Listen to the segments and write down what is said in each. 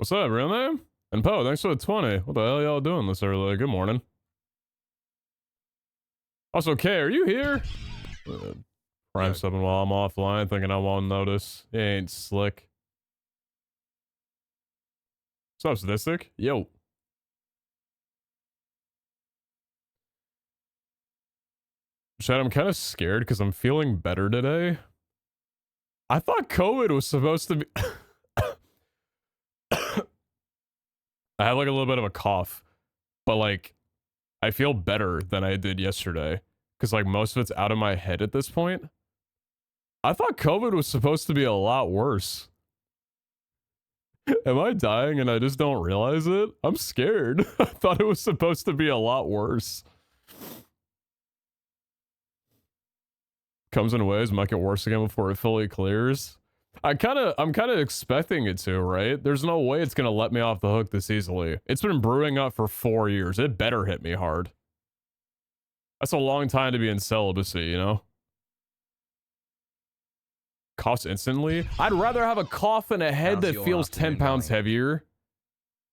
What's up, real name? And Poe, thanks for the 20. What the hell y'all doing this early? Good morning. Also, Kay, are you here? Prime subbing while I'm offline, thinking I won't notice. He ain't slick. What's up, Sadistic? Yo. Chad, I'm kind of scared because I'm feeling better today. I thought COVID was supposed to be... I had like a little bit of a cough, but like, I feel better than I did yesterday because like most of it's out of my head at this point. I thought COVID was supposed to be a lot worse. Am I dying and I just don't realize it? I'm scared. I thought it was supposed to be a lot worse. Comes in waves, might get worse again before it fully clears. I'm kind of expecting it to, right? There's no way it's gonna let me off the hook this easily. It's been brewing up for 4 years. It better hit me hard. That's a long time to be in celibacy, you know? Coughs instantly? I'd rather have a cough in a head that feels 10 pounds heavier.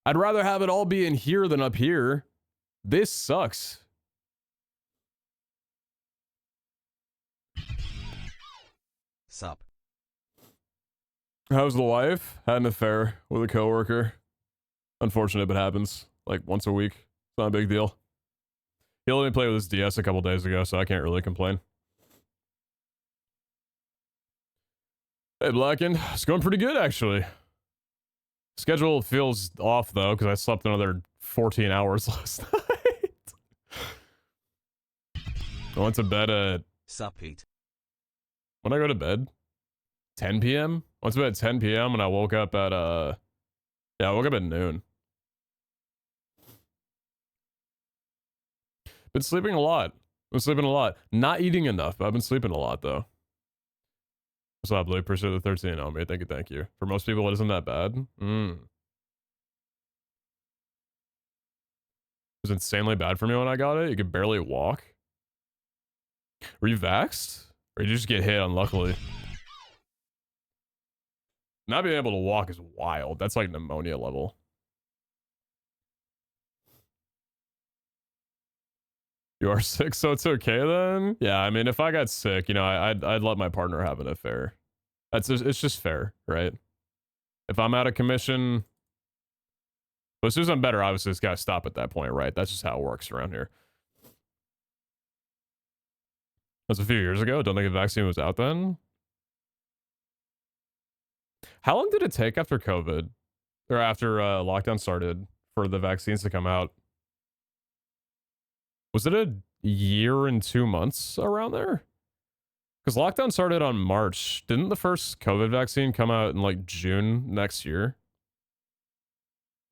I'd rather have it all be in here than up here. This sucks. Sup? How's the wife? Had an affair with a coworker. Unfortunate, but happens. Like once a week. It's not a big deal. He let me play with his DS a couple days ago, so I can't really complain. Hey, Blacken. It's going pretty good, actually. Schedule feels off, though, because I slept another 14 hours last night. I went to bed at... Sup, Pete? When I go to bed? 10 p.m.? I went to bed at 10 p.m. and I woke up at, yeah, I woke up at noon. Been sleeping a lot. Been sleeping a lot. Not eating enough, but I've been sleeping a lot, though. What's up, Blue? Appreciate the 13 on me. Thank you, thank you. For most people, it isn't that bad. It was insanely bad for me when I got it. You could barely walk. Were you vaxxed? Or did you just get hit, unluckily? Not being able to walk is wild. That's like pneumonia level. You are sick, so it's okay then? Yeah, I mean, if I got sick, you know, I'd let my partner have an affair. It's just fair, right? If I'm out of commission, but as soon as I'm better, obviously it's got to stop at that point, right? That's just how it works around here. That was a few years ago. Don't think the vaccine was out then. How long did it take after COVID, or after lockdown started, for the vaccines to come out? Was it a year and 2 months around there? Because lockdown started on March. Didn't the first COVID vaccine come out in like June next year?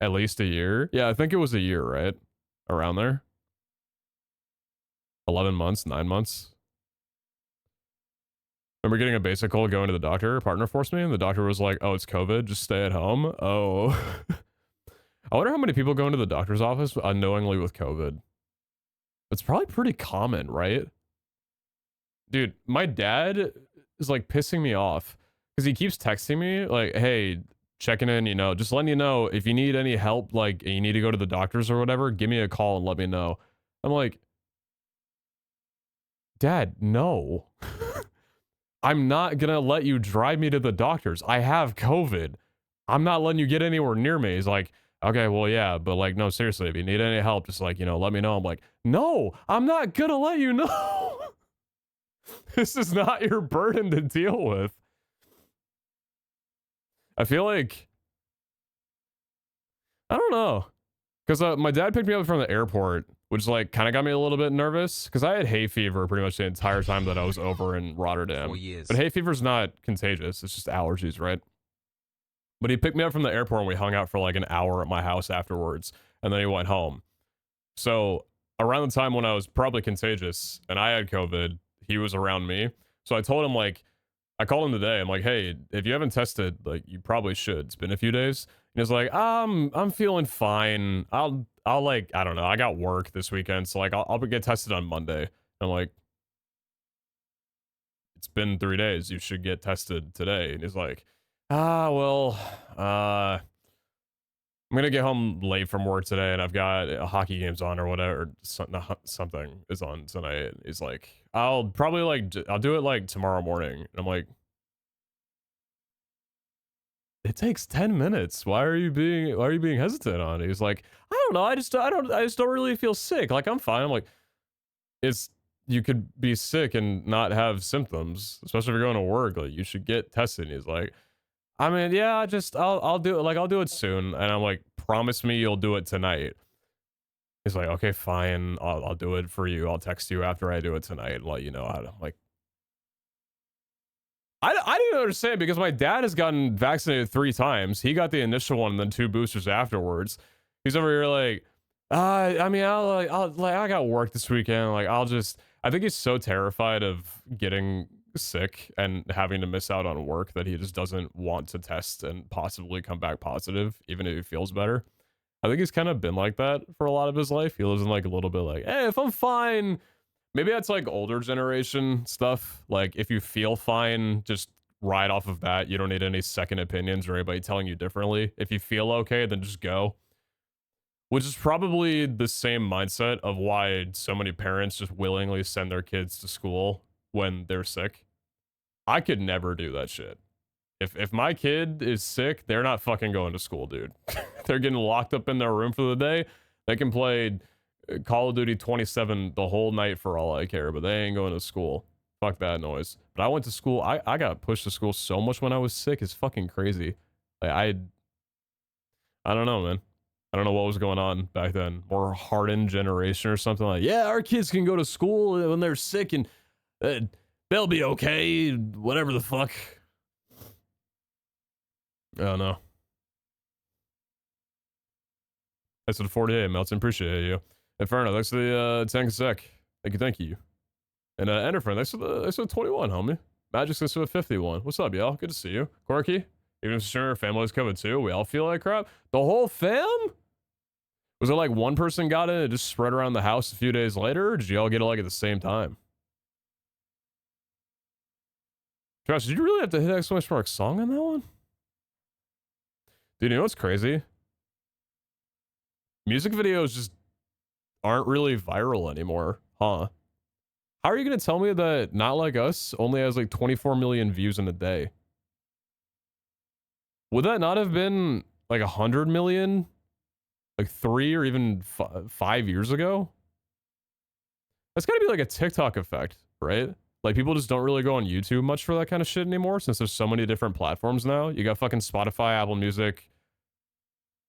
At least a year? Yeah, I think it was a year, right? Around there. 11 months, 9 months. Remember getting a basic cold, going to the doctor? Partner forced me, and the doctor was like, oh, it's COVID, just stay at home. Oh. I wonder how many people go into the doctor's office unknowingly with COVID. It's probably pretty common, right? Dude, my dad is like pissing me off because he keeps texting me like, hey, checking in, you know, just letting you know if you need any help, like you need to go to the doctors or whatever, give me a call and let me know. I'm like, Dad, no. I'm not gonna let you drive me to the doctors. I have COVID. I'm not letting you get anywhere near me. He's like, okay, well, yeah, but like, no, seriously, if you need any help, just like, you know, let me know. I'm like, no, I'm not gonna let you know. This is not your burden to deal with. I feel like, I don't know. Because my dad picked me up from the airport, which like kind of got me a little bit nervous because I had hay fever pretty much the entire time that I was over in Rotterdam. 4 years. But hay fever's not contagious. It's just allergies, right? But he picked me up from the airport and we hung out for like an hour at my house afterwards. And then he went home. So around the time when I was probably contagious and I had COVID, he was around me. So I told him, like, I called him today. I'm like, hey, if you haven't tested, like, you probably should. It's been a few days. And he's like, I'm feeling fine. I'll like, I don't know. I got work this weekend. So like, I'll get tested on Monday. And I'm like, it's been 3 days. You should get tested today. And he's like, well, I'm gonna get home late from work today, and I've got hockey games on or whatever. Or something is on tonight. He's like, I'll probably like I'll do it like tomorrow morning. And I'm like, it takes 10 minutes. Why are you being hesitant on it? He's like, I don't know. I just don't really feel sick. Like I'm fine. I'm like, it's you could be sick and not have symptoms, especially if you're going to work. Like you should get tested. And he's like, I mean, yeah, I'll do it. Like I'll do it soon. And I'm like, promise me you'll do it tonight. He's like, okay, fine. I'll do it for you. I'll text you after I do it tonight and let you know how to. I'm like, I didn't understand because my dad has gotten vaccinated 3 times. He got the initial one and then 2 boosters afterwards. He's over here like, I mean, I got work this weekend. Like, I think he's so terrified of getting sick and having to miss out on work that he just doesn't want to test and possibly come back positive, even if he feels better. I think he's kind of been like that for a lot of his life. He lives in like a little bit like, hey, if I'm fine, maybe that's like older generation stuff. Like if you feel fine, just ride off of that. You don't need any second opinions or anybody telling you differently. If you feel okay, then just go. Which is probably the same mindset of why so many parents just willingly send their kids to school when they're sick. I could never do that shit. If my kid is sick, they're not fucking going to school, dude. They're getting locked up in their room for the day. They can play Call of Duty 27 the whole night for all I care, but they ain't going to school. Fuck that noise. But I went to school. I got pushed to school so much when I was sick. It's fucking crazy. Like I don't know, man. I don't know what was going on back then. More hardened generation or something like, yeah, our kids can go to school when they're sick and they'll be okay. Whatever the fuck. I don't know. That's the 48, Melton. Appreciate you. Inferno, thanks for the 10 sec. Thank you. And Enderfriend, thanks for the 21, homie. Magic, thanks for the 51. What's up, y'all? Good to see you. Corky, even if sure family's COVID too, we all feel like crap. The whole fam? Was it like one person got it and it just spread around the house a few days later, or did you all get it like at the same time? Josh, did you really have to hit exclamation mark song on that one? Dude, you know what's crazy? Music videos just aren't really viral anymore, huh? How are you going to tell me that Not Like Us only has like 24 million views in a day? Would that not have been like 100 million? Like 3 or even 5 years ago? That's got to be like a TikTok effect, right? Like people just don't really go on YouTube much for that kind of shit anymore since there's so many different platforms now. You got fucking Spotify, Apple Music.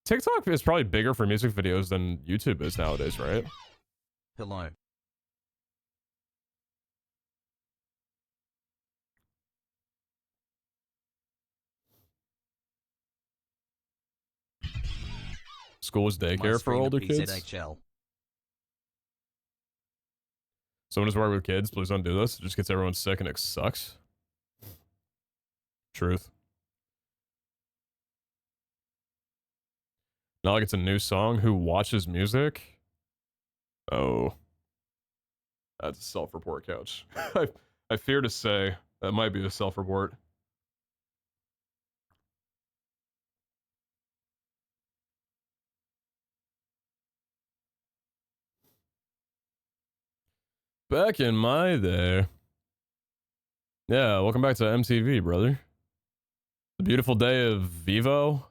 TikTok is probably bigger for music videos than YouTube is nowadays, right? Hello. School is daycare for older kids. PeteZahHutt. Someone who's working with kids, please don't do this. It just gets everyone sick and it sucks. Truth. Not like it's a new song. Who watches music? Oh. That's a self-report couch. I fear to say that might be a self-report. Back in my day. Yeah, welcome back to MTV, brother. The beautiful day of Vivo.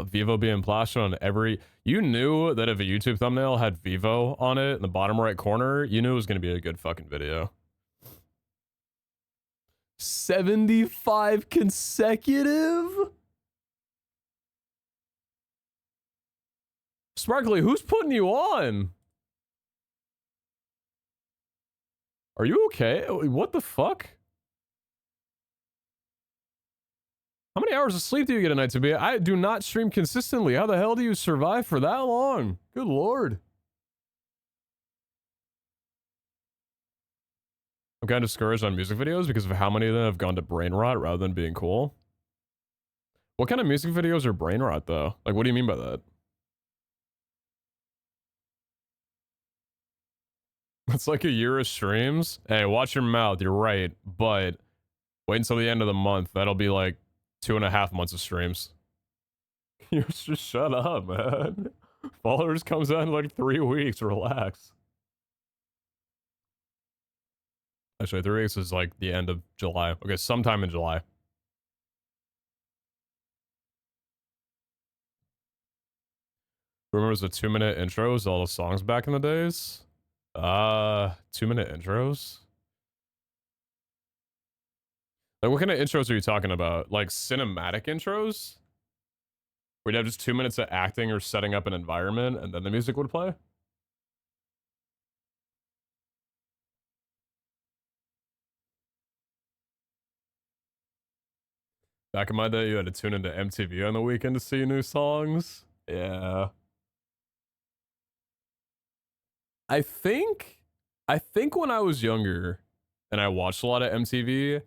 Vivo being plastered on every... You knew that if a YouTube thumbnail had Vivo on it in the bottom right corner, you knew it was going to be a good fucking video. 75 consecutive? Sparkly, who's putting you on? Are you okay? What the fuck? How many hours of sleep do you get a night to be? I do not stream consistently. How the hell do you survive for that long? Good lord. I'm kind of discouraged on music videos because of how many of them have gone to brain rot rather than being cool. What kind of music videos are brain rot though? Like, what do you mean by that? It's like a year of streams. Hey, watch your mouth. You're right. But wait until the end of the month. That'll be like 2.5 months of streams. You just shut up, man. Followers comes out in like 3 weeks. Relax. Actually, 3 weeks is like the end of July. Okay, sometime in July. Remembers the 2-minute intros, all the songs back in the days? 2-minute intros? Like, what kind of intros are you talking about? Like, cinematic intros? We'd have just 2 minutes of acting or setting up an environment, and then the music would play? Back in my day, you had to tune into MTV on the weekend to see new songs. Yeah. I think when I was younger and I watched a lot of MTV,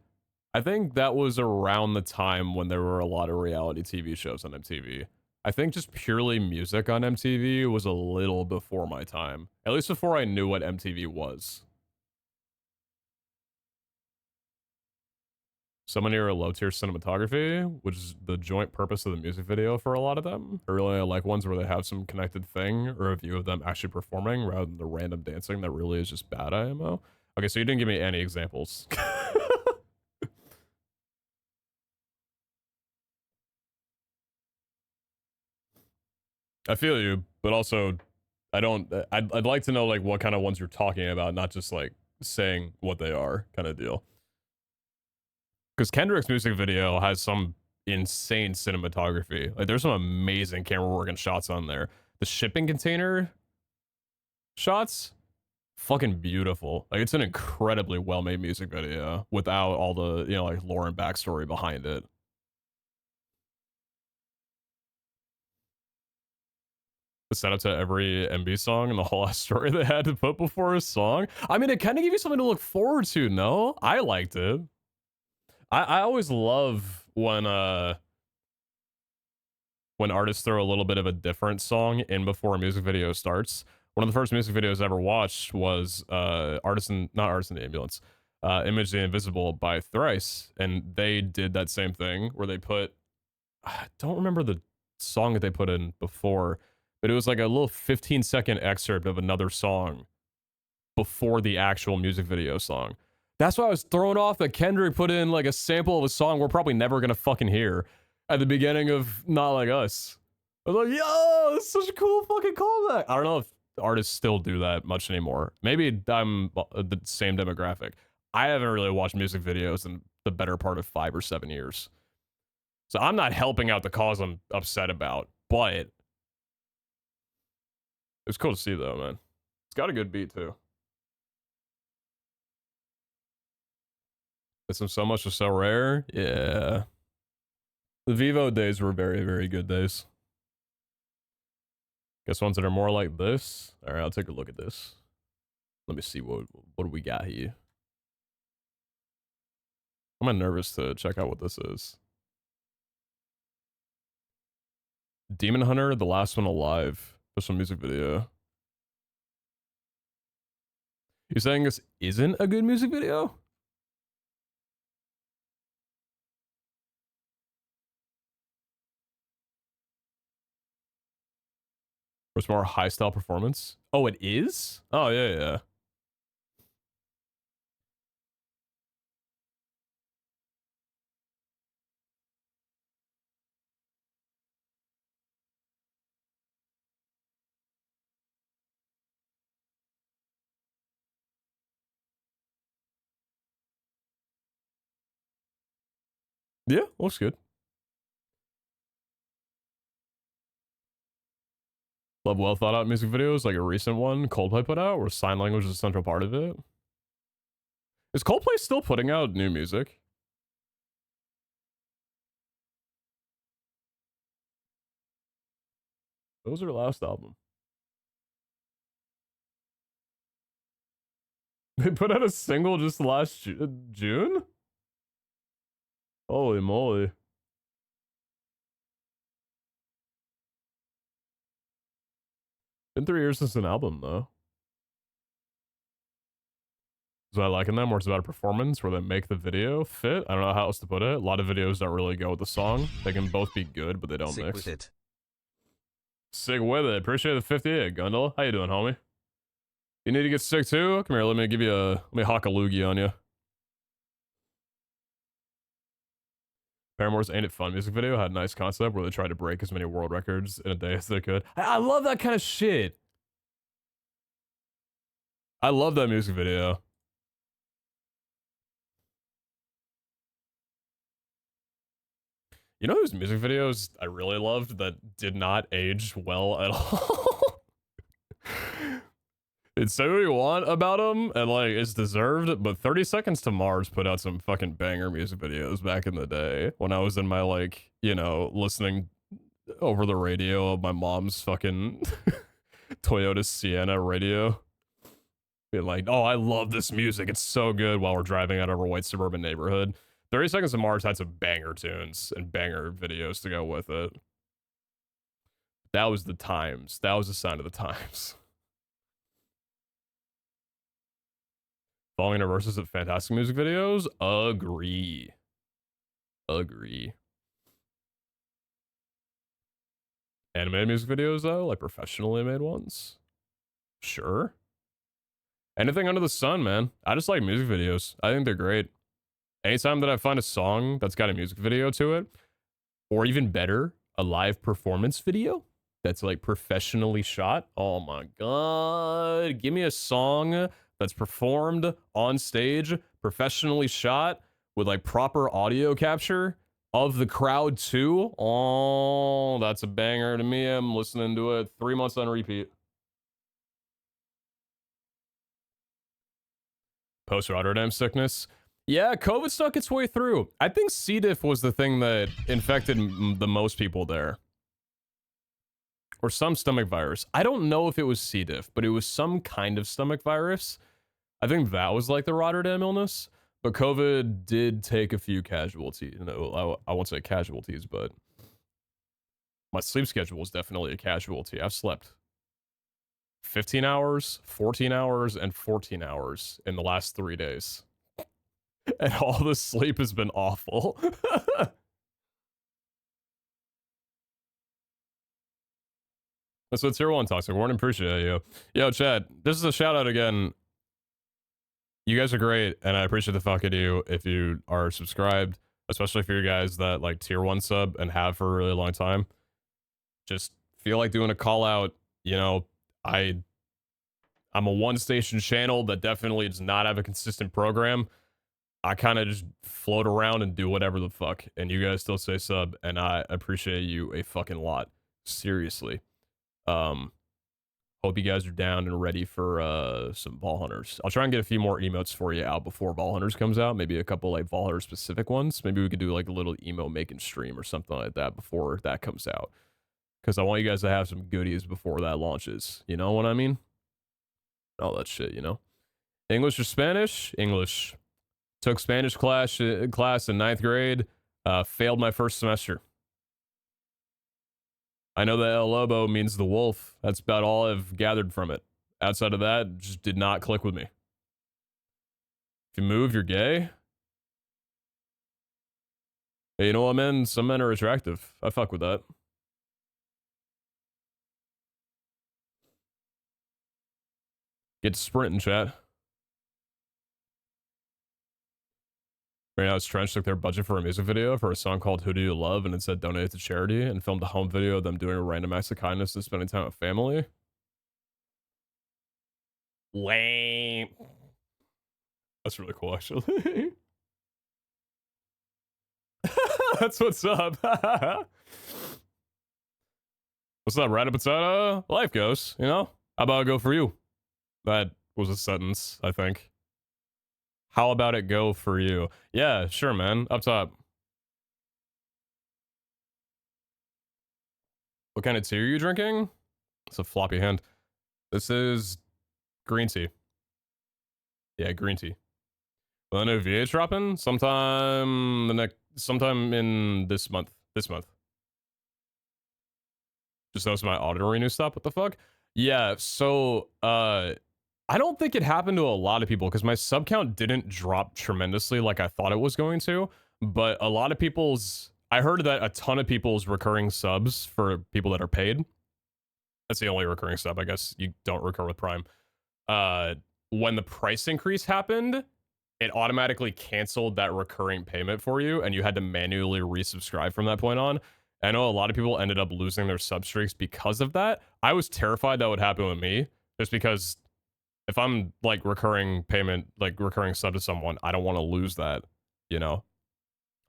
I think that was around the time when there were a lot of reality TV shows on MTV. I think just purely music on MTV was a little before my time. At least before I knew what MTV was. Some near a low-tier cinematography, which is the joint purpose of the music video for a lot of them. I really like ones where they have some connected thing or a view of them actually performing rather than the random dancing that really is just bad IMO. Okay, so you didn't give me any examples. I feel you, but also I don't. I'd like to know like what kind of ones you're talking about, not just like saying what they are, kind of deal. Because Kendrick's music video has some insane cinematography. Like, there's some amazing camera work and shots on there. The shipping container shots, fucking beautiful. Like, it's an incredibly well-made music video without all the, you know, like lore and backstory behind it. The setup to every MB song and the whole story they had to put before a song. I mean, it kind of gave you something to look forward to, no? I liked it. I always love when artists throw a little bit of a different song in before a music video starts. One of the first music videos I ever watched was not Artist in the Ambulance, Image the Invisible by Thrice, and they did that same thing where they put, I don't remember the song that they put in before, but it was like a little 15-second excerpt of another song before the actual music video song. That's why I was thrown off that Kendrick put in like a sample of a song we're probably never gonna fucking hear at the beginning of Not Like Us. I was like, yo, this is such a cool fucking callback. I don't know if artists still do that much anymore. Maybe I'm the same demographic. I haven't really watched music videos in the better part of 5 or 7 years. So I'm not helping out the cause I'm upset about, but it's cool to see though, man. It's got a good beat too. It's so much was so rare. Yeah. The Vivo days were very, very good days. Guess ones that are more like this. All right, I'll take a look at this. Let me see what do we got here. I'm nervous to check out what this is. Demon Hunter, the last one alive. For some music video. You're saying this isn't a good music video? Or it's more high style performance? Oh, it is? Oh, yeah, yeah. Yeah, looks good. Love well thought out music videos, like a recent one Coldplay put out, where sign language is a central part of it. Is Coldplay still putting out new music? What was their last album? They put out a single just last June? Holy moly. Been 3 years since an album, though. So I liking them, where it's about a performance, where they make the video fit. I don't know how else to put it. A lot of videos don't really go with the song. They can both be good, but they don't Sick mix. with it. Sick with it. Appreciate the 58, Gundle. How you doing, homie? You need to get sick too? Come here, let me hawk a loogie on you. Paramore's Ain't It Fun music video had a nice concept where they tried to break as many world records in a day as they could. I love that kind of shit. I love that music video. You know whose music videos I really loved that did not age well at all? It's say what you want about them, and like it's deserved, but 30 Seconds to Mars put out some fucking banger music videos back in the day when I was in my like, you know, listening over the radio of my mom's fucking Toyota Sienna radio. Being like, oh, I love this music. It's so good while we're driving out of our white suburban neighborhood. 30 Seconds to Mars had some banger tunes and banger videos to go with it. That was the times. That was the sign of the times. Falling Universes of fantastic music videos? Agree. Agree. Animated music videos, though? Like professionally made ones? Sure. Anything under the sun, man. I just like music videos. I think they're great. Anytime that I find a song that's got a music video to it, or even better, a live performance video that's like professionally shot. Oh my god. Give me a song that's performed on stage, professionally shot, with like proper audio capture of the crowd too. Oh, that's a banger to me. I'm listening to it 3 months on repeat. Post Rotterdam sickness. Yeah, COVID stuck its way through. I think C. diff was the thing that infected the most people there. Or some stomach virus. I don't know if it was C. diff, but it was some kind of stomach virus. I think that was like the Rotterdam illness. But COVID did take a few casualties. No, I won't say casualties, but my sleep schedule was definitely a casualty. I've slept 15 hours, 14 hours, and 14 hours in the last 3 days. And all the sleep has been awful. That's what Tier 1 Toxic Warning. Appreciate you. Yo, Chad, this is a shout out again. You guys are great, and I appreciate the fuck out of you if you are subscribed, especially for you guys that like Tier 1 sub and have for a really long time. Just feel like doing a call out. You know, I'm a one-station channel that definitely does not have a consistent program. I kind of just float around and do whatever the fuck, and you guys still say sub, and I appreciate you a fucking lot. Seriously. Hope you guys are down and ready for some Ball Hunters. I'll try and get a few more emotes for you out before Ball Hunters comes out. Maybe a couple like Ball Hunter specific ones. Maybe we could do like a little emo making stream or something like that before that comes out. Because I want you guys to have some goodies before that launches. You know what I mean? All that shit, you know? English or Spanish? English. Took Spanish class in 9th grade. Failed my first semester. I know that El Lobo means the wolf. That's about all I've gathered from it. Outside of that, just did not click with me. If you move, you're gay. Hey, you know what, man? Some men are attractive. I fuck with that. Get to sprinting, chat. Right now, Trench took their budget for a music video for a song called Who Do You Love, and it said donate it to charity, and filmed a home video of them doing a random acts of kindness and spending time with family. Lame. That's really cool, actually. That's what's up. What's up, Rada Potato? Life goes, you know? How about I go for you? That was a sentence, I think. How about it go for you? Yeah, sure, man. Up top. What kind of tea are you drinking? It's a floppy hand. This is green tea. Yeah, green tea. Well, I know VH dropping sometime in this month. Just noticed my auto renew stop. What the fuck? Yeah, so I don't think it happened to a lot of people because my sub count didn't drop tremendously like I thought it was going to. But a lot of people's, I heard that a ton of people's recurring subs for people that are paid That's the only recurring sub. I guess you don't recur with Prime. When the price increase happened, it automatically canceled that recurring payment for you, and you had to manually resubscribe from that point on. I know a lot of people ended up losing their sub streaks because of that. I was terrified that would happen with me, just because if I'm like recurring payment, like recurring sub to someone, I don't want to lose that, you know?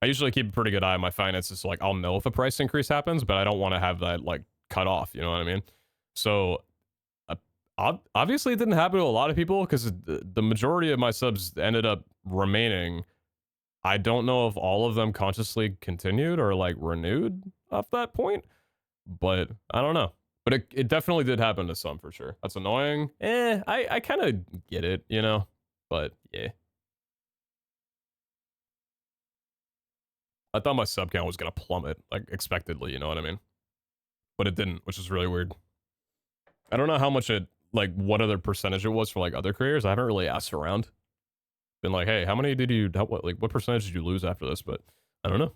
I usually keep a pretty good eye on my finances, so like I'll know if a price increase happens, but I don't want to have that like cut off, you know what I mean? So obviously it didn't happen to a lot of people because the majority of my subs ended up remaining. I don't know if all of them consciously continued or like renewed off that point, but I don't know. But it definitely did happen to some for sure. That's annoying. I kind of get it, you know, but yeah. I thought my sub count was going to plummet, like expectedly, you know what I mean? But it didn't, which is really weird. I don't know how much it, like what other percentage it was for like other creators. I haven't really asked around. Been like, hey, how many did you, what percentage did you lose after this? But I don't know.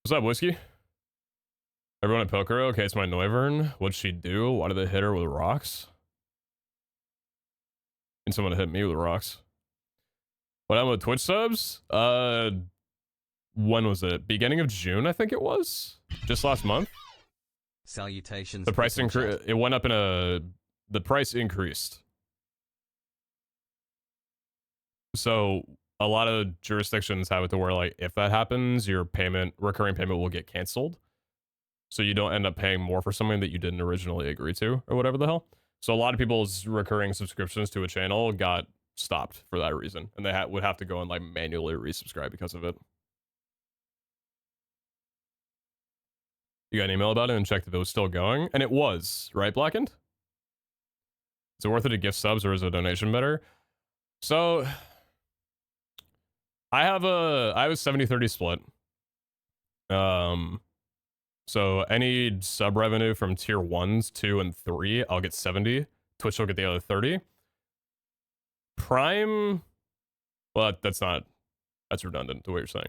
What's up, Whiskey? Everyone at Poker, okay, it's my Noivern. What'd she do? Why did they hit her with rocks? And someone hit me with rocks. What happened with Twitch subs? When was it? Beginning of June, I think it was. Just last month. Salutations. The price increased. It went up in the price increased. So a lot of jurisdictions have it to where like if that happens, your recurring payment will get canceled. So you don't end up paying more for something that you didn't originally agree to or whatever the hell. So a lot of people's recurring subscriptions to a channel got stopped for that reason, and they would have to go and like manually resubscribe because of it. You got an email about it and checked if it was still going, and it was, right, Blackened? Is it worth it to gift subs or is a donation better? So I have a 70-30 split. So any sub revenue from tier 1s, 2, and 3, I'll get 70. Twitch will get the other 30. Prime, well, that's redundant to what you're saying.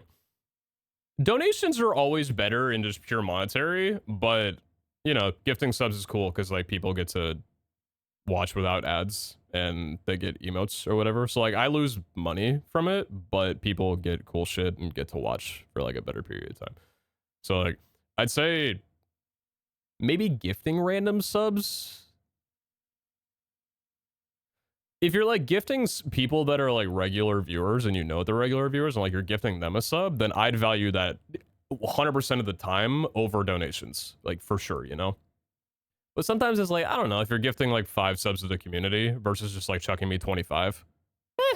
Donations are always better in just pure monetary, but, you know, gifting subs is cool because, like, people get to watch without ads and they get emotes or whatever. So, like, I lose money from it, but people get cool shit and get to watch for, like, a better period of time. So, like, I'd say maybe gifting random subs. If you're like gifting people that are like regular viewers and you know they're regular viewers and like you're gifting them a sub, then I'd value that 100% of the time over donations, like for sure, you know? But sometimes it's like, I don't know, if you're gifting like 5 subs to the community versus just like chucking me 25,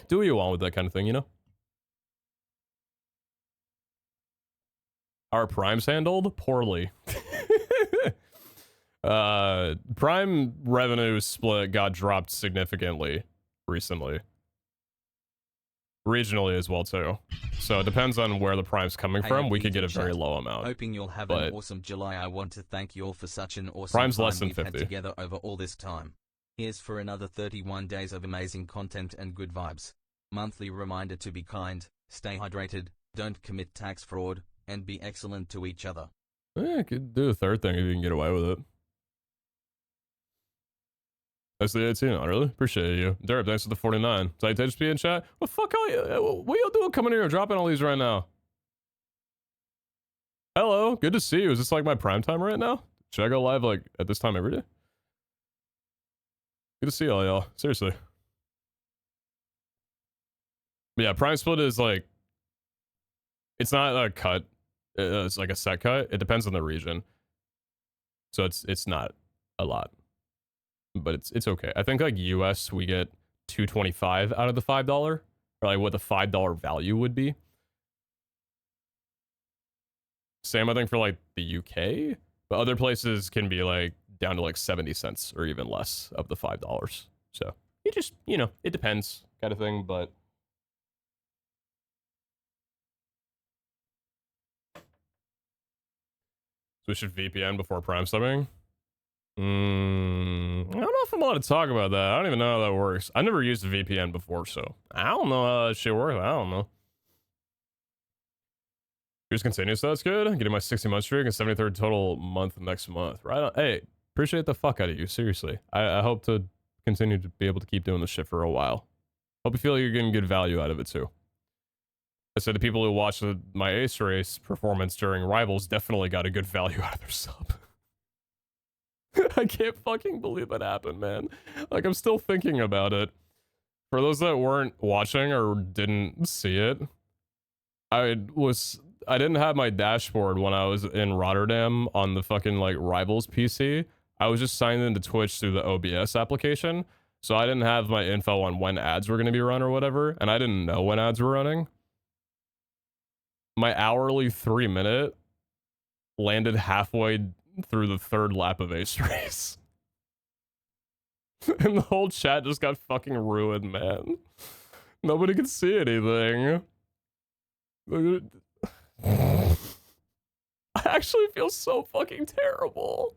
do what you want with that kind of thing, you know? Are primes handled? Poorly. Prime revenue split got dropped significantly recently. Regionally as well too. So it depends on where the prime's coming from. We could get a very low amount. Hoping you'll have an awesome July. I want to thank you all for such an awesome prime's time less than we've 50. had together over all this time. Here's for another 31 days of amazing content and good vibes. Monthly reminder to be kind, stay hydrated, don't commit tax fraud, and be excellent to each other. I could do a third thing if you can get away with it. That's the 18. I really appreciate you. Derp, thanks for the 49. Salutations be in chat. What the fuck are you? What are y'all doing coming here and dropping all these right now? Hello, good to see you. Is this like my prime time right now? Should I go live like at this time every day? Good to see all y'all. Seriously. But yeah, prime split is like, it's not a cut. It's like a set cut. It depends on the region. So it's not a lot. But it's okay. I think like US we get $2.25 out of the $5, or like what the $5 value would be. Same I think for like the UK, but other places can be like down to like 70 cents or even less of the $5. So it just, you know, it depends kind of thing, but so we should VPN before Prime subbing. I don't know if I'm allowed to talk about that. I don't even know how that works. I never used a VPN before, so I don't know how that shit works. I don't know. Here's continues, so that's good. Getting my 60-month streak and 73rd total month next month. Right on. Hey, Appreciate the fuck out of you, seriously. I hope to continue to be able to keep doing this shit for a while. Hope you feel like you're getting good value out of it too. I said the people who watched my Ace Race performance during Rivals definitely got a good value out of their sub. I can't fucking believe it happened, man. Like, I'm still thinking about it. For those that weren't watching or didn't see it, I didn't have my dashboard when I was in Rotterdam on the fucking, like, Rivals PC. I was just signed into Twitch through the OBS application, so I didn't have my info on when ads were going to be run or whatever, and I didn't know when ads were running. My hourly 3-minute landed halfway through the third lap of Ace Race. And the whole chat just got fucking ruined, man. Nobody could see anything. I actually feel so fucking terrible.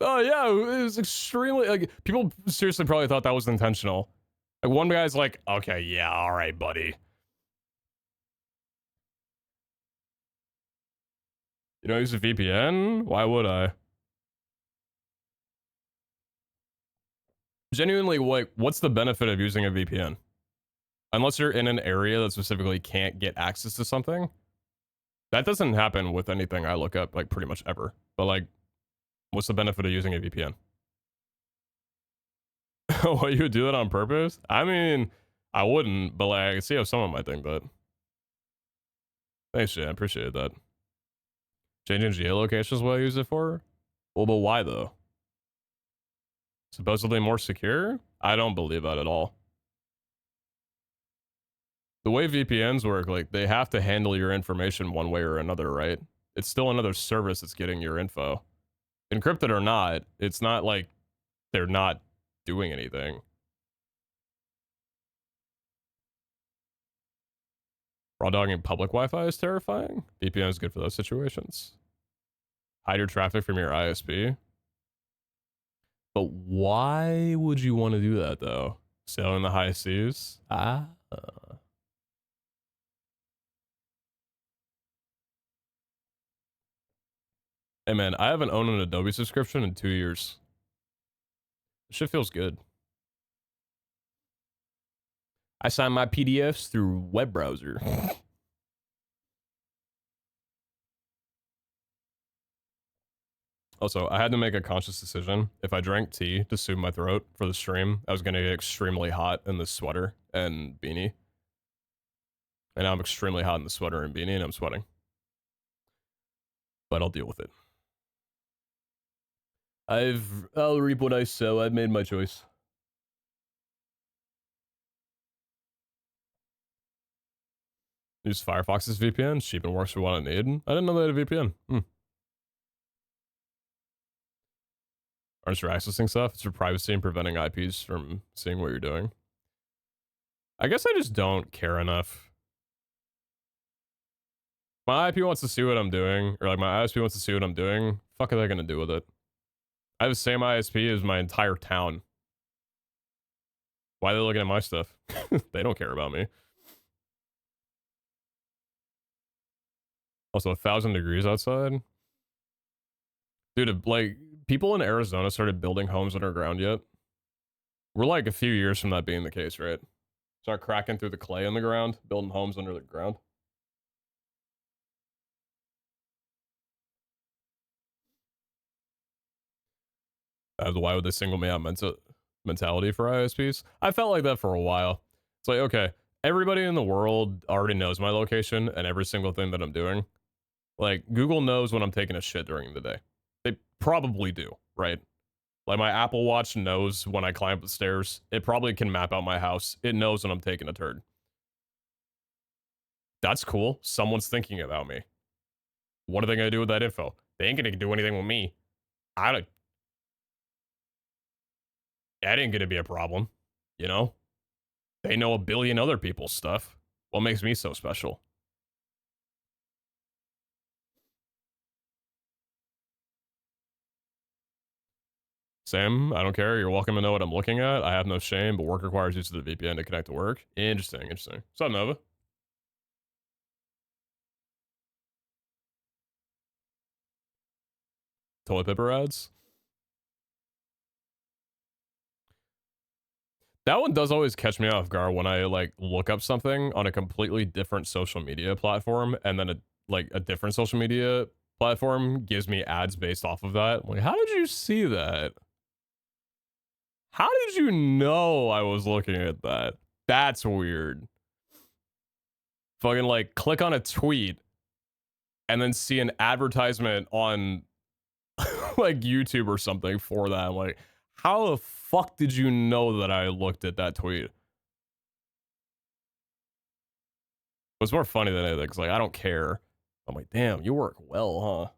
Oh yeah, it was extremely, like, people seriously probably thought that was intentional. Like, one guy's like, okay, yeah, alright, buddy. You don't use a VPN? Why would I? Genuinely, what's the benefit of using a VPN? Unless you're in an area that specifically can't get access to something. That doesn't happen with anything I look up, like, pretty much ever. But, like, what's the benefit of using a VPN? What, you would do that on purpose? I mean, I wouldn't, but, like, I can see how someone might think that. Thanks, Jay. I appreciate that. Changing geolocation is what I use it for? Well, but why, though? Supposedly more secure? I don't believe that at all. The way VPNs work, like, they have to handle your information one way or another, right? It's still another service that's getting your info. Encrypted or not, it's not like they're not doing anything. Raw dogging public Wi-Fi is terrifying. VPN is good for those situations. Hide your traffic from your ISP. But why would you want to do that, though? Sailing the high seas? Ah. Hey, man, I haven't owned an Adobe subscription in 2 years. Shit feels good. I sign my PDFs through web browser. Also, I had to make a conscious decision. If I drank tea to soothe my throat for the stream, I was going to get extremely hot in the sweater and beanie. And now I'm extremely hot in the sweater and beanie, and I'm sweating. But I'll deal with it. I'll reap what I sow. I've made my choice. Use Firefox's VPN. Cheap and works for what I need. I didn't know they had a VPN. Aren't you accessing stuff? It's for privacy and preventing IPs from seeing what you're doing. I guess I just don't care enough. My IP wants to see what I'm doing, or like my ISP wants to see what I'm doing. Fuck are they gonna do with it? I have the same ISP as my entire town. Why are they looking at my stuff? They don't care about me. Also, 1,000 degrees outside. Dude, like, people in Arizona started building homes underground yet? We're like a few years from that being the case, right? Start cracking through the clay in the ground, building homes under the ground. Why would they single me out mentality for ISPs? I felt like that for a while. It's like, okay, everybody in the world already knows my location and every single thing that I'm doing. Like, Google knows when I'm taking a shit during the day. They probably do, right? Like, my Apple Watch knows when I climb up the stairs. It probably can map out my house. It knows when I'm taking a turd. That's cool. Someone's thinking about me. What are they gonna do with that info? They ain't gonna do anything with me. That ain't gonna be a problem, you know? They know a billion other people's stuff. What makes me so special? Sam, I don't care. You're welcome to know what I'm looking at. I have no shame, but work requires use of the VPN to connect to work. Interesting, interesting. What's up, Nova? toilet paper ads. That one does always catch me off guard when I like look up something on a completely different social media platform, and then a different social media platform gives me ads based off of that. Like, how did you see that? How did you know I was looking at that? That's weird. Fucking like click on a tweet and then see an advertisement on like YouTube or something for that. I'm like, how the fuck did you know that I looked at that tweet? It was more funny than anything, because like I don't care. I'm like, damn, you work well, huh?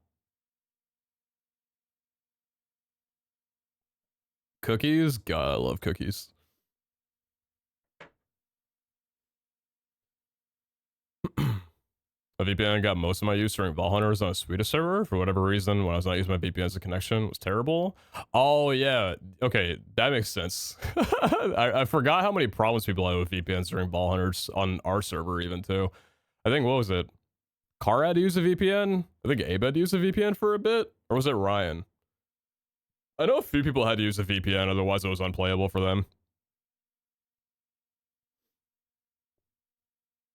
Cookies? God, I love cookies. A VPN got most of my use during Valhunters on a Swedish server. For whatever reason, when I was not using my VPN as a connection, it was terrible. Oh, yeah. Okay, that makes sense. I forgot how many problems people had with VPNs during Valhunters on our server, even, too. I think, what was it? Car had to use a VPN? I think Abe had to use a VPN for a bit? Or was it Ryan? I know a few people had to use a VPN, otherwise it was unplayable for them.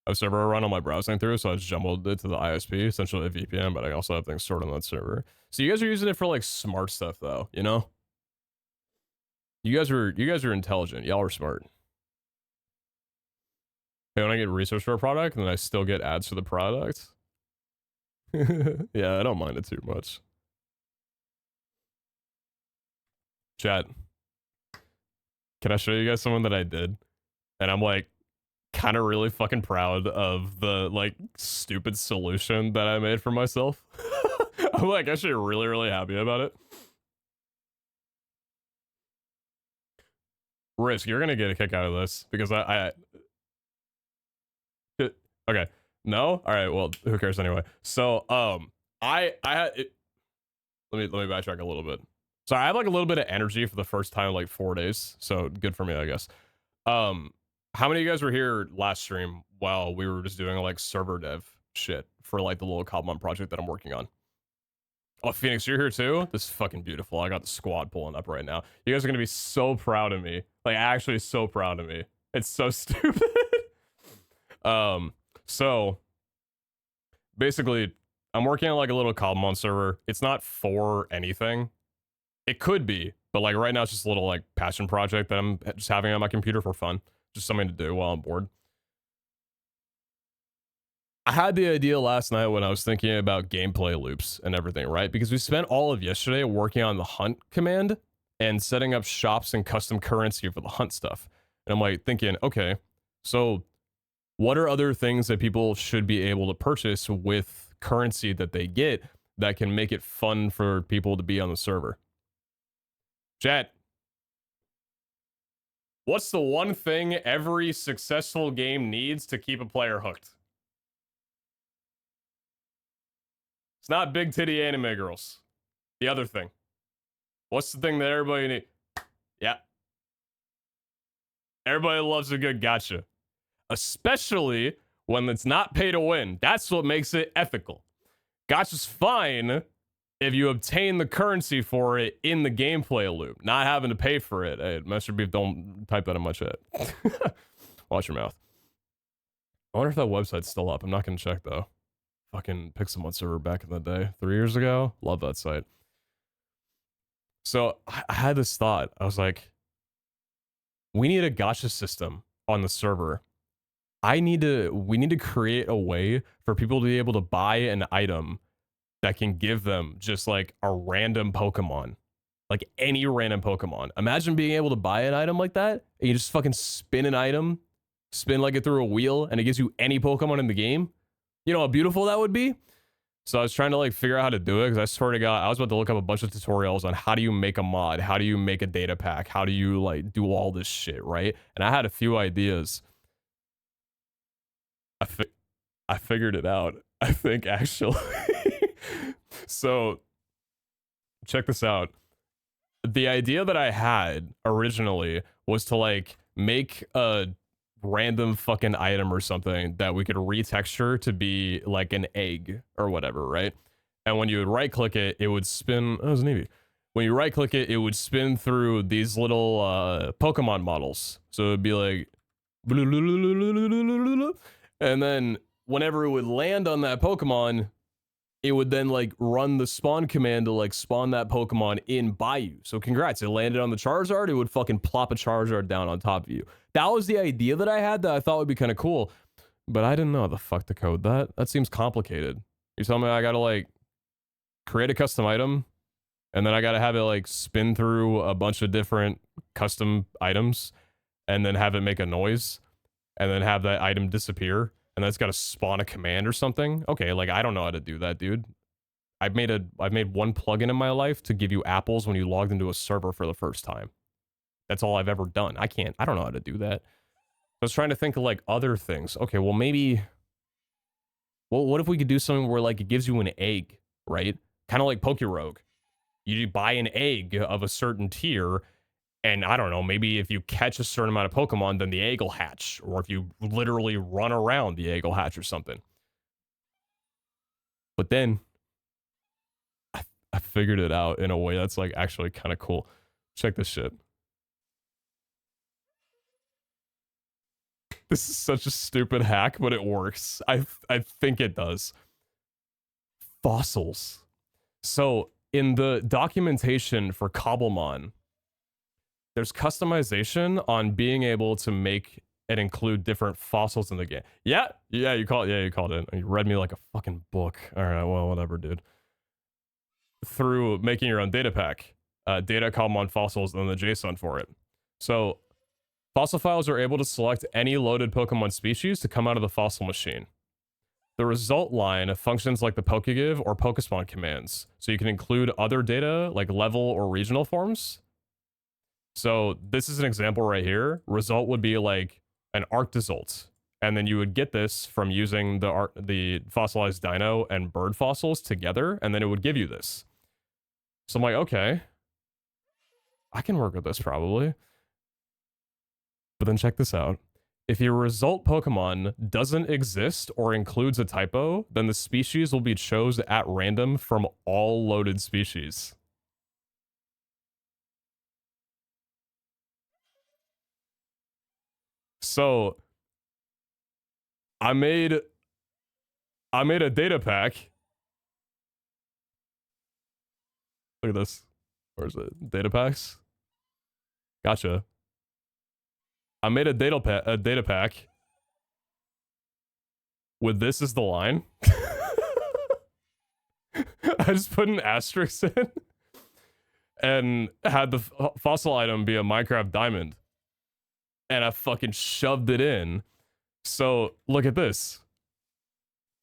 I have a server I run on my browsing through, so I just jumbled it to the ISP, essentially a VPN, but I also have things stored on that server. So you guys are using it for like smart stuff though, you know? You guys are intelligent. Y'all are smart. Hey, when I get research for a product and then I still get ads for the product. Yeah, I don't mind it too much. Chat. Can I show you guys someone that I did? And I'm like, kind of really fucking proud of the like stupid solution that I made for myself. I'm like actually really happy about it. Risk, you're gonna get a kick out of this because I okay, no, all right, well, who cares anyway. So I had it. Let me backtrack a little bit. So I have like a little bit of energy for the first time in like 4 days, so good for me, I guess. How many of you guys were here last stream while we were just doing like server dev shit for like the little Cobmon project that I'm working on? Oh, Phoenix, you're here too? This is fucking beautiful. I got the squad pulling up right now. You guys are gonna be so proud of me. Like, actually so proud of me. It's so stupid. So basically, I'm working on like a little Cobmon server. It's not for anything. It could be, but like right now it's just a little like passion project that I'm just having on my computer for fun. Just something to do while I'm bored. I had the idea last night when I was thinking about gameplay loops and everything, right? Because we spent all of yesterday working on the hunt command and setting up shops and custom currency for the hunt stuff. And I'm like thinking, okay, so what are other things that people should be able to purchase with currency that they get that can make it fun for people to be on the server? Chat. What's the one thing every successful game needs to keep a player hooked? It's not big titty anime girls. The other thing. What's the thing that everybody needs? Yeah. Everybody loves a good gotcha. Especially when it's not pay to win. That's what makes it ethical. Gotcha's fine if you obtain the currency for it in the gameplay loop, not having to pay for it. Hey, Master Beef, don't type that in my chat. Watch your mouth. I wonder if that website's still up. I'm not going to check, though. Fucking Pixelmon server back in the day. 3 years ago. Love that site. So I had this thought. I was like, we need a gacha system on the server. We need to create a way for people to be able to buy an item that can give them just like a random Pokemon. Like any random Pokemon. Imagine being able to buy an item like that, and you just fucking spin an item, spin like it through a wheel, and it gives you any Pokemon in the game. You know how beautiful that would be? So I was trying to like figure out how to do it, because I swear to God, I was about to look up a bunch of tutorials on how do you make a mod, how do you make a data pack, how do you like do all this shit, right? And I had a few ideas. I figured it out, I think, actually. So check this out. The idea that I had originally was to like make a random fucking item or something that we could retexture to be like an egg or whatever, right? And when you would right click it, it would spin. Oh, it was navy. When you right click it, it would spin through these little Pokemon models. So it would be like, and then whenever it would land on that Pokemon, it would then like run the spawn command to like spawn that Pokemon in by you. So congrats, it landed on the Charizard, it would fucking plop a Charizard down on top of you. That was the idea that I had that I thought would be kind of cool, but I didn't know how the fuck to code that. That seems complicated. You telling me I gotta like create a custom item and then I gotta have it like spin through a bunch of different custom items and then have it make a noise and then have that item disappear and then it's gotta spawn a command or something? Okay, like I don't know how to do that, dude. I've made one plugin in my life to give you apples when you logged into a server for the first time. That's all I've ever done. I don't know how to do that. I was trying to think of like other things. Okay, well maybe, well, what if we could do something where like it gives you an egg, right? Kind of like Pokerogue. You buy an egg of a certain tier, and I don't know, maybe if you catch a certain amount of Pokemon, then the egg will hatch. Or if you literally run around, the egg will hatch or something. But then, I figured it out in a way that's like actually kind of cool. Check this shit. This is such a stupid hack, but it works. I think it does. Fossils. So in the documentation for Cobblemon, there's customization on being able to make and include different fossils in the game. Yeah, you called it. You read me like a fucking book. All right, well, whatever, dude. Through making your own data pack, data Cobblemon fossils, and then the JSON for it. So fossil files are able to select any loaded Pokemon species to come out of the fossil machine. The result line functions like the Pokegive or Pokespawn commands, so you can include other data like level or regional forms. So this is an example right here. Result would be like an Arctozolt, and then you would get this from using the fossilized dino and bird fossils together, and then it would give you this. So I'm like, okay, I can work with this probably. But then check this out. If your result Pokemon doesn't exist or includes a typo, then the species will be chosen at random from all loaded species. So I made a data pack. Look at this. Where's it? Data packs? Gotcha. I made a data pack with this as the line. I just put an asterisk in and had the fossil item be a Minecraft diamond. And I fucking shoved it in. So look at this.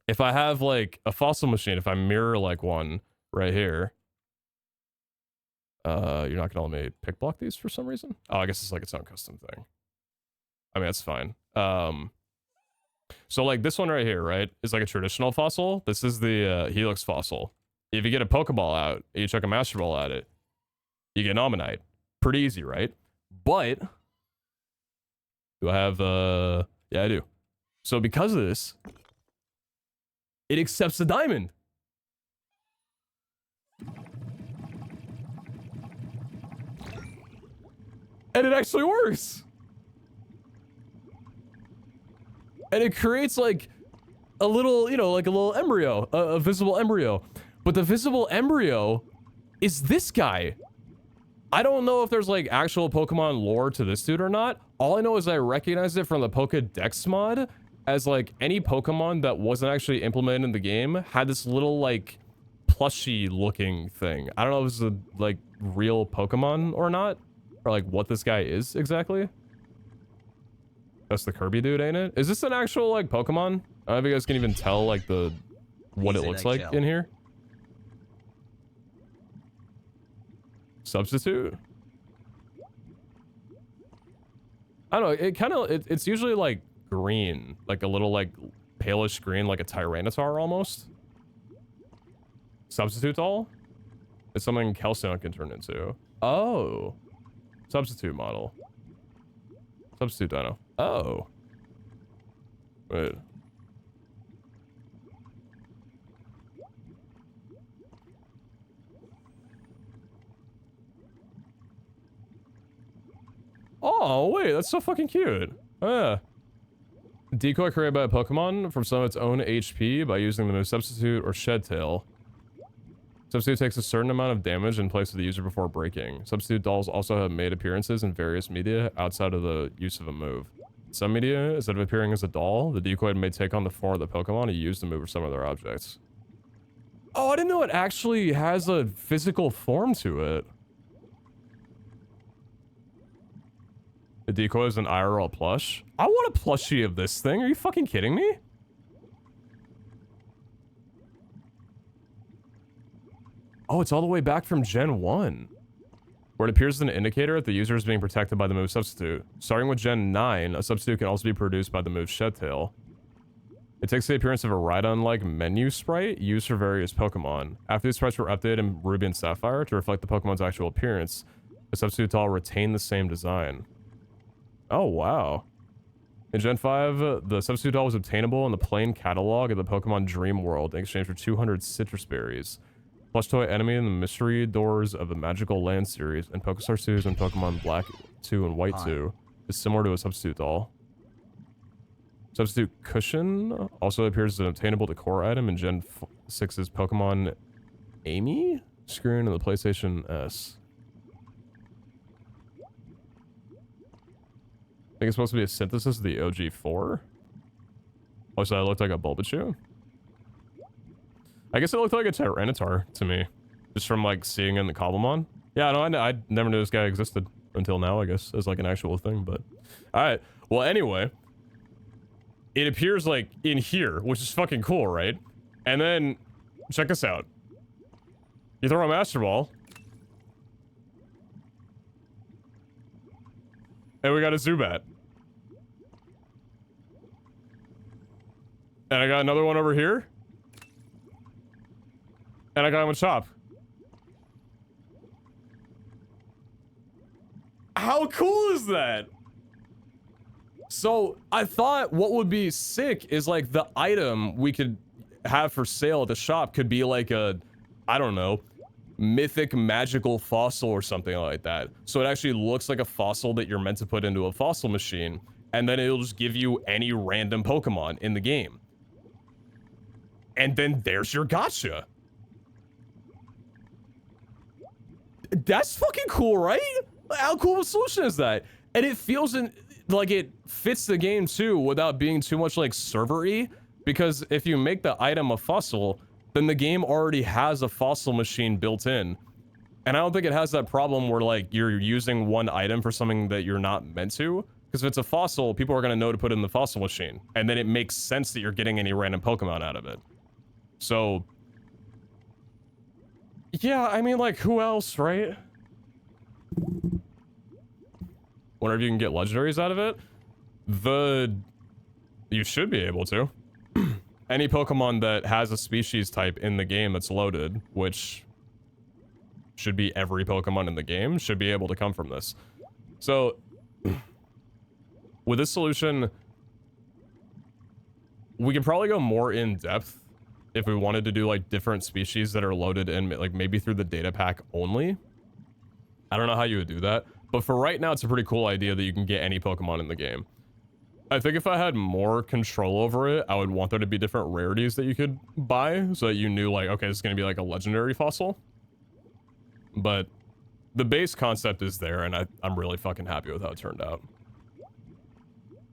If I have like a fossil machine, if I mirror like one right here, you're not gonna let me pick block these for some reason? Oh, I guess it's like its own custom thing. I mean, that's fine. So like this one right here, right, is like a traditional fossil. This is the Helix fossil. If you get a Pokeball out, you chuck a Master Ball at it, you get an Ammonite. Pretty easy, right? But do I have yeah, I do. So because of this, it accepts the diamond. And it actually works. And it creates like a little, you know, like a little embryo, a visible embryo. But the visible embryo is this guy. I don't know if there's like actual Pokemon lore to this dude or not. All I know is I recognized it from the Pokedex mod as like any Pokemon that wasn't actually implemented in the game had this little like plushy looking thing. I don't know if this is a like real Pokemon or not, or like what this guy is exactly. That's the Kirby dude, ain't it? Is this an actual like Pokemon? I don't know if you guys can even tell like what it looks like in here. Substitute? I don't know, it kind of, it's usually like green, like a little like palish green, like a Tyranitar almost. Substitute doll? It's something Calcium can turn into. Oh. Substitute model. Substitute dino. Oh. Wait. Oh, wait, that's so fucking cute. Oh, yeah. Decoy created by a Pokemon from some of its own HP by using the move Substitute or Shed Tail. Substitute takes a certain amount of damage in place of the user before breaking. Substitute dolls also have made appearances in various media outside of the use of a move. In some media, instead of appearing as a doll, the decoy may take on the form of the Pokemon to use the move or some other objects. Oh, I didn't know it actually has a physical form to it. The decoy is an IRL plush. I want a plushie of this thing. Are you fucking kidding me? Oh, it's all the way back from Gen 1. Where it appears as an indicator that the user is being protected by the move Substitute. Starting with Gen 9, a Substitute can also be produced by the move Shed Tail. It takes the appearance of a Rhydon-like menu sprite used for various Pokemon. After these sprites were updated in Ruby and Sapphire to reflect the Pokemon's actual appearance, the Substitute doll retained the same design. Oh, wow. In Gen 5, the Substitute doll was obtainable in the plain catalog of the Pokemon Dream World in exchange for 200 citrus berries. Plush toy enemy in the Mystery Doors of the Magical Land series and Pokestar 2s and Pokemon Black 2 and White 2 is similar to a Substitute doll. Substitute Cushion also appears as an obtainable decor item in Gen 6's Pokemon Amy screen in the PlayStation S. I think it's supposed to be a synthesis of the OG4. Also, that looked like a Bulbachew. I guess it looked like a Tyranitar to me. Just from, like, seeing it in the Cobblemon. Yeah, no, I never knew this guy existed until now, I guess, as, like, an actual thing, but... Alright, well, anyway. It appears, like, in here, which is fucking cool, right? And then, check this out. You throw a Master Ball. And we got a Zubat. And I got another one over here. And I got him a Chop. How cool is that? So, I thought what would be sick is, like, the item we could have for sale at the shop could be, like, a, I don't know, mythic magical fossil or something like that. So it actually looks like a fossil that you're meant to put into a fossil machine, and then it'll just give you any random Pokemon in the game. And then there's your gotcha. That's fucking cool, right? How cool of a solution is that? And it feels like it fits the game too without being too much like server-y, because if you make the item a fossil, then the game already has a fossil machine built in. And I don't think it has that problem where like you're using one item for something that you're not meant to. Because if it's a fossil, people are going to know to put it in the fossil machine. And then it makes sense that you're getting any random Pokemon out of it. So... yeah, I mean, like, who else, right? Whenever you can get legendaries out of it, you should be able to. Any Pokemon that has a species type in the game that's loaded, which should be every Pokemon in the game, should be able to come from this. So, with this solution, we could probably go more in depth if we wanted to do like different species that are loaded in, like maybe through the data pack only. I don't know how you would do that, but for right now, it's a pretty cool idea that you can get any Pokemon in the game. I think if I had more control over it, I would want there to be different rarities that you could buy so that you knew like, okay, this is going to be like a legendary fossil. But the base concept is there, and I'm really fucking happy with how it turned out.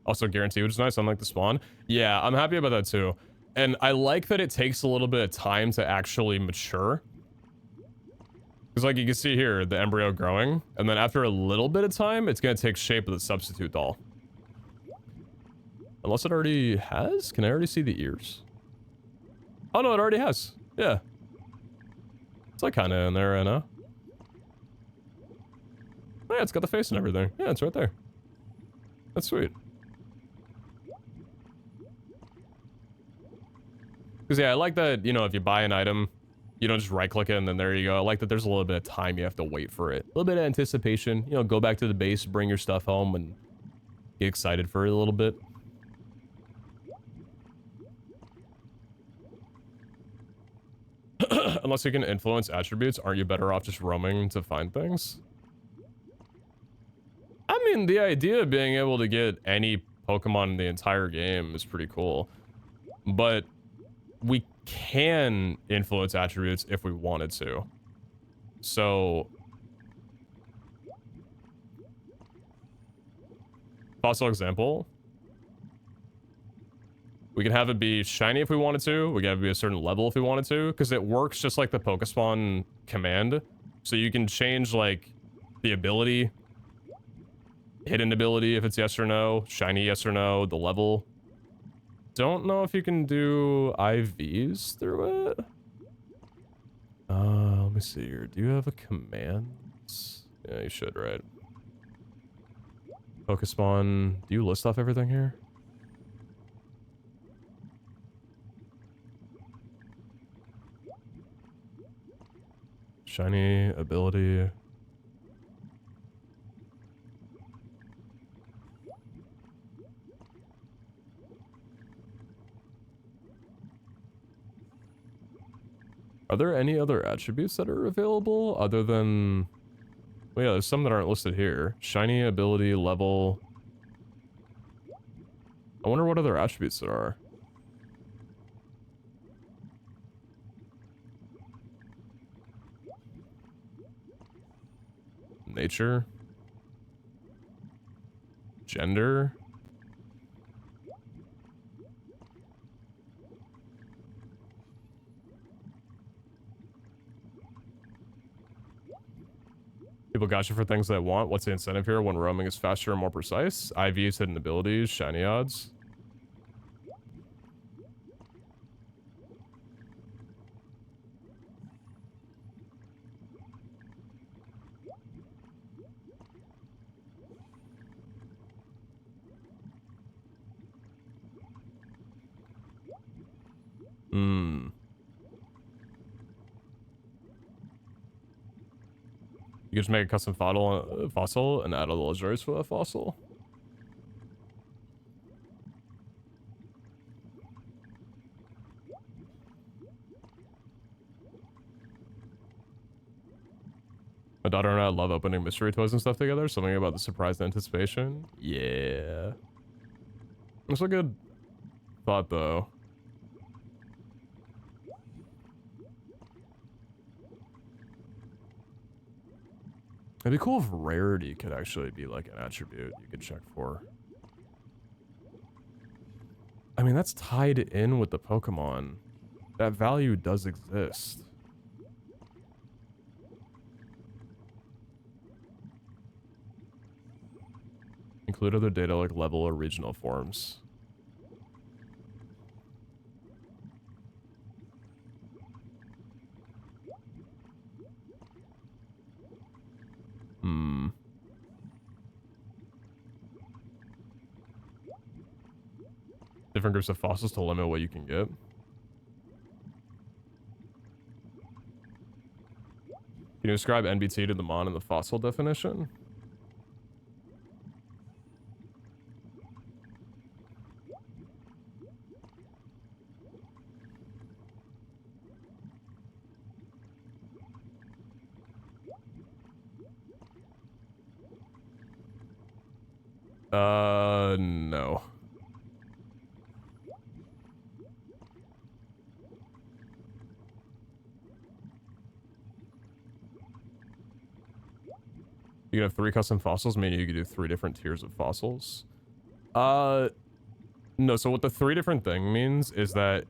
Also guarantee, which is nice, unlike the spawn. Yeah, I'm happy about that too. And I like that it takes a little bit of time to actually mature. Because like you can see here, the embryo growing, and then after a little bit of time, it's going to take shape of the substitute doll. Unless it already has? Can I already see the ears? Oh no, it already has. Yeah. It's like kind of in there, I know. Oh, yeah, it's got the face and everything. Yeah, it's right there. That's sweet. Because yeah, I like that, you know, if you buy an item, you don't just right click it and then there you go. I like that there's a little bit of time you have to wait for it. A little bit of anticipation, you know, go back to the base, bring your stuff home and get excited for it a little bit. Unless you can influence attributes, aren't you better off just roaming to find things? I mean, the idea of being able to get any Pokemon in the entire game is pretty cool. But we can influence attributes if we wanted to. So, fossil example, we can have it be shiny if we wanted to. We can have it be a certain level if we wanted to, because it works just like the Pokespawn command. So you can change like the ability, hidden ability if it's yes or no, shiny yes or no, the level. Don't know if you can do IVs through it. Let me see here. Do you have a command? Yeah, you should, right? Pokespawn. Do you list off everything here? Shiny ability. Are there any other attributes that are available other than... Well, yeah, there's some that aren't listed here. Shiny ability level. I wonder what other attributes there are. Nature. Gender. People gotcha for things they want. What's the incentive here when roaming is faster and more precise? IVs, hidden abilities, shiny odds. You can just make a custom fossil and add all the legendaries for that fossil. My daughter and I love opening mystery toys and stuff together. Something about the surprise and anticipation. Yeah. It's a good thought, though. It'd be cool if rarity could actually be like an attribute you could check for. I mean, that's tied in with the Pokemon. That value does exist. Include other data like level or regional forms. Different groups of fossils to limit what you can get. Can you describe NBT to the Mon in the fossil definition? No. You can have 3 custom fossils, meaning you can do 3 different tiers of fossils. No, so what the 3 different thing means is that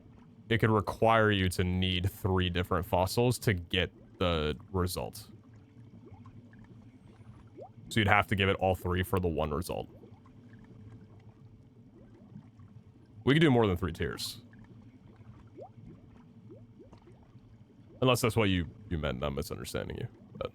it could require you to need 3 different fossils to get the result. So you'd have to give it all 3 for the 1 result. We could do more than 3 tiers. Unless that's what you meant, and I'm misunderstanding you. But.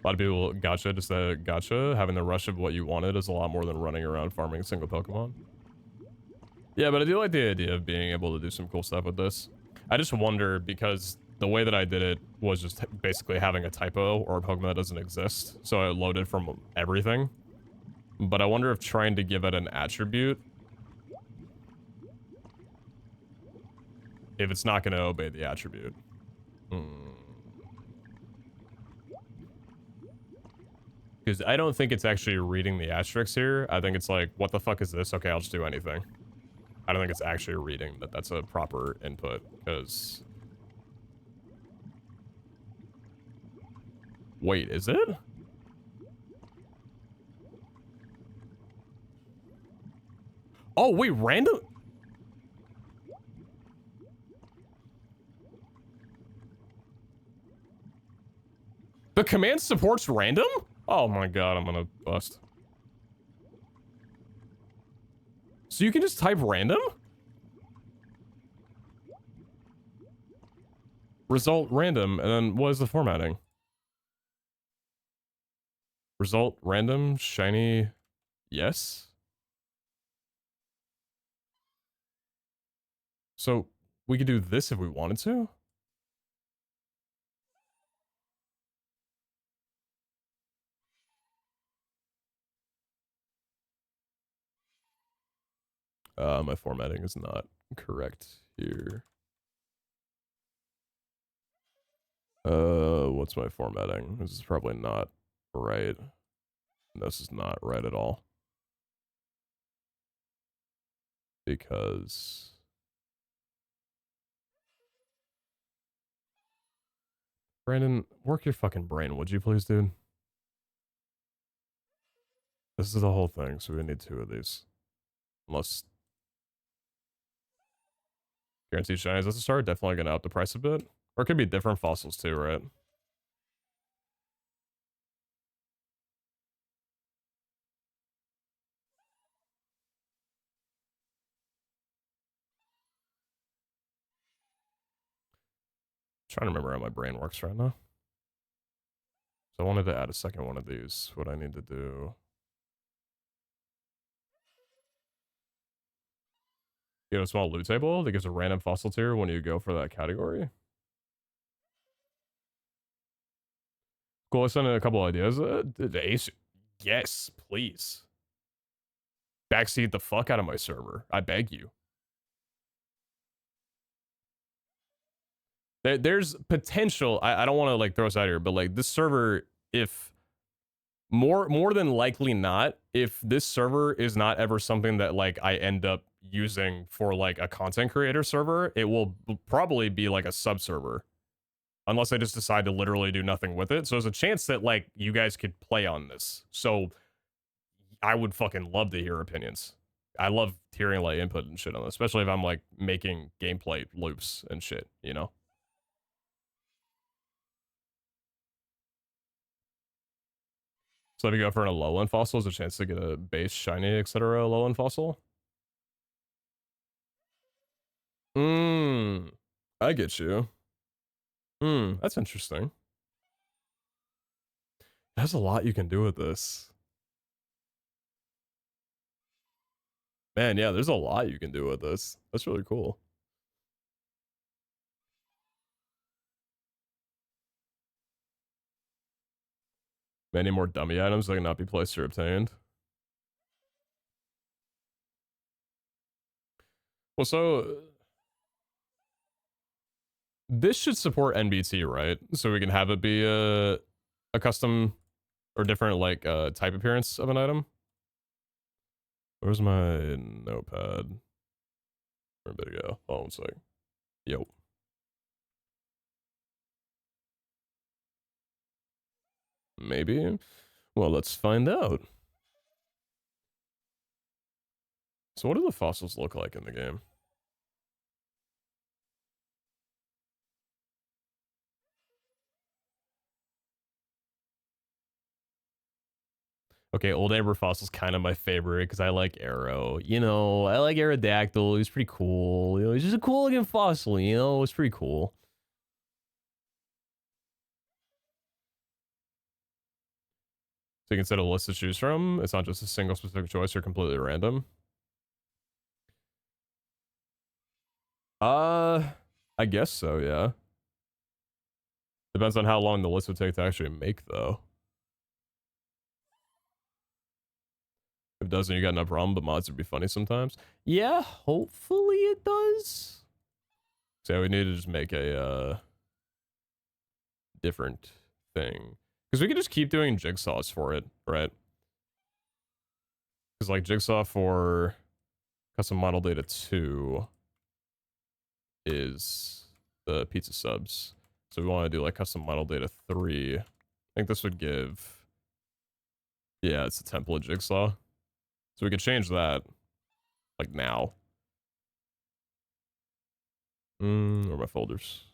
A lot of people gotcha, just that gotcha. Having the rush of what you wanted is a lot more than running around farming a single Pokemon. Yeah, but I do like the idea of being able to do some cool stuff with this. I just wonder, because the way that I did it was just basically having a typo or a Pokemon that doesn't exist. So I loaded from everything. But I wonder if trying to give it an attribute, if it's not going to obey the attribute. because I don't think it's actually reading the asterisks here. I think it's like, what the fuck is this? Okay, I'll just do anything. I don't think it's actually reading that that's a proper input, because... Wait, is it? Oh, wait, random? The command supports random? Oh my god, I'm gonna bust. So you can just type random? Result random, and then what is the formatting? Result random, shiny, yes? So we could do this if we wanted to? My formatting is not correct here. What's my formatting? This is probably not right. This is not right at all. Because... Brandon, work your fucking brain, would you please, dude? This is the whole thing, so we need 2 of these. Unless... Guaranteed shinies at the start, definitely gonna up the price a bit. Or it could be different fossils too, right? Trying to remember how my brain works right now. So I wanted to add a second one of these. What I need to do... You know, a small loot table that gives a random fossil tier when you go for that category. Cool, I sent in a couple ideas. Ace, yes, please. Backseat the fuck out of my server. I beg you. There's potential. I don't want to like throw us out here, but like this server, if more than likely not, if this server is not ever something that like I end up using for like a content creator server, it will probably be like a sub server. Unless I just decide to literally do nothing with it. So there's a chance that like you guys could play on this. So I would fucking love to hear opinions. I love hearing like input and shit on this, especially if I'm like making gameplay loops and shit, you know? So if you go for a low-end fossil, there's a chance to get a base, shiny, etc. low-end fossil. I get you. That's interesting. There's a lot you can do with this. Man, yeah, there's a lot you can do with this. That's really cool. Many more dummy items that cannot be placed or obtained. Well, so this should support NBT, right? So we can have it be a custom or different like type appearance of an item. Where's my notepad? Where'd it go? Oh, one sec. Yo. Maybe. Well, let's find out. So what do the fossils look like in the game? Okay, Old Amber Fossil's kind of my favorite because I like Arrow. You know, I like Aerodactyl. He's pretty cool. You know, he's just a cool looking fossil, you know? It's pretty cool. So you can set a list to choose from. It's not just a single specific choice or completely random. I guess so, yeah. Depends on how long the list would take to actually make, though. If it doesn't, you got no problem, but mods would be funny sometimes. Yeah, hopefully it does. So we need to just make a different thing. Because we could just keep doing jigsaws for it, right? Because like jigsaw for custom model data 2 is the pizza subs. So we want to do like custom model data 3. I think this would give, yeah, it's a template jigsaw. So we could change that like now. Where are my folders?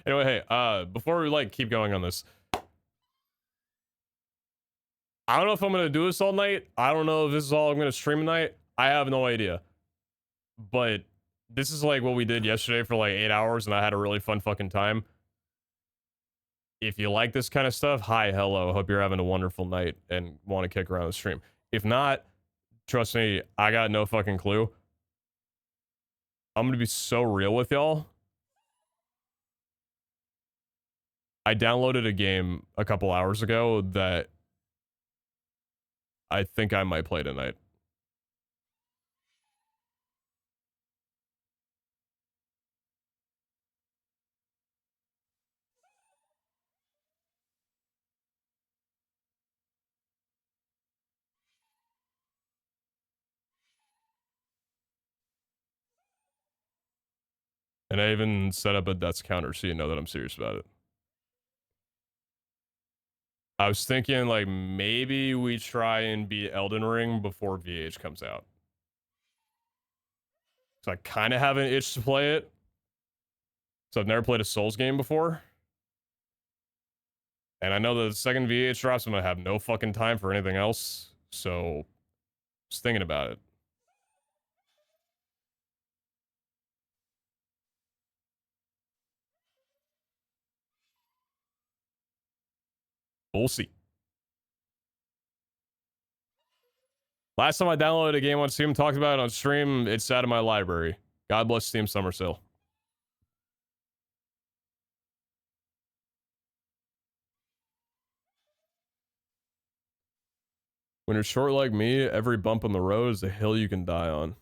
Anyway, hey, before we like keep going on this, I don't know if I'm gonna do this all night. I don't know if this is all I'm gonna stream tonight. I have no idea. But this is like what we did yesterday for like 8 hours, and I had a really fun fucking time. If you like this kind of stuff, hi, hello. Hope you're having a wonderful night and want to kick around the stream. If not, trust me, I got no fucking clue. I'm gonna be so real with y'all. I downloaded a game a couple hours ago that I think I might play tonight. And I even set up a deaths counter so you know that I'm serious about it. I was thinking like maybe we try and beat Elden Ring before VH comes out. So I kind of have an itch to play it. So I've never played a Souls game before. And I know the second VH drops, I'm gonna have no fucking time for anything else. So just thinking about it. We'll see. Last time I downloaded a game on Steam, talked about it on stream, it's out of my library. God bless Steam Summer Sale. When you're short like me, every bump on the road is a hill you can die on.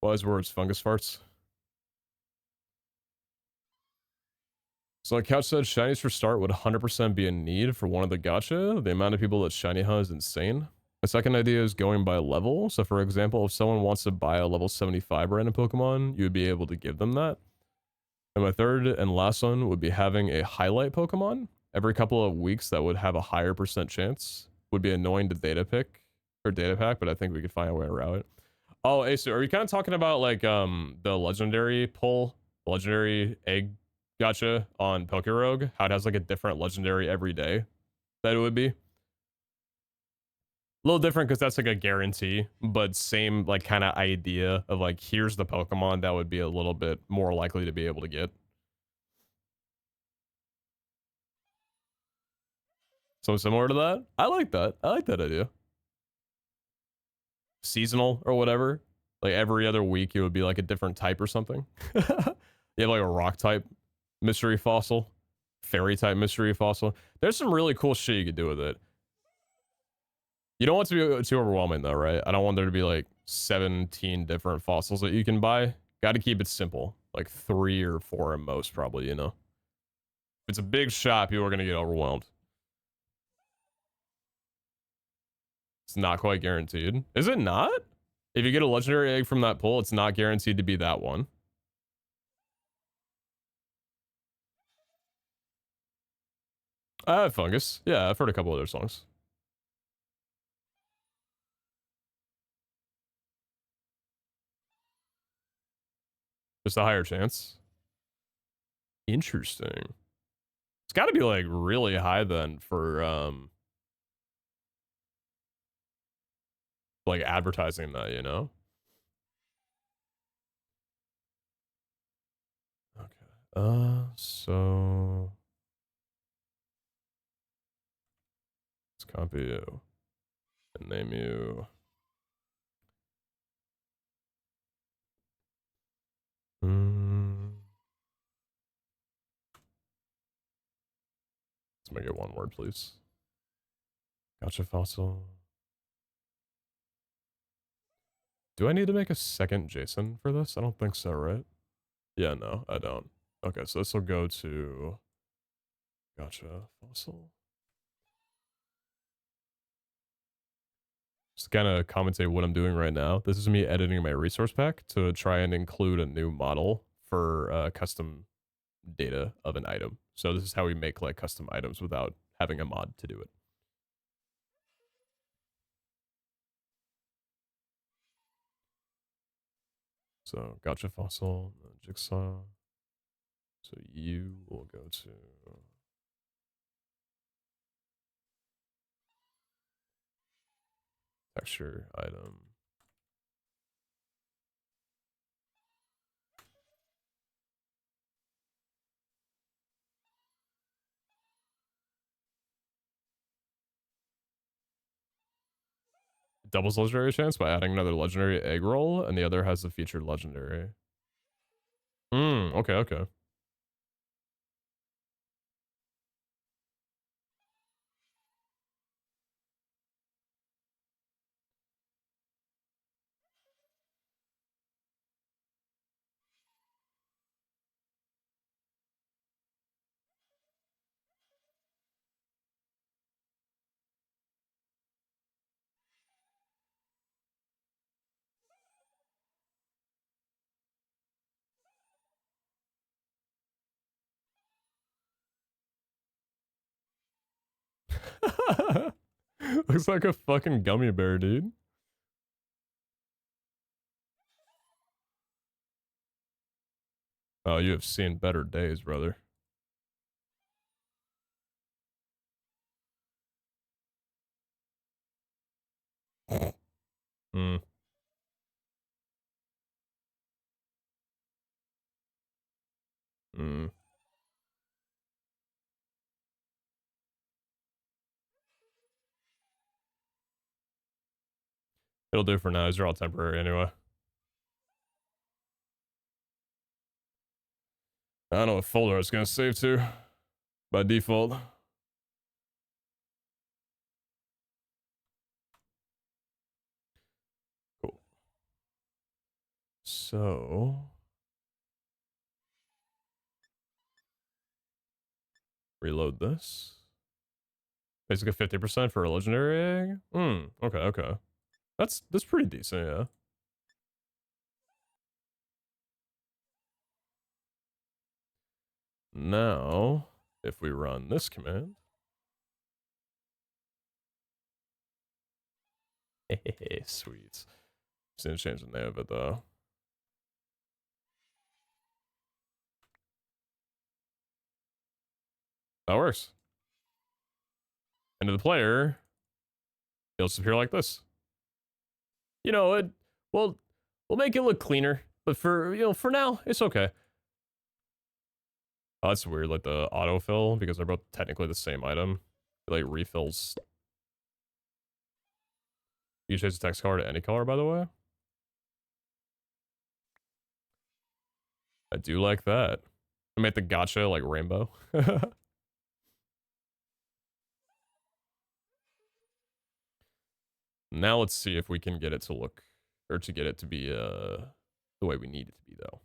Wise words, fungus farts. So like Couch said, shinies for start would 100% be a need for one of the gacha. The amount of people that shiny hunt is insane. The second idea is going by level. So for example, if someone wants to buy a level 75 random Pokemon, you would be able to give them that. And my third and last one would be having a highlight Pokemon. Every couple of weeks that would have a higher percent chance. Would be annoying to data pick or data pack, but I think we could find a way around it. Oh, Ace, are you kind of talking about like the legendary pull, legendary egg gotcha on Pokerogue? How it has like a different legendary every day that it would be? A little different because that's like a guarantee, but same like kind of idea of like here's the Pokemon that would be a little bit more likely to be able to get. So similar to that. I like that. I like that idea. Seasonal or whatever. Like every other week it would be like a different type or something. You have like a rock type mystery fossil, fairy type mystery fossil. There's some really cool shit you could do with it. You don't want it to be too overwhelming though, right? I don't want there to be like 17 different fossils that you can buy. Got to keep it simple, like 3 or 4 at most, probably, you know. If it's a big shop, you are going to get overwhelmed. It's not quite guaranteed. Is it not? If you get a legendary egg from that pull, it's not guaranteed to be that one. Fungus. Yeah, I've heard a couple of their songs. Just a higher chance. Interesting. It's got to be like really high then for like advertising that, you know? Okay. So let's copy you and name you. Let's make it one word, please. Gotcha fossil. Do I need to make a second Jason for this? I don't think so, right? Yeah, no, I don't. Okay, so this will go to, gotcha, fossil. Just kind of commentate what I'm doing right now. This is me editing my resource pack to try and include a new model for custom data of an item. So this is how we make like custom items without having a mod to do it. So gotcha fossil, jigsaw. So you will go to texture item. Doubles legendary chance by adding another legendary egg roll, and the other has the featured legendary. Okay, okay. Looks like a fucking gummy bear, dude. Oh, you have seen better days, brother. Hmm. Hmm. It'll do for now. These are all temporary anyway. I don't know what folder I was gonna save to by default. Cool. So reload this. Basically 50% for a legendary egg. Okay, okay. That's pretty decent, yeah. Now, if we run this command. Sweet. Just need to change the name of it though. That works. And to the player, it'll disappear like this. You know, we'll make it look cleaner, but for now, it's okay. Oh, that's weird, like the autofill, because they're both technically the same item. It, like refills. You change the text color to any color, by the way. I do like that. I made the gotcha like rainbow. Now let's see if we can get it to look, or to get it to be the way we need it to be though.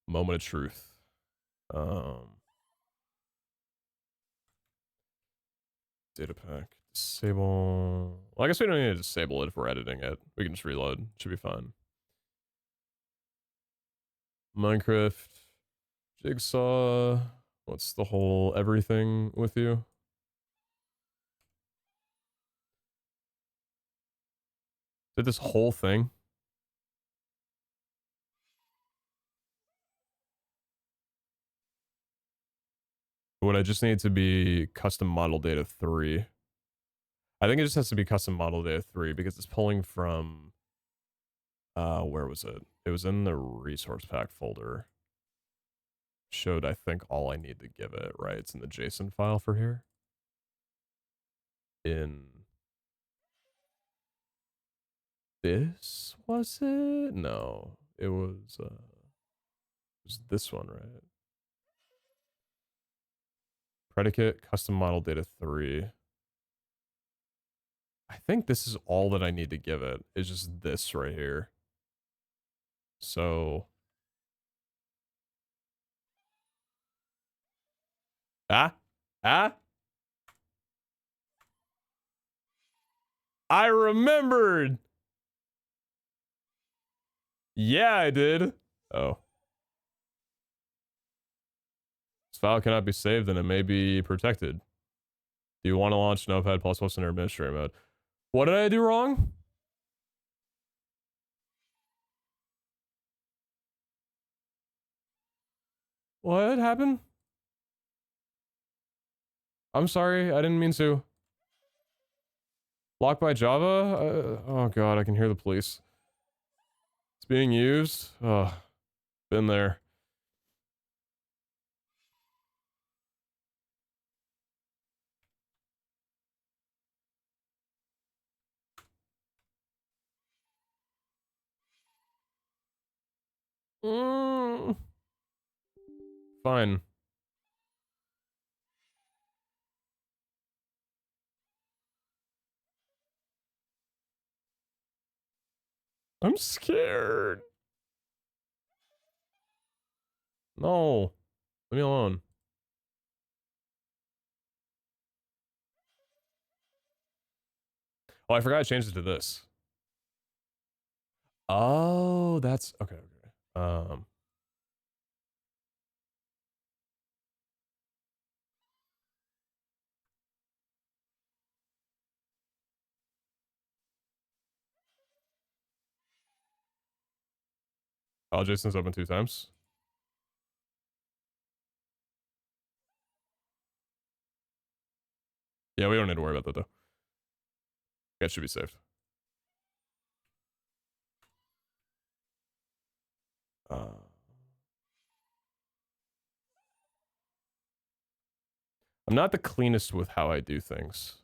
Moment of truth. Data pack. Disable. Well, I guess we don't need to disable it if we're editing it. We can just reload. Should be fine. Minecraft. Jigsaw. What's the whole everything with you? Did this whole thing? Would I just need to be custom model data 3? I think it just has to be custom model data 3 because it's pulling from where was it? It was in the resource pack folder. Showed I think all I need to give it, right? It's in the JSON file for here. In this was it? No, it was this one, right? Predicate custom model data 3. I think this is all that I need to give it. It's just this right here. So. Ah? Ah? I remembered! Yeah, I did. Oh. This file cannot be saved and it may be protected. Do you want to launch Notepad++ in administrator mode? What did I do wrong? What happened? I'm sorry, I didn't mean to. Locked by Java? Oh god, I can hear the police. It's being used? Oh, been there. Mm, fine. I'm scared. No. Leave me alone. Oh, I forgot I changed it to this. Oh, that's okay. Okay. Oh, Jason's open 2 times. Yeah, we don't need to worry about that though. That should be saved. I'm not the cleanest with how I do things.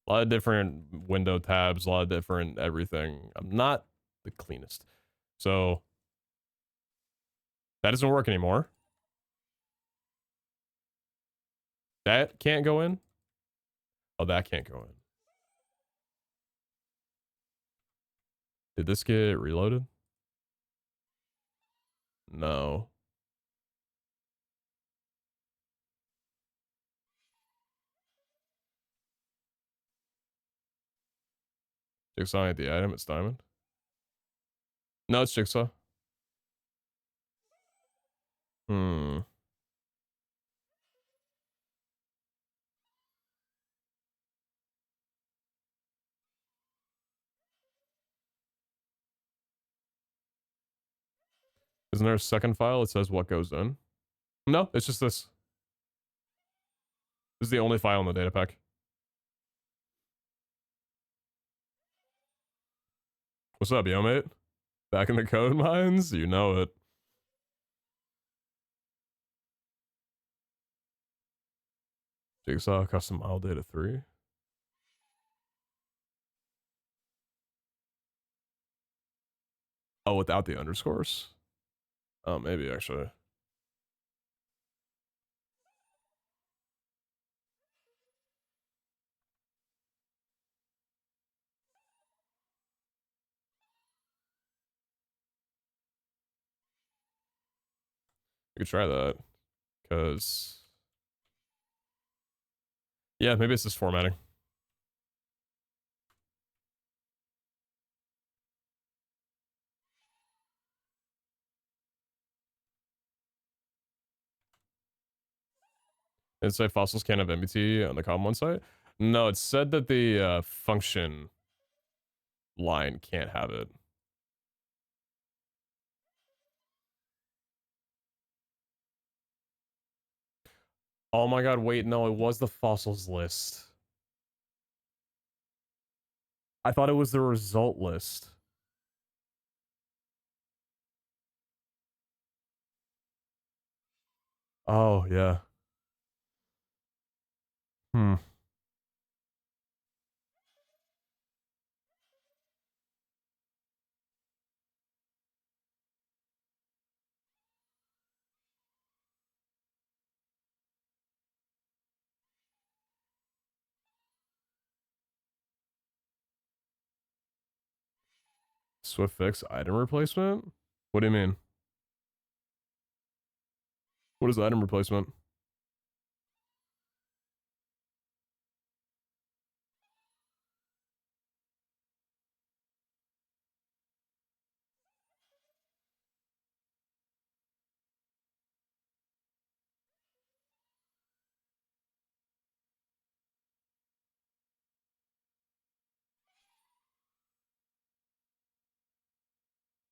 A lot of different window tabs, a lot of different everything. I'm not the cleanest. So that doesn't work anymore. That can't go in. Oh, that can't go in. Did this get reloaded? No. Jigsaw ain't the item, it's diamond. No, it's Jigsaw. Hmm. Isn't there a second file that says what goes in? No, it's just this. This is the only file in the data pack. What's up, yo, mate? Back in the code mines? You know it. Jigsaw custom model data 3. Oh, without the underscores? Oh, maybe actually. We could try that. Because. Yeah, maybe it's just formatting. Did it say fossils can't have MBT on the common site? No, it said that the function line can't have it. Oh my god, wait, no, it was the fossils list. I thought it was the result list. Oh, yeah. Hmm. Swift fix item replacement? What do you mean? What is item replacement?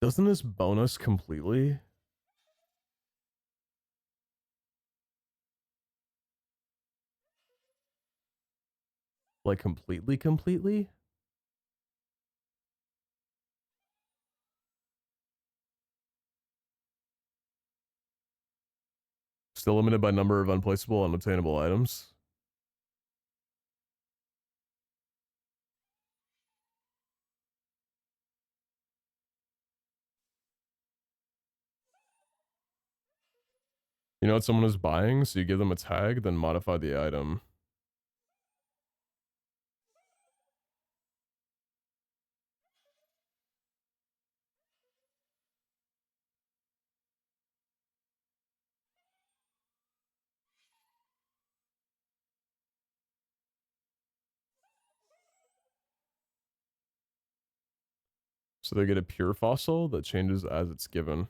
Doesn't this bonus completely? Like completely? Still limited by number of unplaceable, unobtainable items. You know what someone is buying, so you give them a tag, then modify the item. So they get a pure fossil that changes as it's given.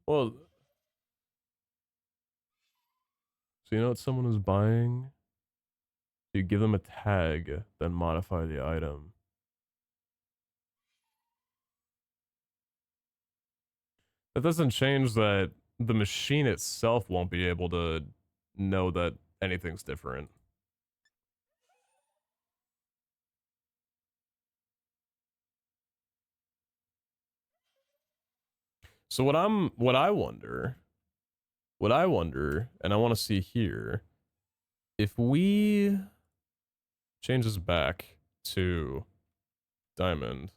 Well, so you know what someone is buying? You give them a tag, then modify the item. That doesn't change that the machine itself won't be able to know that anything's different. So what I wonder, and I want to see here, if we change this back to diamond.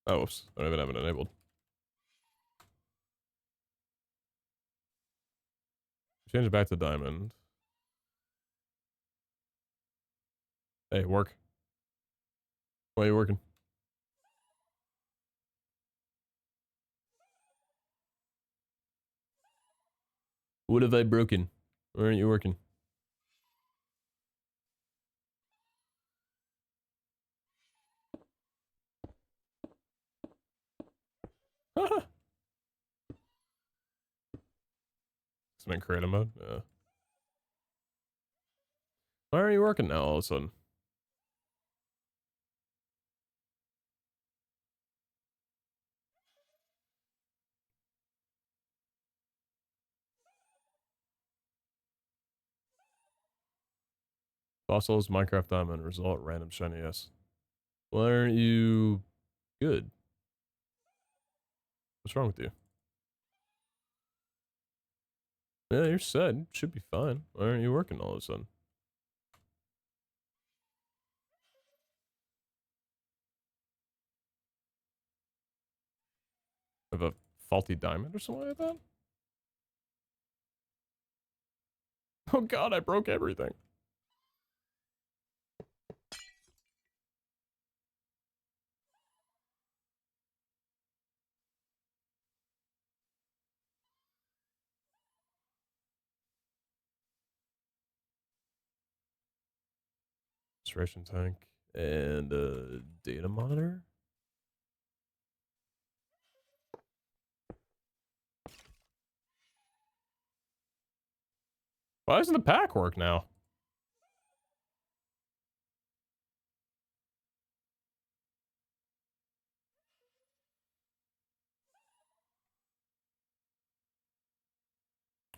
Oh, oops, I don't even have it enabled. Change it back to diamond. Hey, work. Why are you working? What have I broken? Why aren't you working? It's been creative mode. Yeah. Why aren't you working now all of a sudden? Fossils, Minecraft diamond, result, random shiny, yes. Why aren't you good? What's wrong with you? Yeah, you're set. Should be fine. Why aren't you working all of a sudden? Have a faulty diamond or something like that? Oh god, I broke everything. Restoration tank and a data monitor. Why doesn't the pack work now?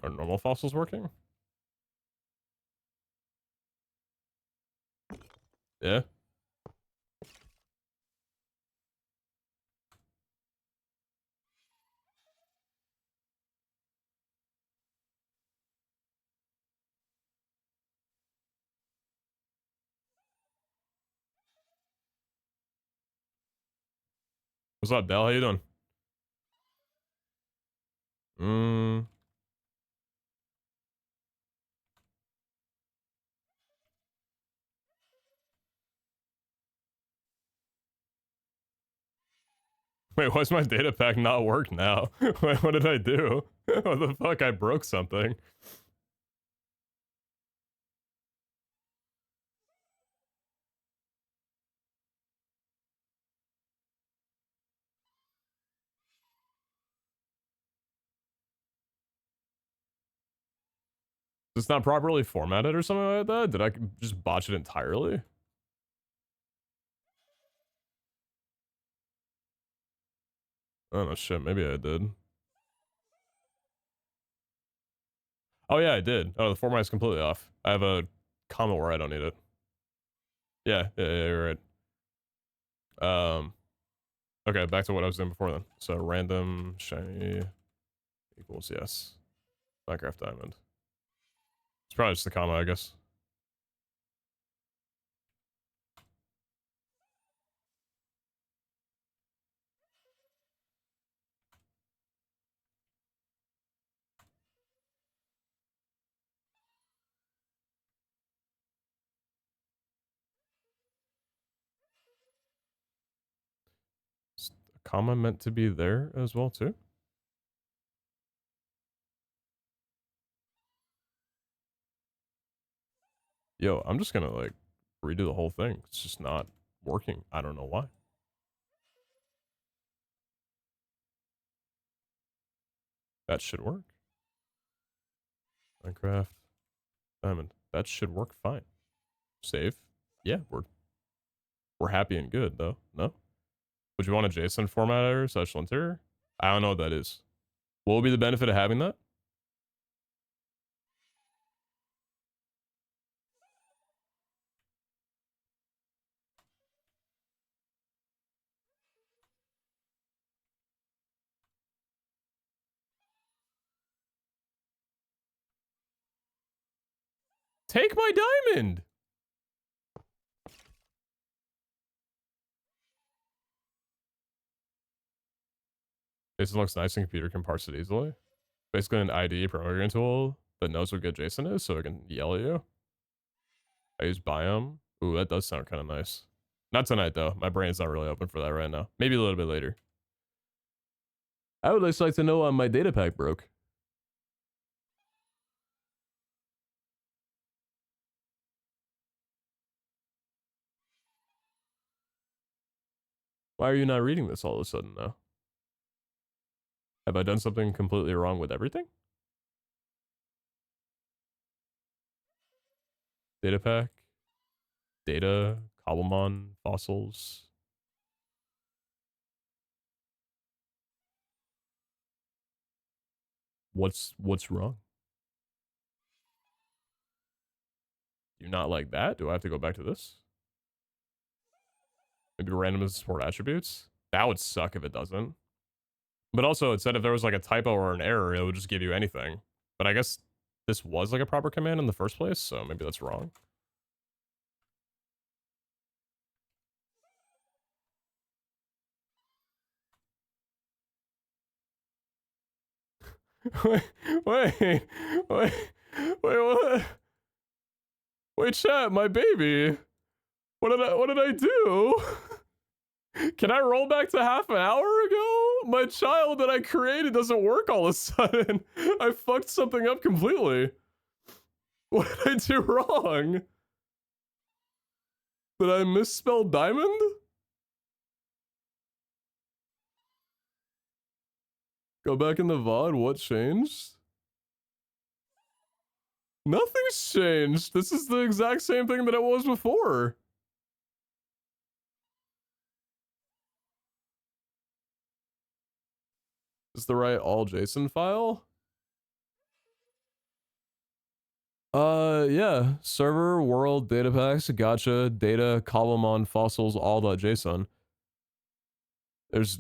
Are normal fossils working? Yeah. What's up, Dell? How you doing? Wait, why's my data pack not work now? Wait, what did I do? What the fuck? I broke something. It's not properly formatted or something like that? Did I just botch it entirely? Oh no, shit, maybe I did. Oh yeah, I did. Oh, the format is completely off. I have a comment where I don't need it. Yeah, you're right. Okay, back to what I was doing before then. So random shiny equals yes. Minecraft diamond. It's probably just a comma, I guess. Is a comma meant to be there as well too? Yo, I'm just gonna like redo the whole thing. It's just not working. I don't know why. That should work. Minecraft diamond. That should work fine. Save. Yeah, we're happy and good though. No? Would you want a JSON formatter slash linter? I don't know what that is. What would be the benefit of having that? Take my diamond! JSON looks nice and computer can parse it easily. Basically an ID programming tool that knows what good JSON is so it can yell at you. I use biome. Ooh, that does sound kind of nice. Not tonight though. My brain's not really open for that right now. Maybe a little bit later. I would just like to know my data pack broke. Why are you not reading this all of a sudden now? Have I done something completely wrong with everything? Data pack, data, Cobblemon, fossils. What's wrong? Do you not like that? Do I have to go back to this? Maybe random support attributes? That would suck if it doesn't. But also, it said if there was like a typo or an error, it would just give you anything. But I guess this was like a proper command in the first place, so maybe that's wrong. wait, wait, wait, what? Wait, chat, my baby. What did I do? Can I roll back to half an hour ago? My child that I created doesn't work all of a sudden. I fucked something up completely. What did I do wrong? Did I misspell diamond? Go back in the VOD, what changed? Nothing's changed. This is the exact same thing that it was before. Is the right all JSON file? Yeah. Server, world, data packs, gotcha, data, Cobblemon, fossils, all.json. There's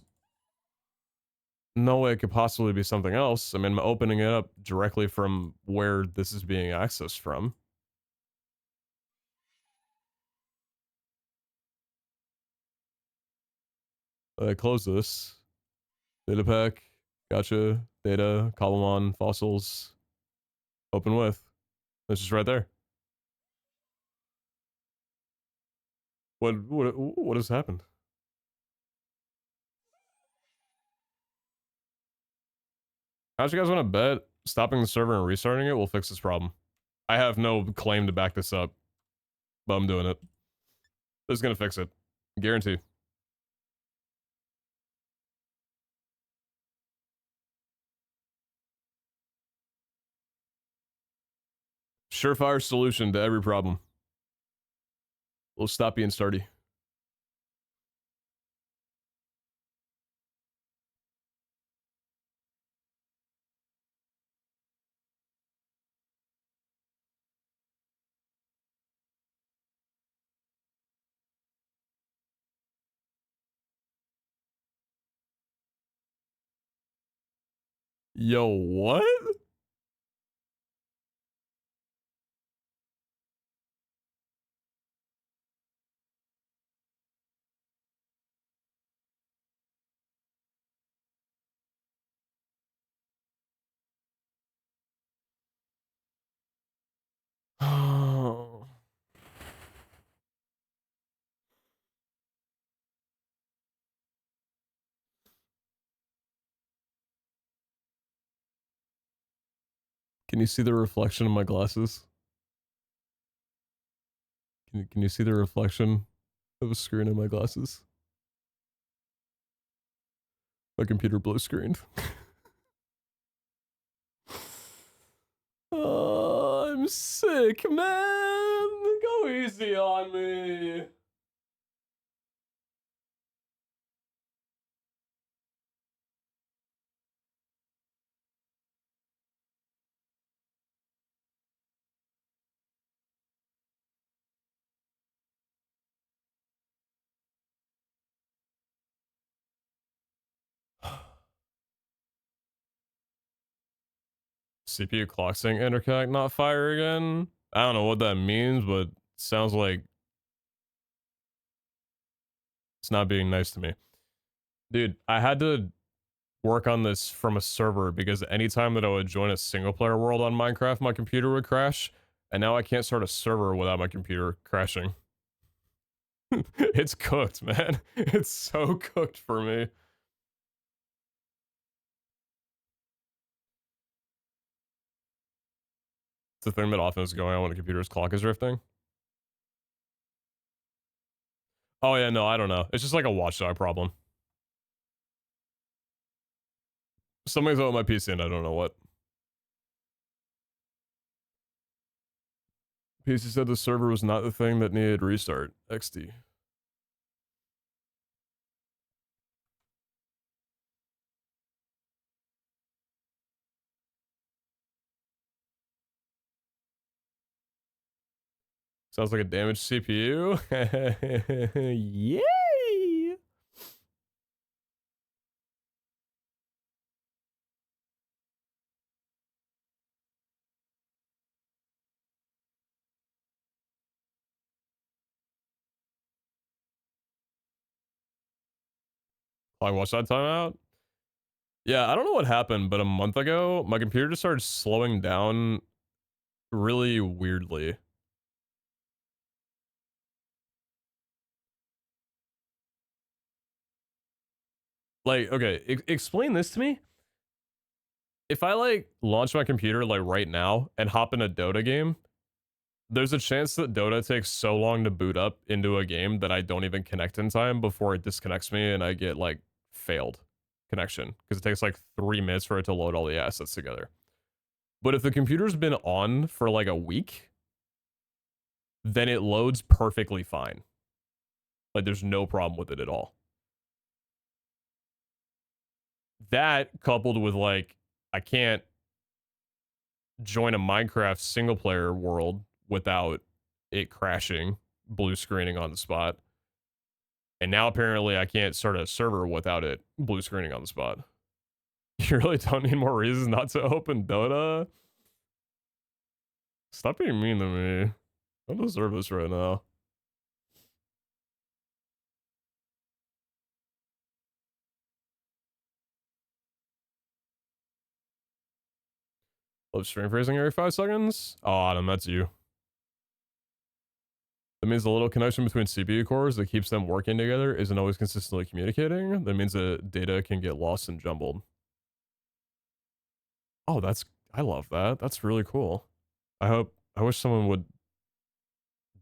no way it could possibly be something else. I mean, I'm opening it up directly from where this is being accessed from. Close this. Data pack. Gotcha. Data. Column on. Fossils. Open with. It's just right there. What has happened? How'd you guys want to bet stopping the server and restarting it will fix this problem? I have no claim to back this up, but I'm doing it. This is gonna fix it. Guaranteed. Surefire solution to every problem. We'll stop being starty. Yo, what? Oh. Can you see the reflection of my glasses? Can you see the reflection of a screen in my glasses? My computer blue screened. Oh, I'm sick, man. Go easy on me. CPU clock sync interconnect not fire again? I don't know what that means, but sounds like it's not being nice to me. Dude, I had to work on this from a server because anytime that I would join a single player world on Minecraft, my computer would crash, and now I can't start a server without my computer crashing. It's cooked, man. It's so cooked for me. It's the thing that often is going on when a computer's clock is drifting. Oh yeah, no, I don't know. It's just like a watchdog problem. Something's up with my PC and I don't know what. PC said the server was not the thing that needed restart. XD. Sounds like a damaged CPU. Yay! I watched that timeout. Yeah, I don't know what happened, but a month ago, my computer just started slowing down really weirdly. Like, okay, explain this to me. If I like launch my computer like right now and hop in a Dota game, there's a chance that Dota takes so long to boot up into a game that I don't even connect in time before it disconnects me and I get like failed connection because it takes like 3 minutes for it to load all the assets together. But if the computer's been on for like a week, then it loads perfectly fine. Like there's no problem with it at all. That coupled with like, I can't join a Minecraft single player world without it crashing, blue screening on the spot. And now apparently I can't start a server without it blue screening on the spot. You really don't need more reasons not to open Dota? Stop being mean to me. I don't deserve this right now. Love string phrasing every 5 seconds. Oh, Adam, that's you. That means the little connection between CPU cores that keeps them working together isn't always consistently communicating. That means that data can get lost and jumbled. Oh, I love that. That's really cool. I wish someone would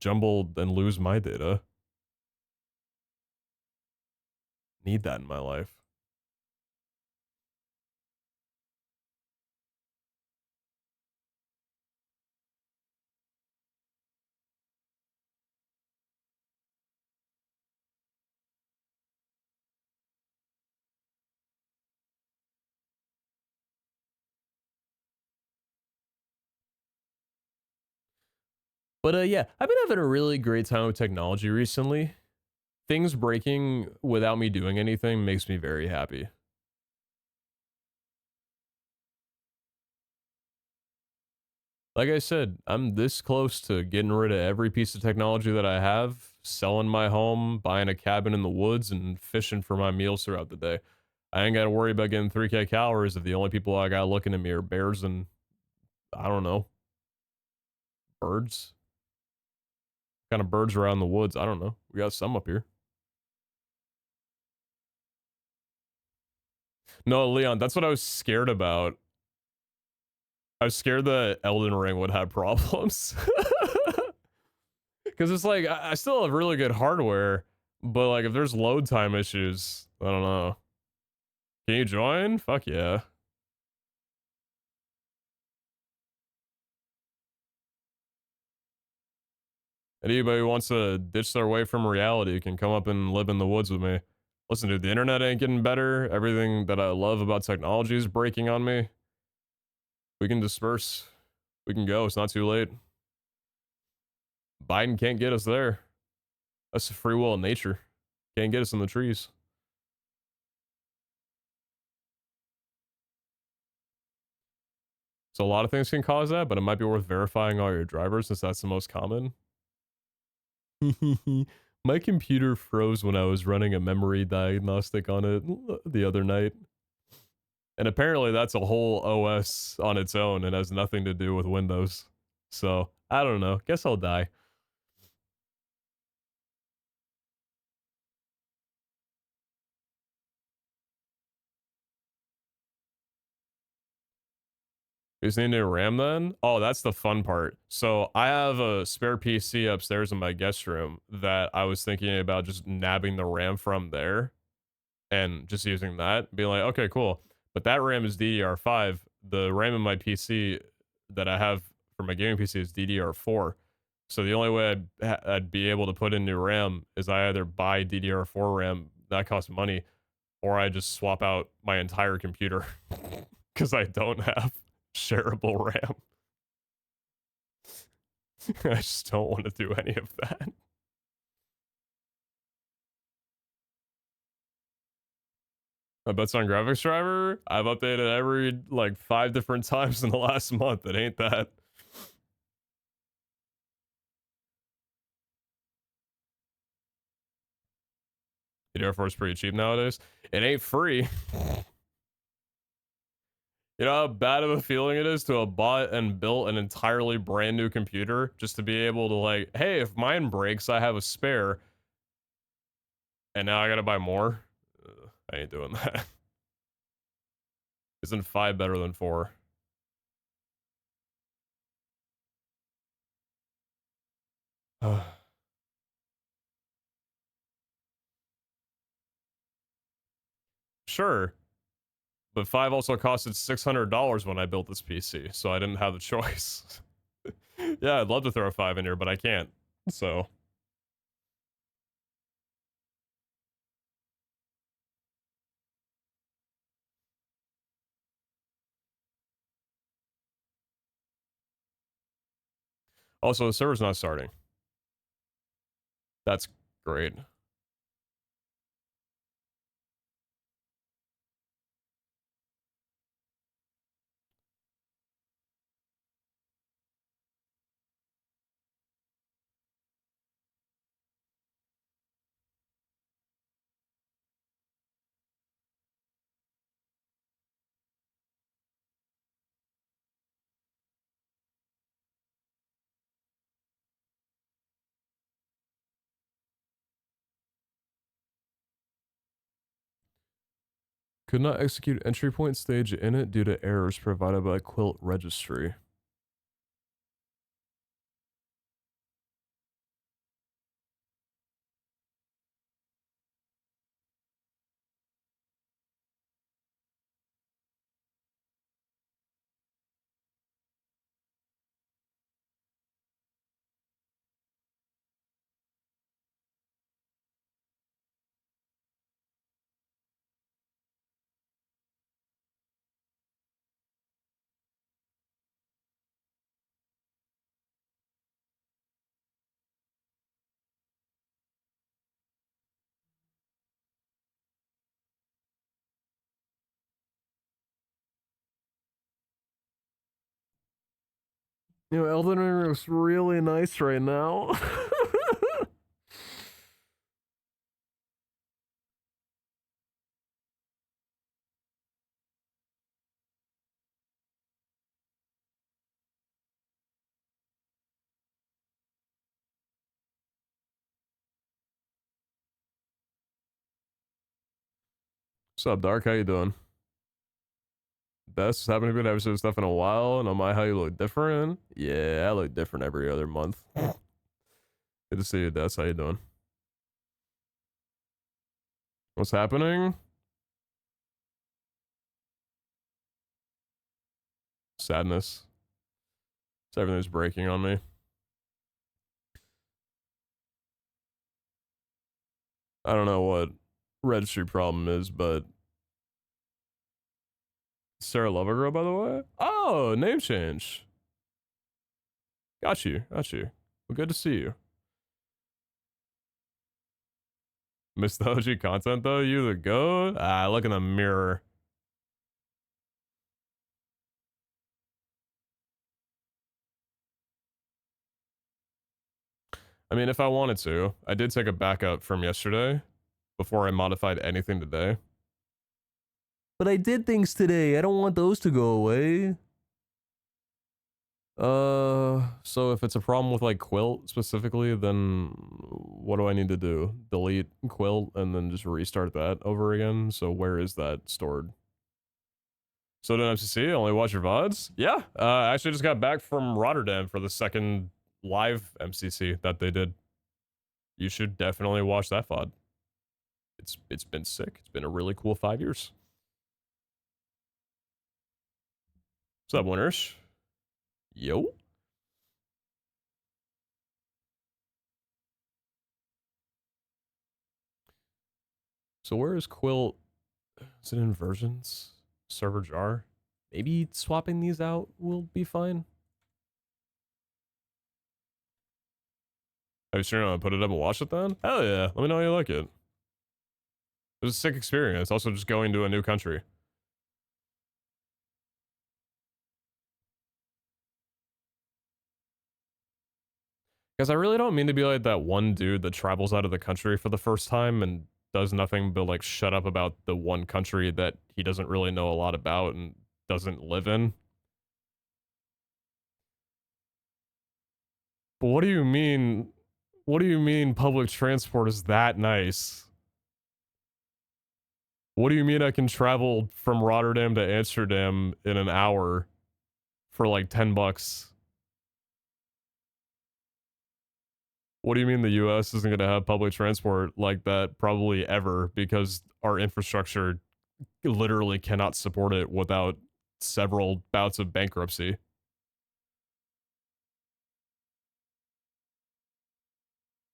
jumble and lose my data. Need that in my life. But yeah, I've been having a really great time with technology recently. Things breaking without me doing anything makes me very happy. Like I said, I'm this close to getting rid of every piece of technology that I have, selling my home, buying a cabin in the woods, and fishing for my meals throughout the day. I ain't got to worry about getting 3K calories if the only people I got looking at me are bears and, I don't know, birds. Kind of birds around the woods. I don't know. We got some up here. No, Leon, that's what I was scared about. I was scared that Elden Ring would have problems. Because it's like, I still have really good hardware, but like if there's load time issues, I don't know. Can you join? Fuck yeah. Anybody who wants to ditch their way from reality can come up and live in the woods with me. Listen, dude, the internet ain't getting better. Everything that I love about technology is breaking on me. We can disperse. We can go. It's not too late. Biden can't get us there. That's the free will of nature. Can't get us in the trees. So a lot of things can cause that, but it might be worth verifying all your drivers since that's the most common. My computer froze when I was running a memory diagnostic on it the other night. And apparently that's a whole OS on its own and has nothing to do with Windows. So, I don't know. Guess I'll die. You just need new RAM then? Oh, that's the fun part. So I have a spare PC upstairs in my guest room that I was thinking about just nabbing the RAM from there and just using that. Being like, okay, cool. But that RAM is DDR5. The RAM in my PC that I have for my gaming PC is DDR4. So the only way I'd be able to put in new RAM is I either buy DDR4 RAM, that costs money, or I just swap out my entire computer because I don't have shareable RAM. I just don't want to do any of that. My bets on graphics driver, I've updated every like 5 different times in the last month. It ain't that. The Air Force is pretty cheap nowadays. It ain't free. You know how bad of a feeling it is to have bought and built an entirely brand new computer just to be able to like, hey, if mine breaks, I have a spare. And now I gotta buy more? I ain't doing that. Isn't 5 better than 4? Sure. But 5 also costed $600 when I built this PC, so I didn't have the choice. Yeah, I'd love to throw a 5 in here, but I can't. So, also the server's not starting. That's great. Could not execute entry point stage in it due to errors provided by Quilt registry. You know, Elden Ring looks really nice right now. What's up, Dark? How you doing? Best haven't been episode stuff in a while, and on my how you look different. Yeah, I look different every other month. Good to see you, Des. How you doing? What's happening? Sadness. So everything's breaking on me. I don't know what registry problem is, but Sarah Lovergirl, by the way. Oh, name change. Got you. Got you. Well, good to see you. Miss the OG content though. You the goat. Ah, look in the mirror. I mean, if I wanted to, I did take a backup from yesterday before I modified anything today. But I did things today. I don't want those to go away. So if it's a problem with like Quilt specifically, then what do I need to do? Delete Quilt and then just restart that over again? So where is that stored? So did MCC only watch your VODs? Yeah, I actually just got back from Rotterdam for the second live MCC that they did. You should definitely watch that VOD. It's been sick. It's been a really cool 5 years. What's up, winners? Yo. So where is Quilt? Is it in versions? Server jar? Maybe swapping these out will be fine. Are you sure you want to put it up and watch it then? Hell yeah. Let me know how you like it. It was a sick experience. Also just going to a new country. Because I really don't mean to be like that one dude that travels out of the country for the first time and does nothing but like shut up about the one country that he doesn't really know a lot about and doesn't live in. But what do you mean? What do you mean public transport is that nice? What do you mean I can travel from Rotterdam to Amsterdam in an hour for like $10? What do you mean the US isn't going to have public transport like that probably ever because our infrastructure literally cannot support it without several bouts of bankruptcy?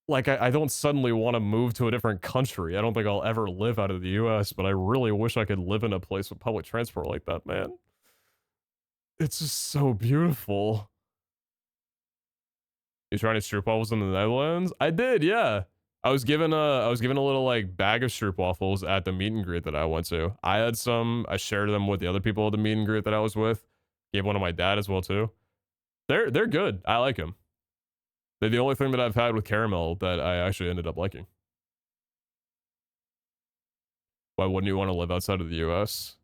Like, I don't suddenly want to move to a different country. I don't think I'll ever live out of the US, but I really wish I could live in a place with public transport like that, man. It's just so beautiful. You trying to stroopwafels in the Netherlands? I did, yeah. I was given a little like bag of stroopwafels at the meet and greet that I went to. I had some. I shared them with the other people at the meet and greet that I was with. Gave one to my dad as well too. They're good. I like them. They're the only thing that I've had with caramel that I actually ended up liking. Why wouldn't you want to live outside of the U.S.?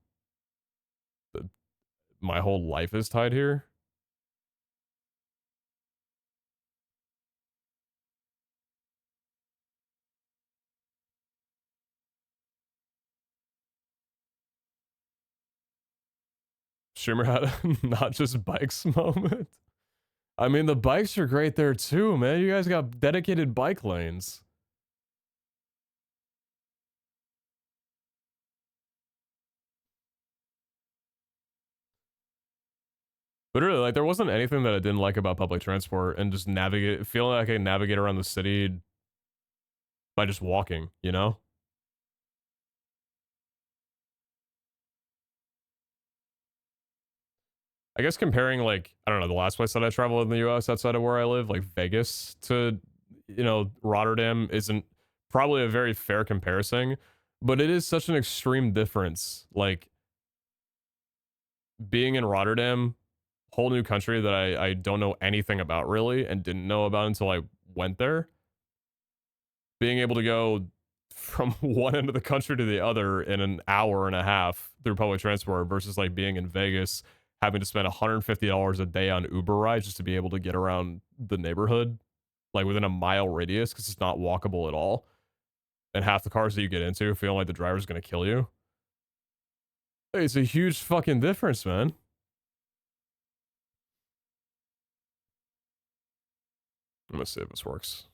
My whole life is tied here. Streamer had a not just bikes moment. I mean, the bikes are great there too, man. You guys got dedicated bike lanes. Literally, like, there wasn't anything that I didn't like about public transport and just feeling like I can navigate around the city by just walking, you know? I guess comparing, like, I don't know, the last place that I traveled in the US outside of where I live, like Vegas to, you know, Rotterdam isn't probably a very fair comparison, but it is such an extreme difference. Like, being in Rotterdam, whole new country that I don't know anything about really and didn't know about until I went there. Being able to go from one end of the country to the other in an hour and a half through public transport versus like being in Vegas, having to spend $150 a day on Uber rides just to be able to get around the neighborhood, like within a mile radius, because it's not walkable at all. And half the cars that you get into feeling like the driver's gonna kill you. It's a huge fucking difference, man. I'm gonna see if this works.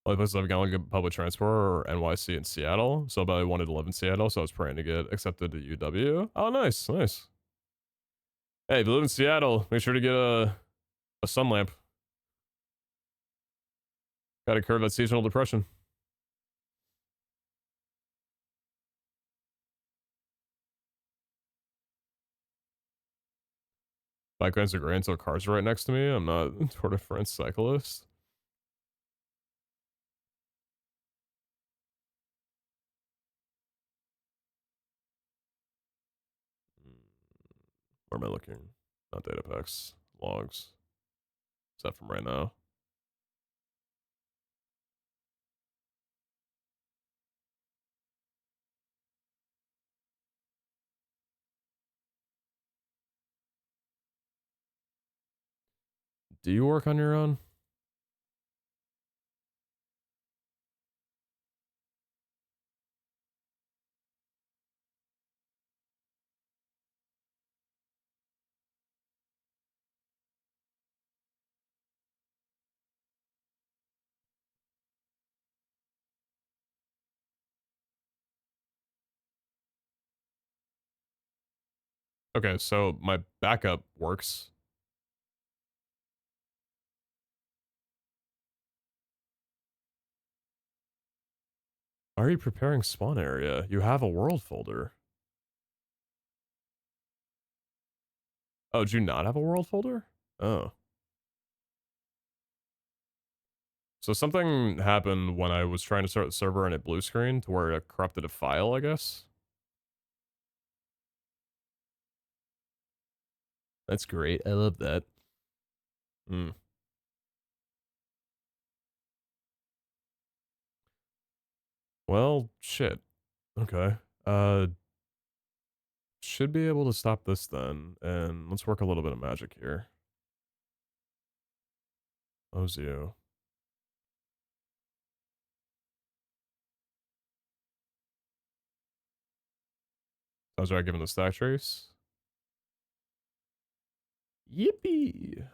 Only places I've gone with public transport are NYC and Seattle. So I wanted to live in Seattle, so I was praying to get accepted to UW. Oh, nice, nice. Hey, if you live in Seattle, make sure to get a sun lamp. Got to curb that seasonal depression. Bike lanes are great until cars are right next to me. I'm not a Tour de France cyclist. Where am I looking? Not data packs. Logs. Is that from right now? Do you work on your own? Okay, so my backup works. Are you preparing spawn area? You have a world folder. Oh, do you not have a world folder? Oh. So something happened when I was trying to start the server and it blue screen to where it corrupted a file, I guess. That's great. I love that. Hmm. Well, shit. Okay. Should be able to stop this then. And let's work a little bit of magic here. Close you. I was right given the stack trace. Yippee. Okay.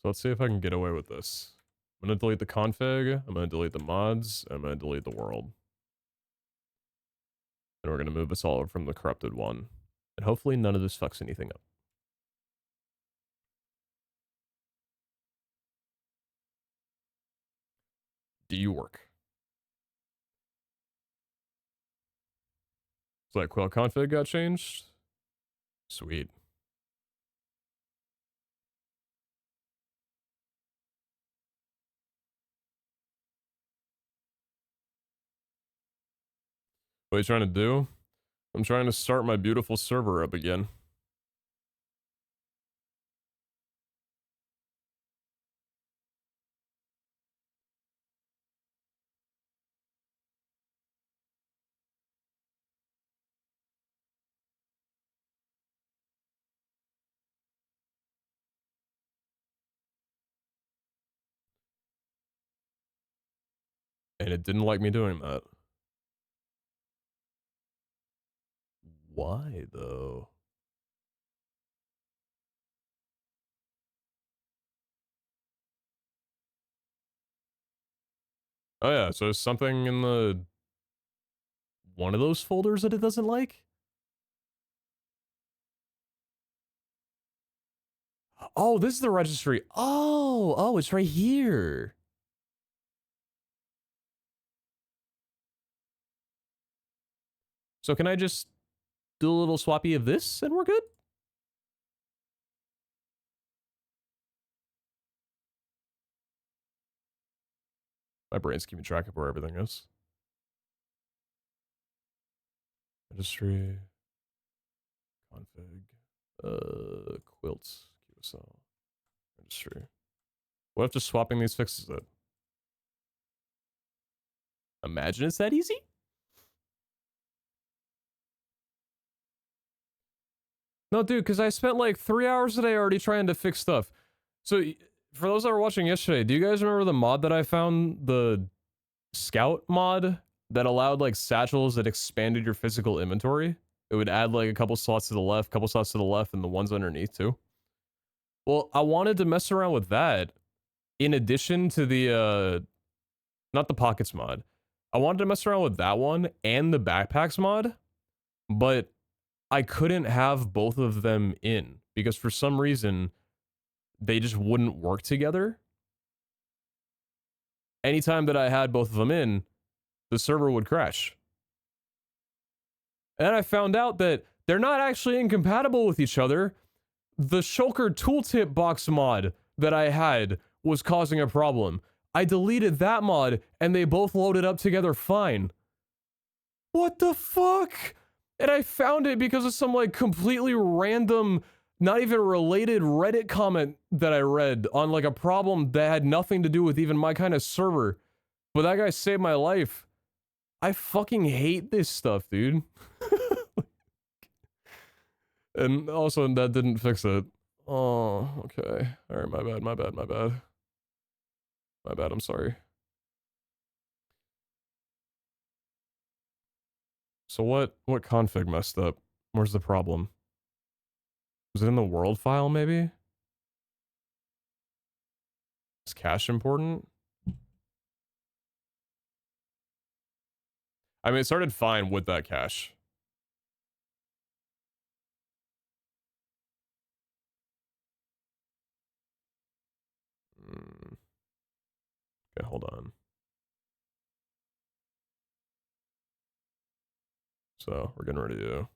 So let's see if I can get away with this. I'm going to delete the config. I'm going to delete the mods. I'm going to delete the world. And we're going to move this all over from the corrupted one. And hopefully none of this fucks anything up. Do you work? So that quail config got changed? Sweet. What are you trying to do? I'm trying to start my beautiful server up again. And it didn't like me doing that. Why, though? Oh yeah, so there's something in the... one of those folders that it doesn't like? Oh, this is the registry. Oh, it's right here. So can I just do a little swappy of this and we're good? My brain's keeping track of where everything is. Registry. Config. Quilts. QSL. Registry. What if just swapping these fixes it? Imagine it's that easy? No, dude, because I spent like 3 hours a day already trying to fix stuff. So, for those that were watching yesterday, do you guys remember the mod that I found? The Scout mod that allowed like satchels that expanded your physical inventory? It would add like a couple slots to the left, couple slots to the left, and the ones underneath too. Well, I wanted to mess around with that in addition to the, not the pockets mod. I wanted to mess around with that one and the backpacks mod, but I couldn't have both of them in because for some reason they just wouldn't work together. Anytime that I had both of them in, the server would crash. And I found out that they're not actually incompatible with each other. The Shulker tooltip box mod that I had was causing a problem. I deleted that mod and they both loaded up together fine. What the fuck? And I found it because of some like completely random, not even related Reddit comment that I read on like a problem that had nothing to do with even my kind of server. But that guy saved my life. I fucking hate this stuff, dude. And also that didn't fix it. Oh, okay. Alright, my bad, my bad, my bad. My bad, I'm sorry. So what config messed up? Where's the problem? Was it in the world file, maybe? Is cache important? I mean, it started fine with that cache. Okay, hold on. So, we're getting ready to...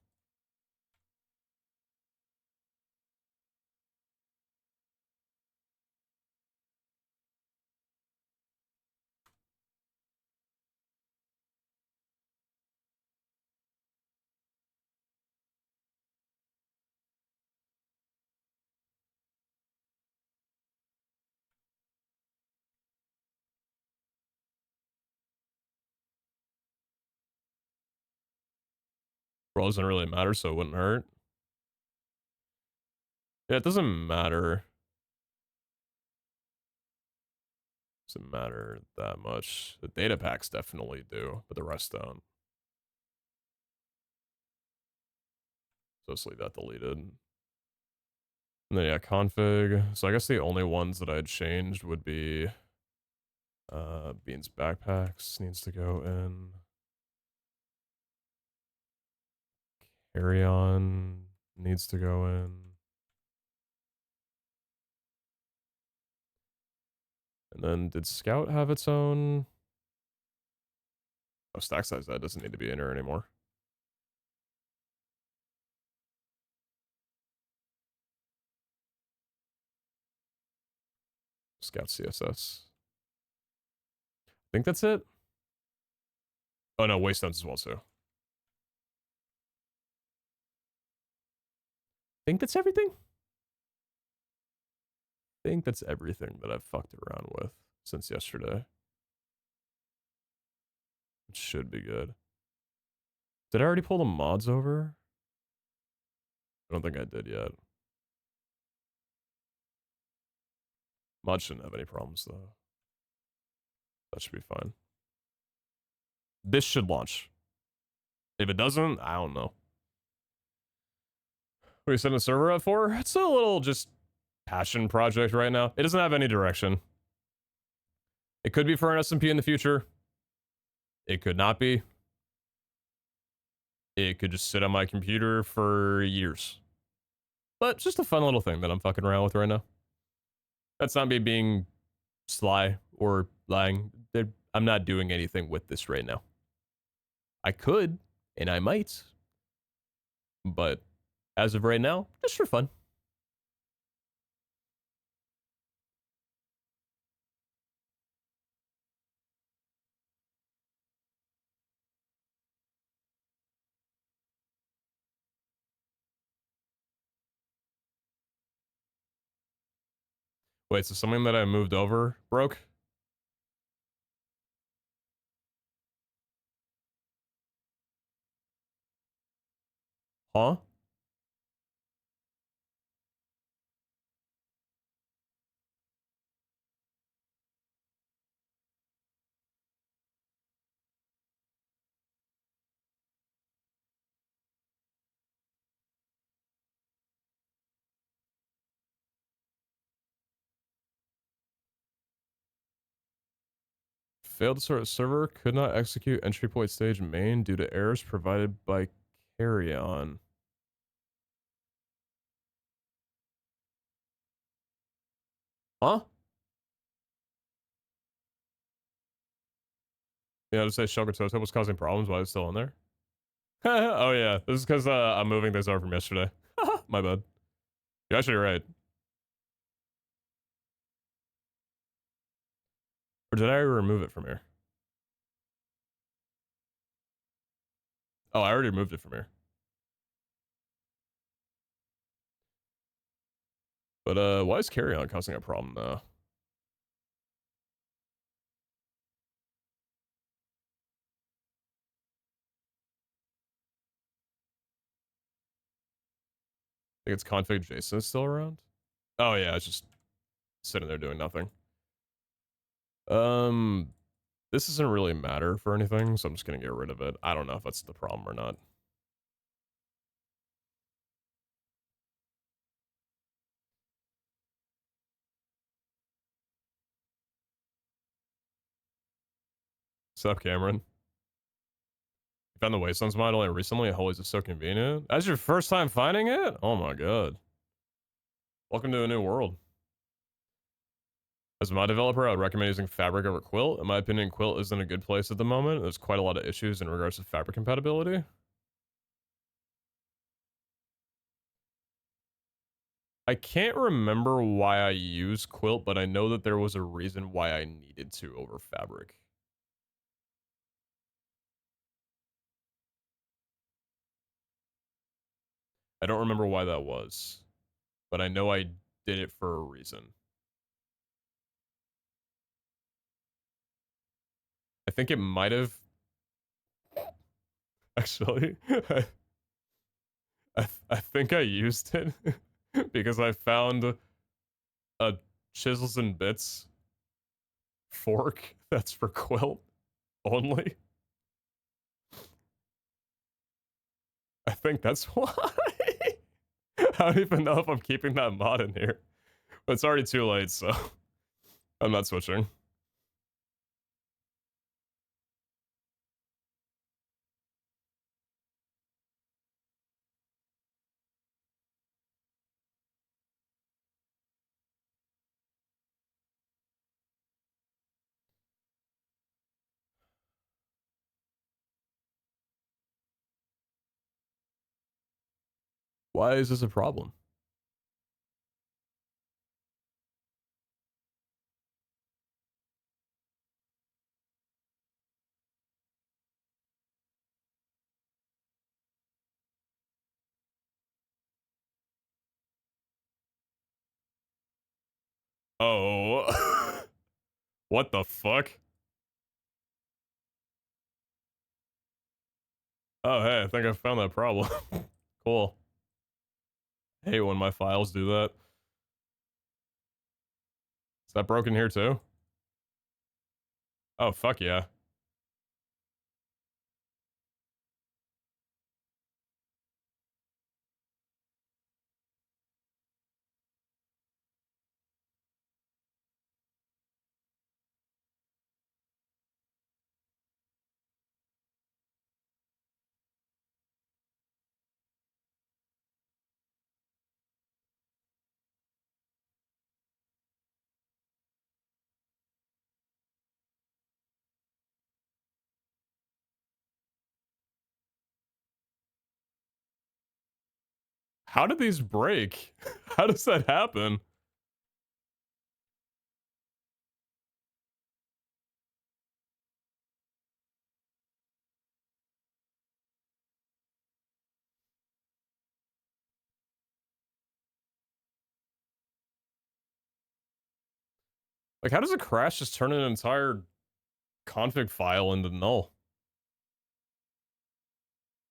Well, it doesn't really matter, so it wouldn't hurt. Yeah, it doesn't matter. Doesn't matter that much. The data packs definitely do, but the rest don't. So let's leave that deleted. And then yeah, config. So I guess the only ones that I'd changed would be Beans backpacks needs to go in. Carry on needs to go in. And then did Scout have its own? Oh, stack size that doesn't need to be in here anymore. Scout CSS. I think that's it. Oh no, Waystones as well too. I think that's everything. I think that's everything that I've fucked around with since yesterday. It should be good. Did I already pull the mods over? I don't think I did yet. Mods shouldn't have any problems though. That should be fine. this should launch. If it doesn't, I don't know. What are you setting the server up for? It's a little just passion project right now. It doesn't have any direction. It could be for an SMP in the future. It could not be. It could just sit on my computer for years. But just a fun little thing that I'm fucking around with right now. That's not me being sly or lying. I'm not doing anything with this right now. I could, and I might. But as of right now, just for fun. Wait, so something that I moved over broke? Huh? Failed to start a server, could not execute entry point stage main due to errors provided by carry on. Huh? Yeah, to say Shogun Toto was causing problems while it's still in there. Oh yeah, this is because I'm moving things over from yesterday. My bad. You're actually right. Or did I remove it from here? Oh, I already removed it from here. But why is carry on causing a problem though? I think it's config JSON is still around. Oh yeah, it's just sitting there doing nothing. This doesn't really matter for anything, so I'm just gonna get rid of it. I don't know if that's the problem or not. What's up, Cameron? You found the Wastelands mod only recently? Holy, is it so convenient? That's your first time finding it? Oh my god. Welcome to a new world. As a mod developer, I would recommend using Fabric over Quilt. In my opinion, Quilt isn't a good place at the moment. There's quite a lot of issues in regards to Fabric compatibility. I can't remember why I use Quilt, but I know that there was a reason why I needed to over Fabric. I don't remember why that was, but I know I did it for a reason. I think it might have actually. I think I used it because I found a chisels and bits fork that's for Quilt only. I think that's why. I don't even know if I'm keeping that mod in here, but it's already too late, so I'm not switching. Why is this a problem? Oh. What the fuck? Oh, hey, I think I found that problem. Cool. I hate when my files do that. Is that broken here too? Oh, fuck yeah. How did these break? How does that happen? Like, how does a crash just turn an entire config file into null?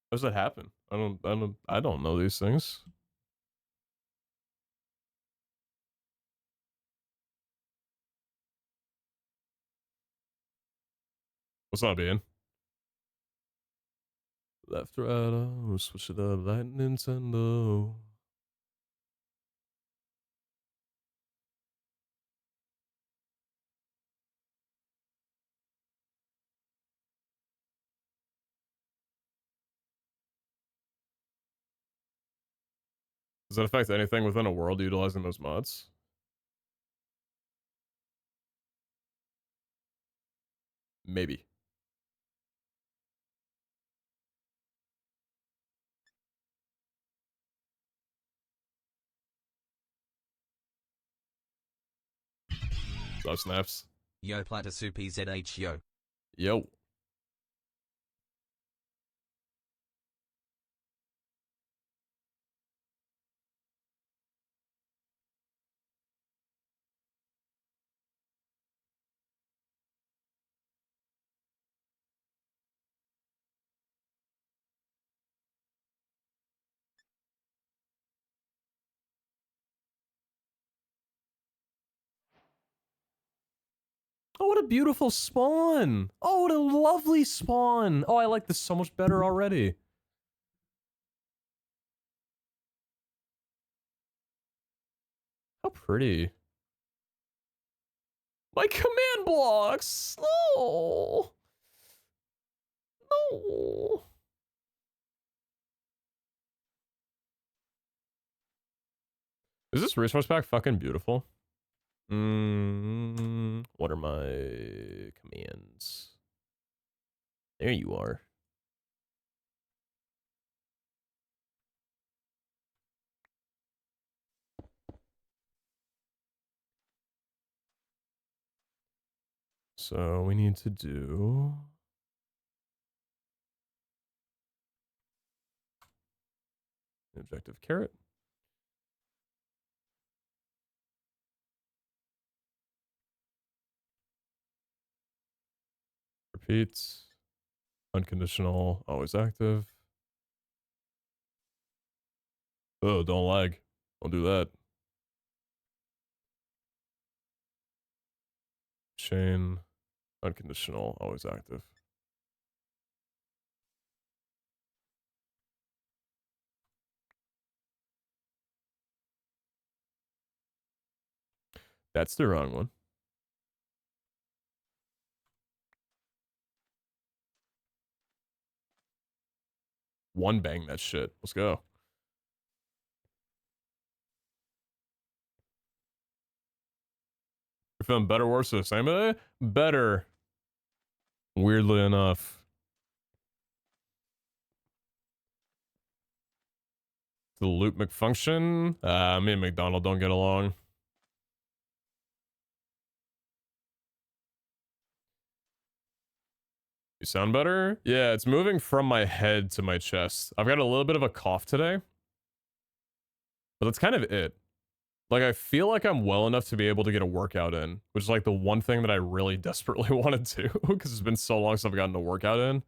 How does that happen? I don't know these things. What's up, Ian? Left, right, oh, switch it up like Nintendo. Does that affect anything within a world utilizing those mods? Maybe. So snaps. Yo Plata Supi ZH yo. Yo. Oh, what a beautiful spawn. Oh, what a lovely spawn. Oh, I like this so much better already. How pretty. My command blocks. No. No. Is this resource pack fucking beautiful? What are my commands? There you are. So we need to do objective carrot. Repeat. Unconditional, always active. Oh, don't lag. Don't do that. Chain, unconditional, always active. That's the wrong one. One bang that shit. Let's go. You're feeling better, worse, or the same today? Better. Weirdly enough. The loop McFunction. Me and McDonald don't get along. You sound better? Yeah, it's moving from my head to my chest. I've got a little bit of a cough today. But that's kind of it. Like, I feel like I'm well enough to be able to get a workout in, which is like the one thing that I really desperately wanted to, because it's been so long since I've gotten a workout in.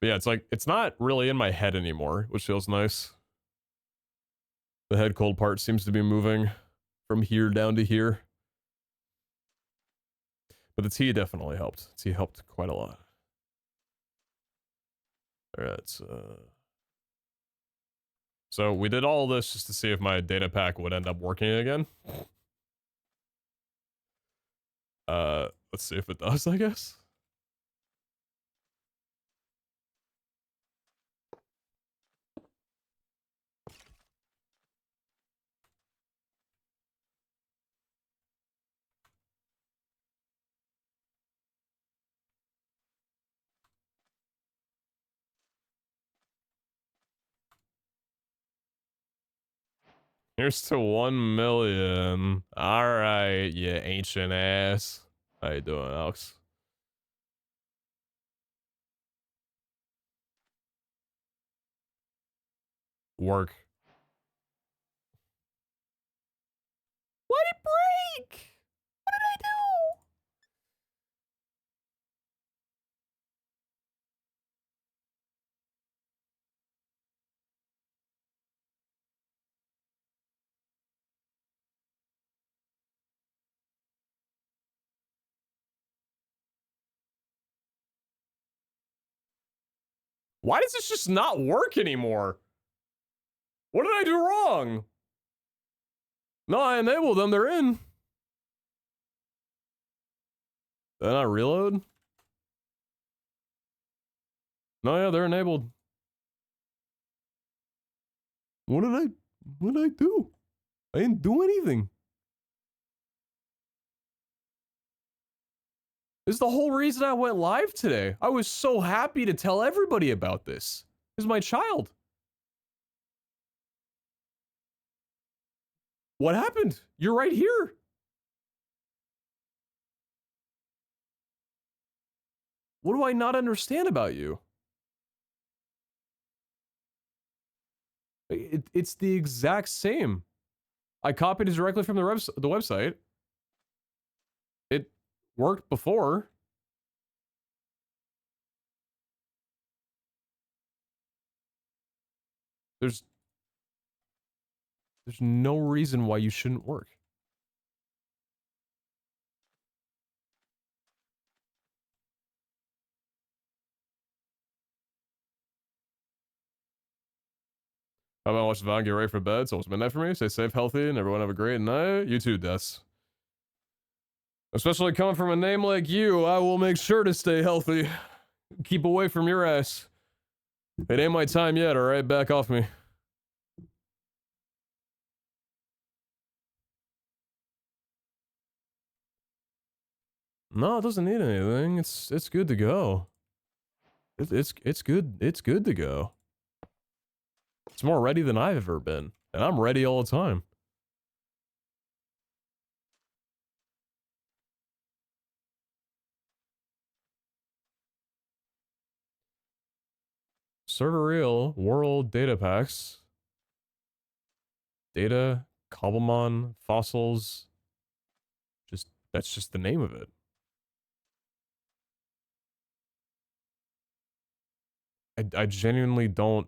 But yeah, it's like, it's not really in my head anymore, which feels nice. The head cold part seems to be moving from here down to here. But the tea definitely helped. Tea helped quite a lot. Alright, so we did all this just to see if my data pack would end up working again. Let's see if it does, I guess. Here's to 1 million. Alright, you ancient ass. How you doing, Alex? Work. Let it break! What did I do? Why does this just not work anymore? What did I do wrong? No, I enabled them. They're in. Then I reload? No, yeah, they're enabled. What did I do? I didn't do anything. This is the whole reason I went live today. I was so happy to tell everybody about this. This is my child. What happened? You're right here. What do I not understand about you? It's the exact same. I copied it directly from the website. It worked before. There's no reason why you shouldn't work. How about watch the VOD, get ready for bed? It's almost midnight for me. Stay safe, healthy, and everyone have a great night. You too, Des. Especially coming from a name like you, I will make sure to stay healthy. Keep away from your ass. It ain't my time yet, alright? Back off me. No, it doesn't need anything. It's good to go. It's good to go. It's more ready than I've ever been. And I'm ready all the time. Server real world data packs. Data, Cobblemon, fossils. That's just the name of it. I genuinely don't.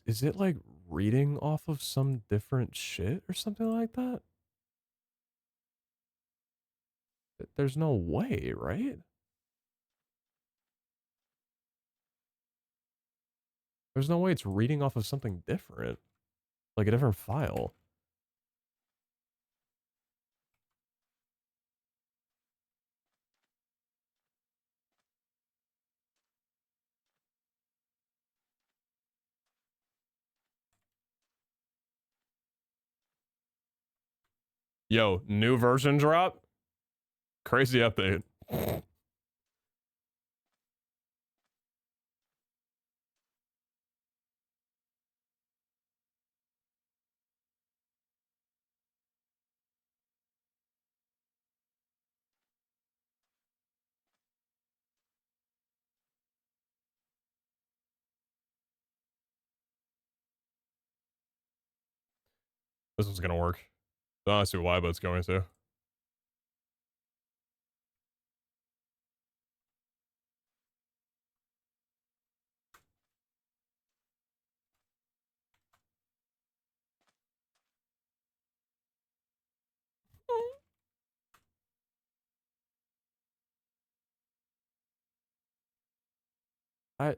Is it like reading off of some different shit or something like that? There's no way, right? There's no way it's reading off of something different. Like a different file. Yo, new version drop? Crazy update. This one's gonna work. I don't see why, but it's going to. I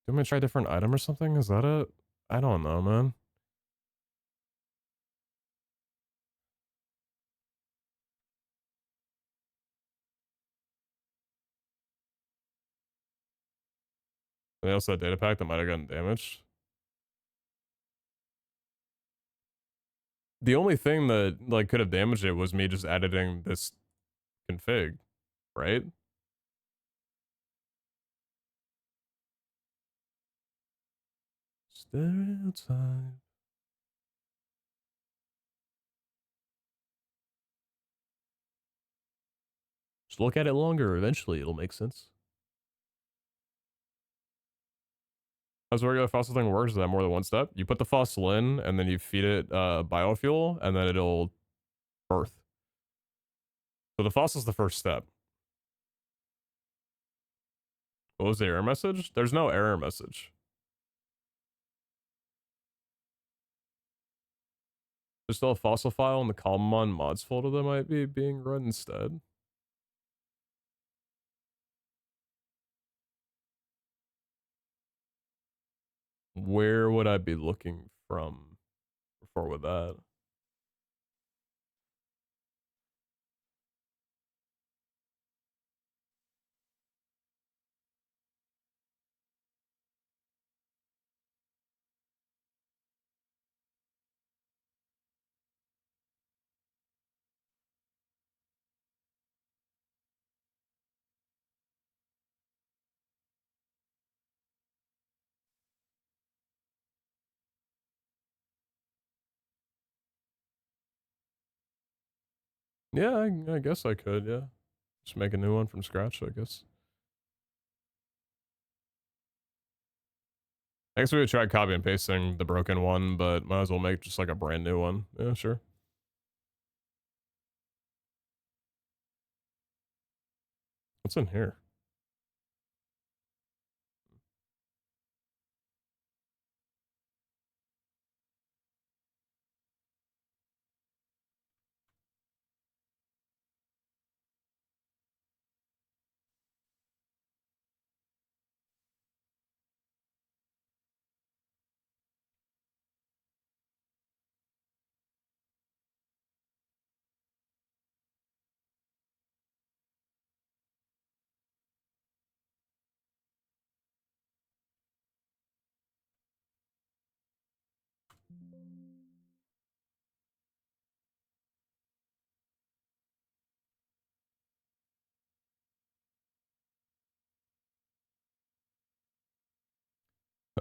Do you want me to try a different item or something? Is that it? I don't know, man. Anything else in that data pack that might have gotten damaged? The only thing that, like, could have damaged it was me just editing this config, right? Stereotype. Just look at it longer. Eventually, it'll make sense. How's the regular fossil thing works? Is that more than one step? You put the fossil in, and then you feed it biofuel, and then it'll birth. So the fossil's the first step. What was the error message? There's no error message. There's still a fossil file in the common mods folder that might be being run instead. Where would I be looking from before with that? Yeah, I guess I could, yeah. Just make a new one from scratch, I guess. I guess we would try copy and pasting the broken one, but might as well make just like a brand new one. Yeah, sure. What's in here?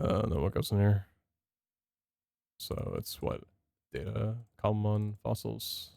No, what goes in here? So it's what? Data, common fossils.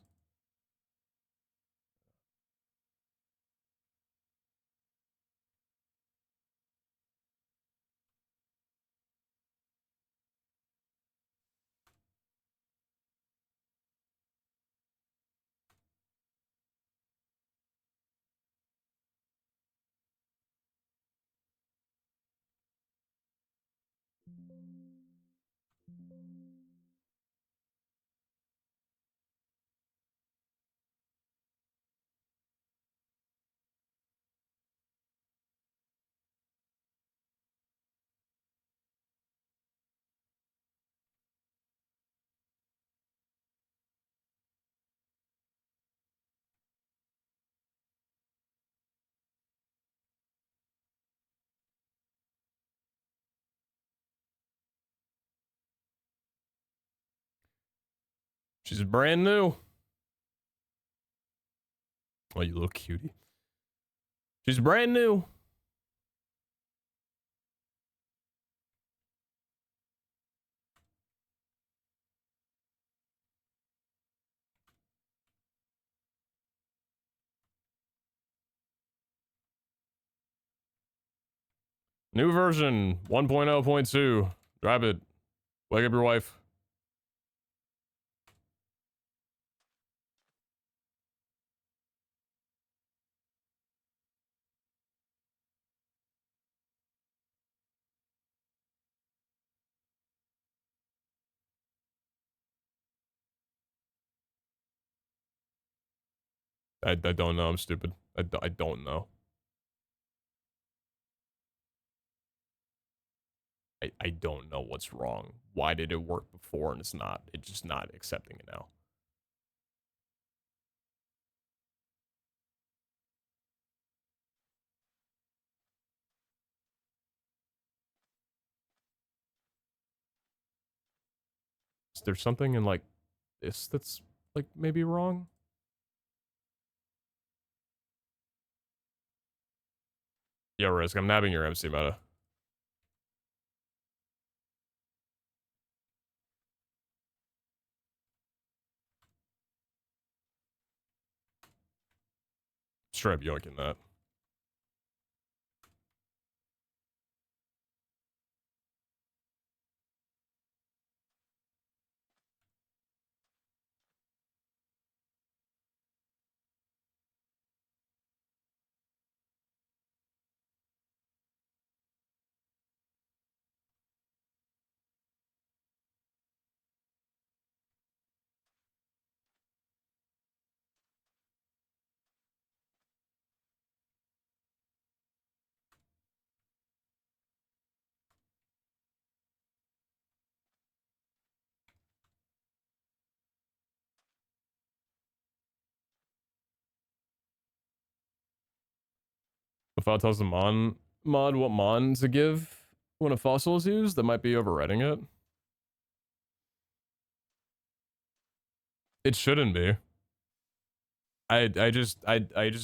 She's brand new. Oh, you little cutie. She's brand new. New version 1.0.2. Drive it. Wake up your wife. I don't know. I'm stupid. I don't know. I don't know what's wrong. Why did it work before and it's not? It's just not accepting it now. There's something in like this that's like maybe wrong. Yo, Risk, I'm nabbing your MC meta. Straight yoinking that. If I tells the mod what mon to give when a fossil is used, that might be overriding it. It shouldn't be. I just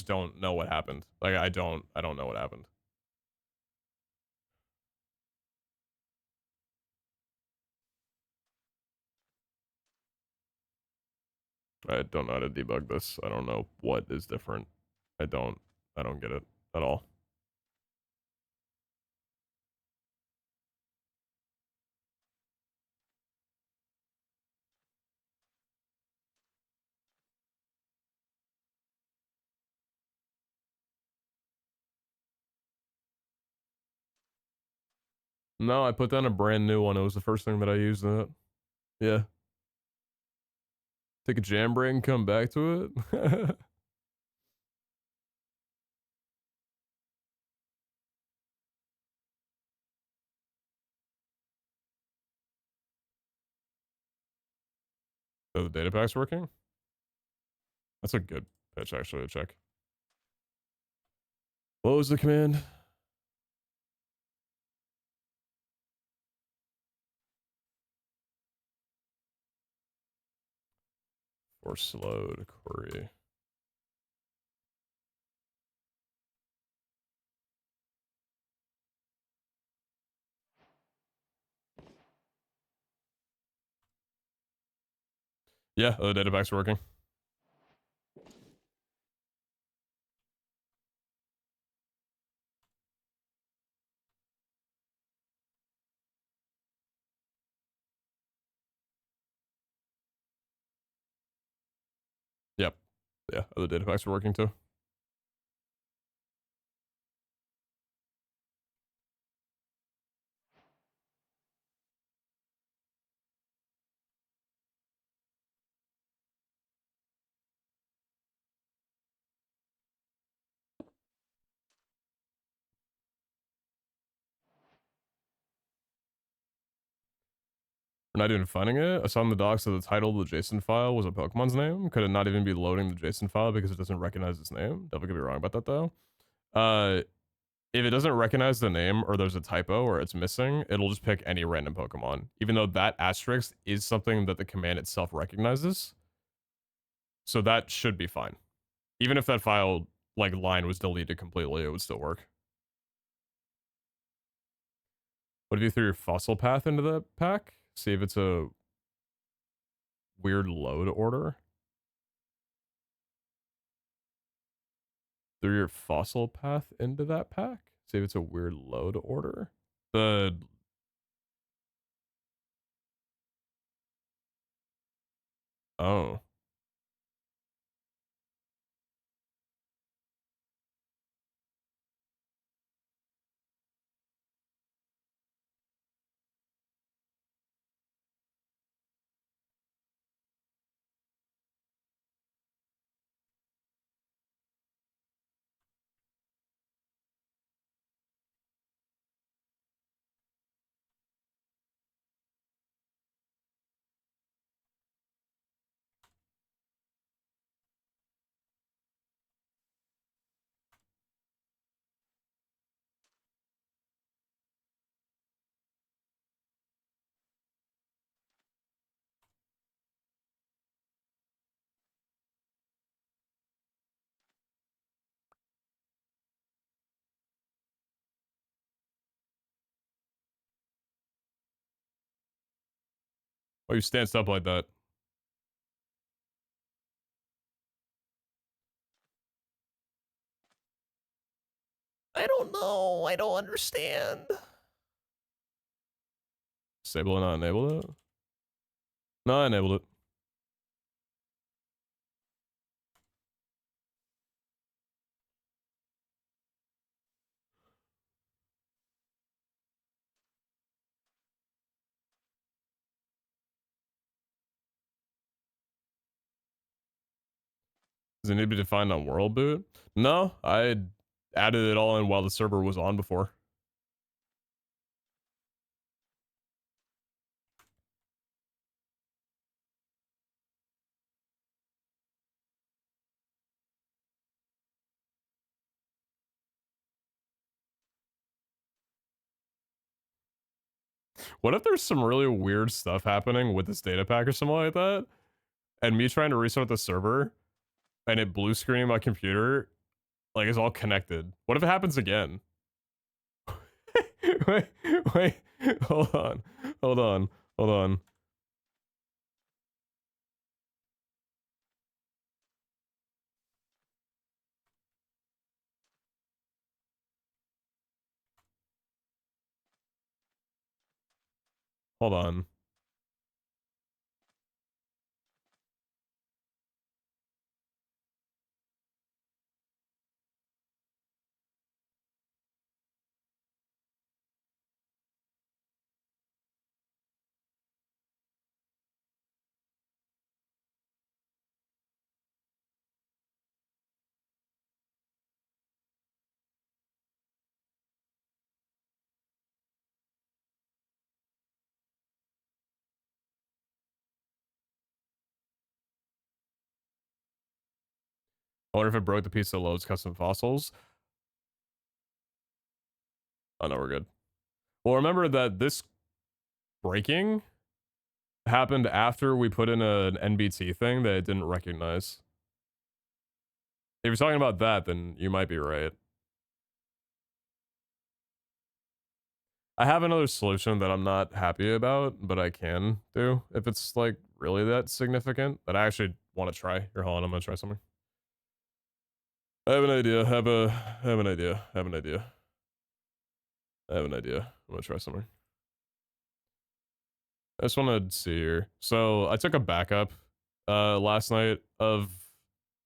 don't know what happened. Like I don't know what happened. I don't know how to debug this. I don't know what is different. I don't get it at all. No, I put down a brand new one. It was the first thing that I used in it. Yeah. Take a jam break and come back to it. So the data pack's working? That's a good pitch actually to check. What was the command? Force load query. Yeah, the data pack's working. Yep. Yeah, other data packs are working too. We're not even finding it. I saw in the docs that the title of the JSON file was a Pokemon's name. Could it not even be loading the JSON file because it doesn't recognize its name? Definitely could be wrong about that though. If it doesn't recognize the name or there's a typo or it's missing, it'll just pick any random Pokemon, even though that asterisk is something that the command itself recognizes. So that should be fine. Even if that file, like, line was deleted completely, it would still work. What if you threw your fossil path into the pack? See if it's a weird load order. Through your fossil path into that pack? See if it's a weird load order. The oh. Why you stanced up like that? I don't know. I don't understand. Disable and not enable it? No, I enabled it. Does it need to be defined on world boot? No, I added it all in while the server was on before. What if there's some really weird stuff happening with this data pack or something like that? And me trying to restart the server and it blue screening my computer, like, is all connected. What if it happens again? wait, wait, hold on, hold on, hold on. Hold on. I wonder if it broke the piece that loads custom fossils. Oh no, we're good. Well, remember that this breaking happened after we put in an NBT thing that it didn't recognize. If you're talking about that, then you might be right. I have another solution that I'm not happy about, but I can do if it's like really that significant that I actually want to try. Here, hold on, I'm gonna try something. I have an idea. Have an idea. Have an idea. I have an idea. I'm gonna try something. I just want to see here. So I took a backup last night of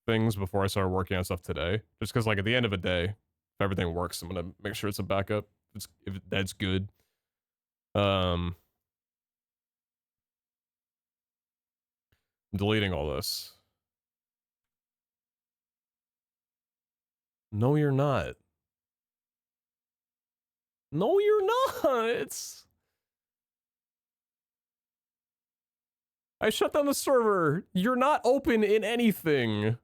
things before I started working on stuff today. Just because, like, at the end of a day, if everything works, I'm gonna make sure it's a backup. If that's good. I'm deleting all this. No, you're not. No, you're not. I shut down the server. You're not open in anything.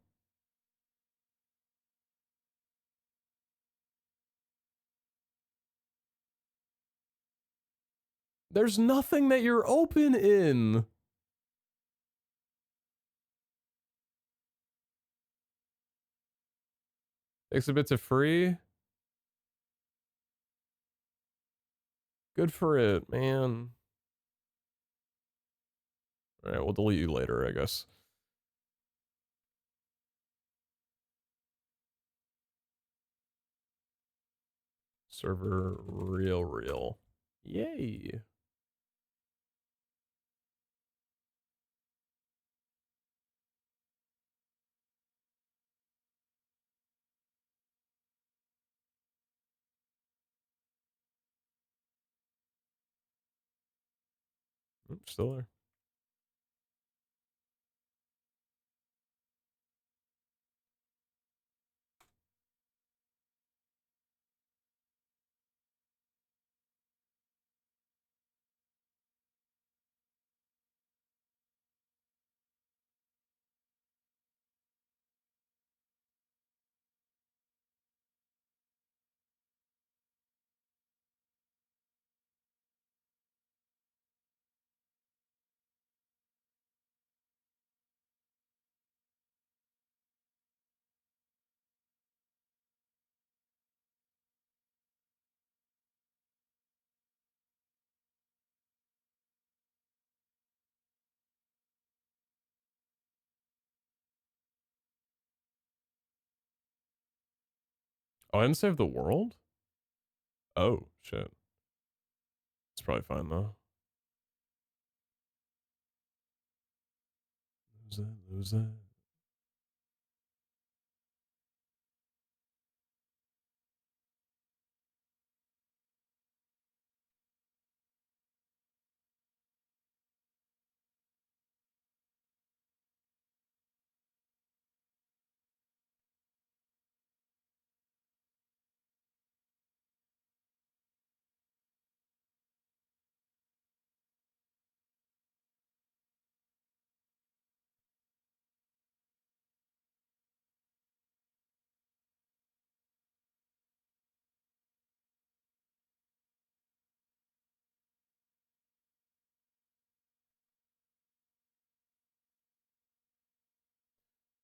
There's nothing that you're open in. Exhibit to free. Good for it, man. Alright, we'll delete you later, I guess. Server real. Yay. Still there. Oh, I didn't save the world? Oh, shit. It's probably fine, though. Lose it, lose it.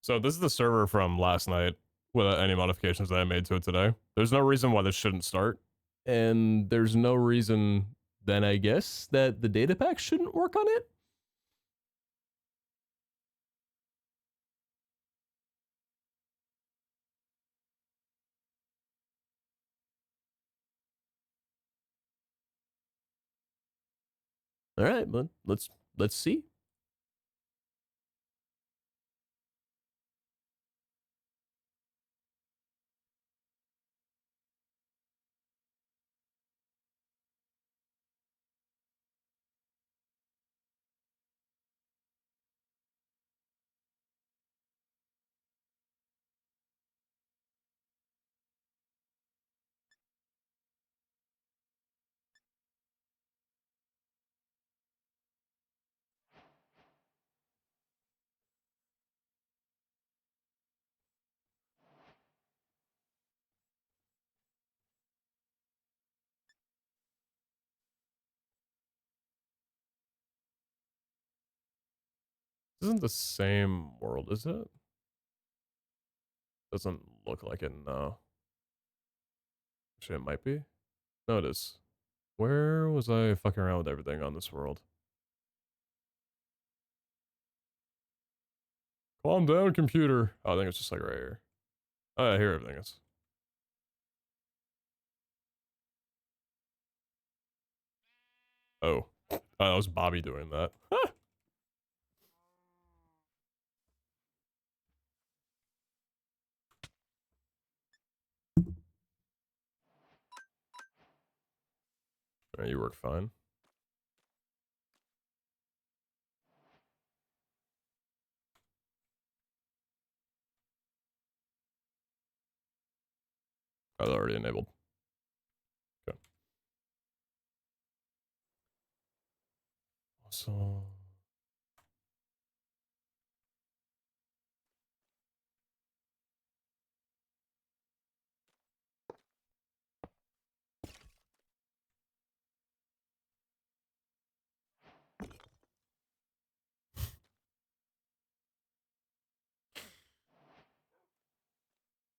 So this is the server from last night without any modifications that I made to it today. There's no reason why this shouldn't start. And there's no reason then, I guess, that the data pack shouldn't work on it. All right, but let's see. This isn't the same world, is it? Doesn't look like it, no. Actually, it might be. No, it is. Where was I fucking around with everything on this world? Calm down, computer. Oh, I think it's just like right here. Oh, yeah, here everything is. Oh. Oh, that was Bobby doing that. Ah! Alright, you work fine. Oh, they're already enabled. Okay. So...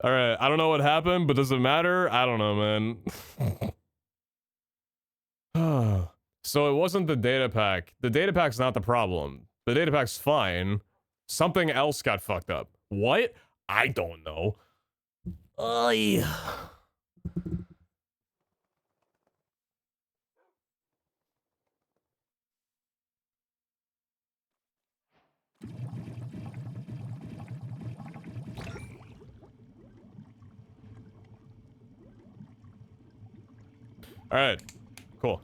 Alright, I don't know what happened, but does it matter? I don't know, man. So it wasn't the data pack. The data pack's not the problem. The data pack's fine. Something else got fucked up. What? I don't know. Oy. Alright. Cool.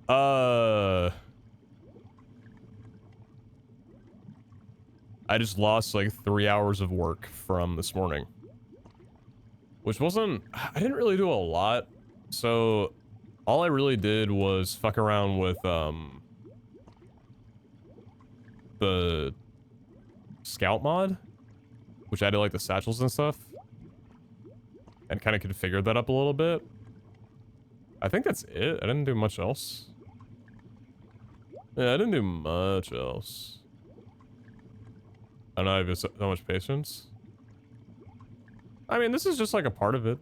I just lost like 3 hours of work from this morning. Which wasn't... I didn't really do a lot. So, all I really did was fuck around with, the scout mod, which added like the satchels and stuff. And kind of configured that up a little bit. I think that's it. I didn't do much else. Yeah, I didn't do much else. I don't know, I have so much patience. I mean, this is just like a part of it.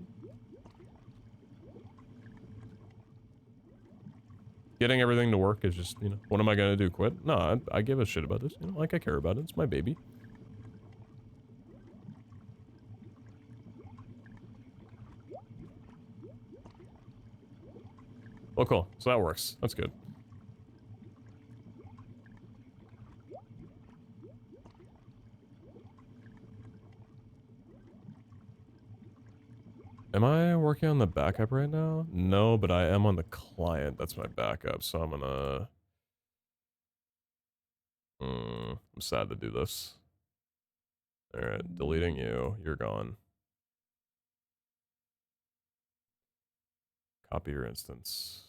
Getting everything to work is just, you know, what am I gonna do, quit? No, I give a shit about this, you know, like I care about it, it's my baby. Well, cool. So that works. That's good. Am I working on the backup right now? No, but I am on the client. That's my backup, so I'm gonna... I'm sad to do this. Alright, deleting you. You're gone. Copy your instance.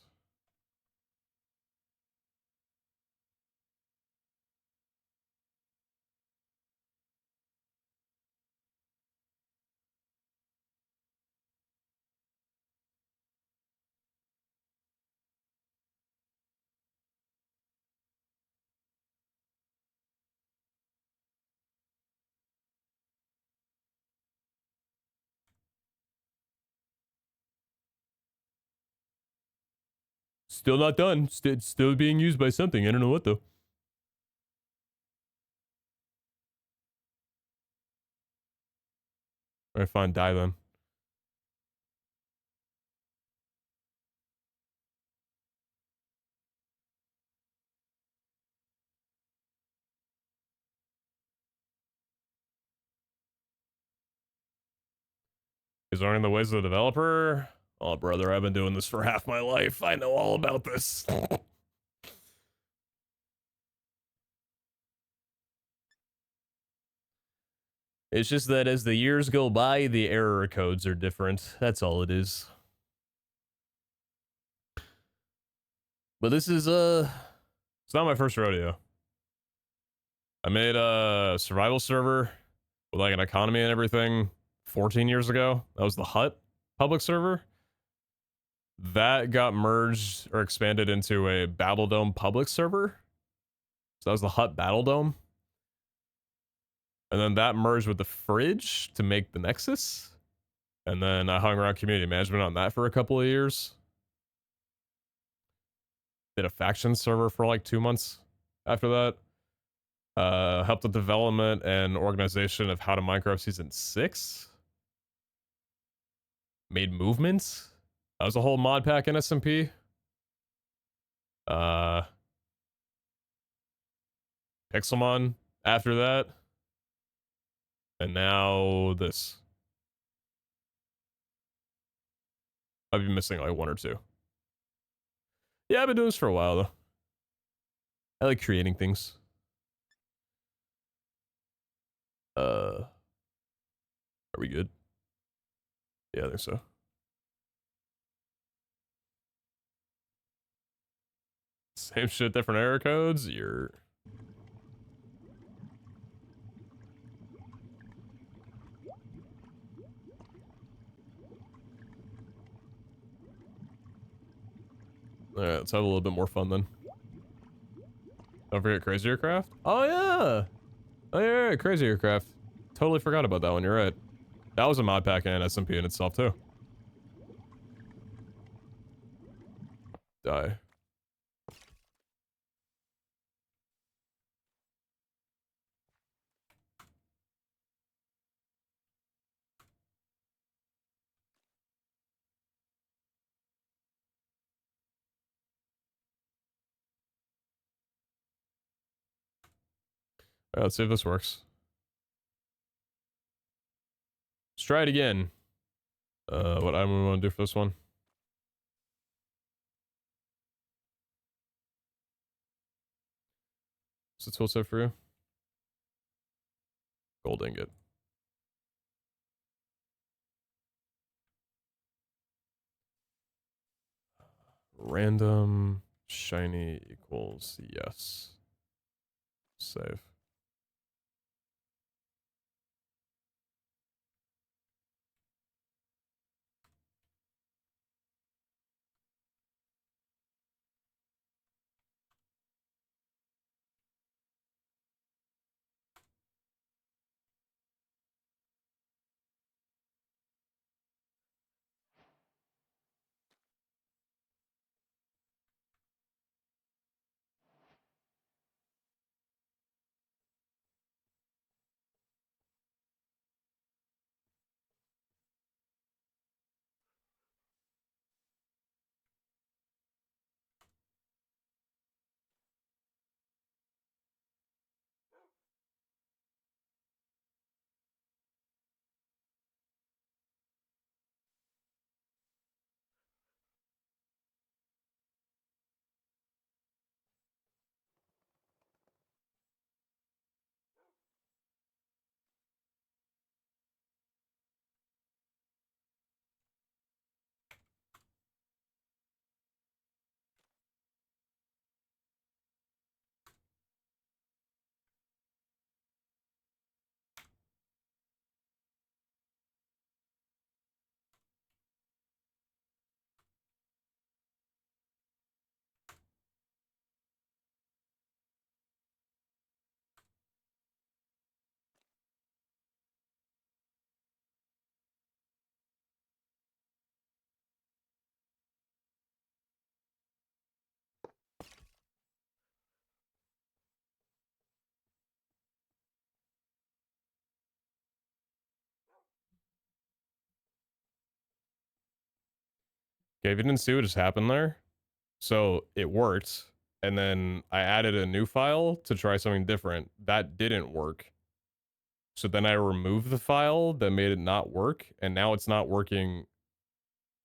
Still not done. Still being used by something. I don't know what though. Alright, fine. Die then. Is learning the ways of the developer? Oh, brother, I've been doing this for half my life. I know all about this. It's just that as the years go by, the error codes are different. That's all it is. But this is, it's not my first rodeo. I made a survival server with like an economy and everything 14 years ago. That was the Hut public server. That got merged or expanded into a Battledome public server. So that was the Hut Battledome. And then that merged with the Fridge to make the Nexus. And then I hung around community management on that for a couple of years. Did a faction server for like 2 months after that. Helped the development and organization of How to Minecraft Season 6. Made movements. That was a whole mod pack in SMP. Pixelmon after that. And now this. I've been missing like 1 or 2. Yeah, I've been doing this for a while though. I like creating things. Are we good? Yeah, I think so. Same shit, different error codes? You're... Alright, let's have a little bit more fun then. Don't forget Crazy Aircraft? Oh yeah! Oh yeah, Crazy Aircraft. Totally forgot about that one, you're right. That was a mod pack and SMP in itself too. Die. Alright, let's see if this works. Let's try it again. What item we want to do for this one? What's the tool set for you? Gold ingot. Random shiny equals yes. Save. Okay, if you didn't see what just happened there, so it worked, and then I added a new file to try something different. That didn't work. So then I removed the file that made it not work, and now it's not working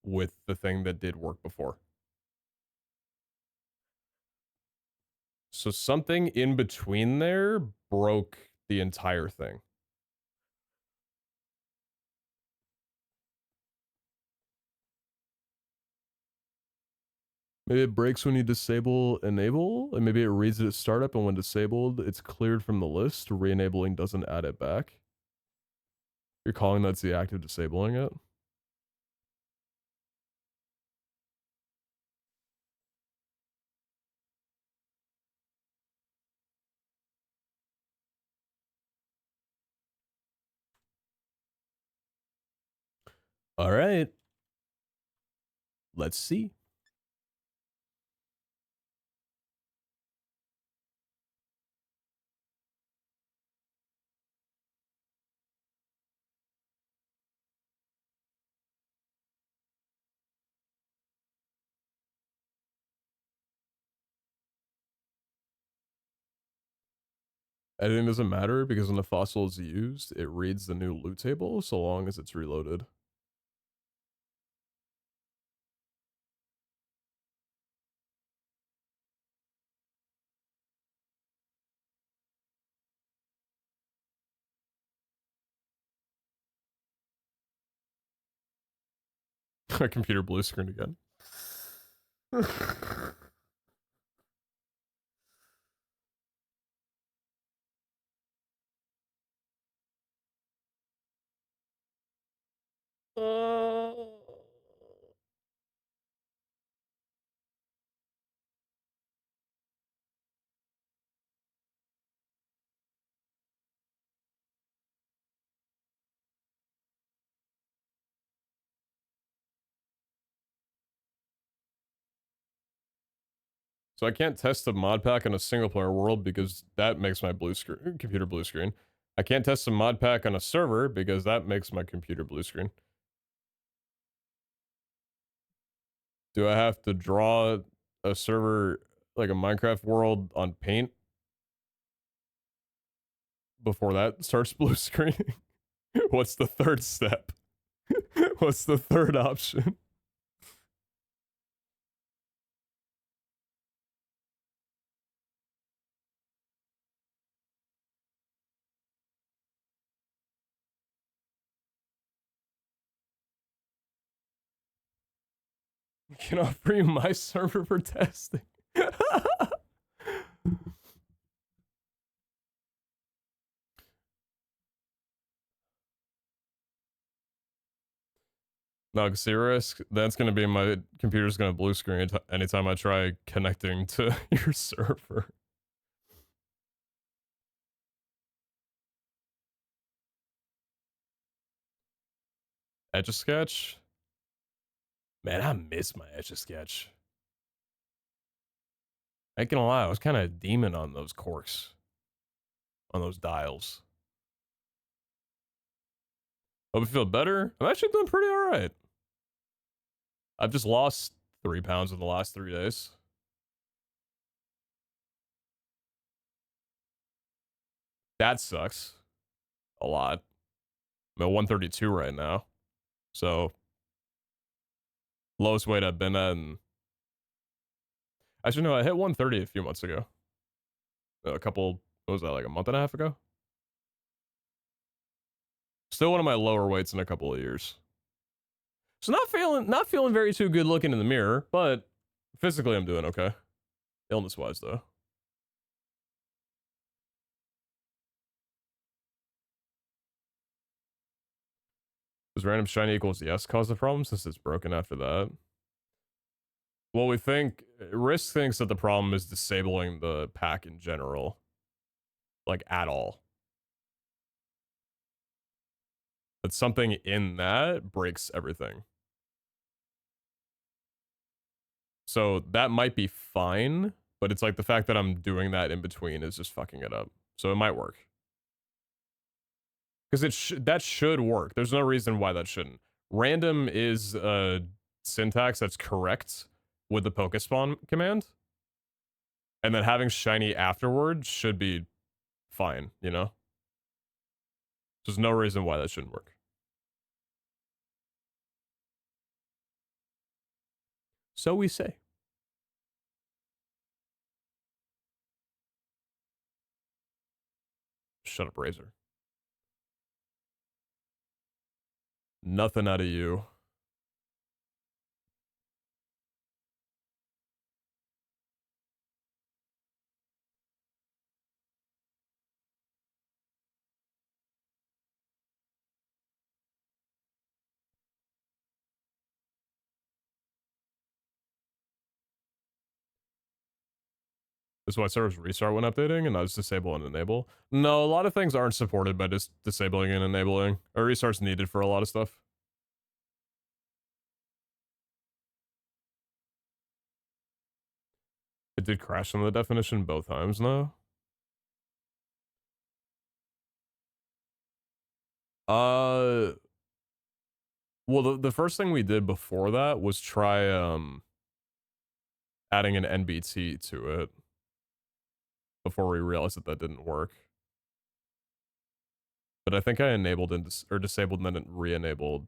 with the thing that did work before. So something in between there broke the entire thing. Maybe it breaks when you disable enable, and maybe it reads it at startup, and when disabled, it's cleared from the list. Re-enabling doesn't add it back. You're calling that's the act of disabling it? All right. Let's see. Editing doesn't matter because when the fossil is used, it reads the new loot table so long as it's reloaded. My computer blue screen again. So I can't test the mod pack on a single player world because that makes my blue screen computer blue screen. I can't test the mod pack on a server because that makes my computer blue screen. Do I have to draw a server like a Minecraft world on Paint before that starts blue screening? What's the third step? What's the third option? Can I offer you my server for testing? No, serious. That's gonna be my computer's gonna blue screen anytime I try connecting to your server. Etch a Sketch? Man, I miss my Etch a Sketch. I ain't gonna lie, I was kind of a demon on those corks, on those dials. Hope you feel better. I'm actually doing pretty all right. I've just lost 3 pounds in the last 3 days. That sucks a lot. I'm at 132 right now. So, lowest weight I've been at. And actually, no, I hit 130 a few months ago. A couple, what was that, like a month and a half ago? Still one of my lower weights in a couple of years. So not feeling very too good looking in the mirror, but physically I'm doing okay. Illness wise though. Does random shiny equals yes cause the problem since it's broken after that? Well, we think Risk thinks that the problem is disabling the pack in general. Like at all. But something in that breaks everything. So that might be fine, but it's like the fact that I'm doing that in between is just fucking it up. So it might work. Because that should work. There's no reason why that shouldn't. Random is syntax that's correct with the Pokespawn command, and then having shiny afterwards should be fine, you know? There's no reason why that shouldn't work. So we say. Shut up, Razor. Nothing out of you. This is why servers restart when updating and not just disable and enable. No, a lot of things aren't supported by just disabling and enabling. A restart's needed for a lot of stuff. It did crash on the definition both times, though. Well, the first thing we did before that was try, adding an NBT to it before we realized that that didn't work. But I think I enabled and or disabled and then re-enabled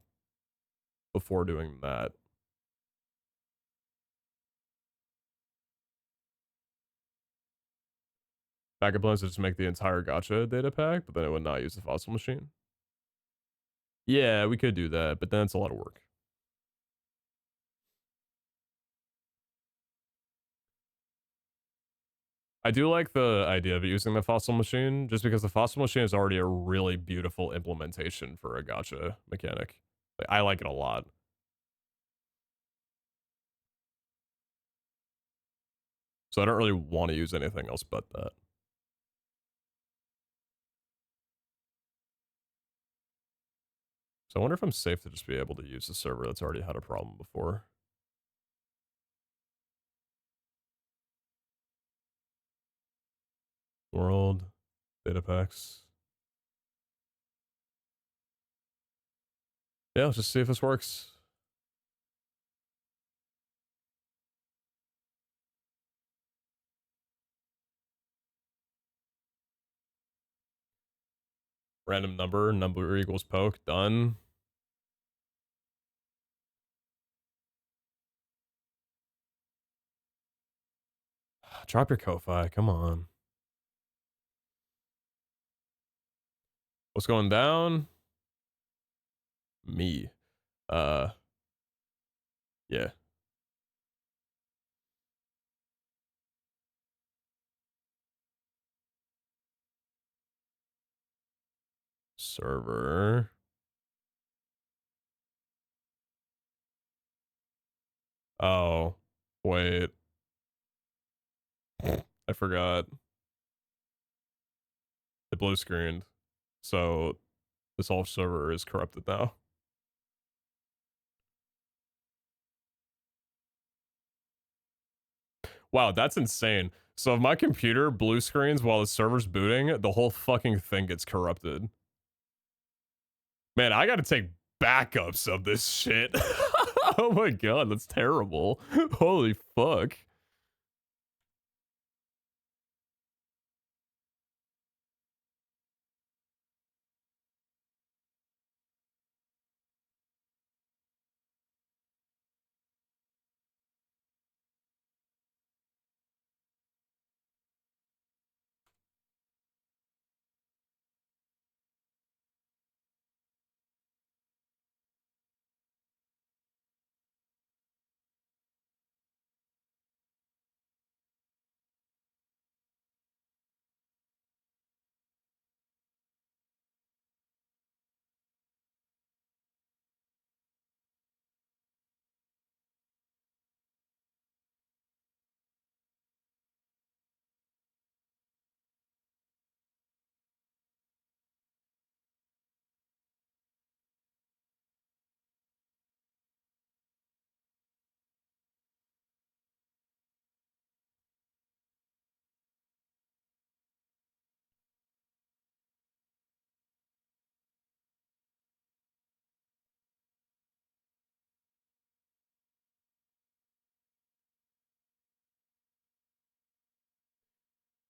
before doing that. Backup plans to just make the entire gacha data pack, but then it would not use the fossil machine. Yeah, we could do that, but then it's a lot of work. I do like the idea of using the fossil machine, just because the fossil machine is already a really beautiful implementation for a gacha mechanic. Like, I like it a lot. So I don't really want to use anything else but that. So I wonder if I'm safe to just be able to use the server that's already had a problem before. World, data packs. Yeah, let's just see if this works. Random number equals poke, done. Drop your Ko-Fi, come on. What's going down? Me. Yeah. Server. Oh, wait. I forgot. It blue screened. So this whole server is corrupted now. Wow, that's insane. So if my computer blue screens while the server's booting, the whole fucking thing gets corrupted. Man, I gotta take backups of this shit. Oh my god, that's terrible. Holy fuck.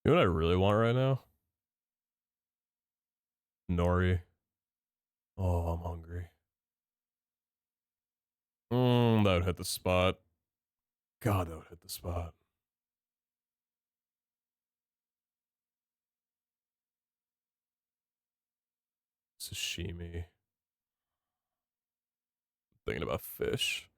You know what I really want right now? Nori. Oh, I'm hungry. That would hit the spot. God, that would hit the spot. Sashimi. Thinking about fish.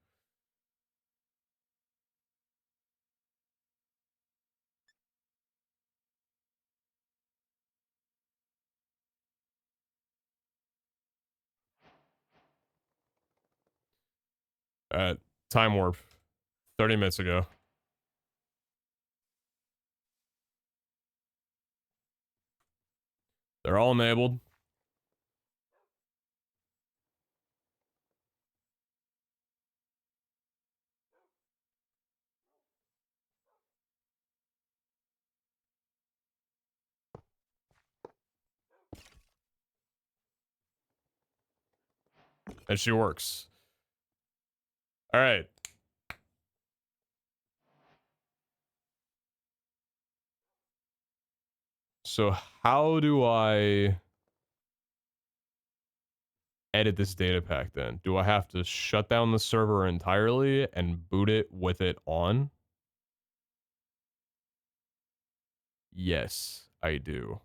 Alright, time warp. 30 minutes ago. They're all enabled. And she works. Alright. So how do I edit this data pack then? Do I have to shut down the server entirely and boot it with it on? Yes, I do.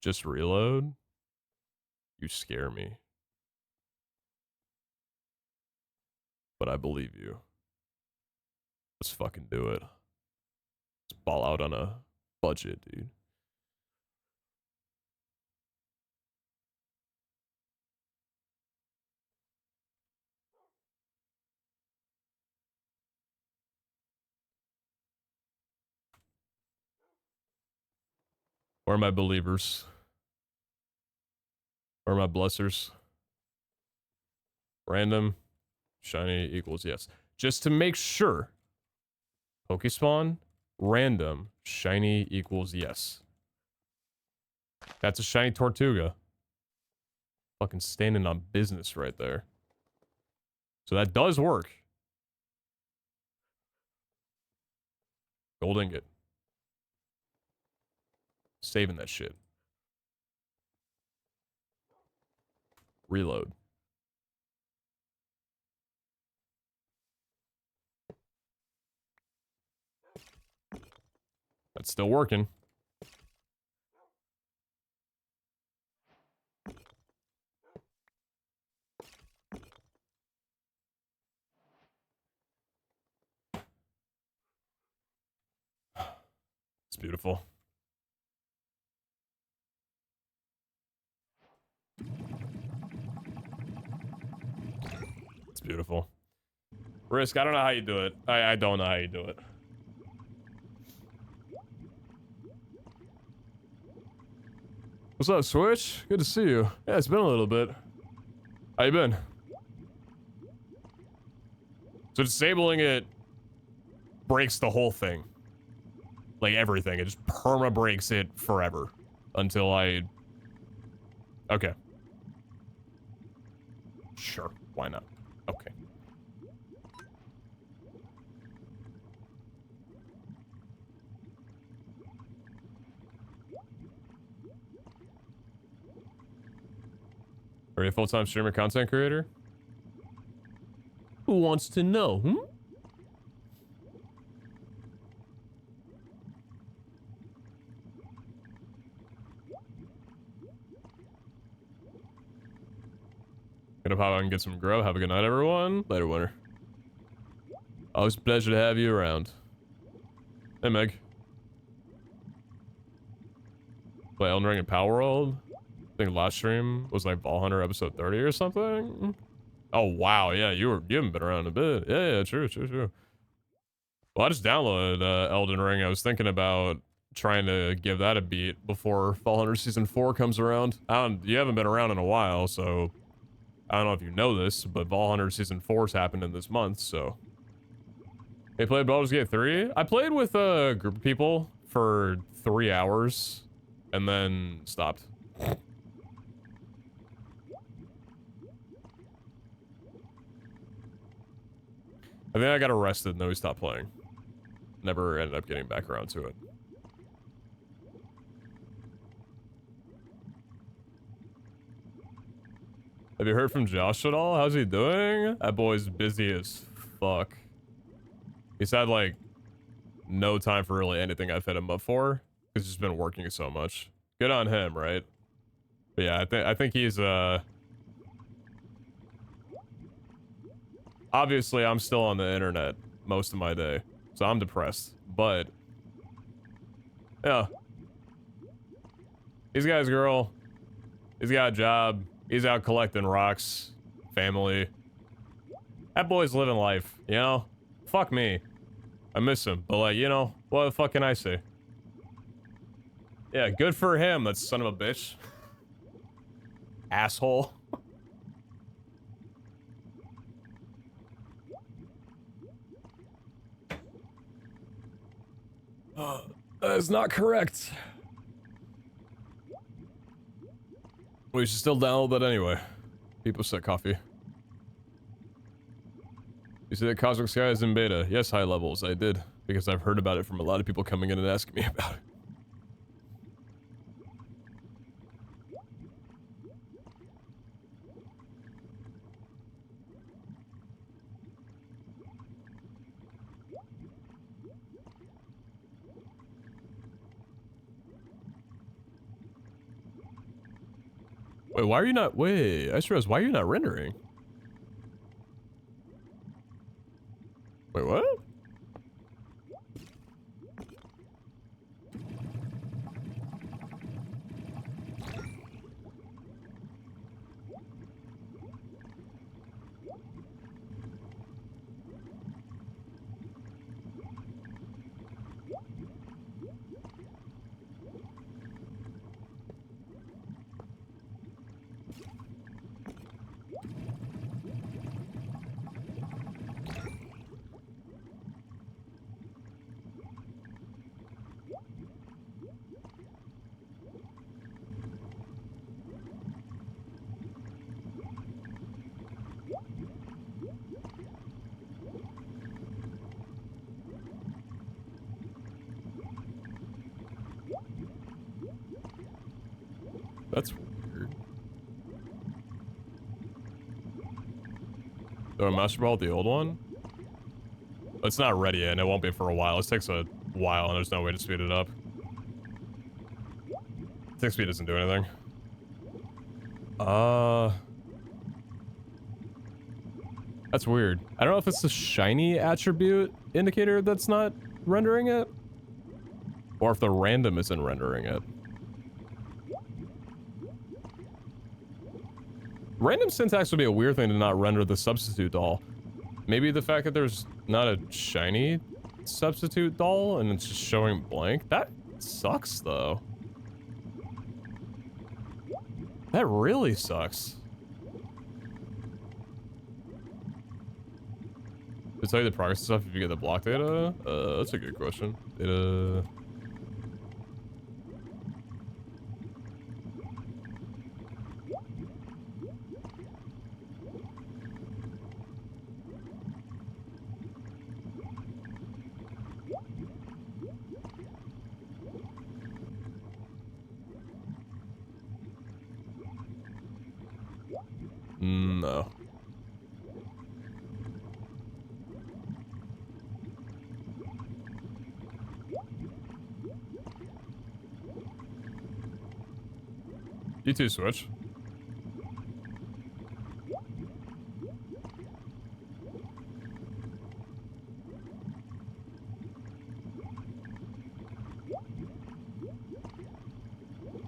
Just reload? You scare me. But I believe you. Let's fucking do it. Let's ball out on a budget, dude. Where are my believers? Where are my blessers? Random. Shiny equals yes. Just to make sure. Pokespawn. Random. Shiny equals yes. That's a shiny Tortuga. Fucking standing on business right there. So that does work. Gold ingot. Saving that shit. Reload. That's still working. It's beautiful. It's beautiful. Risk, I don't know how you do it. I don't know how you do it. What's up, Switch? Good to see you. Yeah, it's been a little bit. How you been? So disabling it breaks the whole thing. Like everything. It just perma breaks it forever. Until I... Okay. Sure. Why not? Okay. Are you a full-time streamer content creator? Who wants to know, hmm? Gonna pop out and get some grub. Have a good night, everyone. Later, winter. Always a pleasure to have you around. Hey, Meg. Play Elden Ring and Power World. I think last stream was like Ball Hunter episode 30 or something. Oh wow, yeah, you haven't been around a bit. Yeah, true. Well, I just downloaded Elden Ring. I was thinking about trying to give that a beat before Fall Hunter Season 4 comes around. You haven't been around in a while, so I don't know if you know this, but Fall Hunter Season 4's happened in this month, so. Hey, played Baldur's Gate 3? I played with a group of people for 3 hours and then stopped. I think I got arrested and then we stopped playing. Never ended up getting back around to it. Have you heard from Josh at all? How's he doing? That boy's busy as fuck. He's had like no time for really anything I've hit him up for. He's just been working so much. Good on him, right? But yeah, I think he's obviously I'm still on the internet most of my day, so I'm depressed. But yeah, he's got his girl, he's got a job, he's out collecting rocks, family. That boy's living life, you know? Fuck me. I miss him, but like, you know, what the fuck can I say? Yeah, good for him, that son of a bitch. Asshole. That is not correct. We should still download that anyway. People set coffee. You see that Cosmic Sky is in beta? Yes, high levels. I did. Because I've heard about it from a lot of people coming in and asking me about it. Wait, why are you not- wait, I just realized, why are you not rendering? Wait, what? That's weird. So a Master Ball, the old one? It's not ready yet, and it won't be for a while. It takes a while, and there's no way to speed it up. 6 speed doesn't do anything. That's weird. I don't know if it's the shiny attribute indicator that's not rendering it, or if the random isn't rendering it. Random syntax would be a weird thing to not render the substitute doll. Maybe the fact that there's not a shiny substitute doll and it's just showing blank? That sucks, though. That really sucks. To tell you the progress stuff if you get the block data? That's a good question. Data... No. You too, Switch.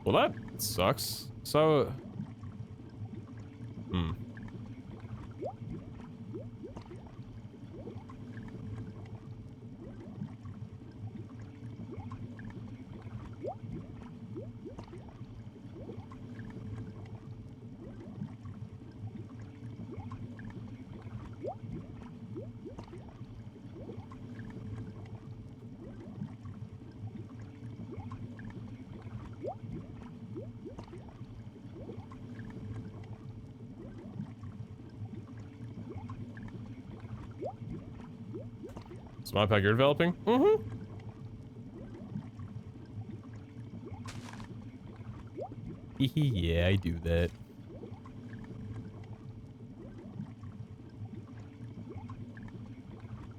Well, that sucks. So... mod pack you're developing? Mm-hmm. Yeah, I do that.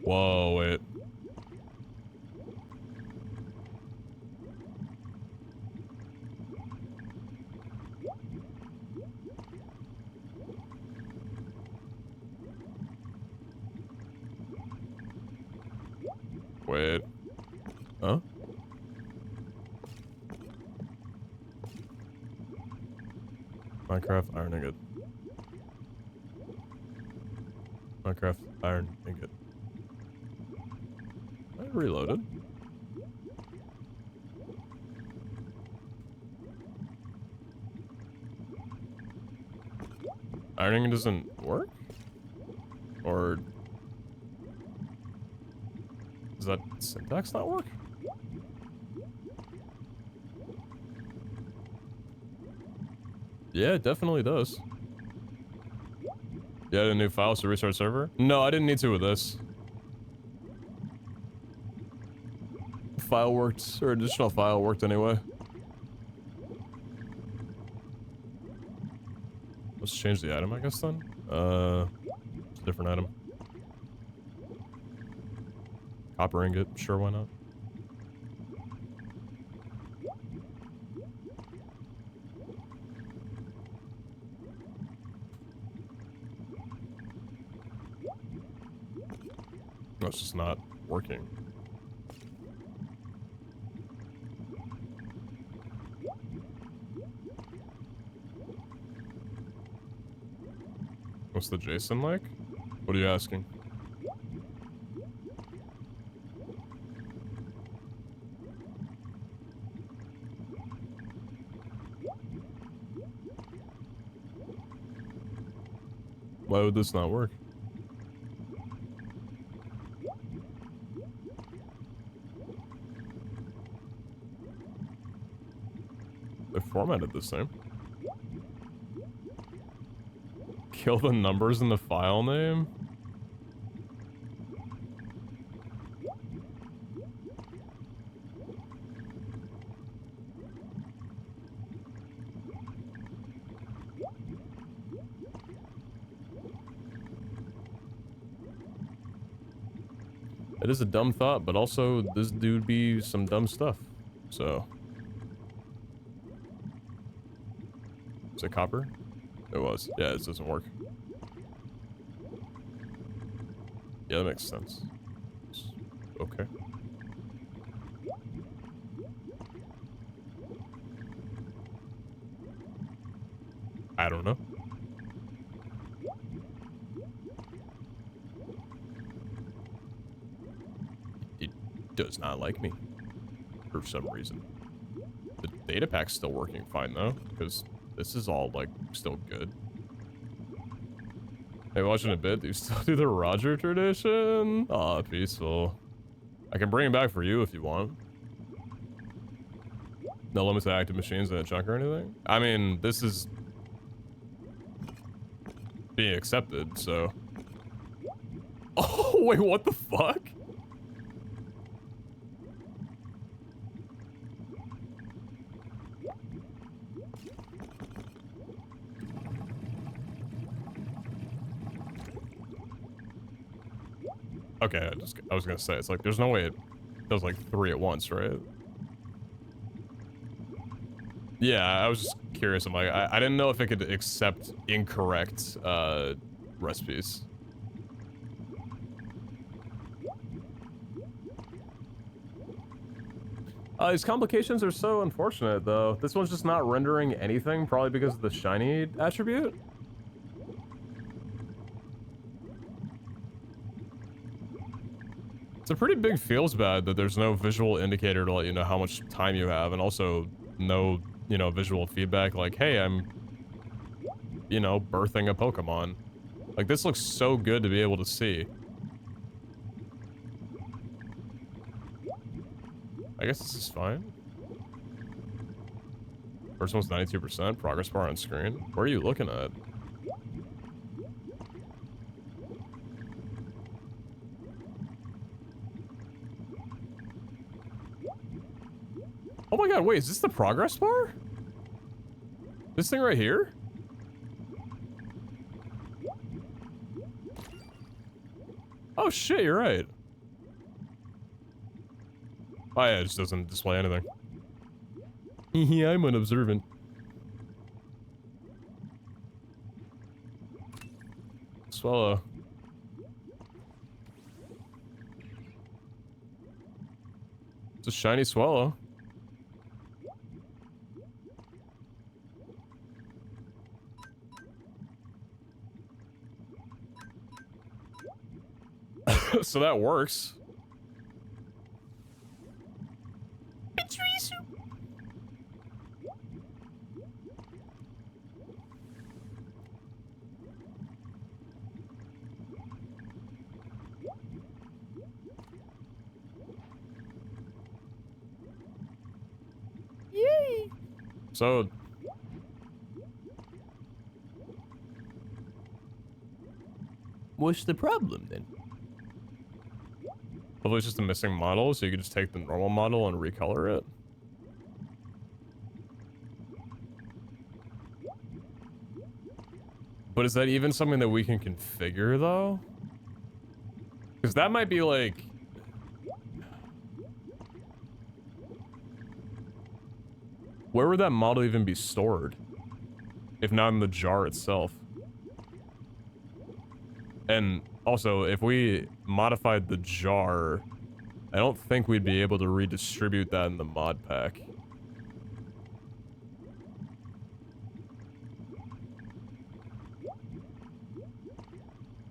Whoa, wait. Wait. Huh? Minecraft iron ingot. Minecraft iron ingot. I reloaded. Iron ingot doesn't work? Or does that syntax not work? Yeah, it definitely does. You had a new file to restart server? No, I didn't need to with this. File worked, or additional file worked anyway. Let's change the item, I guess, then. It's a different item. Copper ingot, sure, why not? No, it's just not working. What's the JSON like? What are you asking? Why would this not work? They formatted the same. Kill the numbers in the file name? It is a dumb thought, but also this dude be some dumb stuff. So. Is it copper? It was. Yeah, this doesn't work. Yeah, that makes sense. Okay. I don't know. It does not like me. For some reason. The data pack's still working fine, though. Because this is all, like, still good. Hey, watching a bit, do you still do the Roger tradition? Aw, peaceful. I can bring it back for you if you want. No limit to active machines in a chunk or anything? I mean, this is being accepted, so. Oh, wait, what the fuck? Okay, I was gonna say, it's like, there's no way it does like 3 at once, right? Yeah, I was just curious. I'm like, I didn't know if it could accept incorrect, recipes. These complications are so unfortunate, though. This one's just not rendering anything, probably because of the shiny attribute. It's a pretty big feels bad that there's no visual indicator to let you know how much time you have, and also no, you know, visual feedback like, hey, I'm, you know, birthing a Pokemon. Like, this looks so good to be able to see. I guess this is fine. First one's 92%, progress bar on screen. Where are you looking at? my god, wait, is this the progress bar? This thing right here? Oh shit, you're right. Oh yeah, it just doesn't display anything. Yeah, I'm unobservant. Swallow. It's a shiny swallow. So that works. Yay! So what's the problem then? Hopefully it's just a missing model, so you can just take the normal model and recolor it. But is that even something that we can configure, though? Because that might be, like... Where would that model even be stored? If not in the jar itself. And also, if we modified the jar, I don't think we'd be able to redistribute that in the mod pack.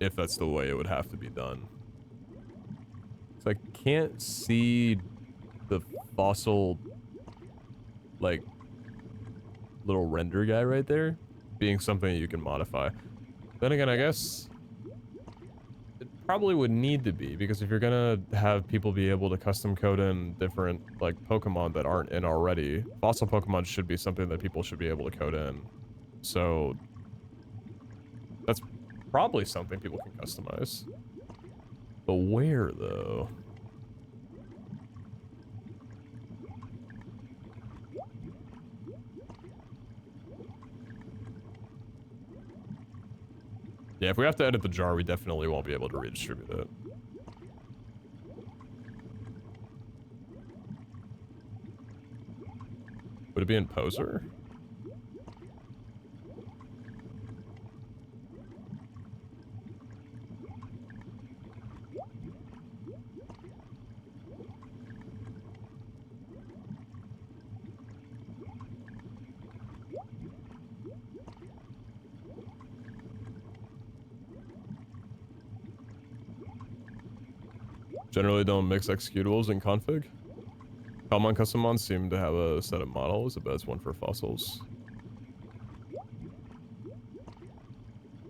If that's the way it would have to be done. So I can't see the fossil, like, little render guy right there being something that you can modify. Then again, I guess it probably would need to be, because if you're gonna have people be able to custom code in different, like, Pokemon that aren't in already, fossil Pokemon should be something that people should be able to code in. So that's probably something people can customize. But where, though? Yeah, if we have to edit the jar, we definitely won't be able to redistribute it. Would it be in Poser? Generally don't mix executables in config. Common custom mons seem to have a set of models, but that's one for fossils.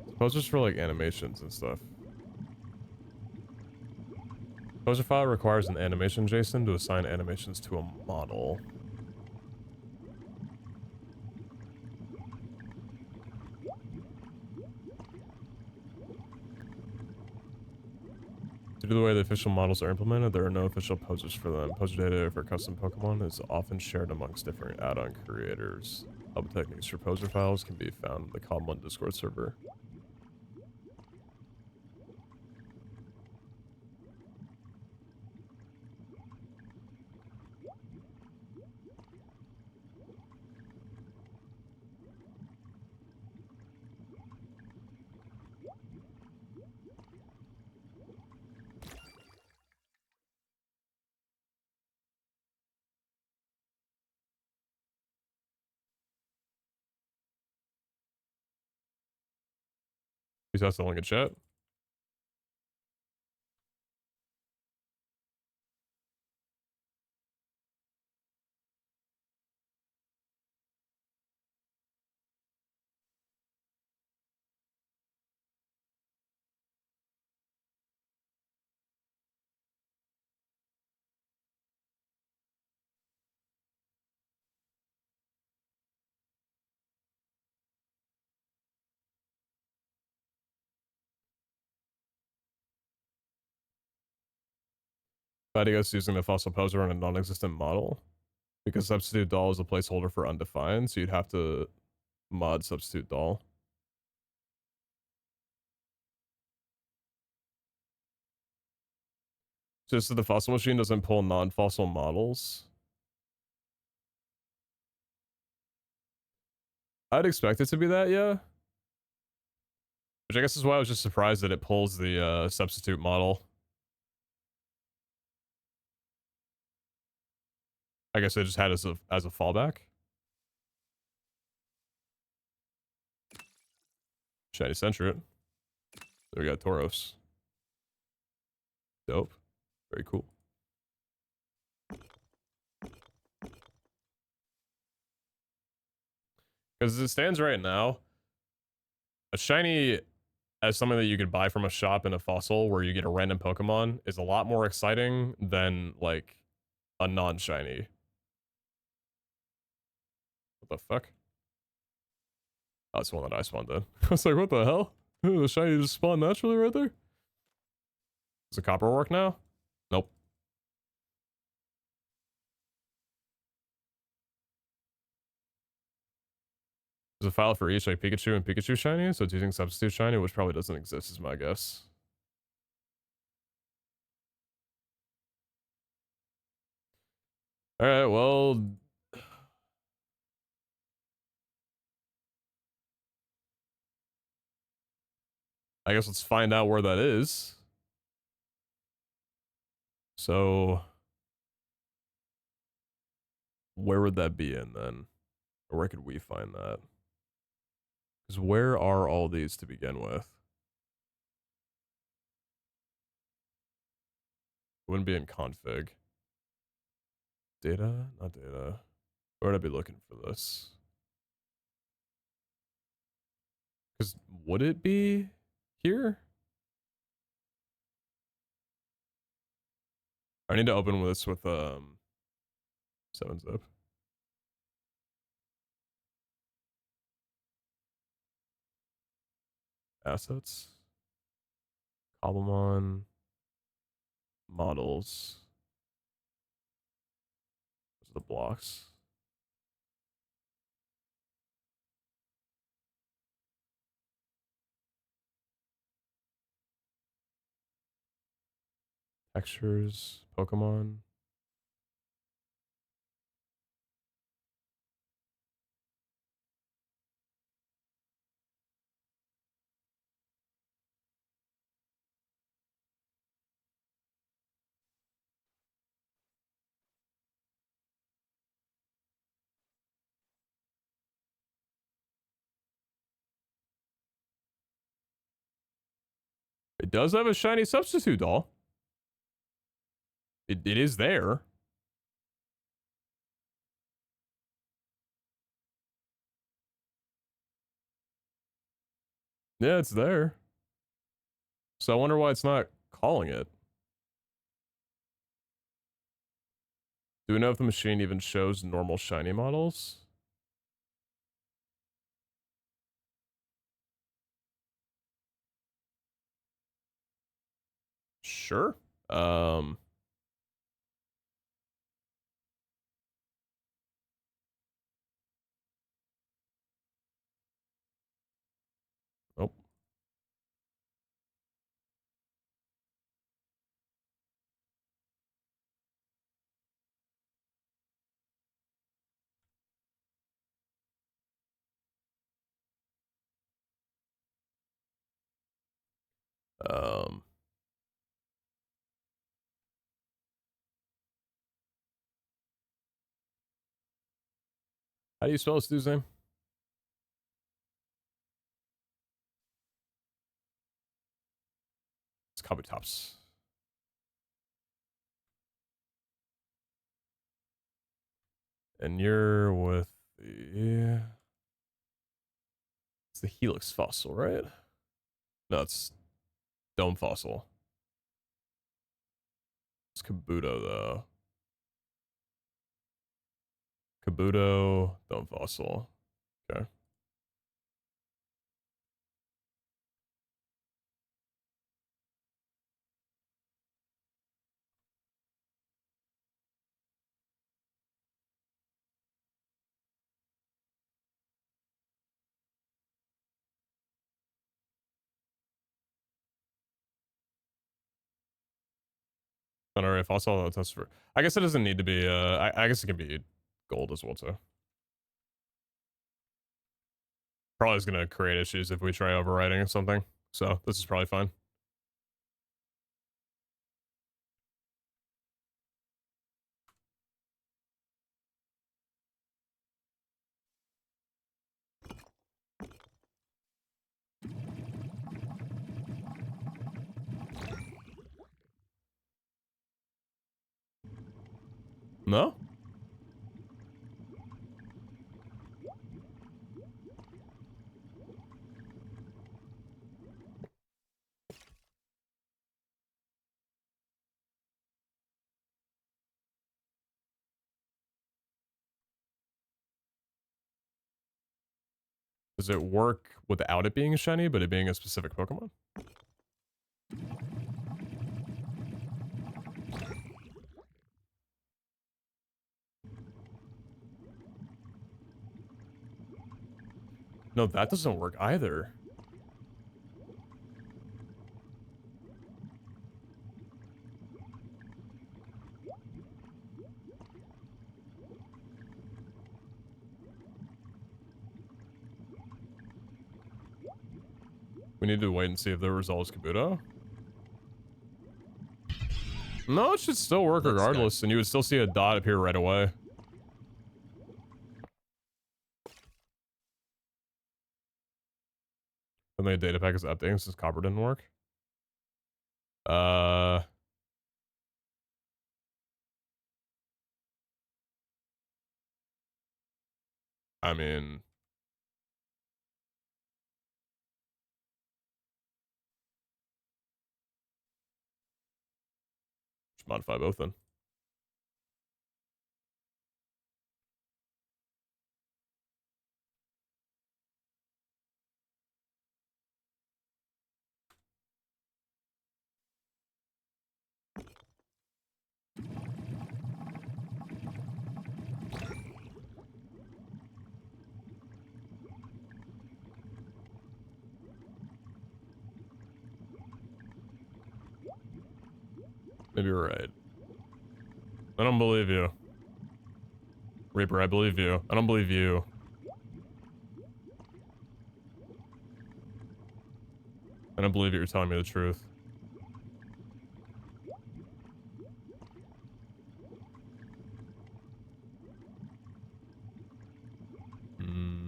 Suppose just for like animations and stuff. Poser file requires an animation JSON to assign animations to a model. Due to the way the official models are implemented, there are no official posers for them. Poser data for custom Pokemon is often shared amongst different add-on creators. Help techniques for poser files can be found in the Common Discord server. Please ask the link in chat. Glad you guys using the fossil poser on a non-existent model. Because substitute doll is a placeholder for undefined, so you'd have to mod substitute doll. Just that the fossil machine doesn't pull non-fossil models. I'd expect it to be that, yeah. Which I guess is why I was just surprised that it pulls the substitute model. I guess I just had it as a fallback. Shiny Centret. There we got Tauros. Dope. Very cool. Because as it stands right now, a shiny as something that you could buy from a shop in a fossil where you get a random Pokemon is a lot more exciting than, like, a non-shiny. What the fuck? Oh, it's one that I spawned in. I was like, what the hell? The shiny just spawned naturally right there? Does the copper work now? Nope. There's a file for each, like Pikachu and Pikachu shiny, so it's using substitute shiny, which probably doesn't exist, is my guess. Alright, well... I guess let's find out where that is. So... where would that be in, then? Or where could we find that? Because where are all these to begin with? It wouldn't be in config. Data? Not data. Where would I be looking for this? Because would it be here? I need to open this with 7-zip. Assets. Cobblemon. Models. Those are the blocks. Textures. Pokemon. It does have a shiny substitute doll. It is there. Yeah, it's there. So I wonder why it's not calling it. Do we know if the machine even shows normal shiny models? Sure. Oh. Um. How do you spell this dude's name? It's Kabutops. And you're with the... It's the Helix fossil, right? No, it's Dome fossil. It's Kabuto, though. Kabuto, Dome fossil. Okay. Alright, fossil test for. I guess it doesn't need to be. I guess it can be gold as well too. Probably is gonna create issues if we try overwriting or something. So this is probably fine. No? Does it work without it being shiny, but it being a specific Pokemon? No, that doesn't work either. We need to wait and see if the result is Kabuto. No, it should still work regardless, and you would still see a dot appear right away. And the data pack is updating since copper didn't work. I mean, just modify both then. Maybe you're right. I don't believe you. Reaper, I believe you. I don't believe you. I don't believe you're telling me the truth. Hmm.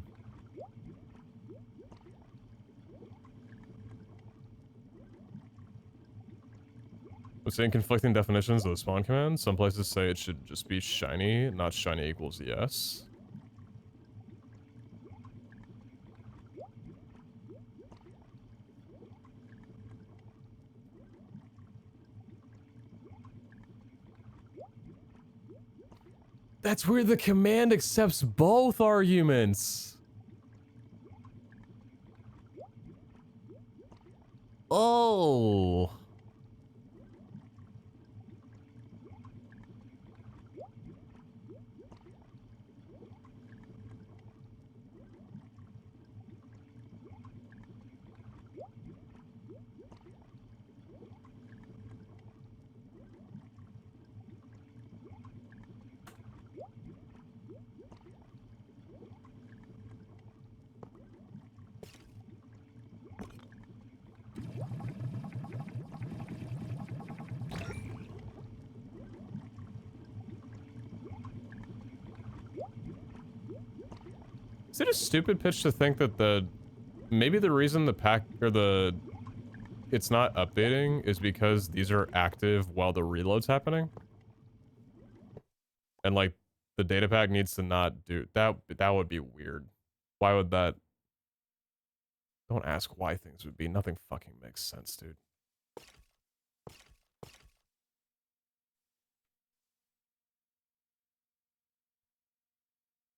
I'm seeing conflicting definitions of the spawn command. Some places say it should just be shiny, not shiny equals yes. That's where the command accepts both arguments. Oh. Is it a stupid pitch to think that maybe the reason the pack or it's not updating is because these are active while the reload's happening? And like the data pack needs to not do that. That would be weird. Why would that? Don't ask why things would be. Nothing fucking makes sense, dude.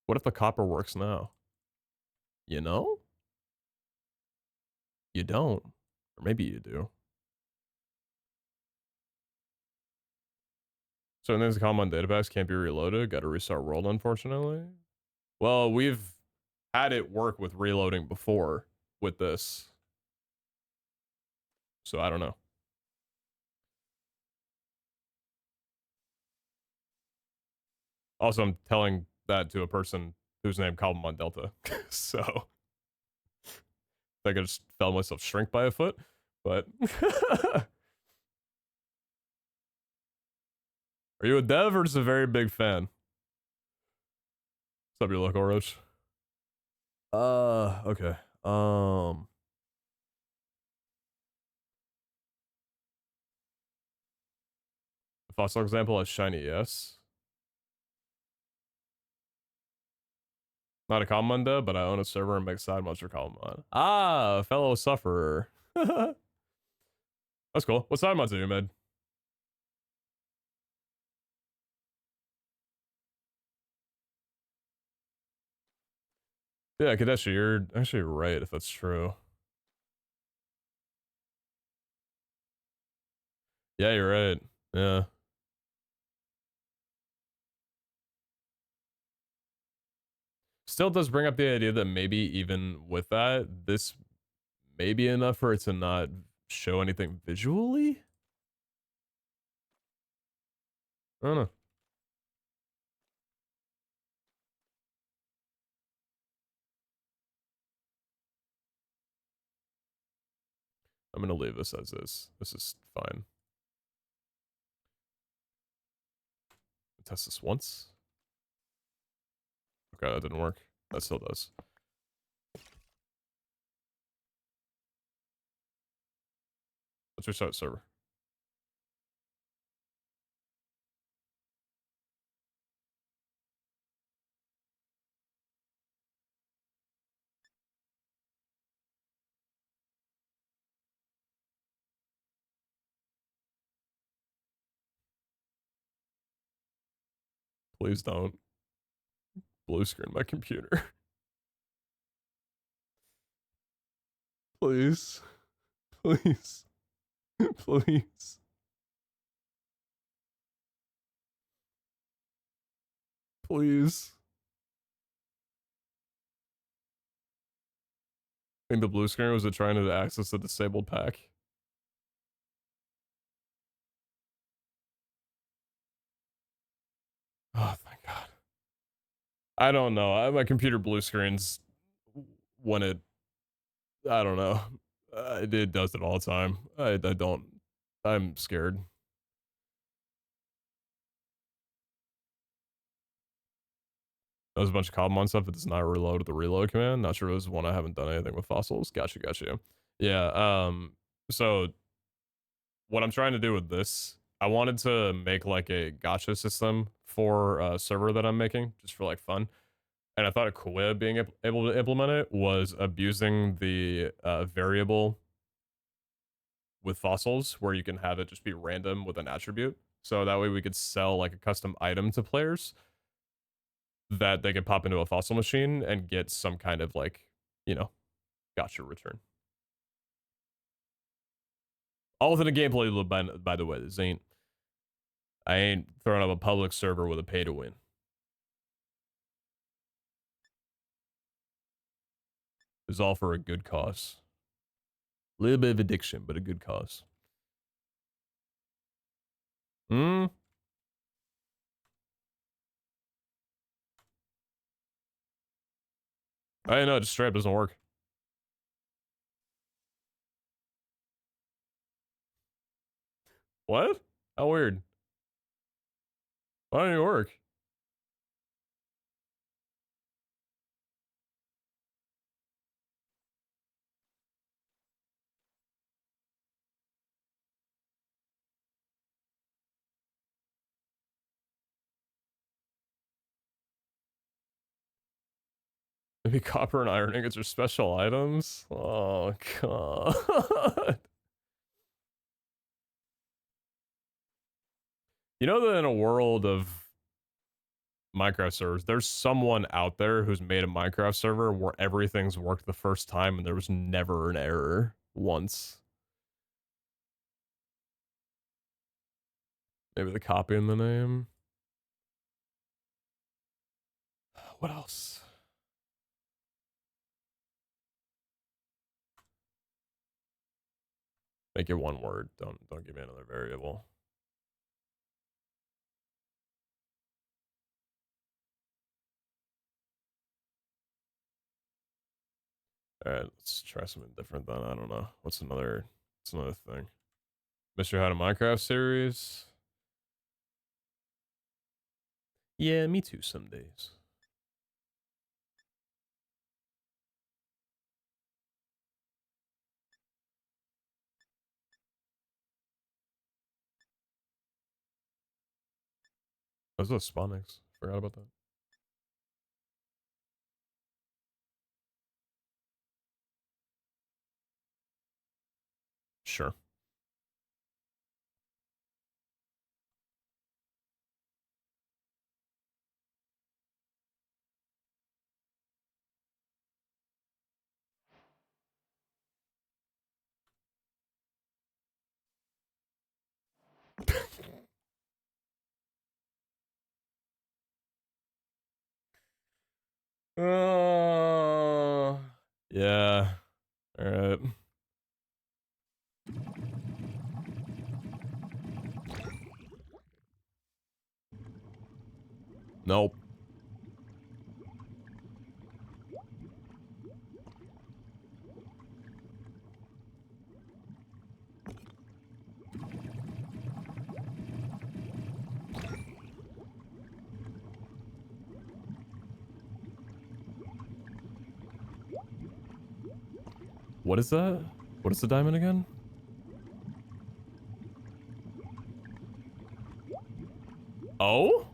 What if the copper works now? You know? You don't. Or maybe you do. So things common database can't be reloaded. Got to restart world, unfortunately. Well, we've had it work with reloading before with this. So I don't know. Also, I'm telling that to a person whose name called him on Delta. So I could just felt myself shrink by a foot, but are you a dev or just a very big fan? What's up, your local roach? Okay. Fossil example as shiny, yes. Not a common dev, but I own a server and make side mods for common. Ah, a fellow sufferer. That's cool. What side mods have you made? Yeah, Kadeshi, you're actually right if that's true. Yeah, you're right. Yeah. Still does bring up the idea that maybe even with that, this may be enough for it to not show anything visually? I don't know. I'm gonna leave this as is. This is fine. Test this once. Okay, that didn't work. That still does. Let's restart server. Please don't blue screen my computer. Please. Please. Please. Please. I think the blue screen was it trying to access the disabled pack. Oh, thank God. I don't know. My computer blue screens when it. I don't know. It does it all the time. I don't. I'm scared. That was a bunch of Cobblemon stuff that does not reload with the reload command. Not sure it was one I haven't done anything with fossils. Gotcha. Yeah, so what I'm trying to do with this, I wanted to make like a gotcha system for a server that I'm making, just for like fun. And I thought a cool way of being able to implement it was abusing the variable with fossils, where you can have it just be random with an attribute. So that way we could sell like a custom item to players that they could pop into a fossil machine and get some kind of like, you know, gotcha return. All within a gameplay loop, by the way. I ain't throwing up a public server with a pay to win. It's all for a good cause. A little bit of addiction, but a good cause. Hmm. I know, just straight up doesn't work. What? How weird. Why don't it work? Maybe copper and iron ingots are special items? Oh, God. You know that in a world of Minecraft servers, there's someone out there who's made a Minecraft server where everything's worked the first time and there was never an error once. Maybe the copy in the name. What else? Make it one word. Don't give me another variable. Alright, let's try something different then. I don't know. What's another thing? Mr. How to Minecraft series? Yeah, me too some days. What's those Spawnics? Forgot about that. Sure. Yeah. Alright. Nope. What is that? What is the diamond again? Oh?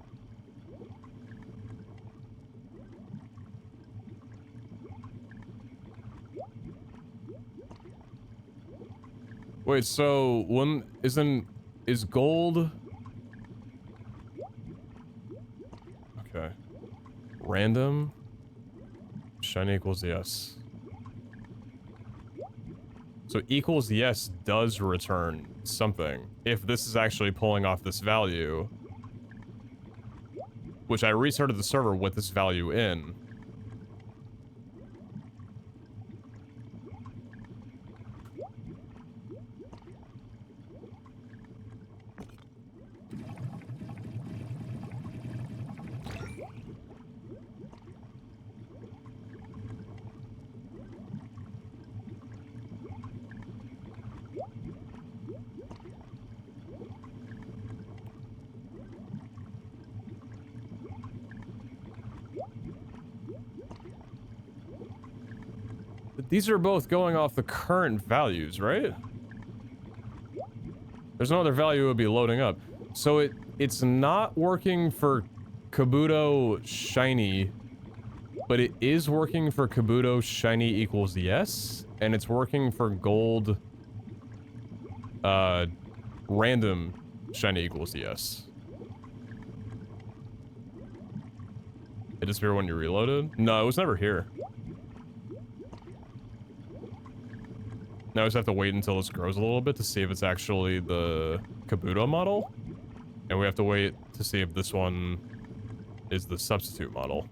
Wait, so is gold? Okay. Random? Shiny equals yes. So equals yes does return something. If this is actually pulling off this value, which I restarted the server with this value in. But these are both going off the current values, right? There's no other value it would be loading up. So it's not working for Kabuto Shiny, but it is working for Kabuto Shiny equals yes, and it's working for Gold random Shiny equals yes. It disappeared when you reloaded? No, it was never here. Now we just have to wait until this grows a little bit to see if it's actually the Kabuto model. And we have to wait to see if this one is the substitute model.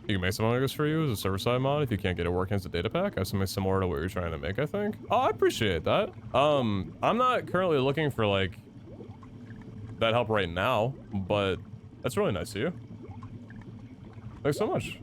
You can make something like this for you as a server-side mod if you can't get it working as a data pack. I have something similar to what you're trying to make, I think. Oh, I appreciate that. I'm not currently looking for, like, that help right now, but that's really nice of you. Thanks so much.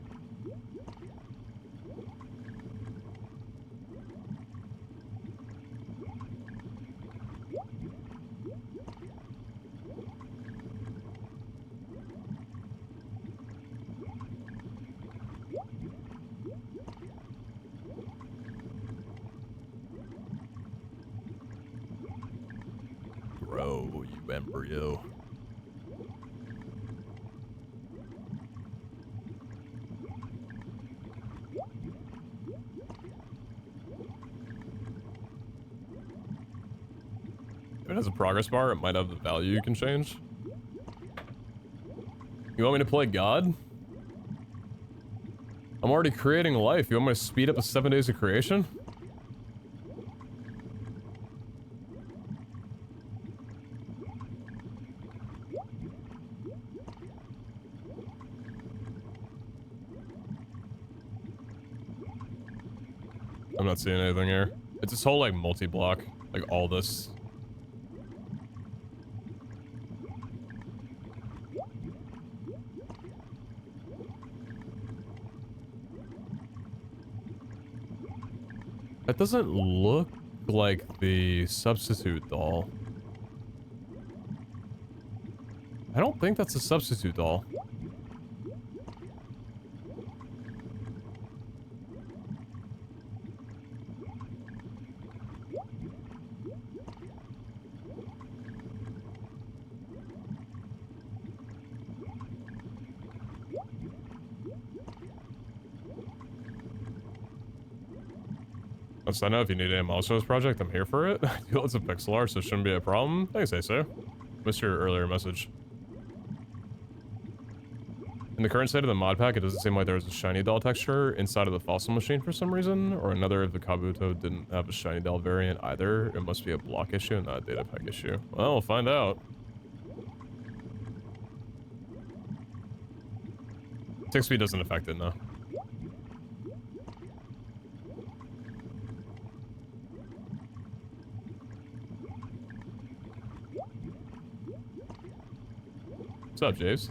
Grow, you embryo. If it has a progress bar, it might have the value you can change. You want me to play God? I'm already creating life. You want me to speed up the 7 days of creation? I'm not seeing anything here. It's this whole, like, multi-block. Like, all this. That doesn't look like the substitute doll. I don't think that's a substitute doll. I know if you need a Milestones project, I'm here for it. I do lots of pixel art, so it shouldn't be a problem. Thanks, Aso. Missed your earlier message. In the current state of the mod pack, it doesn't seem like there was a shiny doll texture inside of the fossil machine for some reason, or another if the Kabuto didn't have a shiny doll variant either. It must be a block issue, not a data pack issue. Well, we'll find out. Tick speed doesn't affect it, no. What's up, Jace?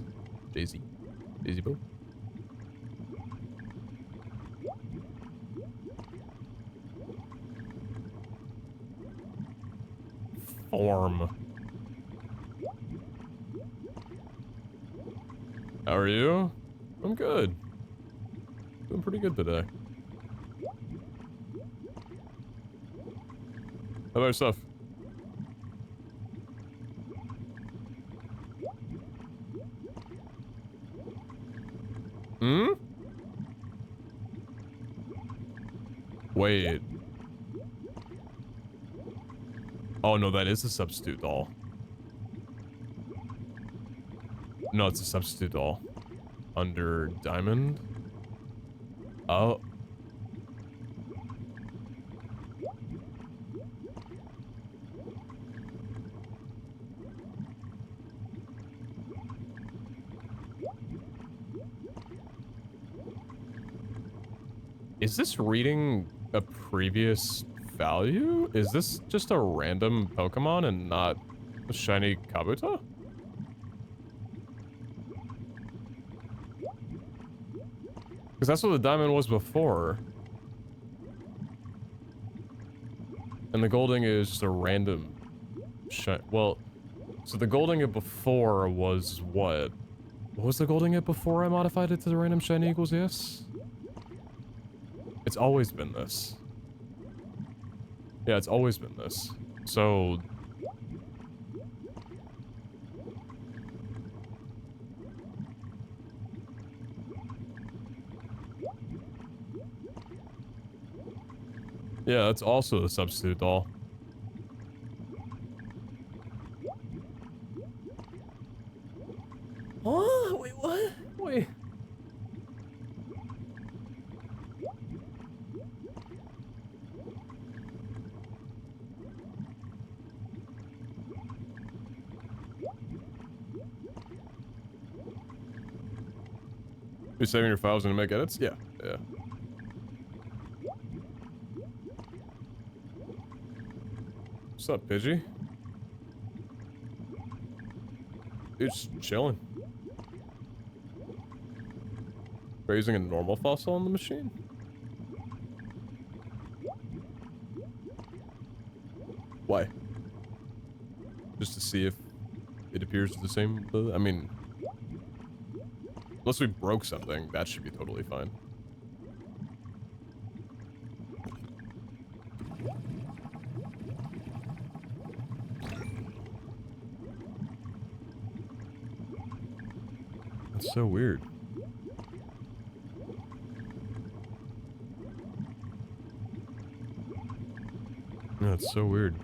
Daisy. Daisy boo. Form. How are you? I'm good. Doing pretty good today. How about yourself? Hmm? Wait. Oh no, that is a substitute doll. No, it's a substitute doll. Under Diamond? Oh. Is this reading a previous value? Is this just a random Pokemon and not a shiny Kabuto? Because that's what the diamond was before. And the Golding is just a random well, so the Golding before was what? What was the Golding before I modified it to the random shiny equals yes? It's always been this. Yeah, it's always been this. So... yeah, that's also a substitute doll. Oh, wait, what? Wait. You're saving your files and make edits? Yeah, yeah. What's up, Pidgey? Dude, just chilling. We're using a normal fossil on the machine? Why? Just to see if it appears the same? I mean... unless we broke something, that should be totally fine. That's so weird. Yeah, it's so weird.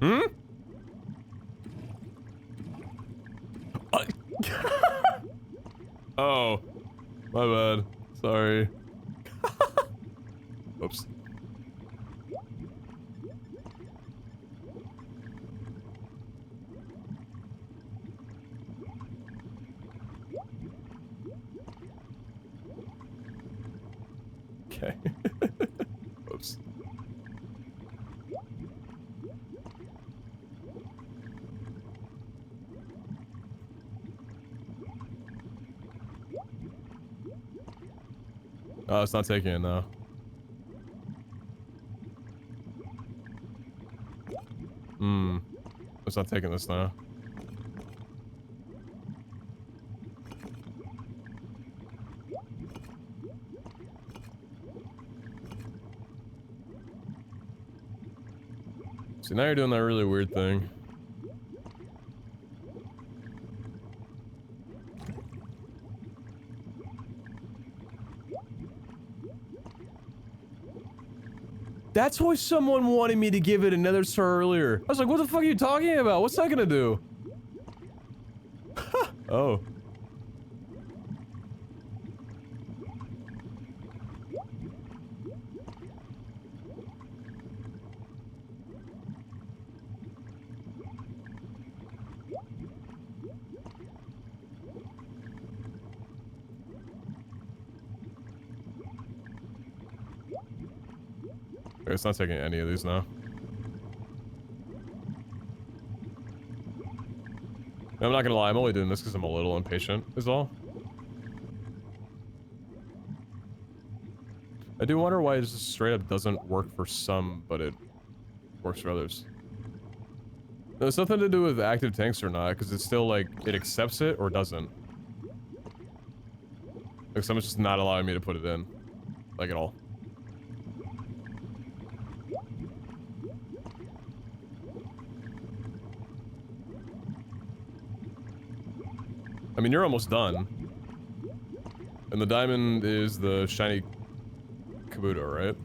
Hmm? Oh, my bad. Sorry. Oops. Okay. Oops. Oh, it's not taking it now. Hmm. It's not taking this now. See, now you're doing that really weird thing. That's why someone wanted me to give it another star earlier. I was like, what the fuck are you talking about? What's that gonna do? Oh. Okay, it's not taking any of these now. I'm not gonna lie, I'm only doing this because I'm a little impatient, is all. I do wonder why it just straight up doesn't work for some, but it works for others. No, it's nothing to do with active tanks or not, because it's still like, it accepts it or doesn't. Like, someone's just not allowing me to put it in. Like, at all. I mean, you're almost done. And the diamond is the shiny Kabuto, right?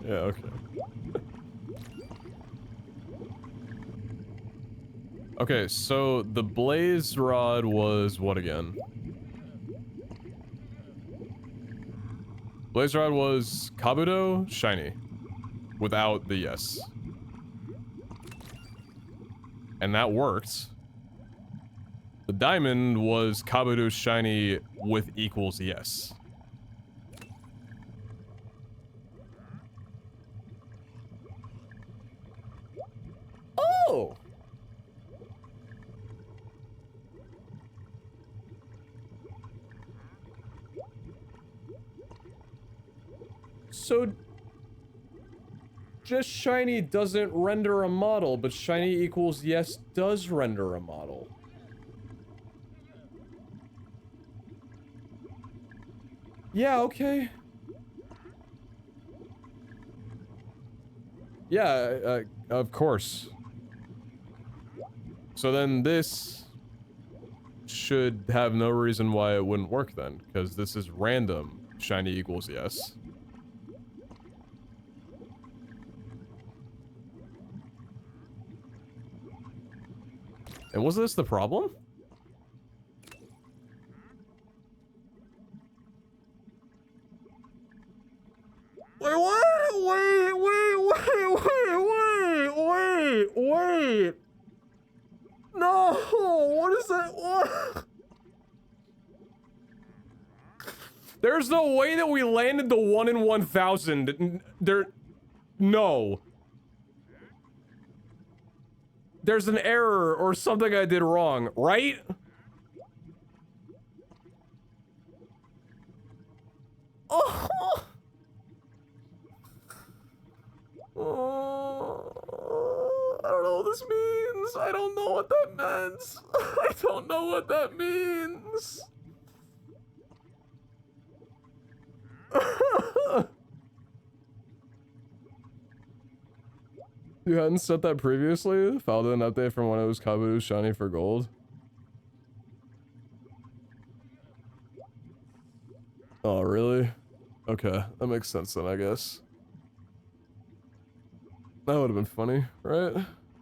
Yeah, okay. Okay, so the blaze rod was what again? Blaze rod was Kabuto shiny. Without the yes. And that worked. The diamond was Kabuto shiny with equals yes. Oh! So just shiny doesn't render a model, but shiny equals yes does render a model. Yeah, okay. Yeah, of course. So then this should have no reason why it wouldn't work then, because this is random. Shiny equals yes. And was this the problem? Wait, what? Wait. No, what is that? What? There's no way that we landed the 1 in 1,000. No. There's an error or something I did wrong, right? Oh. I don't know what this means. I don't know what that meant. I don't know what that means. You hadn't set that previously? The file did an update from when it was Kabuto shiny for gold. Oh, really? Okay, that makes sense then, I guess. That would have been funny, right?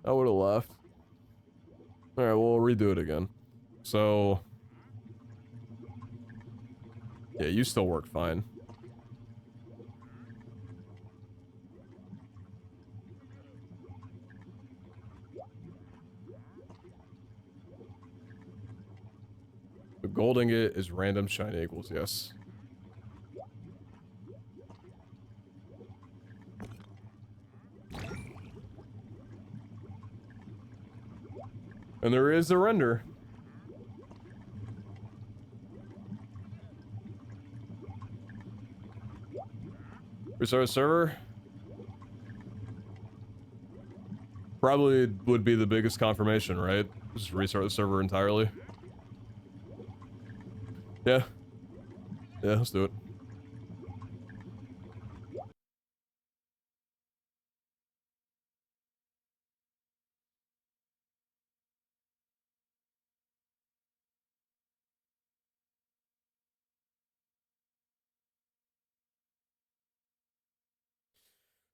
I would have laughed. Alright, we'll redo it again. So... yeah, you still work fine. The gold ingot is random shiny equals, yes. And there is a render. Restart server? Probably would be the biggest confirmation, right? Just restart the server entirely. Yeah. Yeah, let's do it.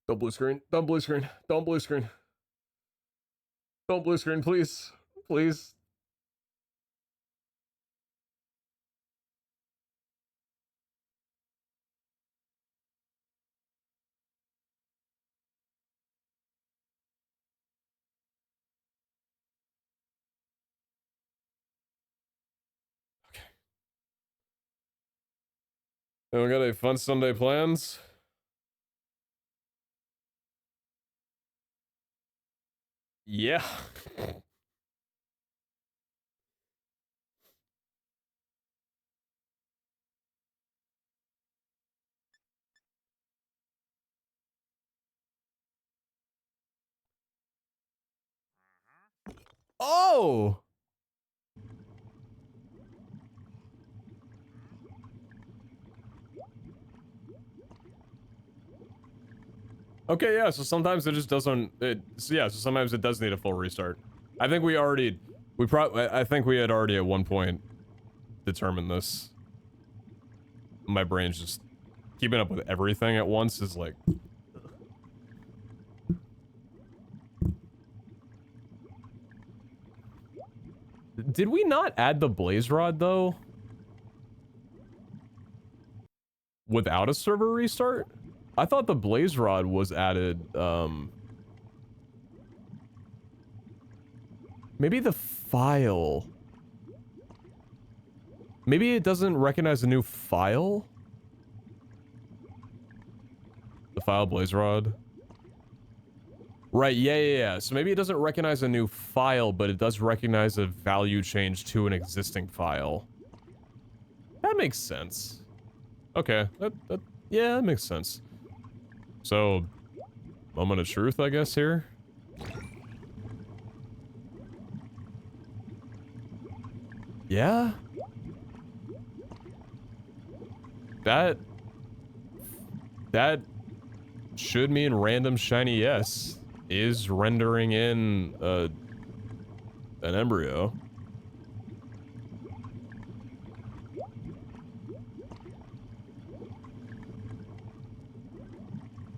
Don't blue screen. Don't blue screen. Don't blue screen. Don't blue screen, please. Please. Anyone got any fun Sunday plans? Yeah. Oh! Okay, yeah, so sometimes it just doesn't, so sometimes it does need a full restart. I think I think we had already at one point determined this. My brain's just, keeping up with everything at once is like... Did we not add the blaze rod, though? Without a server restart? I thought the blaze rod was added, maybe the file. Maybe it doesn't recognize a new file? The file blaze rod. Right, yeah. So maybe it doesn't recognize a new file, but it does recognize a value change to an existing file. That makes sense. Okay, yeah, that makes sense. So, moment of truth, I guess, here. Yeah? That should mean random shiny yes is rendering in an embryo.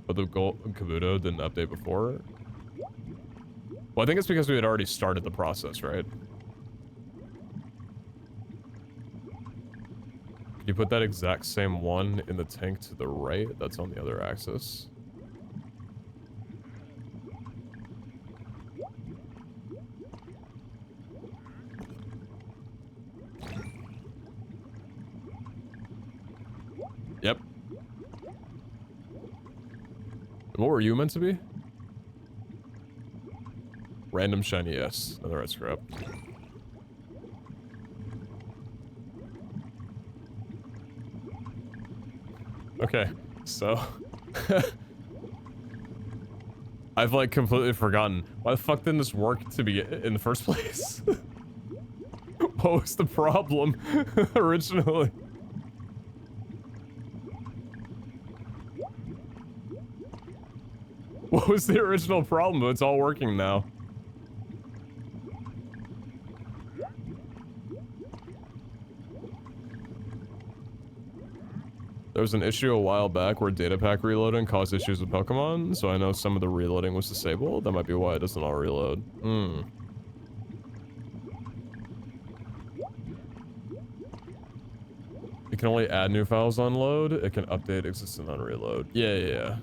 But the Kabuto didn't update before? Well, I think it's because we had already started the process, right? Can you put that exact same one in the tank to the right? That's on the other axis. Yep. What were you meant to be? Random shiny, yes. Another red scrap. Okay, so... I've like completely forgotten. Why the fuck didn't this work to be in the first place? What was the problem originally? What was the original problem? It's all working now. There was an issue a while back where data pack reloading caused issues with Pokemon, so I know some of the reloading was disabled. That might be why it doesn't all reload. Hmm. It can only add new files on load. It can update existing on reload. Yeah.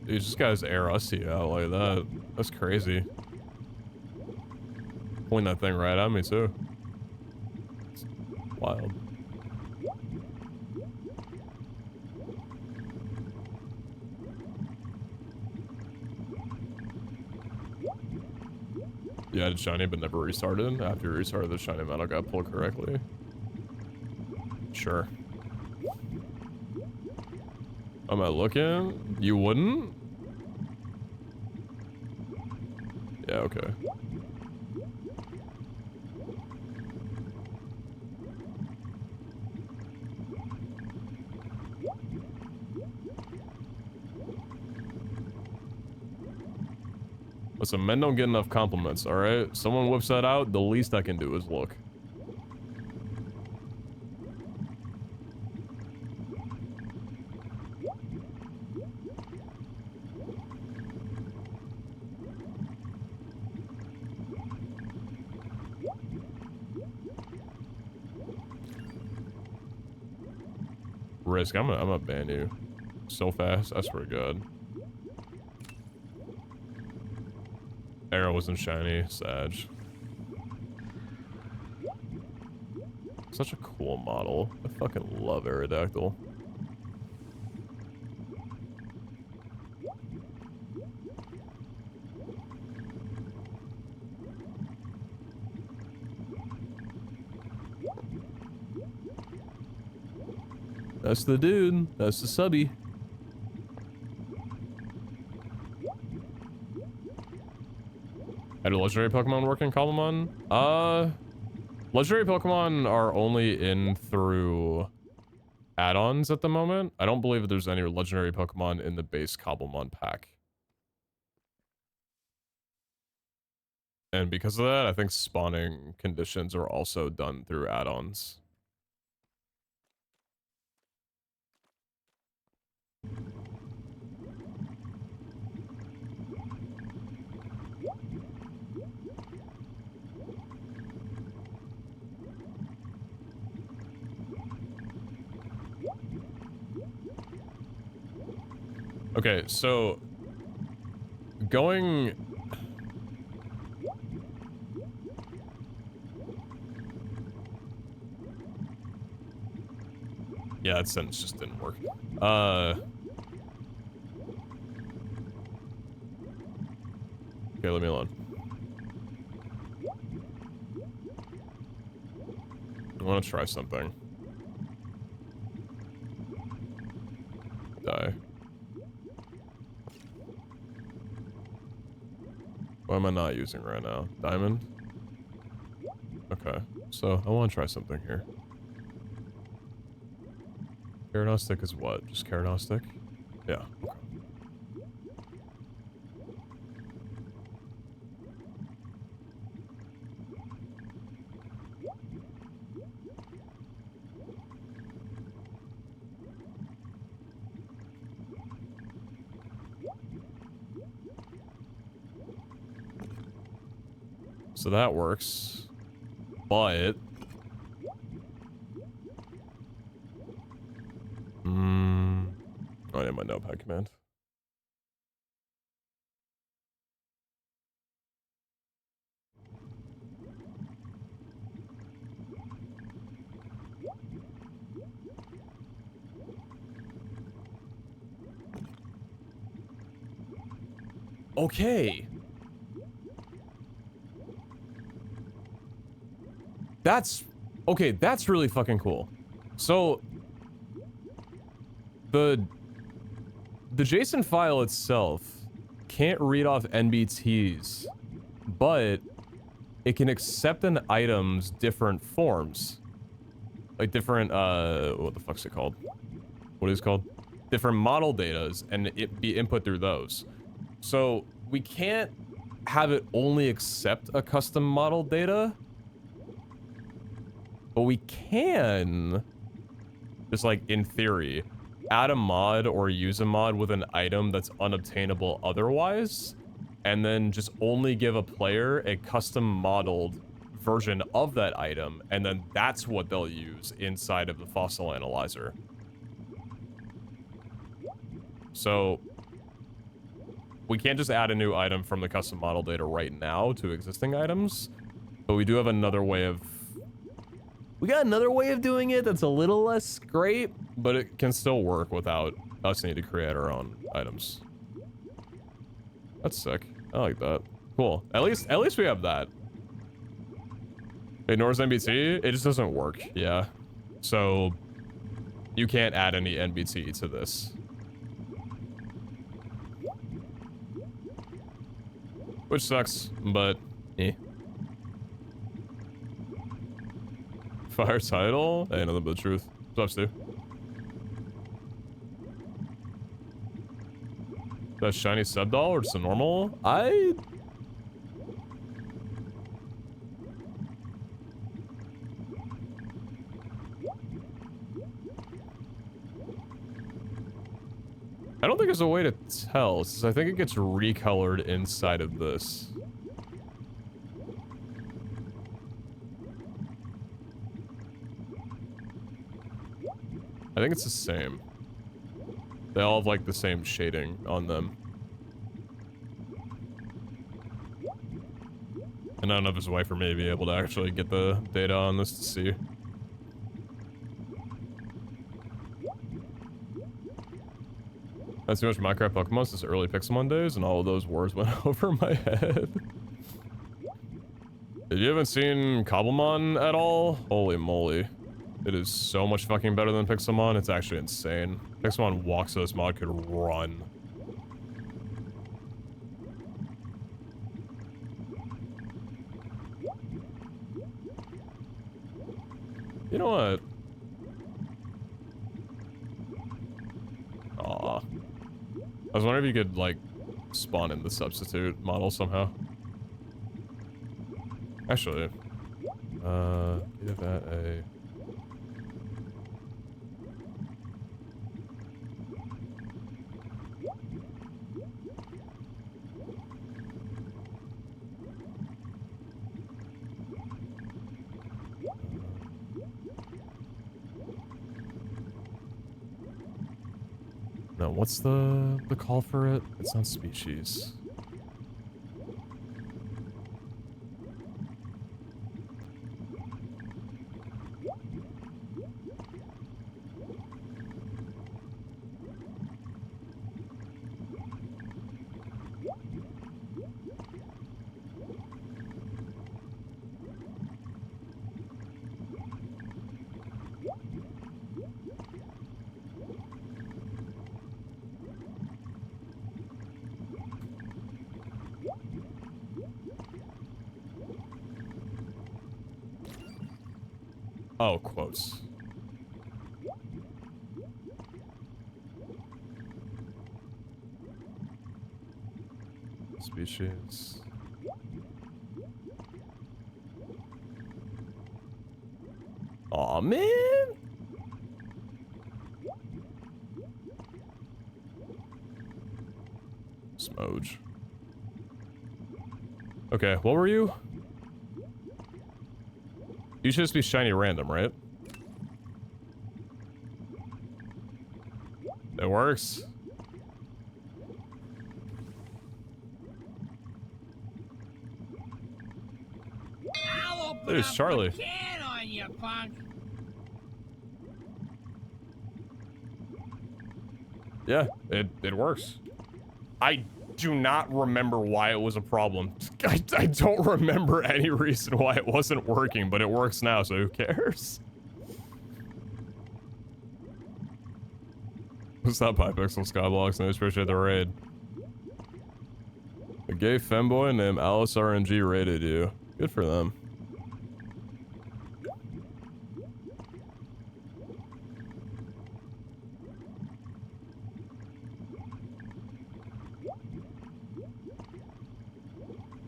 Dude, this guy's air rusty out like that. That's crazy. Point that thing right at me too. It's wild. Yeah, it's shiny but never restarted. After you restarted, the shiny metal got pulled correctly. Sure. Am I looking? You wouldn't? Yeah, okay. Listen, men don't get enough compliments, alright? Someone whips that out, the least I can do is look. Risk, I'm gonna ban you so fast, I swear to God. Arrow wasn't shiny, Sag. Such a cool model. I fucking love Aerodactyl. That's the dude. That's the subby. How do legendary Pokemon work in Cobblemon? Legendary Pokemon are only in through add-ons at the moment. I don't believe that there's any legendary Pokemon in the base Cobblemon pack. And because of that, I think spawning conditions are also done through add-ons. Okay, so going... Yeah, that sentence just didn't work. Okay, leave me alone. I want to try something. Die. What am I not using right now? Diamond? Okay, so I want to try something here. Gyarados is what? Just Gyarados? Yeah, okay. So that works, but... Oh, I need my notepad command. Okay. That's... Okay, that's really fucking cool. So... The JSON file itself can't read off NBTs, but it can accept an item's different forms. Like different, what the fuck's it called? What is it called? Different model datas, and it be input through those. So we can't have it only accept a custom model data, but we can, just like in theory, add a mod or use a mod with an item that's unobtainable otherwise, and then just only give a player a custom modeled version of that item, and then that's what they'll use inside of the fossil analyzer. So we can't just add a new item from the custom model data right now to existing items, but we do have another way of... We got another way of doing it that's a little less great, but it can still work without us needing to create our own items. That's sick. I like that. Cool. At least we have that. Ignores NBT? It just doesn't work. Yeah. So you can't add any NBT to this. Which sucks, but eh. Fire title? Hey, nothing but the truth. What's up, Stu? That shiny sub doll or just a normal? I don't think there's a way to tell, since I think it gets recolored inside of this. I think it's the same. They all have like the same shading on them. And I don't know if there's a way for me to be able to actually get the data on this to see. That's too much Minecraft Pokemon since early Pixelmon days, and all of those words went over my head. If you haven't seen Cobblemon at all, holy moly. It is so much fucking better than Pixelmon, it's actually insane. Pixelmon walks so this mod could run. You know what? Aw. I was wondering if you could, like, spawn in the substitute model somehow. Actually, give that a... No, what's the call for it? It's not species. Oh, quotes. Species. Aw, man! Smoge. Okay, what were you? You should just be shiny random, right? It works. There's Charlie. On you, punk. Yeah, it works. I do not remember why it was a problem. I don't remember any reason why it wasn't working, but it works now, so who cares? What's up, Hypixel Skyblocks? I appreciate the raid. A gay femboy named Alice RNG raided you. Good for them.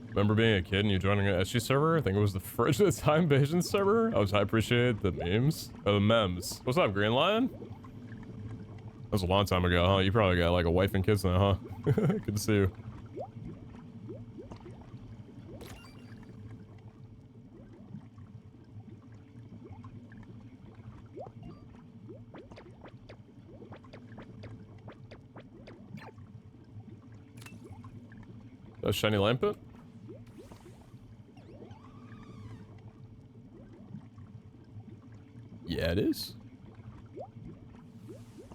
Remember being a kid and you joining an SG server? I think it was the Fridge at the time Bayesian server. I appreciate the memes. Oh, the memes. What's up, Green Lion? That was a long time ago, huh? You probably got like a wife and kids now, huh? Good to see you. A shiny lampet? Yeah, it is.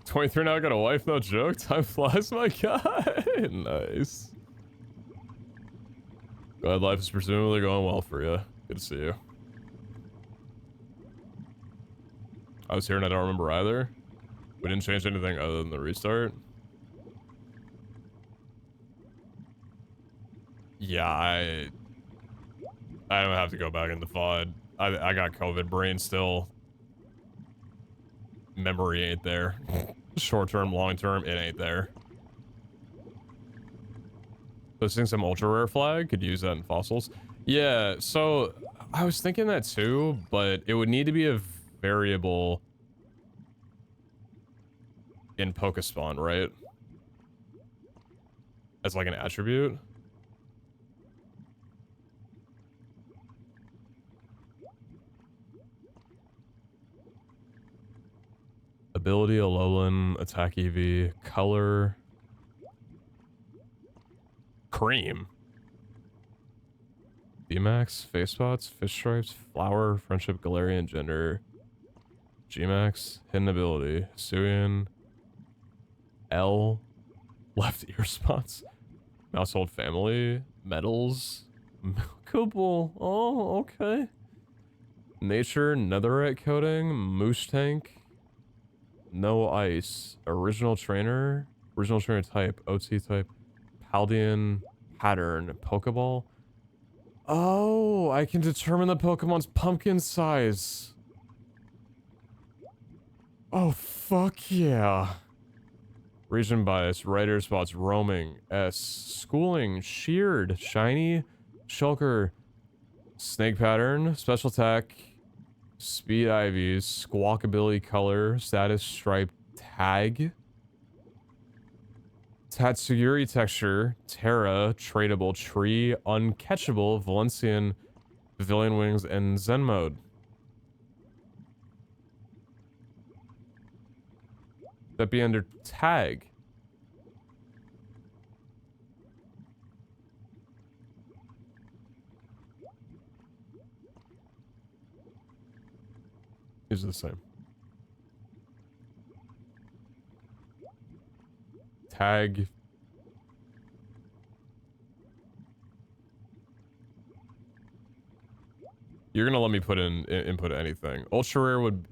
23 now, I got a wife, no joke. Time flies, my guy. Nice. Glad life is presumably going well for you. Good to see you. I was here and I don't remember either. We didn't change anything other than the restart. Yeah, I don't have to go back into VOD. I got COVID brain still. Memory ain't there. Short term, long term, it ain't there. Listing some ultra rare flag, could use that in fossils. Yeah, so I was thinking that too, but it would need to be a variable in Pokespawn, right? As like an attribute. Ability, Alolan, attack EV, color, cream, VMAX, face spots, fish stripes, flower, friendship, Galarian, gender, Gmax, hidden ability, Hisuian, L, left ear spots, household family, metals, Milkable, oh, okay. Nature, netherite coating, moose tank, no ice, original trainer type, OT type, Paldean pattern, Pokeball. Oh, I can determine the Pokemon's pumpkin size. Oh, fuck yeah. Region bias, writer spots, roaming, S, schooling, sheared, shiny, shulker, snake pattern, special attack, speed IVs, squawkability color, status stripe tag, Tatsugiri texture, Terra, tradable tree, uncatchable, Valencian, pavilion wings, and Zen mode. That be under tag. These are the same. Tag. You're gonna let me put in input anything. Ultra rare would.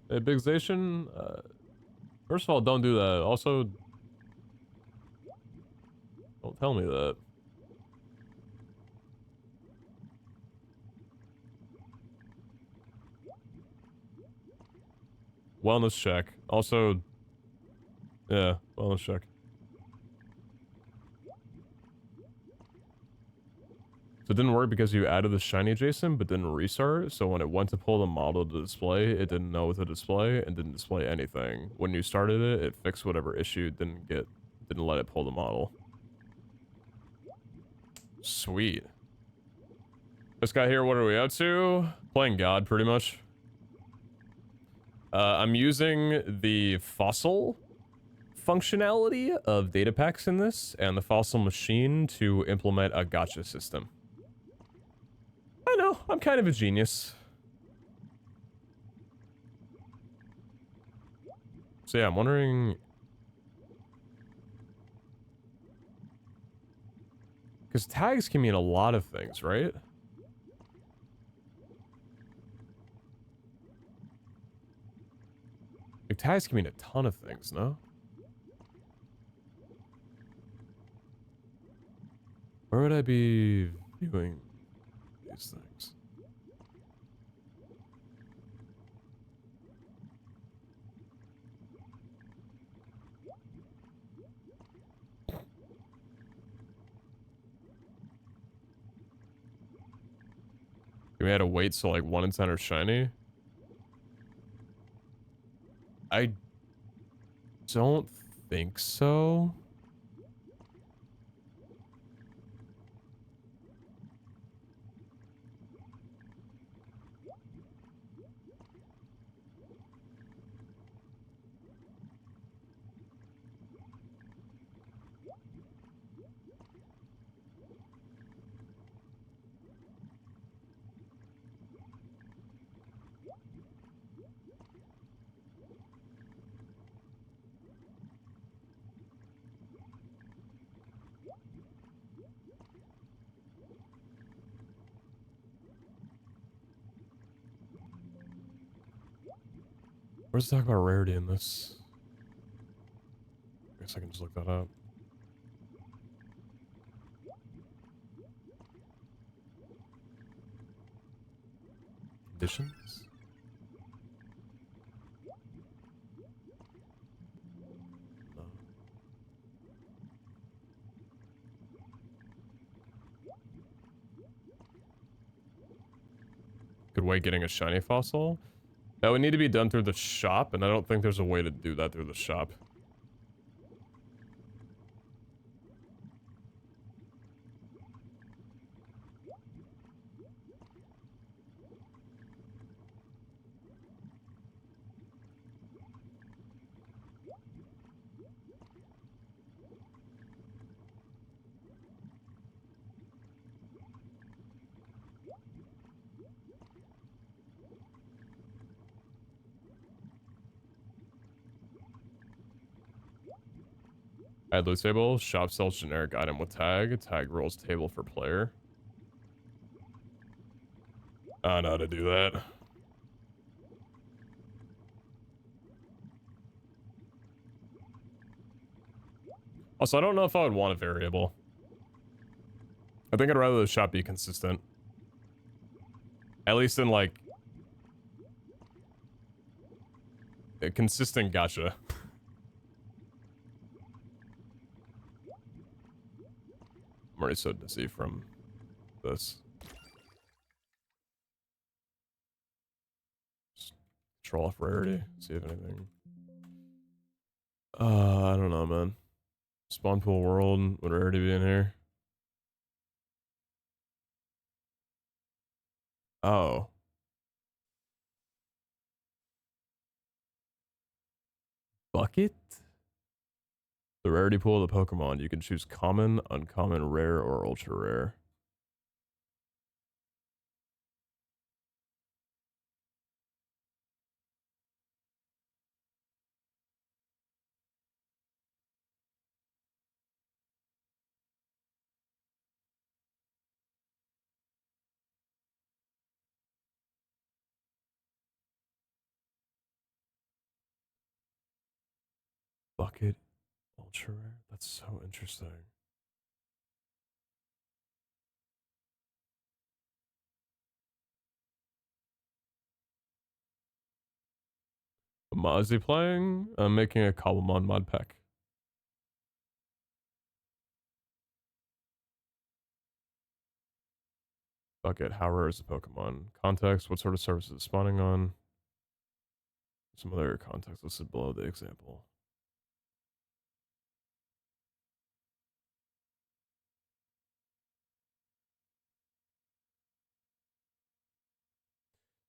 Hey, Big Zation, first of all, don't do that. Also, don't tell me that. Wellness check. Also, yeah, wellness check. So it didn't work because you added the shiny Jason, but didn't restart. So when it went to pull the model to display, it didn't know what to display and didn't display anything. When you started it, it fixed whatever issue, didn't let it pull the model. Sweet. This guy here, what are we up to? Playing God, pretty much. I'm using the fossil functionality of data packs in this and the fossil machine to implement a gotcha system. I know, I'm kind of a genius. So yeah, I'm wondering... Because tags can mean a lot of things, right? Like, tags can mean a ton of things, no? Where would I be viewing these things? We had to wait so like 1 in 10 are shiny? I don't think so. Where's the talk about rarity in this? I guess I can just look that up. Conditions? No. Good way getting a shiny fossil? That would need to be done through the shop, and I don't think there's a way to do that through the shop. Add loot table, shop sells generic item with tag, tag rolls table for player. I don't know how to do that. Also, I don't know if I would want a variable. I think I'd rather the shop be consistent. At least in, like, a consistent gotcha. I'm already so dizzy from this. Just control off rarity, see if anything. I don't know, man. Spawn pool world, would rarity be in here? Oh. Bucket? The rarity pool of the Pokemon. You can choose common, uncommon, rare, or ultra rare. Bucket, ultra rare? That's so interesting. Is he playing? I'm making a Cobblemon mod pack. Bucket, how rare is the Pokemon? Context, what sort of service is it spawning on? Some other context listed below the example.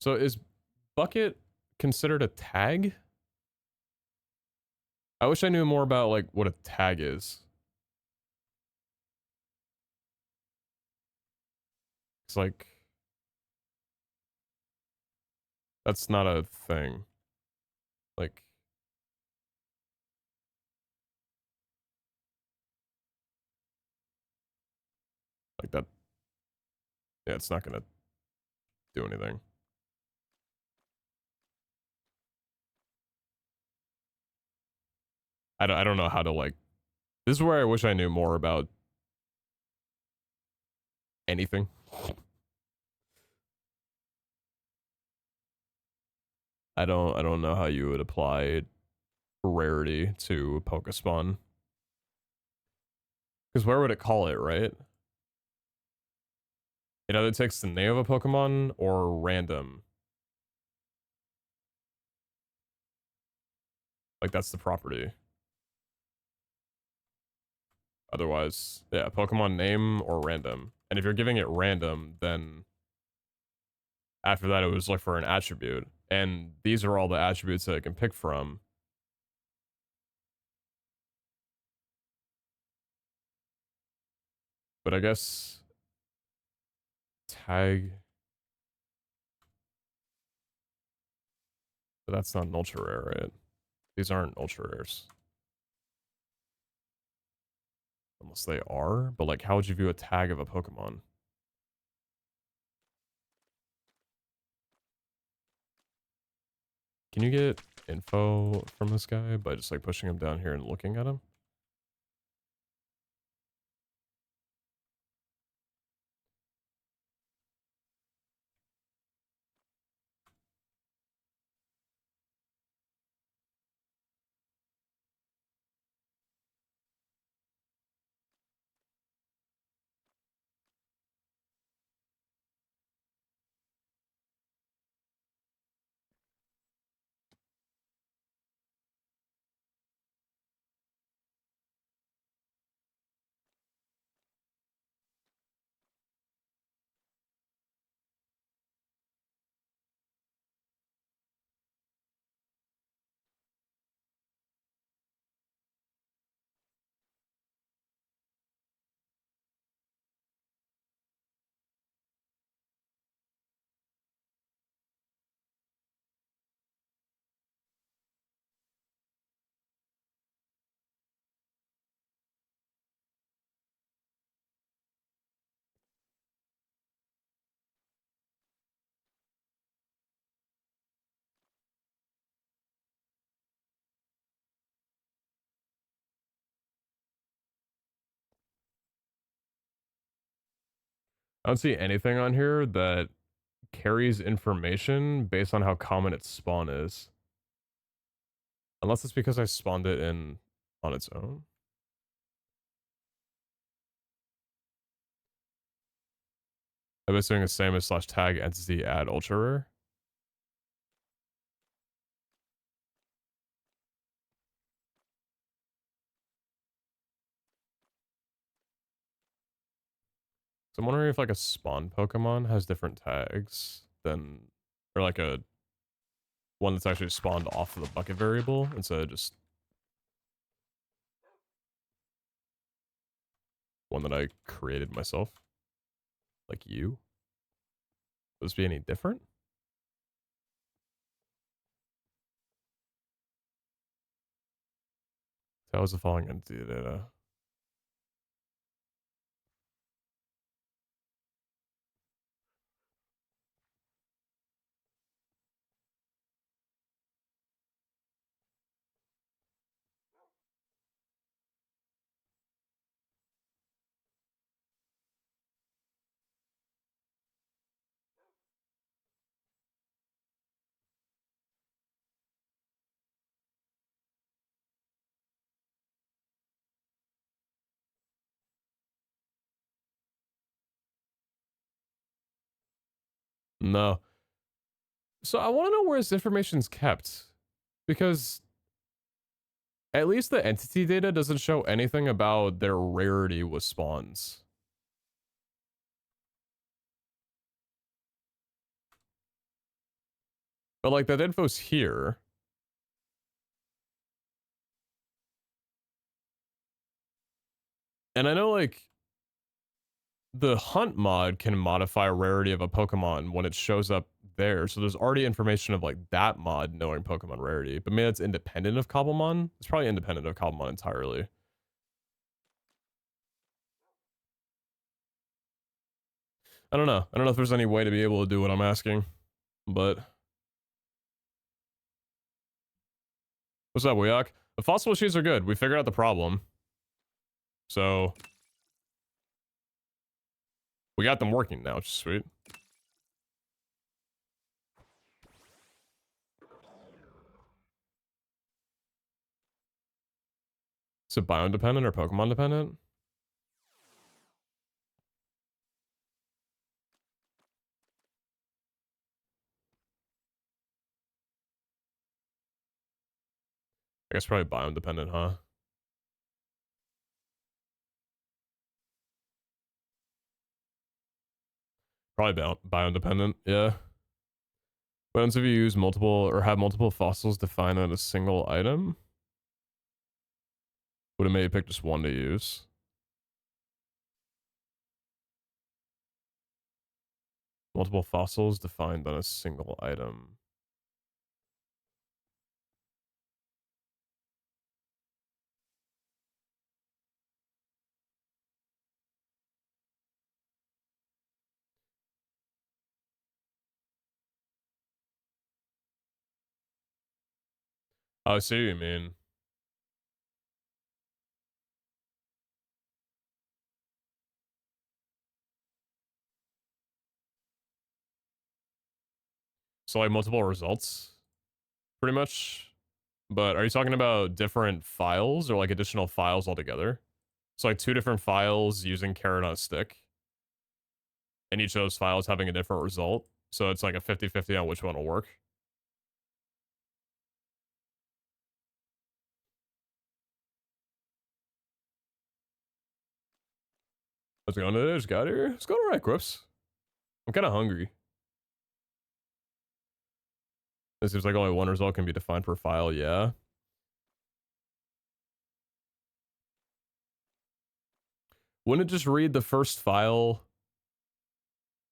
So is Bucket considered a tag? I wish I knew more about, like, what a tag is. It's like, that's not a thing. Like, that, yeah, it's not gonna do anything. I don't know how to, like, this is where I wish I knew more about anything. I don't know how you would apply rarity to Pokespawn. Because where would it call it, right? It either takes the name of a Pokemon or random. Like, that's the property. Otherwise, yeah, Pokemon name or random. And if you're giving it random, then after that it was like for an attribute. And these are all the attributes that it can pick from. But I guess tag, but that's not an ultra rare, right? These aren't ultra rares. Unless they are, but like how would you view a tag of a Pokemon? Can you get info from this guy by just like pushing him down here and looking at him? I don't see anything on here that carries information based on how common its spawn is. Unless it's because I spawned it in on its own. I was doing the same as slash tag entity add ultra rare. So I'm wondering if like a spawn Pokemon has different tags than, or like a one that's actually spawned off of the bucket variable instead of just one that I created myself. Like you. Would this be any different? That was the following entity data. No. So I want to know where this information's kept. Because at least the entity data doesn't show anything about their rarity with spawns. But like that info's here. And I know, like, the hunt mod can modify rarity of a Pokemon when it shows up there. So there's already information of, like, that mod knowing Pokemon rarity. But maybe that's independent of Cobblemon? It's probably independent of Cobblemon entirely. I don't know. I don't know if there's any way to be able to do what I'm asking. But... What's up, Weok? The fossil machines are good. We figured out the problem. So... we got them working now, which is sweet. Is it biome dependent or Pokemon dependent? I guess probably biome dependent, huh? Probably biome dependent, yeah. What happens if you use multiple or have multiple fossils defined on a single item? Would have made you pick just one to use. Multiple fossils defined on a single item. Oh, I see what you mean. So like multiple results, pretty much. But are you talking about different files or like additional files altogether? So like two different files using carrot on a stick. And each of those files having a different result. So it's like a 50-50 on which one will work. How's it going today? Just got here. It's going alright, Grips. I'm kind of hungry. It seems like only one result can be defined per file, yeah. Wouldn't it just read the first file,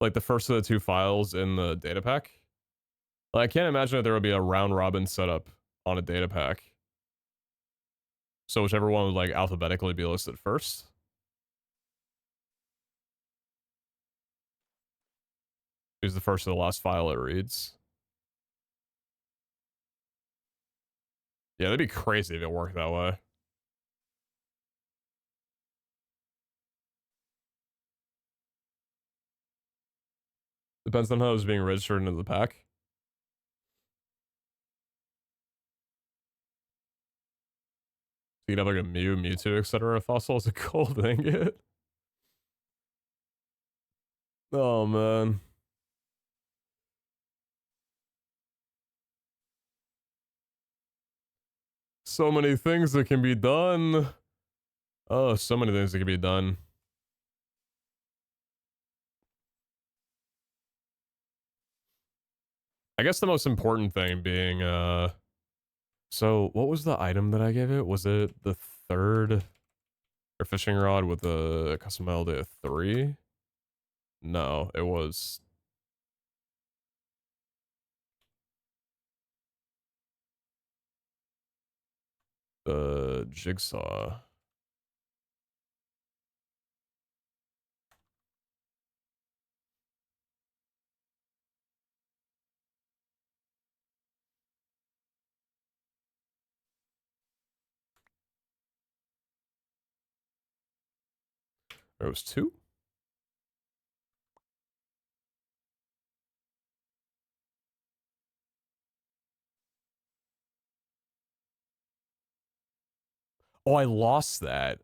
like the first of the two files in the data pack? Like, I can't imagine that there would be a round robin setup on a data pack. So whichever one would like alphabetically be listed first. Is the first of the last file it reads. Yeah, that'd be crazy if it worked that way. Depends on how it's being registered into the pack. So you'd have like a Mew, Mewtwo, etc. fossil as a gold ingot. Oh man. So many things that can be done. Oh, so many things that can be done. I guess the most important thing being, so what was the item that I gave it? Was it the third or fishing rod with a custom melody of 3? No, it was the jigsaw. There was 2? Oh, I lost that.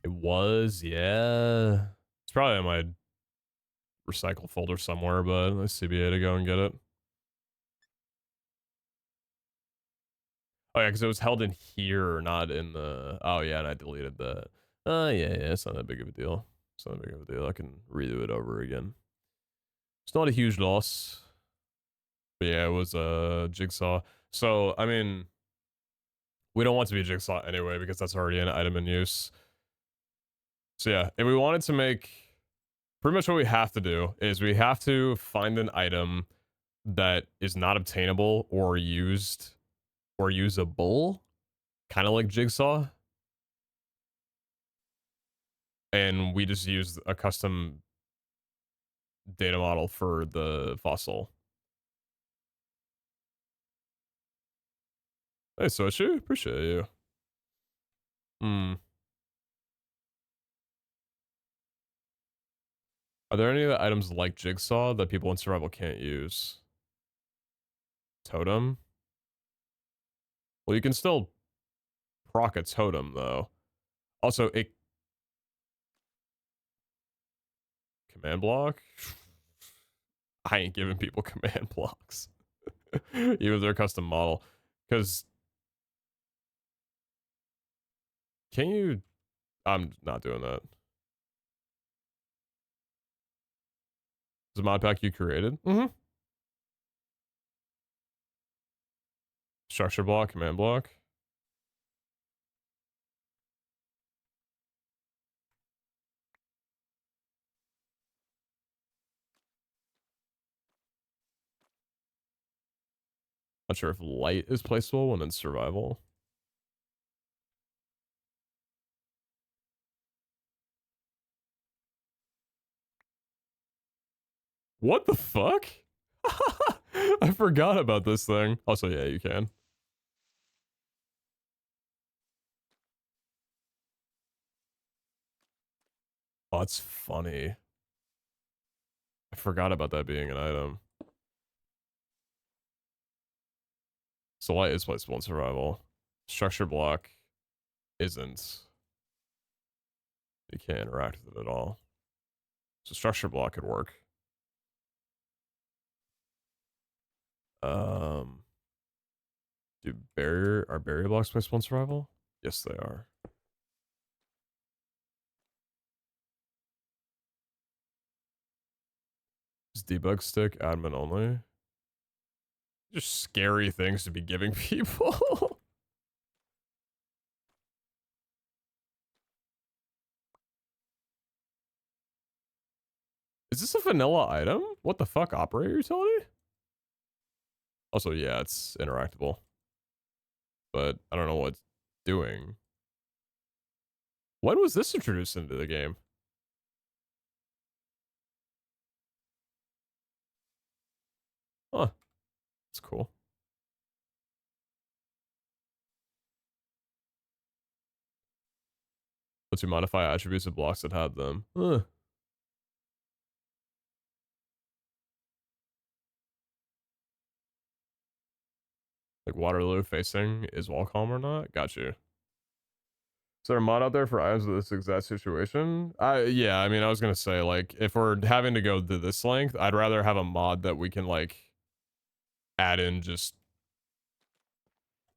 It was, yeah. It's probably in my recycle folder somewhere, but let's CBA to go and get it. Oh yeah, because it was held in here, not in the... Oh yeah, and I deleted that. Yeah, it's not that big of a deal. It's not that big of a deal. I can redo it over again. It's not a huge loss. But yeah, it was a jigsaw. So, I mean... We don't want to be Jigsaw anyway because that's already an item in use. So yeah, if we wanted to make, pretty much what we have to do is we have to find an item that is not obtainable or used or usable, kind of like Jigsaw. And we just use a custom data model for the fossil. Hey, Sochi, appreciate you. Hmm. Are there any of the items like Jigsaw that people in survival can't use? Totem? Well, you can still proc a totem, though. Also, it... Command block? I ain't giving people command blocks. Even if they're custom model. Because... Can you... I'm not doing that. Is a mod pack you created? Mm-hmm. Structure block, command block. Not sure if light is placeable when in survival. What the fuck? I forgot about this thing. Also, yeah, you can. Oh, that's funny. I forgot about that being an item. So light is placeable in survival. Structure block isn't. You can't interact with it at all. So structure block could work. Um, are barrier blocks placeable in survival? Yes, they are. Is debug stick admin only? Just scary things to be giving people. Is this a vanilla item? What the fuck, operator utility? Also, yeah, it's interactable. But I don't know what it's doing. When was this introduced into the game? Huh, that's cool. Lets you modify attributes of blocks that have them. Huh. Like Waterloo facing is wall calm or not? Got you. Is there a mod out there for items with this exact situation? Yeah, I mean, I was gonna say, like, if we're having to go to this length, I'd rather have a mod that we can, like, add in just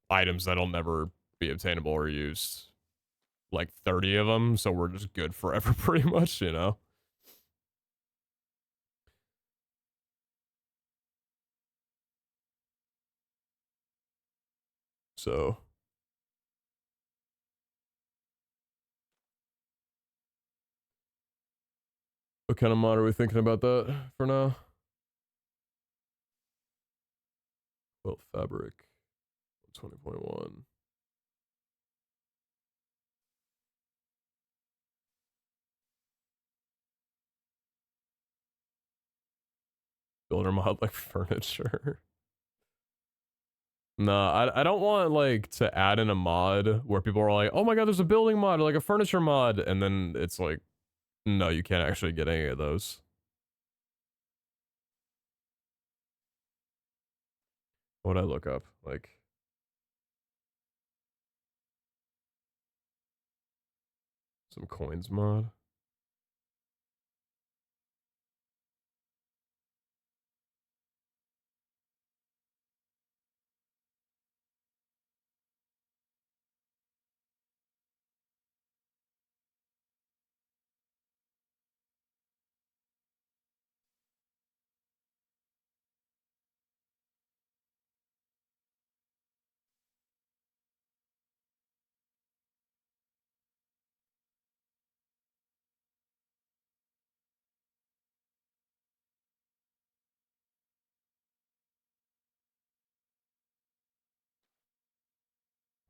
items that'll never be obtainable or used. Like 30 of them, so we're just good forever, pretty much, you know? So, what kind of mod are we thinking about that for now? Quilt fabric, 20.1. Builder mod like furniture. Nah, I don't want like to add in a mod where people are like, oh my god, there's a building mod or like a furniture mod, and then it's like, no, you can't actually get any of those. What would I look up? Like some coins mod.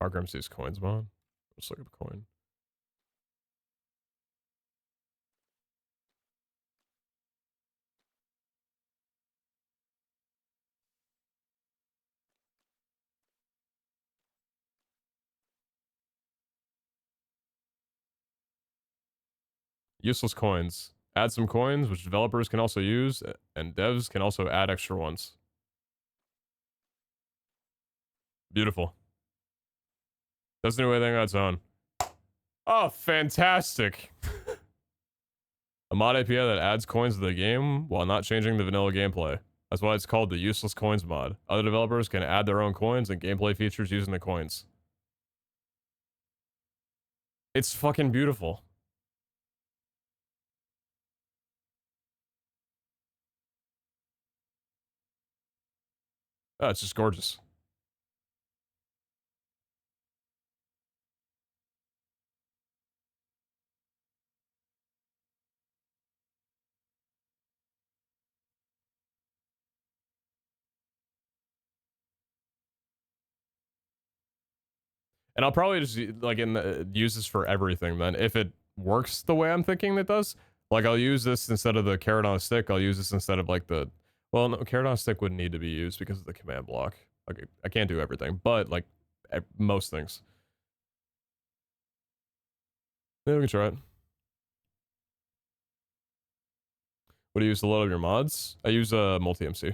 Argram sees coins mod. Let's look up coin. Useless coins. Add some coins, which developers can also use, and devs can also add extra ones. Beautiful. Doesn't do anything on its own. Oh, fantastic. A mod API that adds coins to the game while not changing the vanilla gameplay. That's why it's called the Useless Coins mod. Other developers can add their own coins and gameplay features using the coins. It's fucking beautiful. Oh, it's just gorgeous. And I'll probably just like use this for everything then. If it works the way I'm thinking it does, like I'll use this instead of the carrot on a stick. I'll use this instead of like the, well, no, carrot on a stick wouldn't need to be used because of the command block. Okay, I can't do everything, but like most things. Yeah, we can try it. What do you use to load up your mods? I use multi-MC.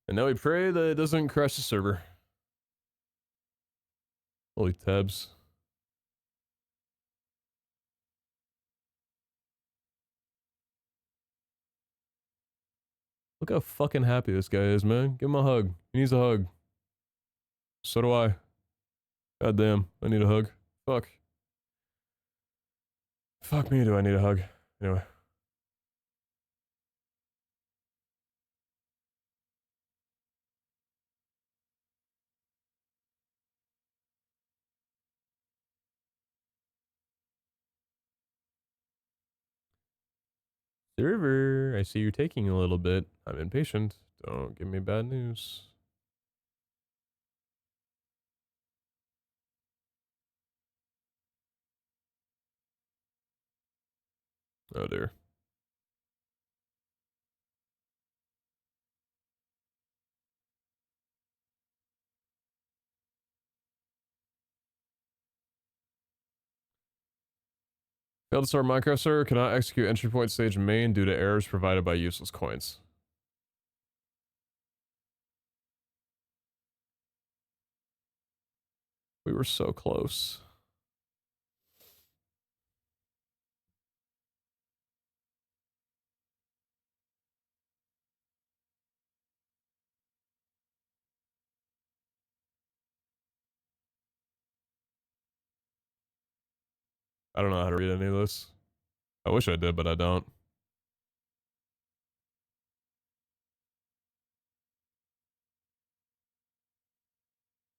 And now we pray that it doesn't crash the server. Holy tabs. Look how fucking happy this guy is, man. Give him a hug. He needs a hug. So do I. God damn, I need a hug. Fuck. Fuck me, do I need a hug. Anyway. Server, I see you're taking a little bit. I'm impatient. Don't give me bad news. Oh dear. Failed to start Minecraft server, cannot execute entry point stage main due to errors provided by useless coins. We were so close. I don't know how to read any of this. I wish I did, but I don't.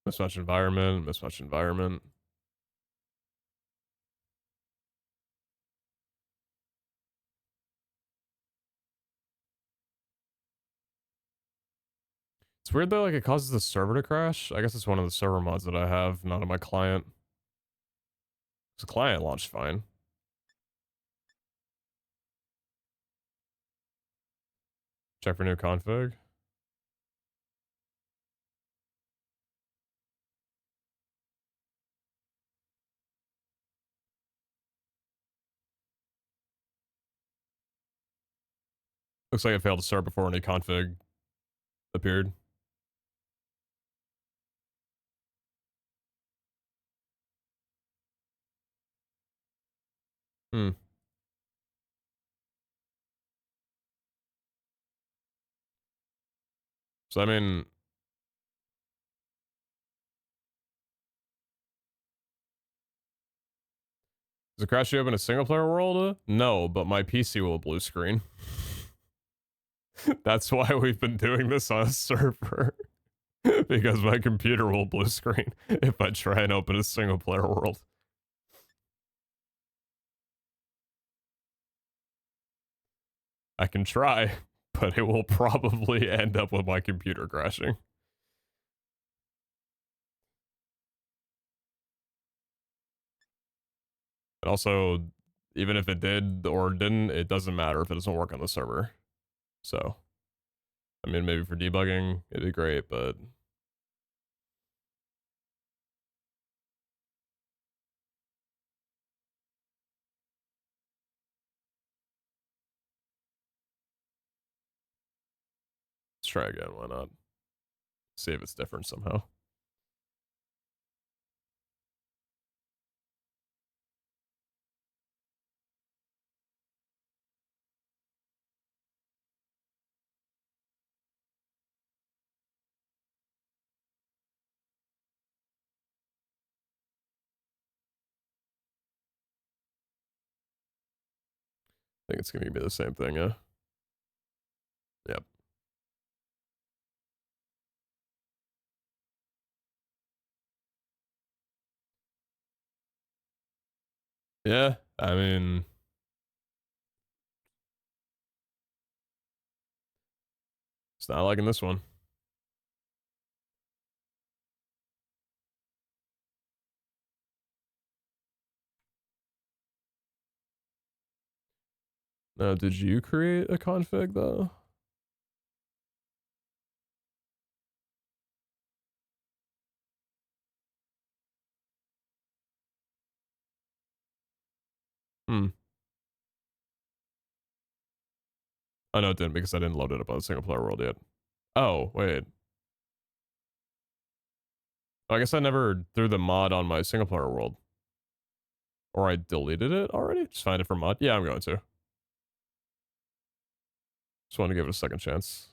Mismatch environment, mismatch environment. It's weird though, like it causes the server to crash. I guess it's one of the server mods that I have, not on my client. The client launched fine. Check for new config. Looks like it failed to start before any config appeared. Hmm. So I mean, does it crash you up in a single player world? No, but my PC will blue screen. That's why we've been doing this on a server. Because my computer will blue screen if I try and open a single player world. I can try, but it will probably end up with my computer crashing. And also, even if it did or didn't, it doesn't matter if it doesn't work on the server. So, I mean, maybe for debugging, it'd be great, but let's try again. Why not? See if it's different somehow. I think it's gonna be the same thing, yeah. Yep. Yeah, I mean, it's not liking this one. Now, did you create a config though? Hmm. Oh no, it didn't because I didn't load it up on the single player world yet. Oh, wait. Oh, I guess I never threw the mod on my single player world. Or I deleted it already? Just find it for mod? Yeah, I'm going to. Just want to give it a second chance.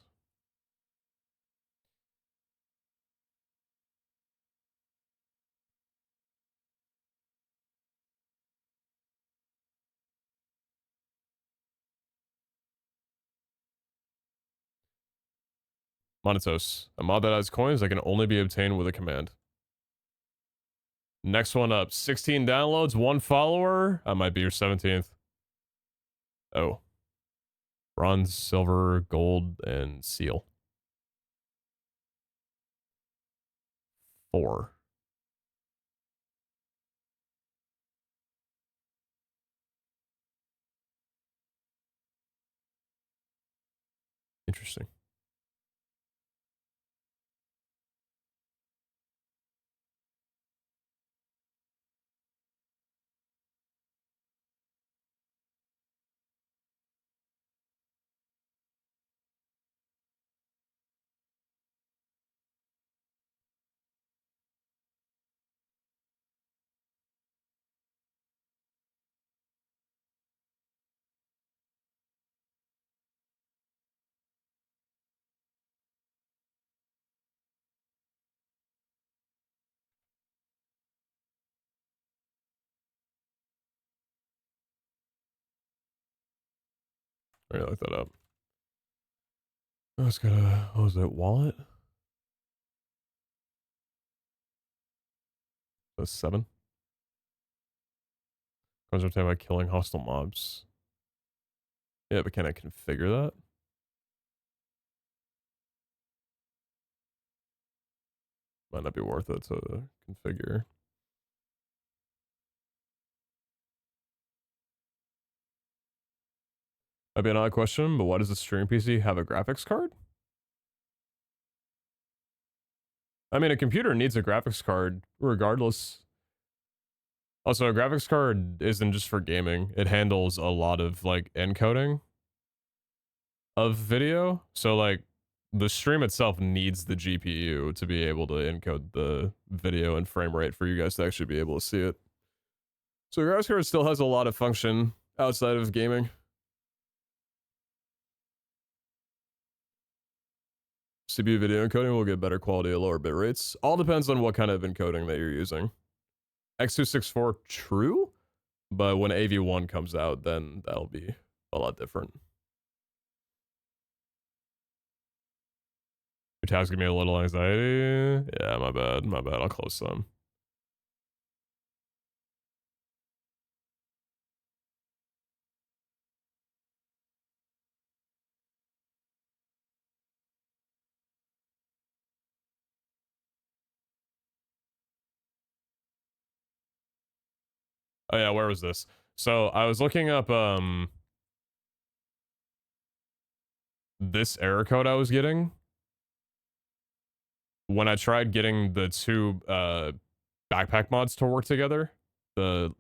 Monetos. A mod that has coins that can only be obtained with a command. Next one up. 16 downloads, 1 follower. I might be your 17th. Oh. Bronze, silver, gold, and seal. 4. Interesting. I gotta look that up. I was gonna, what was it, wallet? That's 7. Coins are obtained by killing hostile mobs. Yeah, but can I configure that? Might not be worth it to configure. Might be an odd question, but why does the stream PC have a graphics card? I mean, a computer needs a graphics card regardless. Also, a graphics card isn't just for gaming. It handles a lot of, like, encoding of video. So, like, the stream itself needs the GPU to be able to encode the video and frame rate for you guys to actually be able to see it. So, a graphics card still has a lot of function outside of gaming. CPU video encoding will get better quality at lower bit rates. All depends on what kind of encoding that you're using. X264, true, but when AV1 comes out, then that'll be a lot different. Your tabs give me a little anxiety. Yeah, my bad, my bad. I'll close some. Oh yeah, where was this? So I was looking up this error code I was getting when I tried getting the two backpack mods to work together, the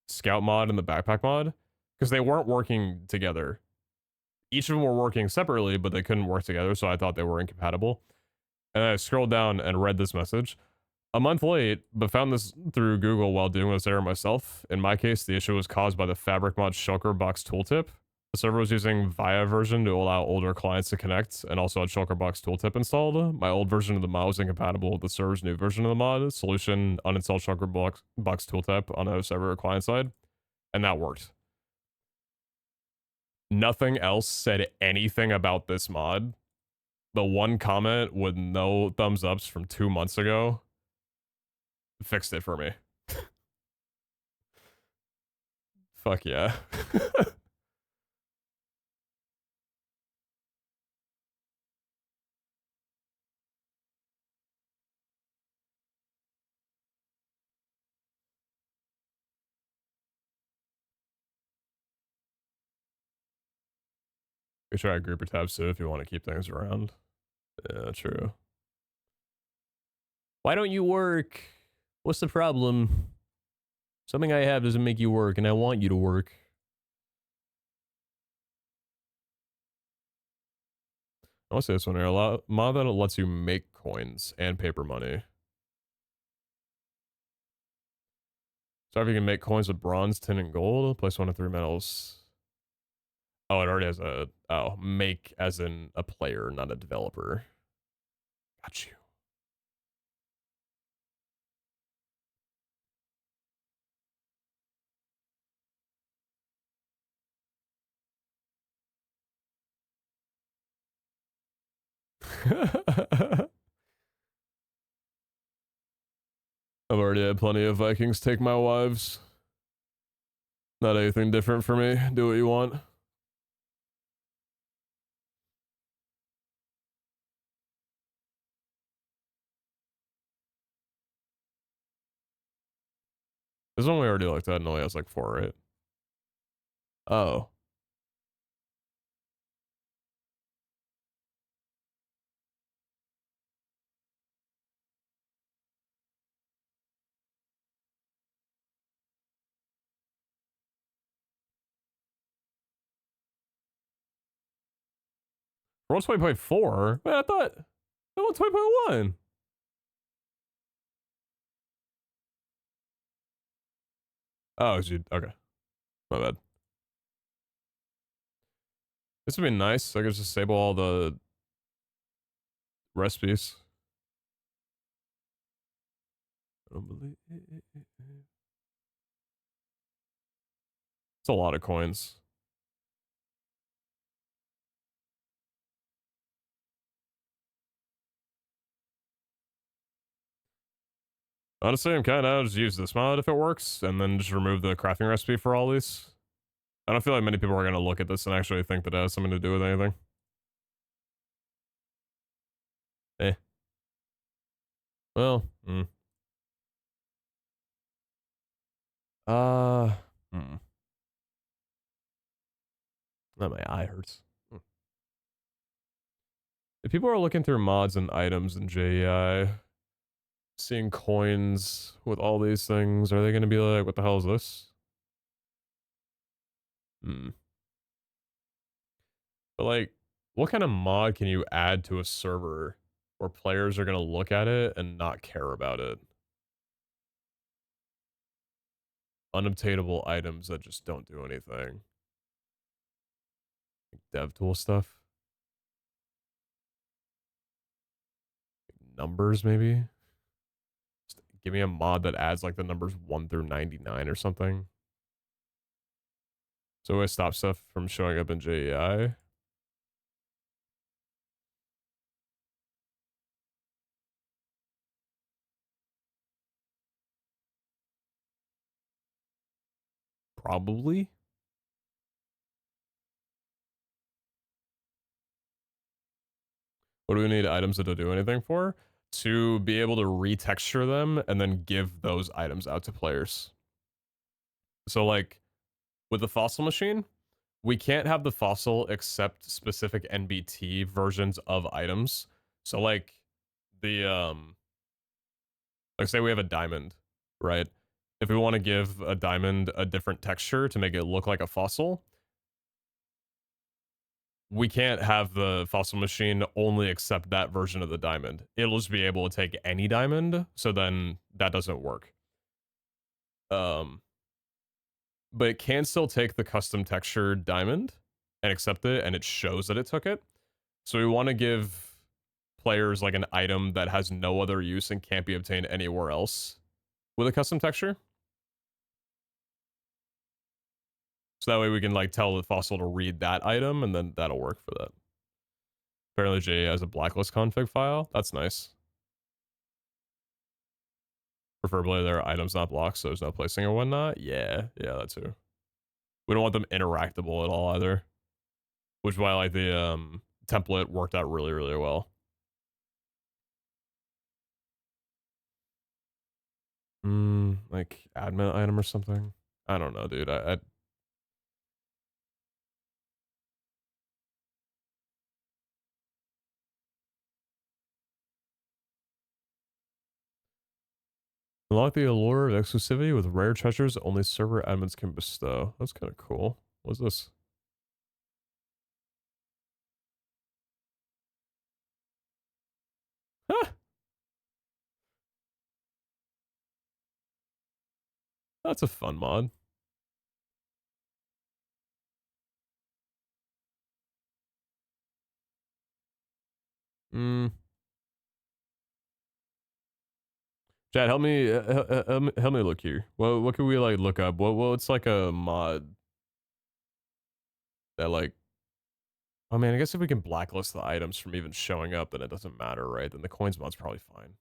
scout mod and the backpack mod, because they weren't working together. Each of them were working separately, but they couldn't work together, so I thought they were incompatible. And I scrolled down and read this message. A month late, but found this through Google while doing this error myself. In my case, the issue was caused by the Fabric mod Shulker Box tooltip. The server was using VIA version to allow older clients to connect, and also had Shulker Box tooltip installed. My old version of the mod was incompatible with the server's new version of the mod. Solution, uninstall Shulker Box tooltip on a server client side, and that worked. Nothing else said anything about this mod. The one comment with no thumbs ups from 2 months ago fixed it for me. Fuck yeah. You try grouper tabs too if you want to keep things around. Yeah, true. Why don't you work? What's the problem? Something I have doesn't make you work, and I want you to work. I want to say this one here. A mod that lets you make coins and paper money. So if you can make coins with bronze, tin, and gold, place 1 of 3 metals. Oh, it already has a... Oh, make as in a player, not a developer. Got you. I've already had plenty of Vikings take my wives. Not anything different for me. Do what you want. This one we already looked at and only has like 4, right? Oh. Roll 20.4? Man, I thought... I want 20.1. Oh, dude. Okay. My bad. This would be nice. I could just disable all the recipes. I don't believe... It's a lot of coins. Honestly, I'm kind of just use this mod if it works, and then just remove the crafting recipe for all these. I don't feel like many people are going to look at this and actually think that it has something to do with anything. Eh. Well, hmm. Now my eye hurts. If people are looking through mods and items in JEI, seeing coins with all these things, are they going to be like, what the hell is this? But like, what kind of mod can you add to a server where players are going to look at it and not care about it? Unobtainable items that just don't do anything. Like dev tool stuff. numbers, maybe? Just give me a mod that adds like the numbers 1 through 99 or something. So I stop stuff from showing up in JEI. Probably. What do we need items that don't do anything for? To be able to retexture them and then give those items out to players. So like with the fossil machine, we can't have the fossil accept specific NBT versions of items. So like the like say we have a diamond, right? If we want to give a diamond a different texture to make it look like a fossil, we can't have the fossil machine only accept that version of the diamond. It'll just be able to take any diamond, so then that doesn't work. But it can still take the custom textured diamond and accept it, and it shows that it took it. So we want to give players like an item that has no other use and can't be obtained anywhere else with a custom texture. So that way we can like tell the fossil to read that item, and then that'll work for that. Apparently J has a blacklist config file. That's nice. Preferably there are items not blocked, so there's no placing or whatnot. Yeah, that too. We don't want them interactable at all either. Which is why like the template worked out really, really well. Like admin item or something. I don't know, dude. I unlock the allure of exclusivity with rare treasures only server admins can bestow. That's kind of cool. What's this? Huh. That's a fun mod. Chad, help me, help me look here. What can we like look up? What's like a mod that like? Oh man, I guess if we can blacklist the items from even showing up, then it doesn't matter, right? Then the coins mod's probably fine.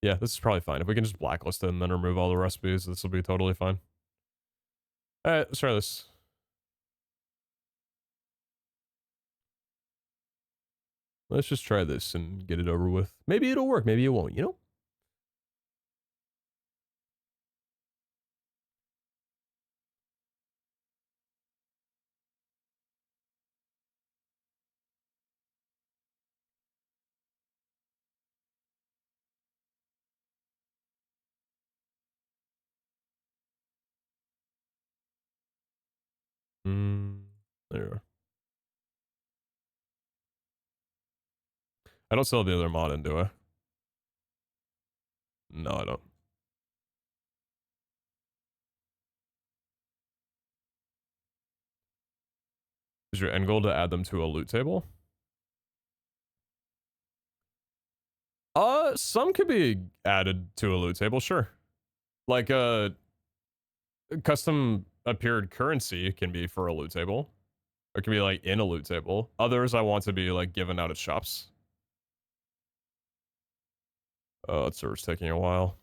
Yeah, this is probably fine. If we can just blacklist it and then remove all the recipes, this will be totally fine. All right, let's try this. Let's just try this and get it over with. Maybe it'll work. Maybe it won't, you know? There you are. I don't still have the other mod in, do I? No, I don't. Is your end goal to add them to a loot table? Some could be added to a loot table, sure. Like, custom appeared currency can be for a loot table. It can be, like, in a loot table. Others I want to be, like, given out at shops. Oh, that server's taking a while.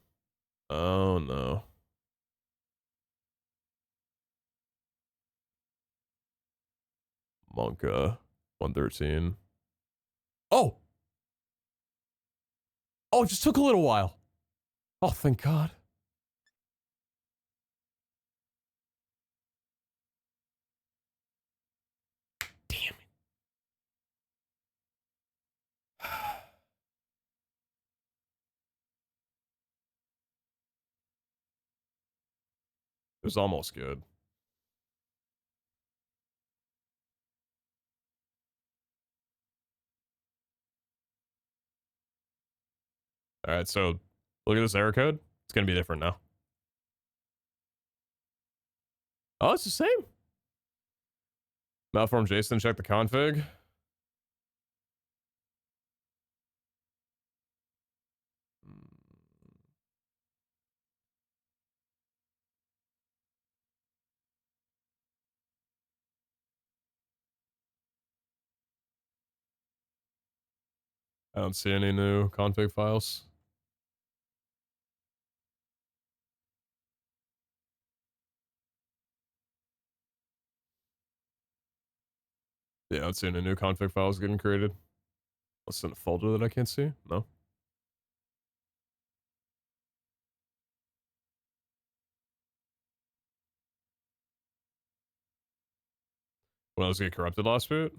Oh, no. Monka 113. Oh! Oh, it just took a little while. Oh, thank God. Damn it. It was almost good. Alright, so look at this error code. It's gonna be different now. Oh, it's the same. Malform Jason, check the config. I don't see any new config files. Yeah, I don't see any new config files getting created. What's in a folder that I can't see? No. When those get corrupted last boot?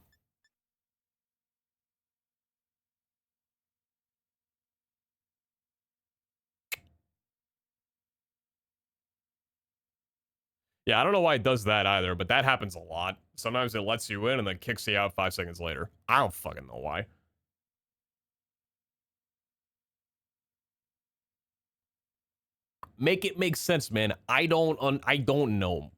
Yeah, I don't know why it does that either, but that happens a lot. Sometimes it lets you in and then kicks you out 5 seconds later. I don't fucking know why. Make it make sense, man. I don't know. I don't know.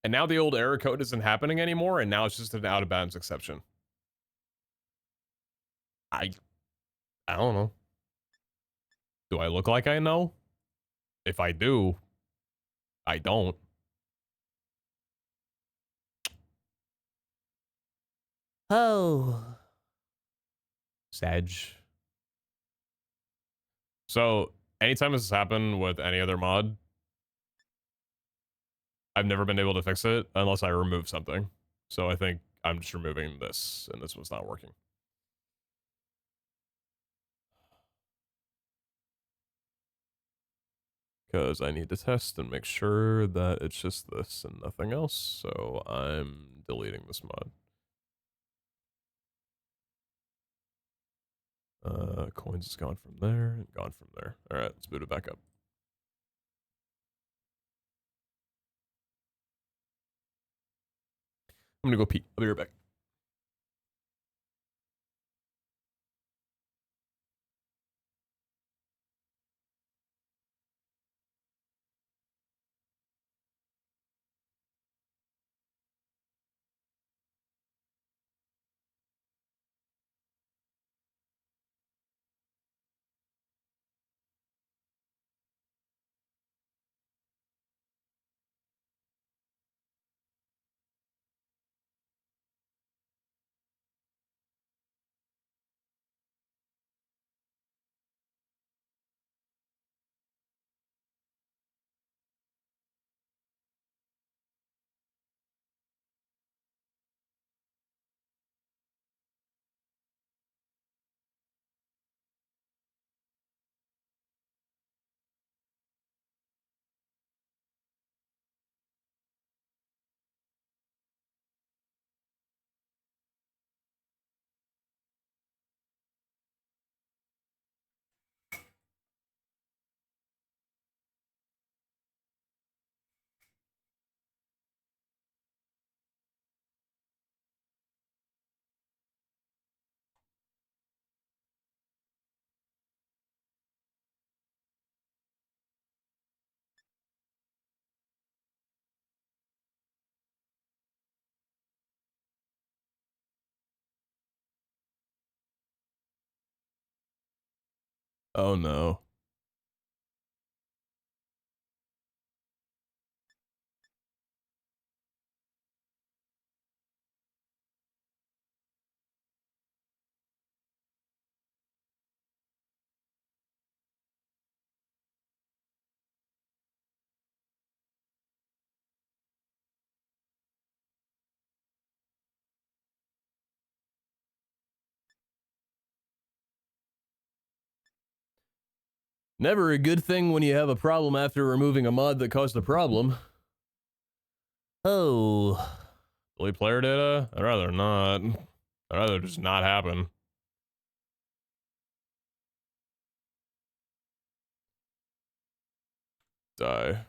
And now the old error code isn't happening anymore, and now it's just an out of bounds exception. I don't know. Do I look like I know? If I do, I don't. Oh. Sag. So, anytime this has happened with any other mod, I've never been able to fix it unless I remove something. So I think I'm just removing this, and this was not working. Because I need to test and make sure that it's just this and nothing else. So I'm deleting this mod. Coins is gone from there and gone from there. All right, let's boot it back up. I'm gonna go pee. I'll be right back. Oh no. Never a good thing when you have a problem after removing a mod that caused the problem. Oh. Delete player data? I'd rather not. I'd rather just not happen. Die.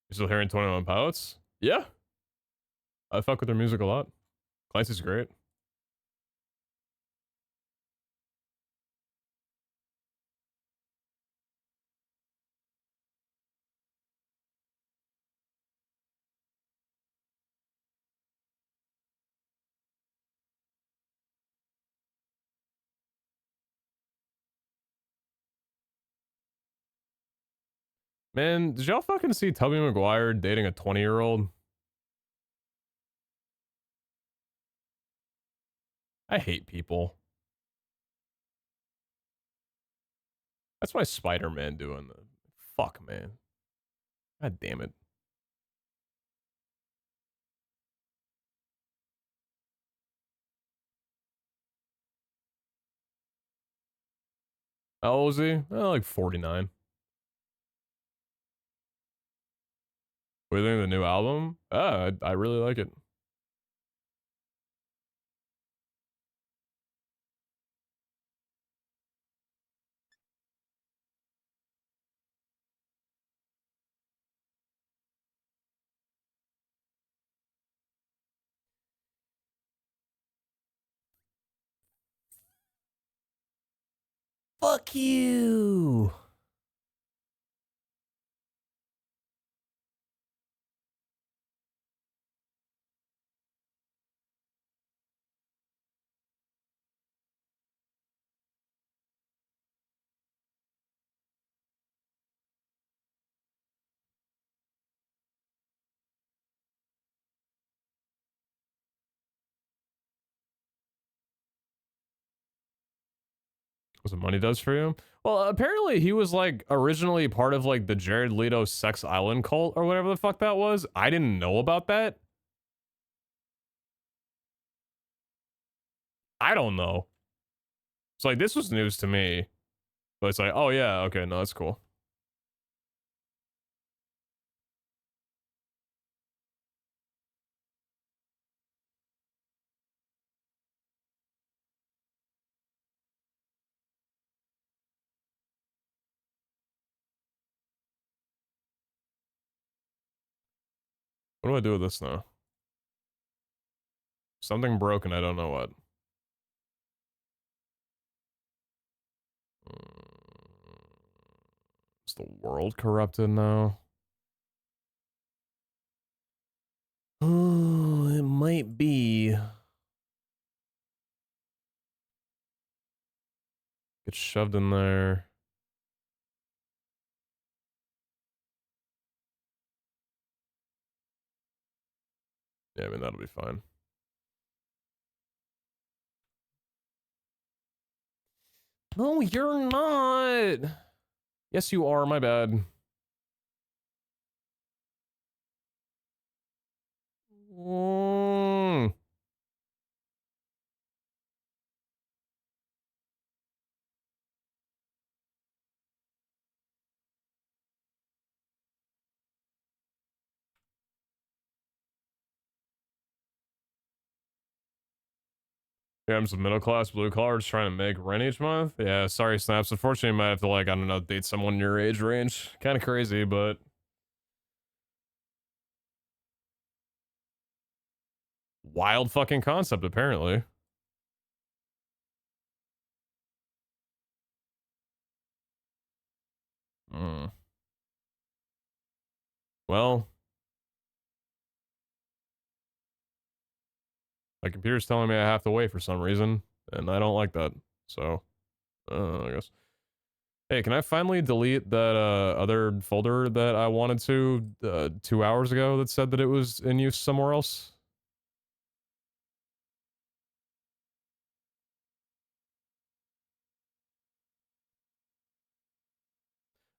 You still hearing 21 Pilots? Yeah. I fuck with their music a lot. Clancy's great. Man, did y'all fucking see Tubby Maguire dating a 20-year-old? I hate people. That's why Spider-Man doing the fuck, man. God damn it. How old is he? Like 49. What do you think of the new album? I really like it. Fuck you. What money does for you? Well, apparently he was like originally part of like the Jared Leto Sex Island cult or whatever the fuck that was. I didn't know about that. I don't know. It's like this was news to me. But it's like, oh yeah, okay, no, that's cool. What do I do with this now? Something broken, I don't know what. Is the world corrupted now? Oh, it might be. Get shoved in there. Yeah, I mean, that'll be fine. No, you're not. Yes, you are. My bad. Mm. Yeah, I'm some middle class blue collars trying to make rent each month. Yeah, sorry, Snaps. Unfortunately, you might have to, like, I don't know, date someone in your age range. Kind of crazy, but wild fucking concept, apparently. Mm. Well, my computer's telling me I have to wait for some reason, and I don't like that. So, I guess. Hey, can I finally delete that other folder that I wanted to 2 hours ago that said that it was in use somewhere else?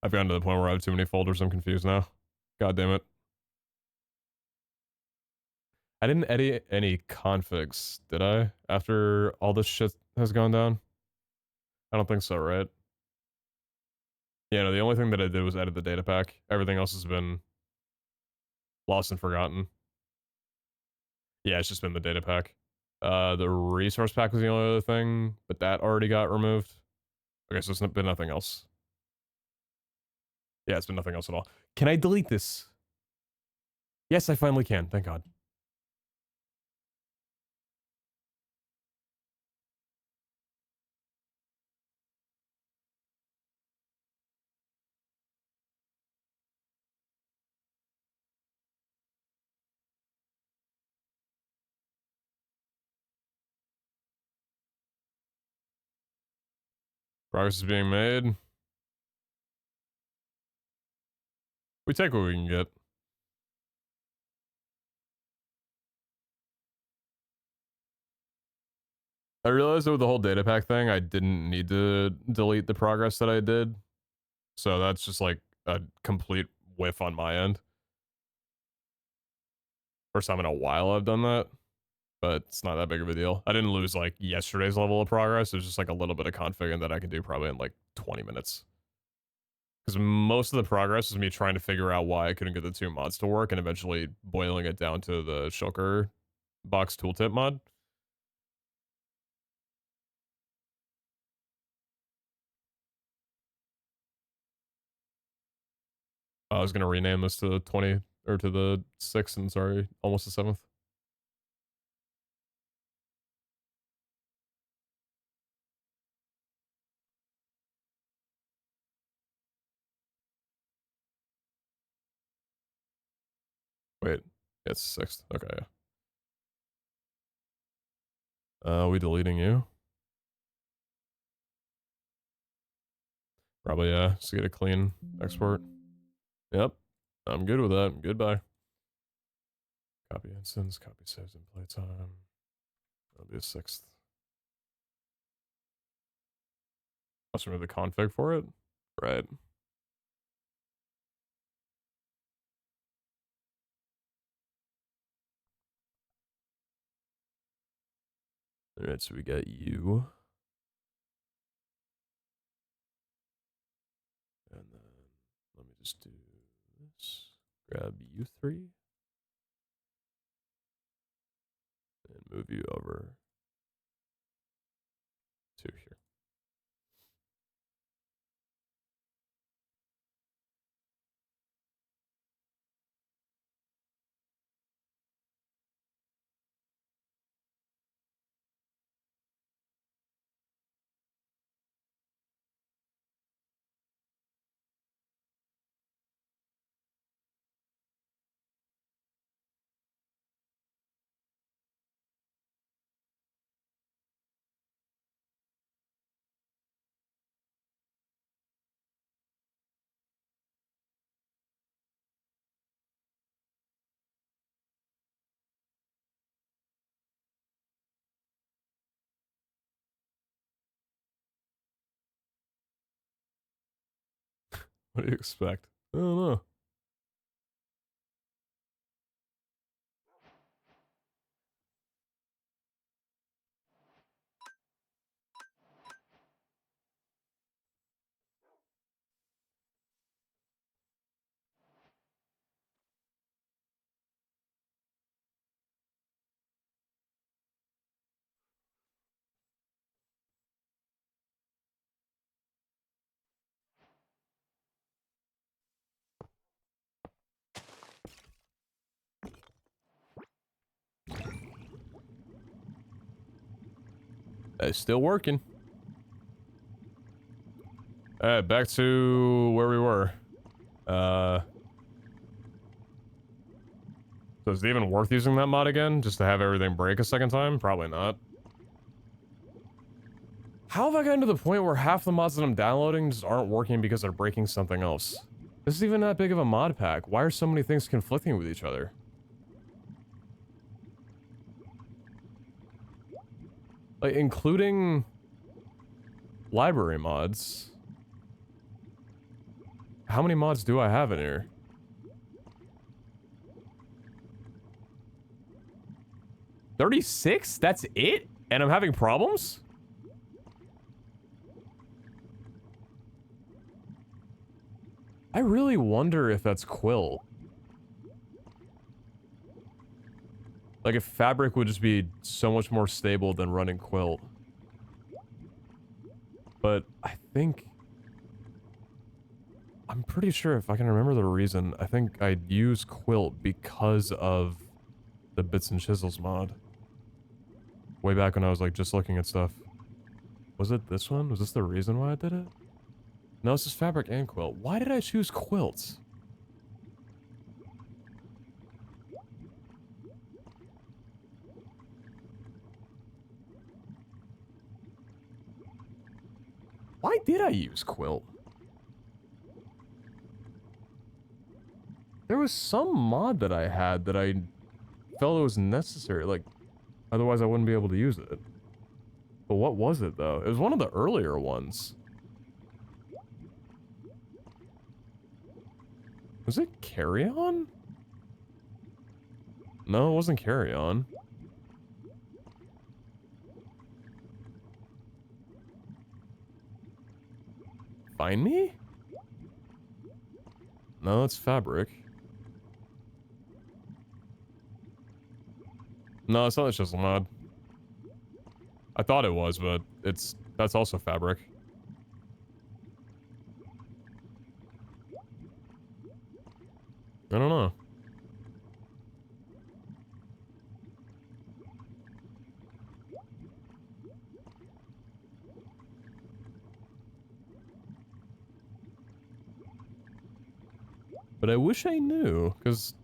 I've gotten to the point where I have too many folders. I'm confused now. God damn it. I didn't edit any configs, did I? After all this shit has gone down? I don't think so, right? Yeah, no, the only thing that I did was edit the data pack. Everything else has been lost and forgotten. Yeah, it's just been the data pack. The resource pack was the only other thing, but that already got removed. Okay, so it's been nothing else. Yeah, it's been nothing else at all. Can I delete this? Yes, I finally can. Thank God. Progress is being made. We take what we can get. I realized that with the whole data pack thing, I didn't need to delete the progress that I did. So that's just like a complete whiff on my end. First time in a while I've done that, but it's not that big of a deal. I didn't lose like yesterday's level of progress. It was just like a little bit of configuring that I can do probably in like 20 minutes. Because most of the progress is me trying to figure out why I couldn't get the two mods to work and eventually boiling it down to the shulker box tooltip mod. I was gonna rename this to the 20 or to the 6th and sorry, almost the 7th. Wait, it's 6th. Okay, yeah. We deleting you? Probably, yeah. Just get a clean export. Yep. I'm good with that. Goodbye. Copy instance, copy saves in playtime. That'll be a 6th. Let's remove the config for it. Right. Alright, so we got you. And then let me just do this. Grab U3. And move you over to here. What do you expect? I don't know. It's still working. Alright, back to where we were. So is it even worth using that mod again? Just to have everything break a second time? Probably not. How have I gotten to the point where half the mods that I'm downloading just aren't working because they're breaking something else? This is even that big of a mod pack. Why are so many things conflicting with each other? Like, including library mods. How many mods do I have in here? $36? That's it? And I'm having problems? I really wonder if that's Quill. Like, if Fabric would just be so much more stable than running Quilt. But I think... I'm pretty sure if I can remember the reason, I think I'd use Quilt because of the Bits and Chisels mod. Way back when I was, like, just looking at stuff. Was it this one? Was this the reason why I did it? No, this is Fabric and Quilt. Why did I choose Quilts? Why did I use Quilt? There was some mod that I had that I felt it was necessary, like, otherwise I wouldn't be able to use it. But what was it, though? It was one of the earlier ones. Was it Carry On? No, it wasn't Carry On. Find Me? No, it's Fabric. No, it's not a chisel mod. I thought it was, but that's also Fabric. I don't know. But I wish I knew, because...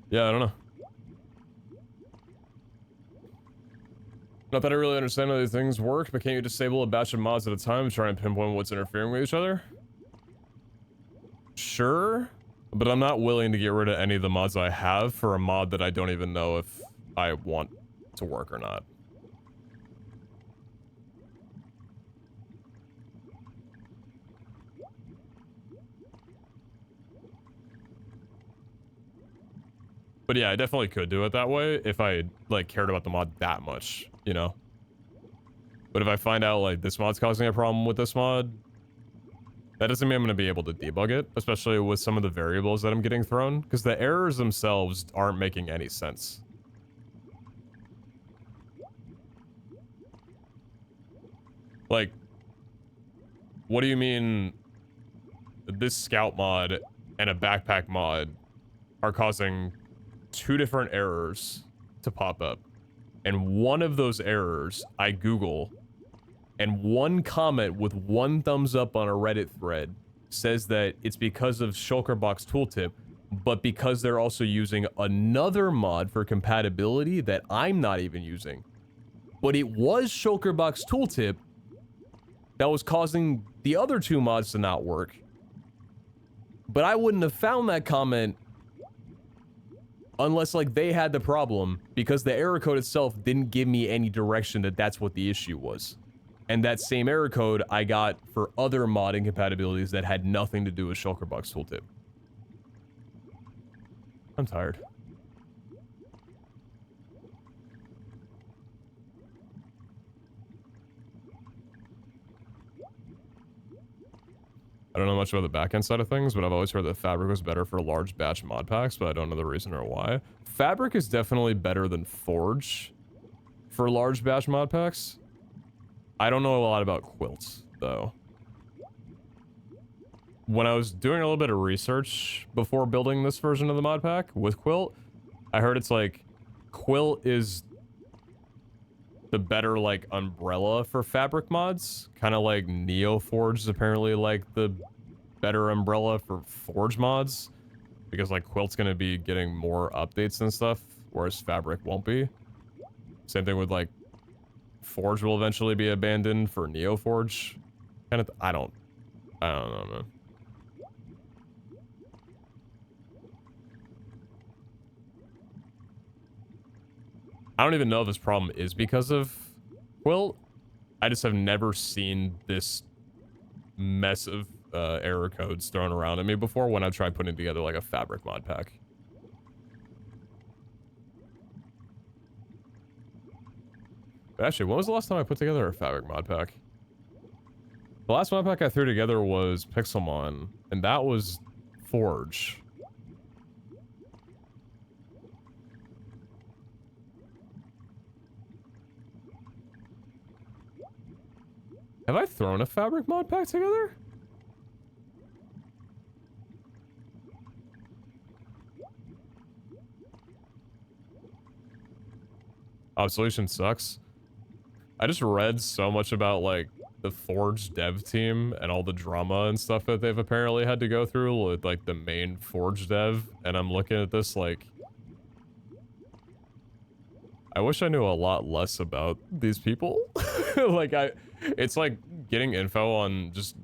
Yeah, I don't know. Not that I really understand how these things work, but can't you disable a batch of mods at a time to try and pinpoint what's interfering with each other? Sure, but I'm not willing to get rid of any of the mods I have for a mod that I don't even know if I want to work or not. But yeah, I definitely could do it that way if I, like, cared about the mod that much, you know? But if I find out, like, this mod's causing a problem with this mod, that doesn't mean I'm going to be able to debug it, especially with some of the variables that I'm getting thrown, because the errors themselves aren't making any sense. Like, what do you mean this scout mod and a backpack mod are causing two different errors to pop up? And one of those errors, I Google, and one comment with one thumbs up on a Reddit thread says that it's because of Shulkerbox Tooltip, but because they're also using another mod for compatibility that I'm not even using. But it was Shulkerbox Tooltip that was causing the other two mods to not work. But I wouldn't have found that comment unless, like, they had the problem, because the error code itself didn't give me any direction that that's what the issue was. And that same error code I got for other mod incompatibilities that had nothing to do with Shulkerbox Tooltip. I'm tired. I don't know much about the backend side of things, but I've always heard that Fabric was better for large batch mod packs, but I don't know the reason or why. Fabric is definitely better than Forge for large batch mod packs. I don't know a lot about quilts, though. When I was doing a little bit of research before building this version of the mod pack with Quilt, I heard it's like, Quilt is the better, like, umbrella for fabric mods. Kind of like NeoForge is apparently, like, the better umbrella for Forge mods. Because, like, Quilt's gonna be getting more updates and stuff, whereas Fabric won't be. Same thing with, like, Forge will eventually be abandoned for NeoForge. Kind of, I don't know, man. I don't even know if this problem is because of Quilt. I just have never seen this mess of error codes thrown around at me before when I tried putting together, like, a Fabric mod pack. But actually, when was the last time I put together a Fabric mod pack? The last mod pack I threw together was Pixelmon, and that was Forge. Have I thrown a Fabric mod pack together? Obsolescence sucks. I just read so much about, like, the Forge dev team and all the drama and stuff that they've apparently had to go through with like the main Forge dev, and I'm looking at this like, I wish I knew a lot less about these people. Like it's like getting info on just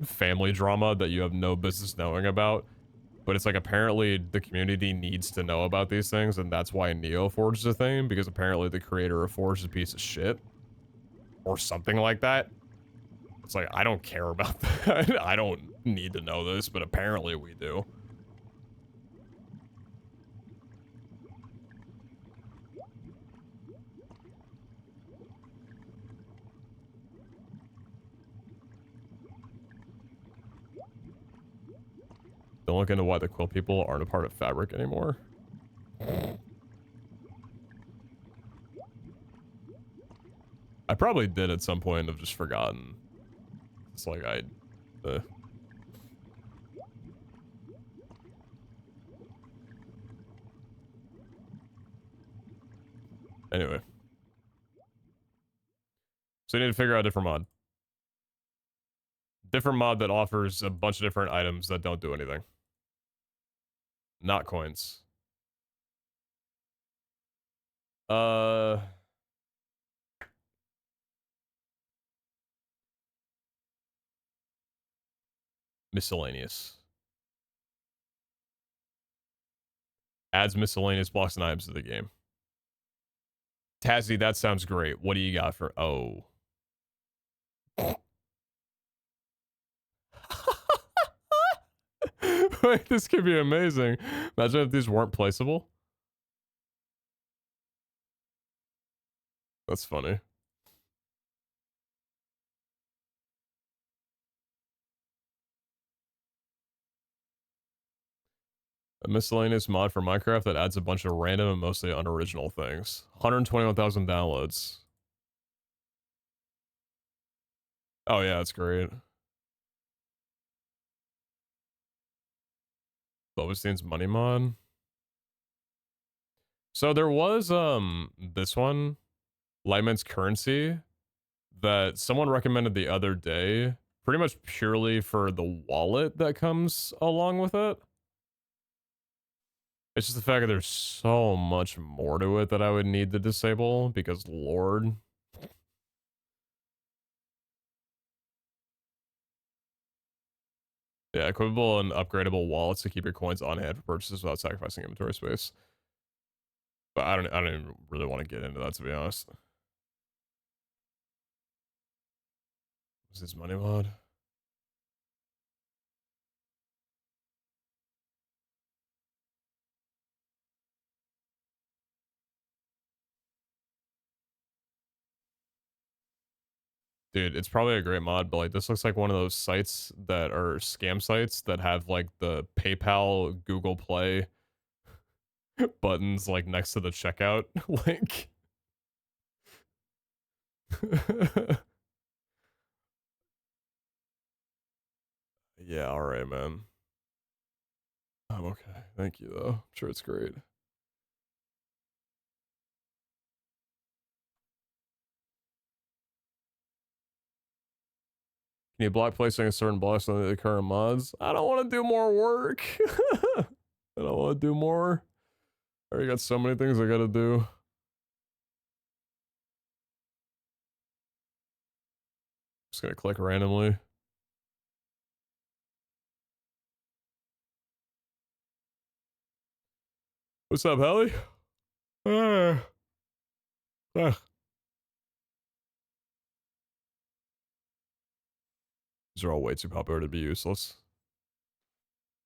family drama that you have no business knowing about. But it's like apparently the community needs to know about these things, and that's why NeoForge is a thing, because apparently the creator of Forge is a piece of shit. Or something like that. It's like, I don't care about that. I don't need to know this, but apparently we do. Don't look into why the quill people aren't a part of Fabric anymore. I probably did at some point, I've just forgotten. It's like anyway. So you need to figure out a different mod. Different mod that offers a bunch of different items that don't do anything. Not coins. Miscellaneous. Adds miscellaneous blocks and items to the game. Tazzy, that sounds great. What do you got for... Oh. Wait, this could be amazing. Imagine if these weren't placeable. That's funny. A miscellaneous mod for Minecraft that adds a bunch of random and mostly unoriginal things. 121,000 downloads. Oh yeah, that's great. Silverstein's money mod. So there was this one, Lightman's Currency, that someone recommended the other day, pretty much purely for the wallet that comes along with it. It's just the fact that there's so much more to it that I would need to disable, because Lord. Yeah, equipable and upgradable wallets to keep your coins on hand for purchases without sacrificing inventory space. But I don't even really want to get into that, to be honest. What's this money mod? Dude, it's probably a great mod, but like this looks like one of those sites that are scam sites that have like the PayPal, Google Play buttons like next to the checkout link. Yeah, alright, man. I'm okay. Thank you, though. I'm sure it's great. Can you block placing a certain blocks on the current mods? I don't want to do more work. I don't want to do more. I already got so many things I gotta do. Just gonna click randomly. What's up, Helly? These are all way too popular to be useless.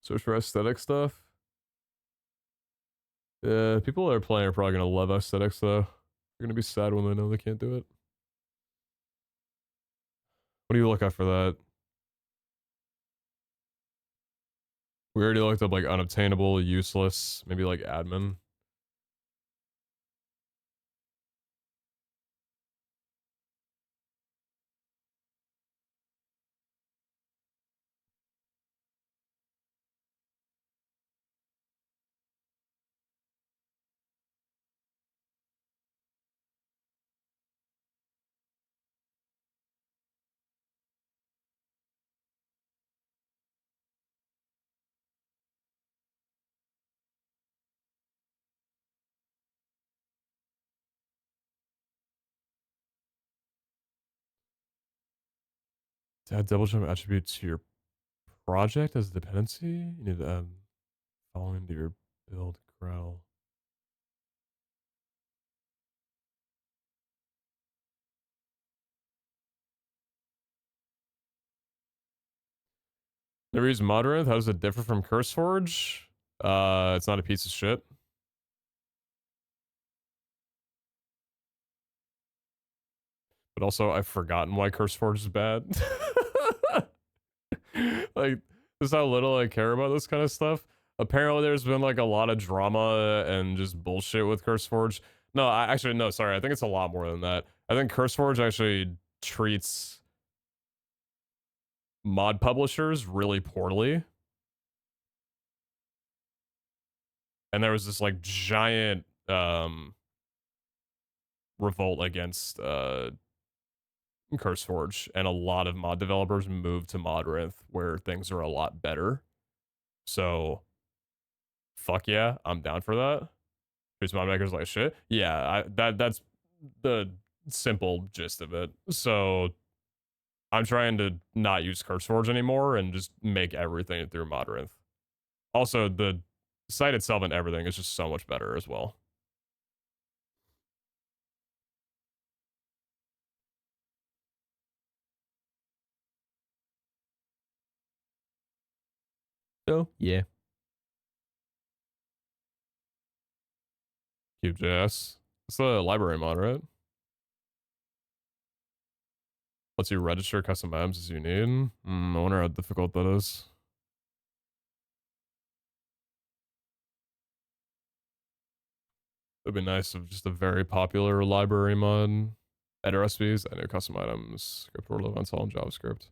Search for aesthetic stuff. Yeah, people that are playing are probably gonna love aesthetics though. They're gonna be sad when they know they can't do it. What do you look at for that? We already looked up like unobtainable, useless, maybe like admin. To add double jump attribute to your project as a dependency, you need to add following to your build Gradle. Never used Modrinth. How does it differ from CurseForge? It's not a piece of shit. But also, I've forgotten why CurseForge is bad. Like, this is how little I care about this kind of stuff. Apparently, there's been like a lot of drama and just bullshit with CurseForge. No, actually, no, sorry. I think it's a lot more than that. I think CurseForge actually treats mod publishers really poorly. And there was this like giant revolt against CurseForge, and a lot of mod developers moved to Modrinth where things are a lot better. So fuck yeah, I'm down for that. Treats mod makers like shit. Yeah, that's the simple gist of it. So I'm trying to not use CurseForge anymore and just make everything through Modrinth. Also, the site itself and everything is just so much better as well. So yeah. Cube.js. It's the library mod, right? Lets you register custom items as you need. I wonder how difficult that is. It'd be nice if just a very popular library mod. Edit recipes, edit custom items, script world events all in JavaScript.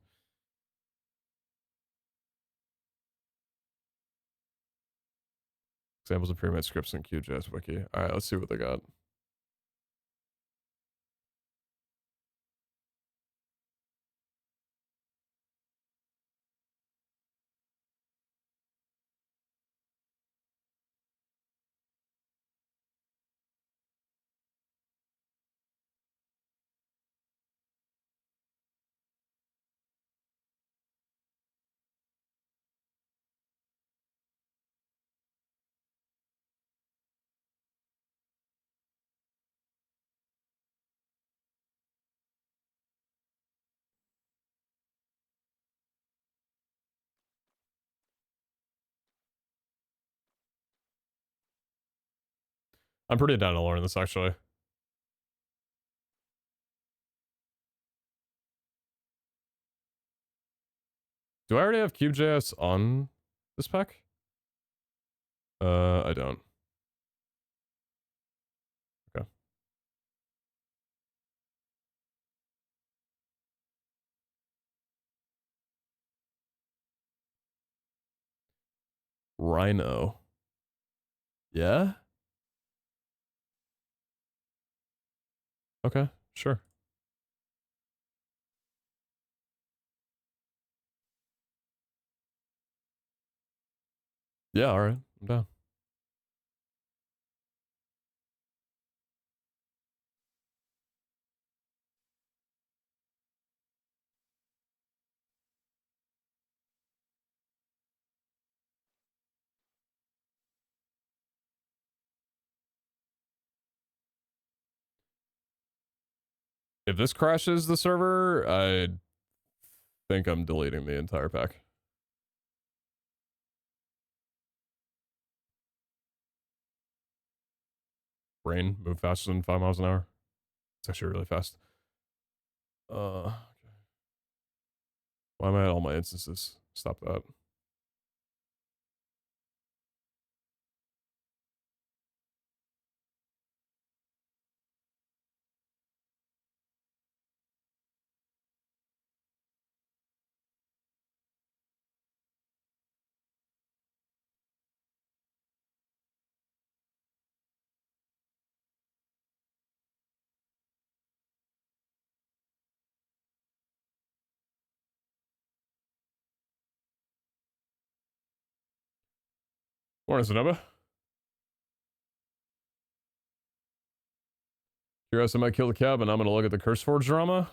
Examples of pyramid scripts in Qt.js wiki. Alright, let's see what they got. I'm pretty down to learn this actually. Do I already have Cube.js on this pack? I don't. Okay. Rhino. Yeah? Okay, sure. Yeah, alright. I'm down. If this crashes the server, I think I'm deleting the entire pack. Brain move faster than 5 miles an hour. It's actually really fast. Okay. Why am I at all my instances? Stop that. Morning, Sonoba. Curious, I might kill the cab and I'm gonna look at the CurseForge drama.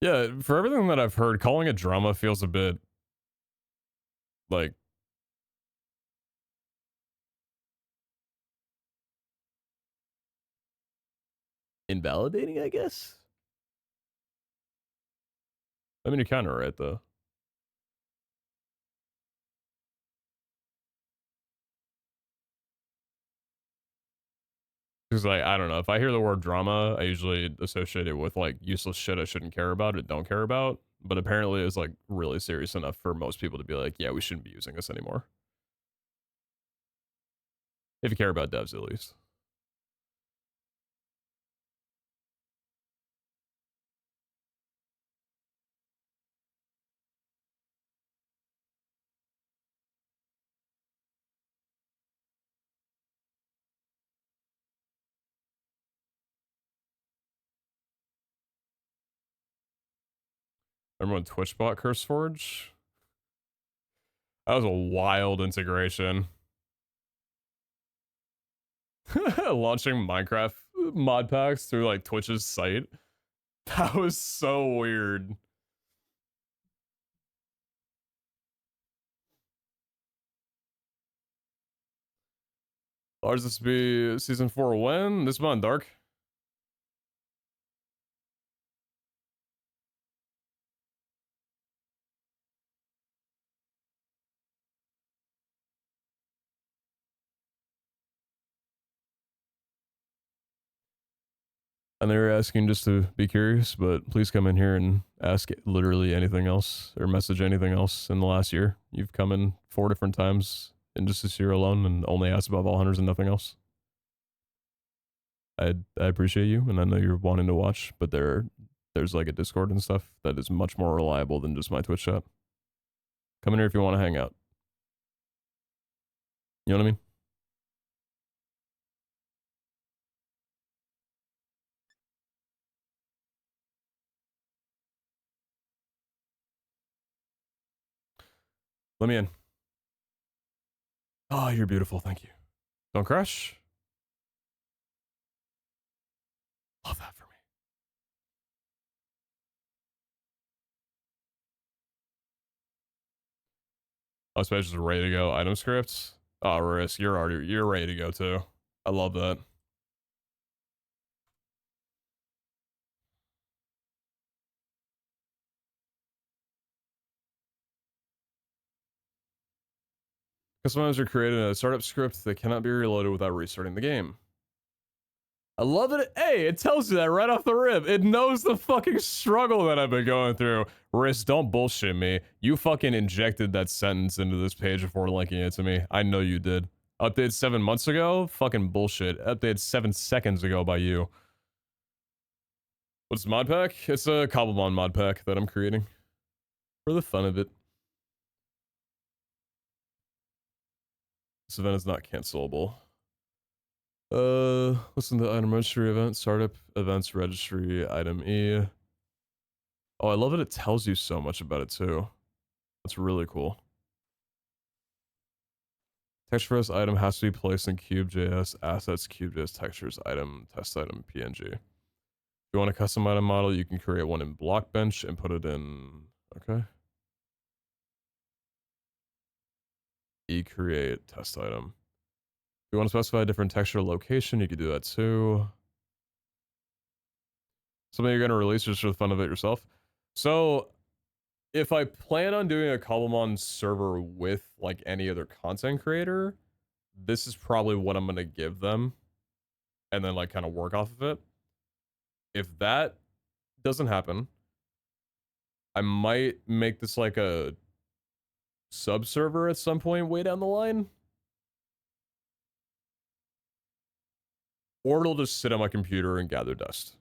Yeah, for everything that I've heard, calling it drama feels a bit like invalidating, I guess. I mean, you're kind of right though. Because like I don't know, if I hear the word drama, I usually associate it with like useless shit I shouldn't care about or don't care about. But apparently, it's like really serious enough for most people to be like, yeah, we shouldn't be using this anymore. If you care about devs, at least. Remember when Twitch bought CurseForge? That was a wild integration. Launching Minecraft mod packs through like Twitch's site. That was so weird. Ours this be season 4 when? This month, Dark. I know you're asking just to be curious, but please come in here and ask literally anything else or message anything else in the last year. You've come in 4 different times in just this year alone and only asked about Ball Hunters and nothing else. I appreciate you, and I know you're wanting to watch, but there's like a Discord and stuff that is much more reliable than just my Twitch chat. Come in here if you want to hang out. You know what I mean? Let me in. Oh, you're beautiful. Thank you. Don't crash. Love that for me. Oh, especially just ready to go item scripts. Oh, Risk, you're ready to go too. I love that. Customizers are created a startup script that cannot be reloaded without restarting the game. I love it. Hey, it tells you that right off the rip. It knows the fucking struggle that I've been going through. Riz, don't bullshit me. You fucking injected that sentence into this page before linking it to me. I know you did. Updated 7 months ago? Fucking bullshit. Updated 7 seconds ago by you. What's the mod pack? It's a Cobblemon mod pack that I'm creating. For the fun of it. This event is not cancelable. Listen to item registry event, startup events registry, item E. Oh, I love that it tells you so much about it too. That's really cool. Texture for this item has to be placed in Cube.js, assets, Cube.js, textures, item, test item, PNG. If you want a custom item model, you can create one in Blockbench and put it in, okay. Create test item. If you want to specify a different texture location, you can do that too. Something you're going to release just for the fun of it yourself. So if I plan on doing a Cobblemon server with like any other content creator, this is probably what I'm going to give them and then like kind of work off of it. If that doesn't happen, I might make this like a sub server at some point way down the line. Or it'll just sit on my computer and gather dust.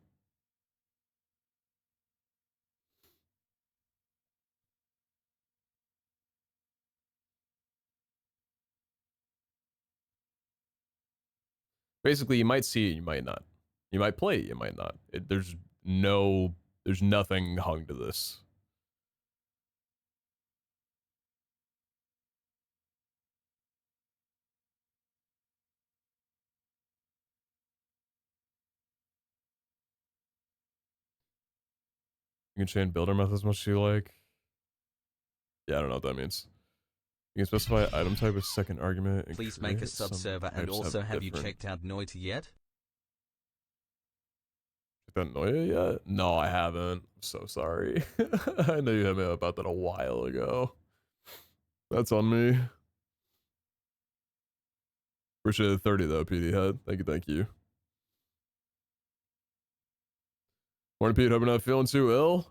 Basically, you might see it, you might not. You might play it, you might not. There's nothing hung to this. You can chain builder methods as much as you like. Yeah, I don't know what that means. You can specify item type as second argument and Please make a create some sub-server, and types also have you different. checked out Noita yet? That Noia yet? No, I haven't. I'm so sorry. I know you hit me up about that a while ago. That's on me. Appreciate the 30 though, PeteZahHutt. Thank you, thank you. Morning, Pete. Hope you're not feeling too ill.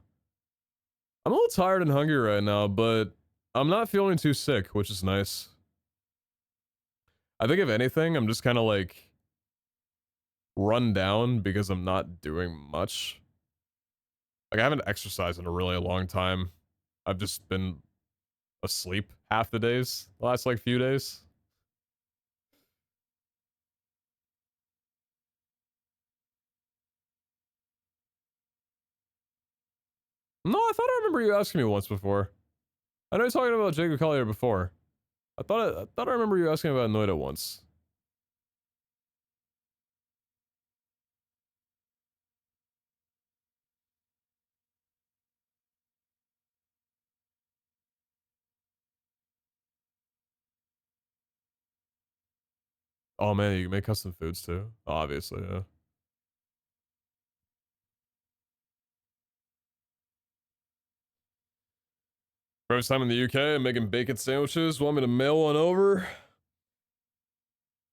I'm a little tired and hungry right now, but I'm not feeling too sick, which is nice. I think if anything, I'm just kind of like run down because I'm not doing much. Like I haven't exercised in a really long time. I've just been asleep half the days, the last like few days. No, I thought I remember you asking me once before. I know you're talking about Jacob Collier before. I thought I remember you asking about Noida once. Oh man, you can make custom foods too. Obviously, yeah. First time in the UK, I'm making bacon sandwiches. Want me to mail one over?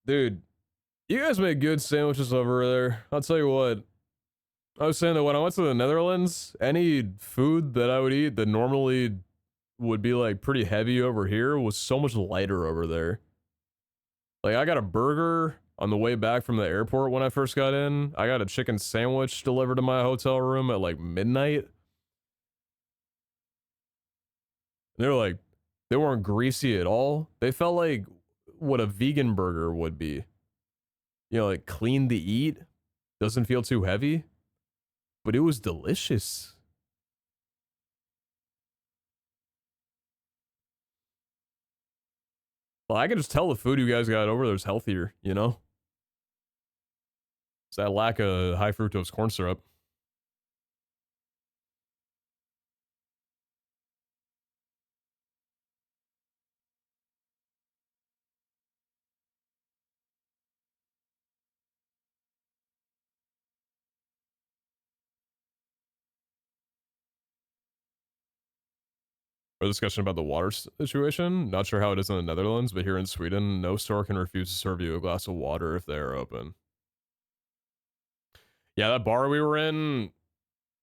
Dude, you guys make good sandwiches over there. I'll tell you what. I was saying that when I went to the Netherlands, any food that I would eat that normally would be like pretty heavy over here was so much lighter over there. Like I got a burger on the way back from the airport when I first got in. I got a chicken sandwich delivered to my hotel room at like midnight. They're like, they weren't greasy at all. They felt like what a vegan burger would be. You know, like clean to eat, doesn't feel too heavy, but it was delicious. Well, I can just tell the food you guys got over there is healthier, you know? It's that lack of high fructose corn syrup. Or discussion about the water situation. Not sure how it is in the Netherlands, but here in Sweden, no store can refuse to serve you a glass of water if they are open. Yeah, that bar we were in,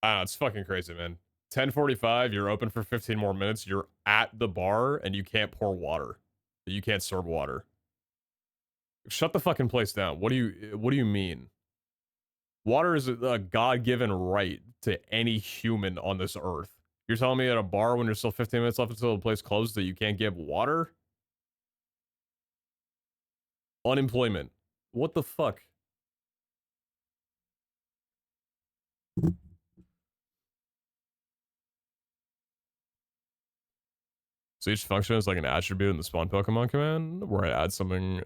I don't know, it's fucking crazy, man. 10:45, you're open for 15 more minutes. You're at the bar and you can't pour water. You can't serve water. Shut the fucking place down. What do you mean? Water is a God-given right to any human on this earth. You're telling me at a bar when there's still 15 minutes left until the place closes that you can't give water? Unemployment. What the fuck? So each function is like an attribute in the spawn Pokemon command where I add something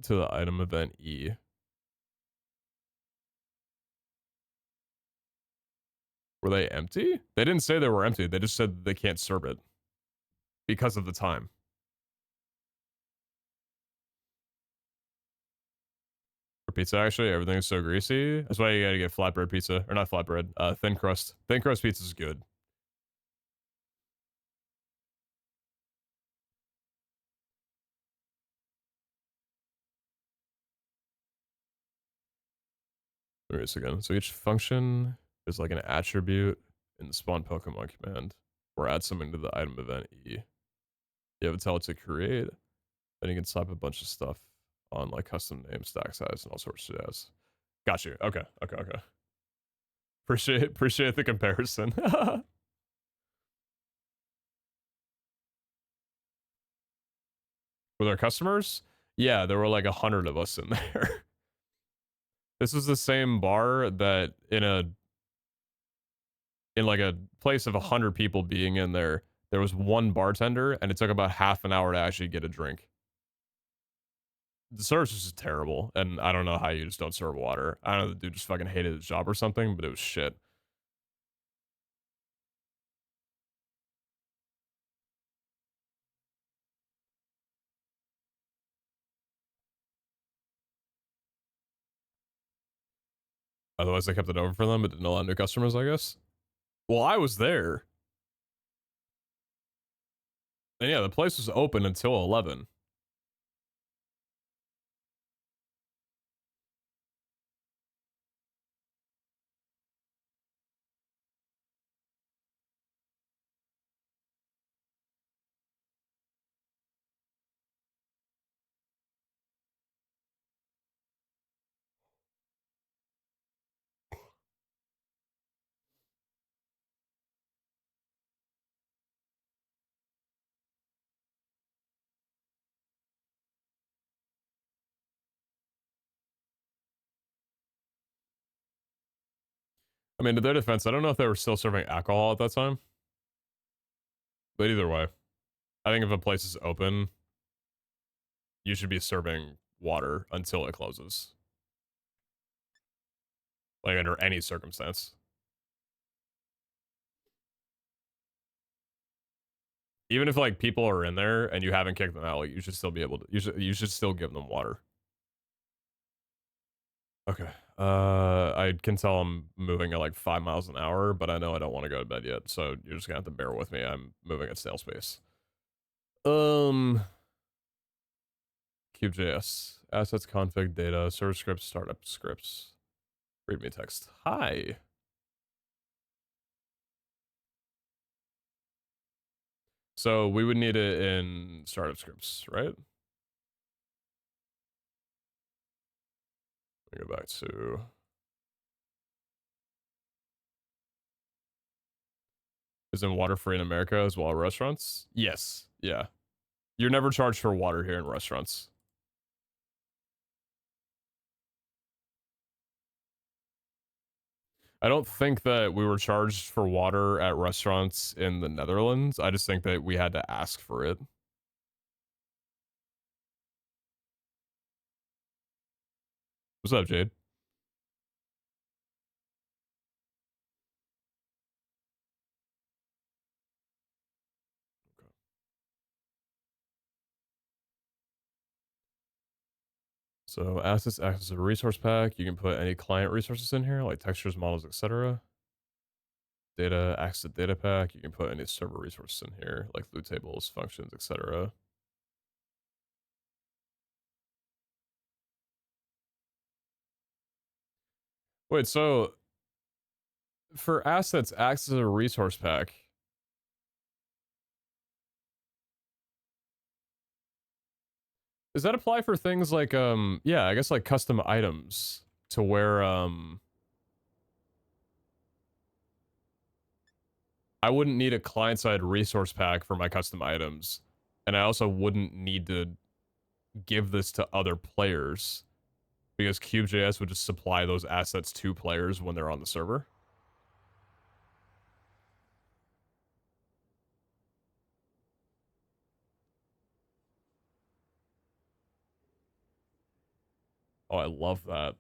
to the item event E. Were they empty? They didn't say they were empty. They just said they can't serve it because of the time. For pizza, actually, everything is so greasy. That's why you gotta get flatbread pizza. Or not flatbread, thin crust. Thin crust pizza is good. There it is again. So each function is like an attribute in the spawn Pokemon command or add something to the item event E. You have to tell it to create, then you can slap a bunch of stuff on like custom name, stack size, and all sorts of jazz. Got you. Okay. Appreciate the comparison. With our customers, yeah, there were like 100 of us in there. This is the same bar that in like a place of 100 people being in there, there was one bartender, and it took about half an hour to actually get a drink. The service was just terrible, and I don't know how you just don't serve water. I don't know, the dude just fucking hated his job or something, but it was shit. Otherwise, they kept it open for them, but didn't allow new customers, I guess. Well, I was there. And yeah, the place was open until 11. I mean, to their defense, I don't know if they were still serving alcohol at that time. But either way, I think if a place is open, you should be serving water until it closes. Like, under any circumstance. Even if, like, people are in there and you haven't kicked them out, like, you should still be able to, you should still give them water. Okay. I can tell I'm moving at like 5 miles an hour, but I know I don't want to go to bed yet, so you're just gonna have to bear with me. I'm moving at snail space. CubeJS. Assets, config, data, server scripts, startup scripts. Read me text. Hi. So we would need it in startup scripts, right? Let me go back to... Is in water free in America as well as restaurants? Yes. Yeah. You're never charged for water here in restaurants. I don't think that we were charged for water at restaurants in the Netherlands. I just think that we had to ask for it. What's up, Jade? So assets acts as a resource pack. You can put any client resources in here, like textures, models, etc. Data acts as a data pack. You can put any server resources in here, like loot tables, functions, etc. Wait, so for assets acts as a resource pack. Does that apply for things like yeah, I guess like custom items to where I wouldn't need a client-side resource pack for my custom items, and I also wouldn't need to give this to other players because CubeJS would just supply those assets to players when they're on the server. Oh, I love that.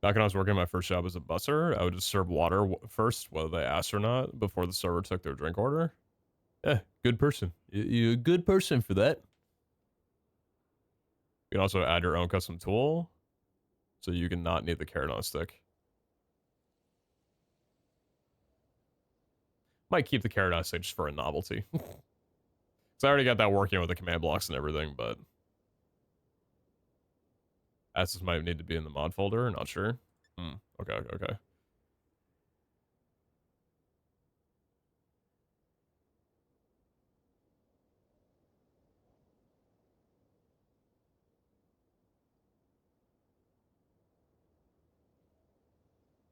Back when I was working my first job as a busser, I would just serve water first, whether they asked or not, before the server took their drink order. Yeah, good person. You're a good person for that. You can also add your own custom tool, so you can not need the carrot on a stick. Might keep the carrot on a stick just for a novelty. So I already got that working with the command blocks and everything, but assets might need to be in the mod folder. Not sure. Okay, okay.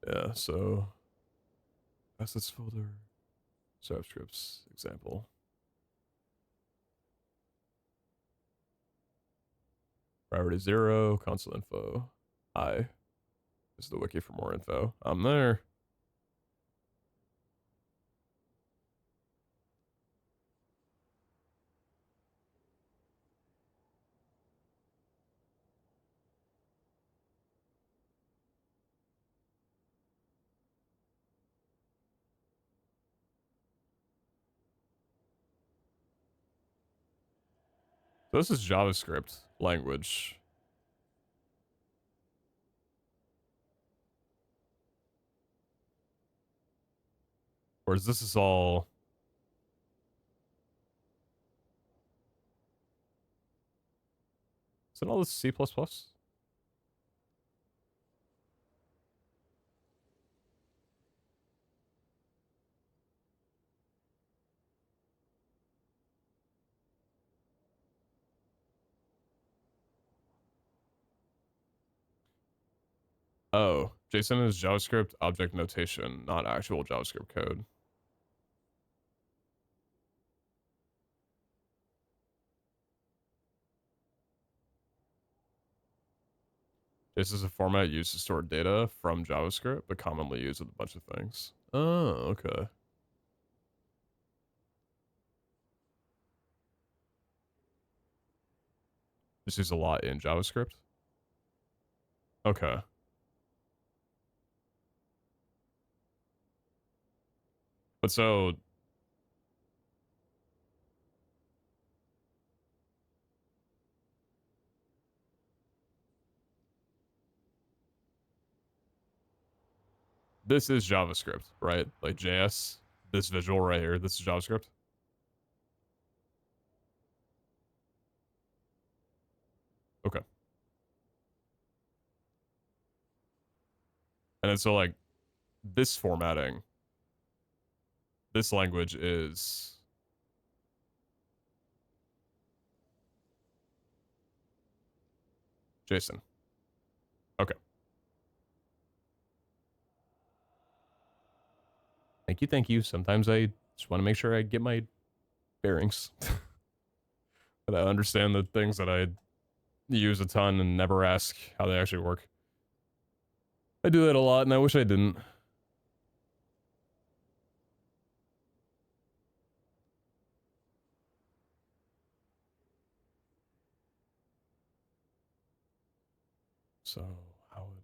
Yeah, so assets folder, subscripts, example. Priority 0, console info. Hi. This is the wiki for more info. I'm there. So this is JavaScript language. Or is this all... Isn't all this C++? Oh, JSON is JavaScript object notation, not actual JavaScript code. JSON is a format used to store data from JavaScript, but commonly used with a bunch of things. Oh, okay. This is a lot in JavaScript. Okay. But so... This is JavaScript, right? Like JS. This visual right here, this is JavaScript. Okay. And then so like this formatting, this language is JSON. Okay. Thank you, thank you. Sometimes I just want to make sure I get my bearings. That I understand the things that I use a ton and never ask how they actually work. I do that a lot and I wish I didn't. So, how would...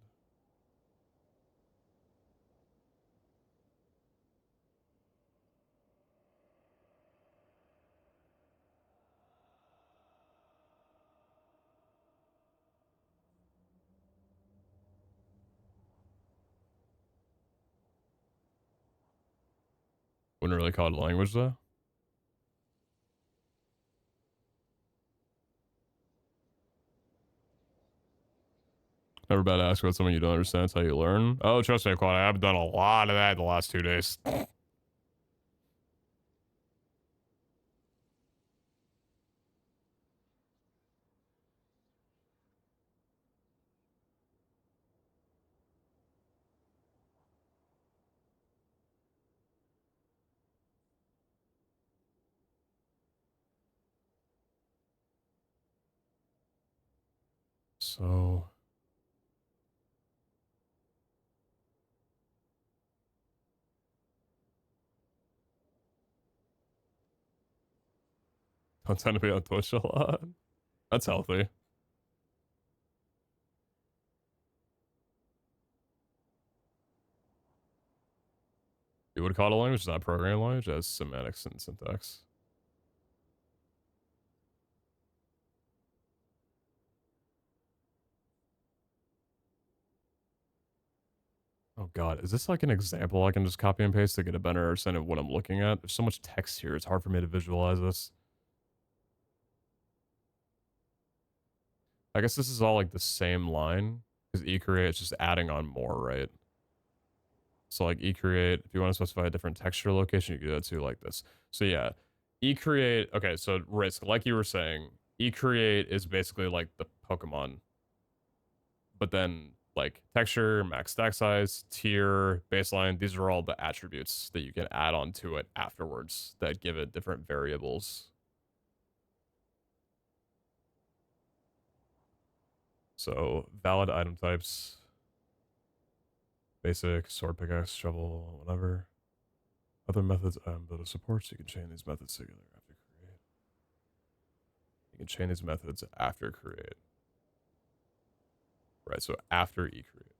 Wouldn't really call it a language though. Never bad to ask about something you don't understand. That's how you learn. Oh, trust me, Quad. I've done a lot of that the last 2 days. So... Don't tend to be on Twitch a lot. That's healthy. You would call it a language, not a programming language, as semantics and syntax. Oh god, is this like an example I can just copy and paste to get a better understanding of what I'm looking at? There's so much text here, it's hard for me to visualize this. I guess this is all like the same line, because eCreate is just adding on more, right? So like eCreate, if you want to specify a different texture location, you can do that too like this. So yeah, eCreate, okay, so Risk, like you were saying, eCreate is basically like the Pokemon, but then like texture, max stack size, tier, baseline, these are all the attributes that you can add on to it afterwards that give it different variables. So valid item types, basic, sword, pickaxe, shovel, whatever. Other methods build a support, so you can chain these methods together after create. You can chain these methods after create. Right, so after eCreate.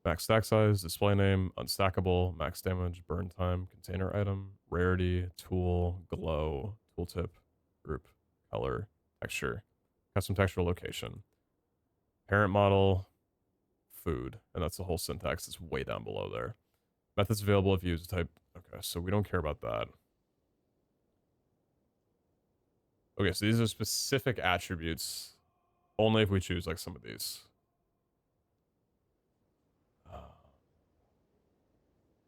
Max stack size, display name, unstackable, max damage, burn time, container item, rarity, tool, glow, tooltip, group, color, texture, custom textural location, parent model, food, and that's the whole syntax that's way down below there. Methods available if used type. Okay, so we don't care about that. Okay, so these are specific attributes. Only if we choose like some of these.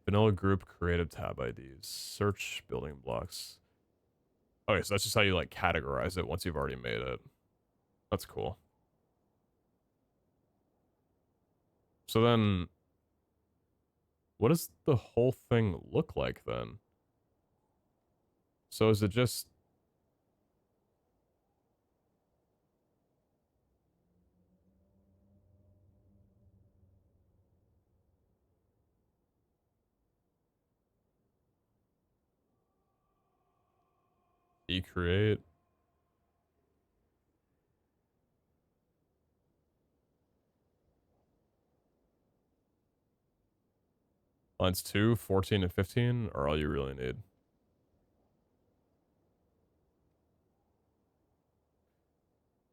Vanilla group creative tab IDs. Search building blocks. Okay, so that's just how you like categorize it once you've already made it. That's cool. So then, what does the whole thing look like then? So is it just... create? Lines 2, 14, and 15 are all you really need.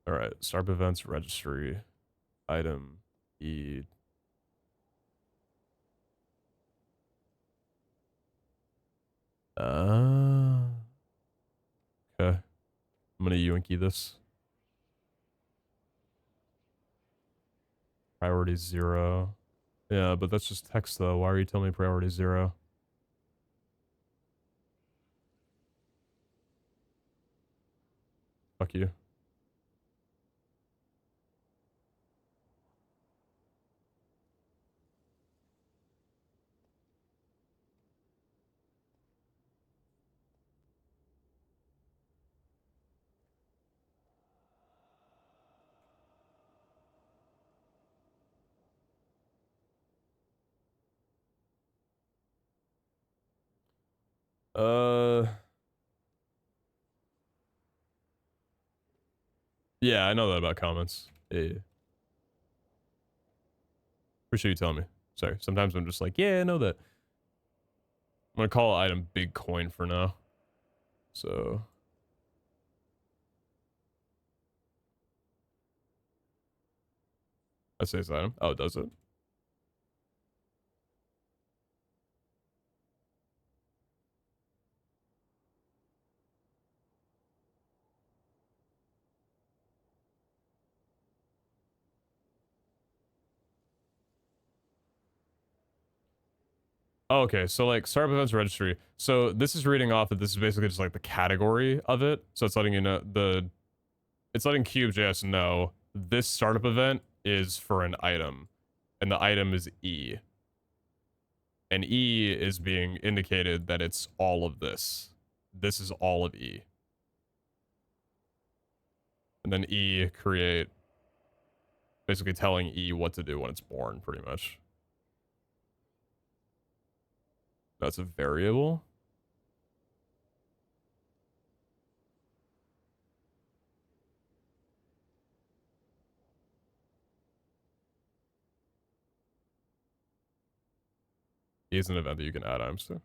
Alright, start events registry. Item E. Okay. I'm gonna Yoinky this. Priority 0. Yeah, but that's just text though. Why are you telling me priority 0? Fuck you. Yeah, I know that about comments. Yeah. Appreciate you telling me. Sorry, sometimes I'm just like, yeah, I know that. I'm gonna call item big coin for now. So... I say it's item. Oh, does it? Oh, okay, so like startup events registry. So this is reading off that this is basically just like the category of it. So it's letting you know it's letting Cube.js know this startup event is for an item, and the item is E. And E is being indicated that it's all of this. This is all of E. And then E create, basically telling E what to do when it's born, pretty much. That's a variable. E is an event that you can add items to.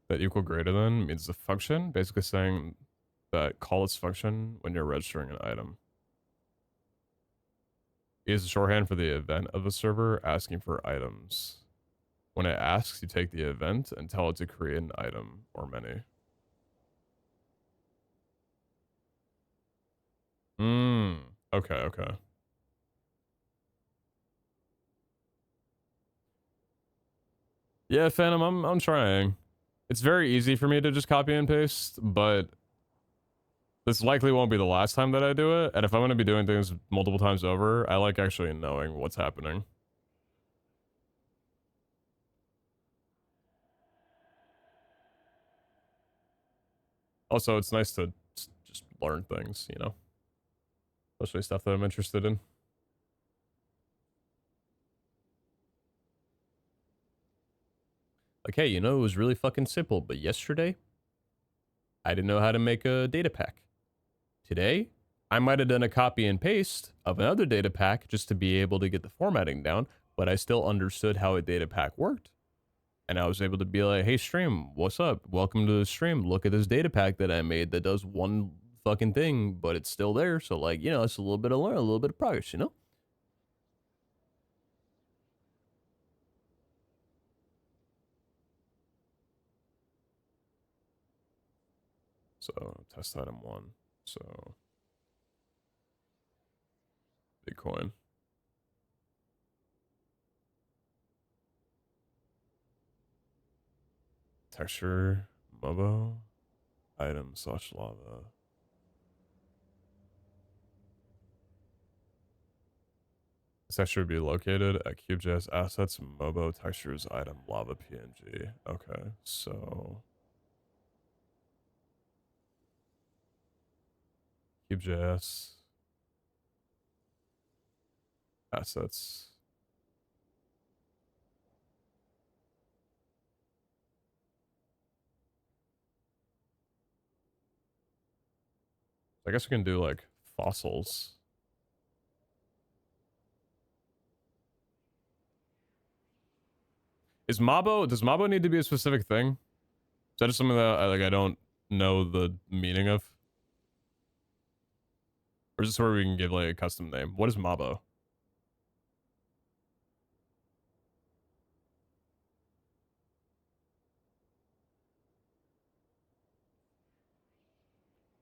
That equal greater than means the function, basically saying that call its function when you're registering an item. E is a shorthand for the event of a server asking for items. When it asks, you take the event and tell it to create an item or many. Okay, okay. Yeah, Phantom, I'm trying. It's very easy for me to just copy and paste, but this likely won't be the last time that I do it. And if I'm going to be doing things multiple times over, I like actually knowing what's happening. Also, it's nice to just learn things, you know? Especially stuff that I'm interested in. Like, hey, you know, it was really fucking simple, but yesterday, I didn't know how to make a data pack. Today, I might have done a copy and paste of another data pack just to be able to get the formatting down, but I still understood how a data pack worked. And I was able to be like, hey, stream, what's up? Welcome to the stream. Look at this data pack that I made that does one fucking thing, but it's still there. So, like, you know, it's a little bit of learn, a little bit of progress, you know? So, test item 1. So, Bitcoin. Texture, Mobo, item slash lava. This texture would be located at CubeJS assets, Mobo textures, item, lava, PNG. Okay, so CubeJS assets. I guess we can do like fossils. Does Mabo need to be a specific thing? Is that just something that I don't know the meaning of? Or is this where we can give like a custom name? What is Mabo?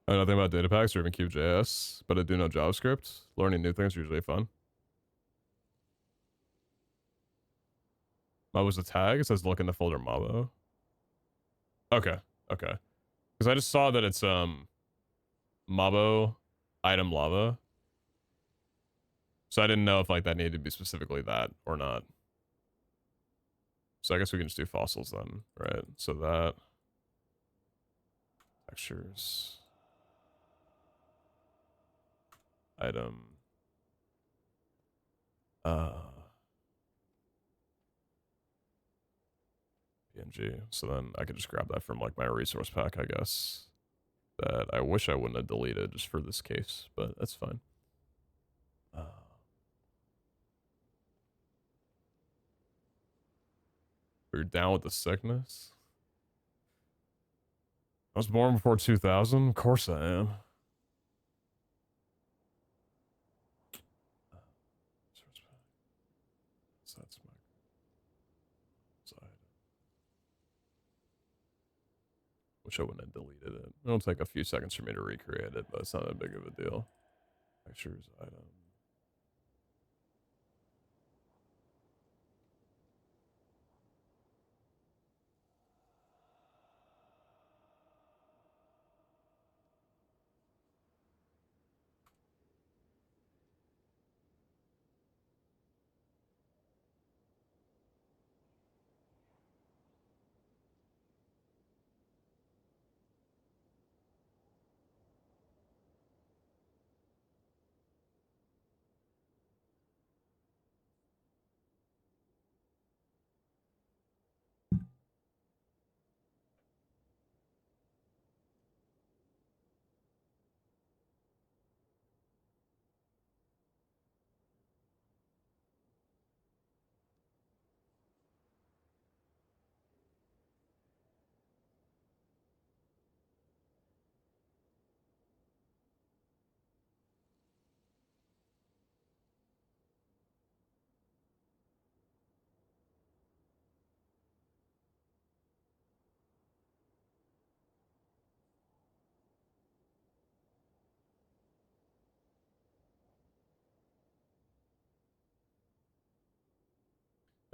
I know nothing about data packs or even CubeJS, but I do know JavaScript. Learning new things is usually fun. Mabo's a tag. It says look in the folder Mabo. Okay, okay. Because I just saw that it's Mabo item lava. So I didn't know if like that needed to be specifically that or not. So I guess we can just do fossils then, right? So that textures item PNG. So then I could just grab that from like my resource pack, I guess. That I wish I wouldn't have deleted just for this case, but that's fine. We're down with the sickness. I was born before 2000. Of course I am. So that's my side. Wish I wouldn't have deleted it. It'll take a few seconds for me to recreate it, but it's not that big of a deal. Textures, item.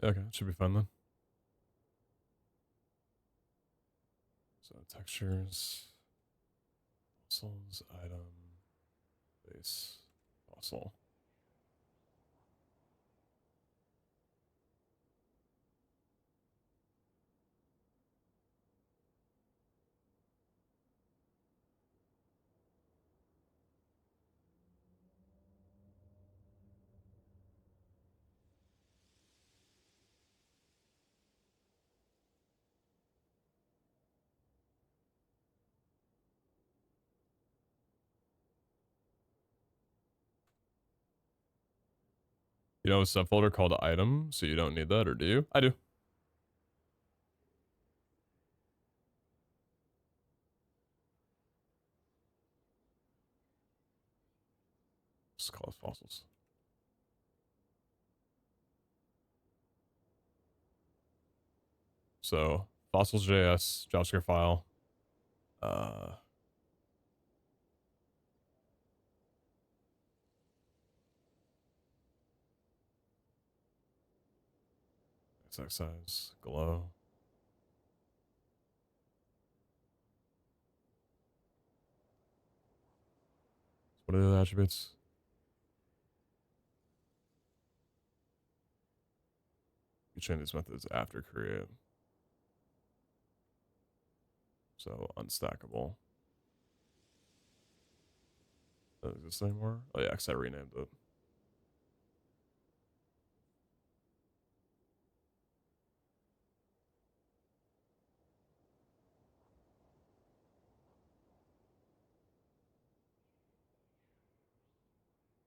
Okay, it should be fun then. So textures, fossils, item, base, fossil. You know a subfolder called item, so you don't need that, or do you? I do. Just call it fossils. So fossils.js, JavaScript file. Exact size, glow. What are the attributes? You change these methods after create. So unstackable. Doesn't exist anymore. Oh yeah, because I renamed it.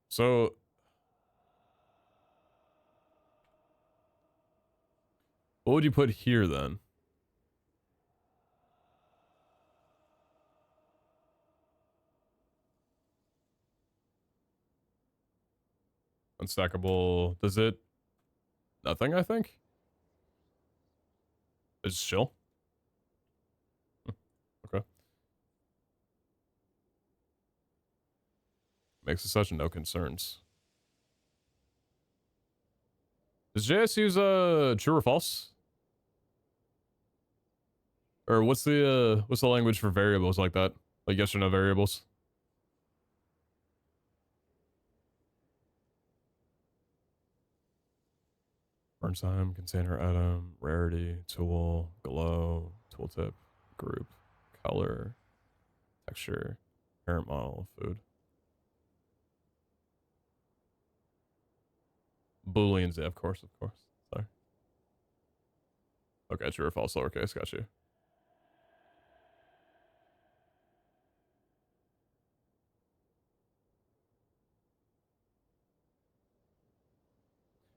So what would you put here then? Unstackable. Does it? Nothing, I think. It's chill. Okay. Makes it such no concerns. Does JS use true or false? Or what's the language for variables like that? Like yes or no variables? Runtime, container item, rarity, tool, glow, tooltip, group, color, texture, parent model, food. Booleans, yeah, of course. Sorry. Okay, true or false, lowercase, got you.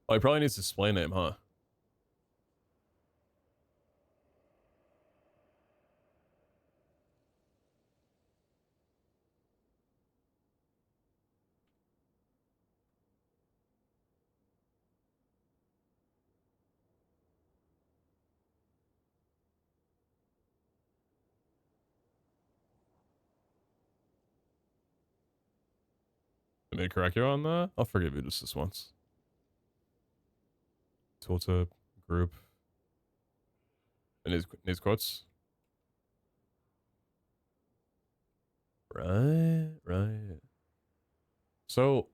Oh, he probably needs display name, huh? Let me correct you on that. I'll forgive you just this once. Tooltip, group. And needs quotes. Right. So,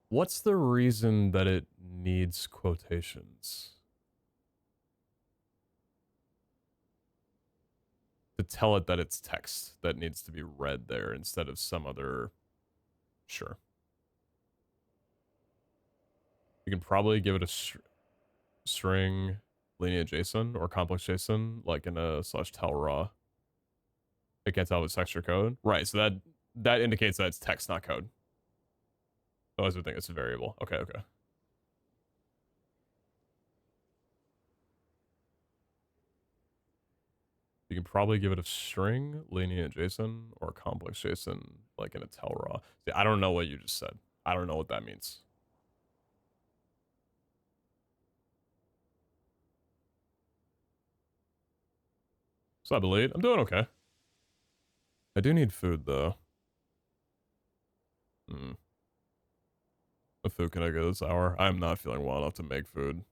what's the reason that it needs quotations? To tell it that it's text that needs to be read there instead of some other... Sure. You can probably give it a string linear JSON or complex JSON, like in a /tell raw. It can't tell if it's text or code. Right, so that indicates that it's text, not code. Otherwise, we think it's a variable. Okay. You can probably give it a string, linear JSON, or complex JSON, like in a tell raw. See, I don't know what you just said. I don't know what that means. So I believe I'm doing okay. I do need food though. What food can I get this hour? I'm not feeling well enough to make food.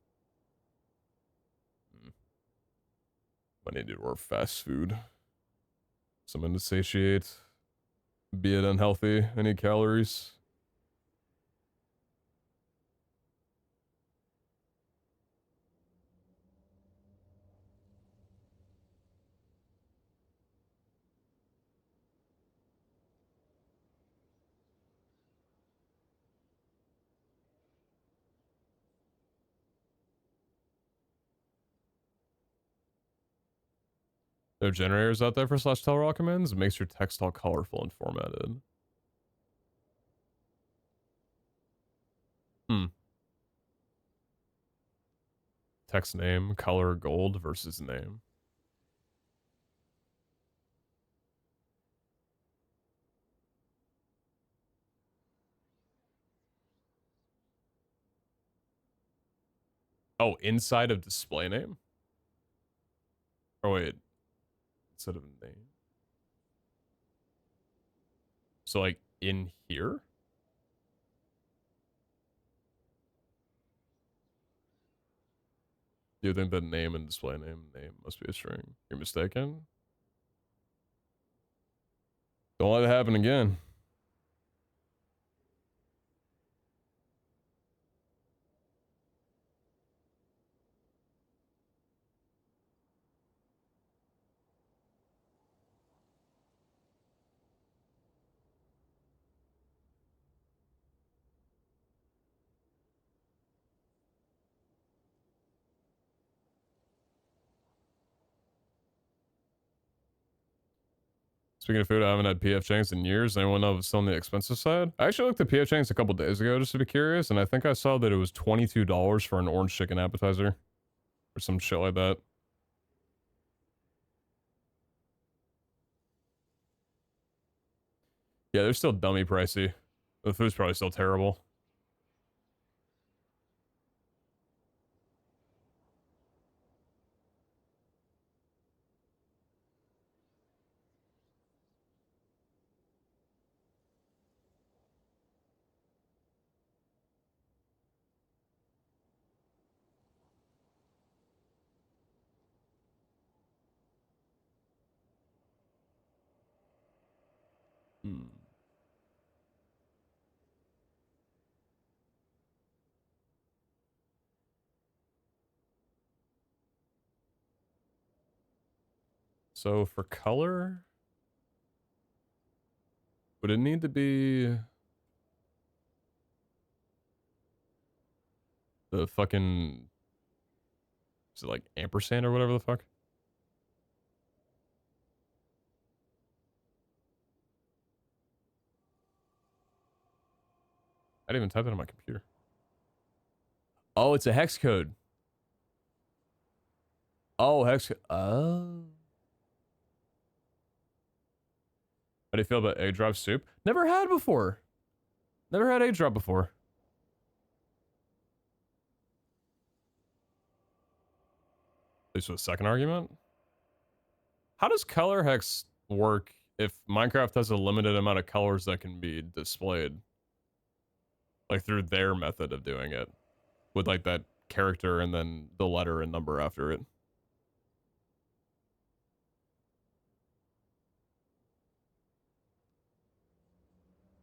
I need to order fast food. Something to satiate. Be it unhealthy. I need calories. There are generators out there for /tell raw commands. It makes your text all colorful and formatted. Text name, color, gold versus name. Oh, inside of display name? Oh, wait. Instead of name. So, like, in here? Do you think that name and display name must be a string? You're mistaken? Don't let it happen again. Speaking of food, I haven't had PF Chang's in years. Anyone know if it's still on the expensive side? I actually looked at PF Chang's a couple days ago just to be curious, and I think I saw that it was $22 for an orange chicken appetizer. Or some shit like that. Yeah, they're still dummy pricey. The food's probably still terrible. Hmm. So for color, would it need to be the fucking, is it like ampersand or whatever the fuck? I didn't even type it on my computer. Oh, it's a hex code. Oh, hex. Oh. How do you feel about egg drop soup? Never had before. Never had egg drop before. At least with a second argument. How does color hex work if Minecraft has a limited amount of colors that can be displayed? Like through their method of doing it. With like that character and then the letter and number after it.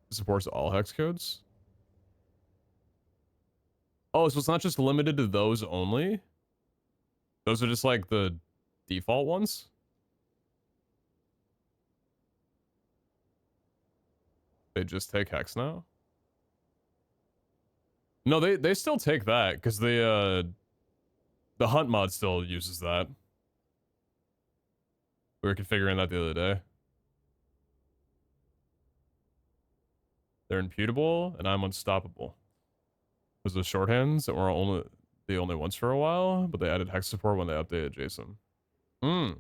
It supports all hex codes? Oh, so it's not just limited to those only? Those are just like the default ones? They just take hex now? No, they still take that, because the hunt mod still uses that. We were configuring that the other day. They're imputable, and I'm unstoppable. Those are shorthands that were only the only ones for a while, but they added hex support when they updated JSON. Hmm.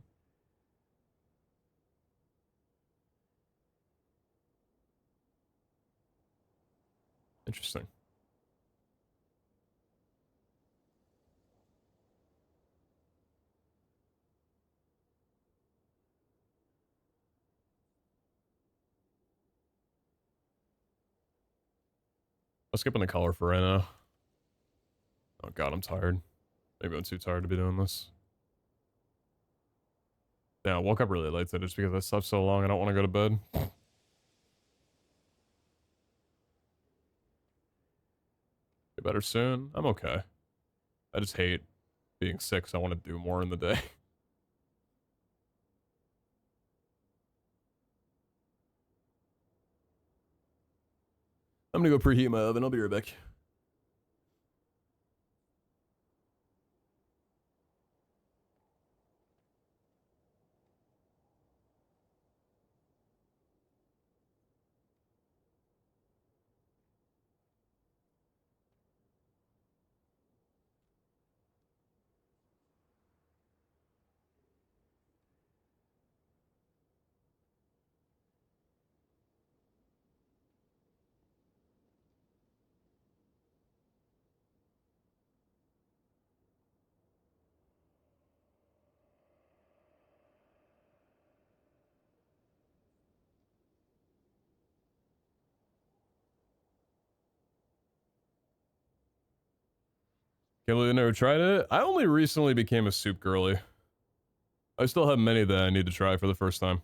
Interesting. I'm skipping the color for right now. Oh god, I'm tired. Maybe I'm too tired to be doing this. Yeah, I woke up really late today just because I slept so long. I don't want to go to bed. Get better soon. I'm okay. I just hate being sick, so I want to do more in the day. I'm gonna go preheat my oven. I'll be right back. Can't believe I never tried it. I only recently became a soup girly. I still have many that I need to try for the first time.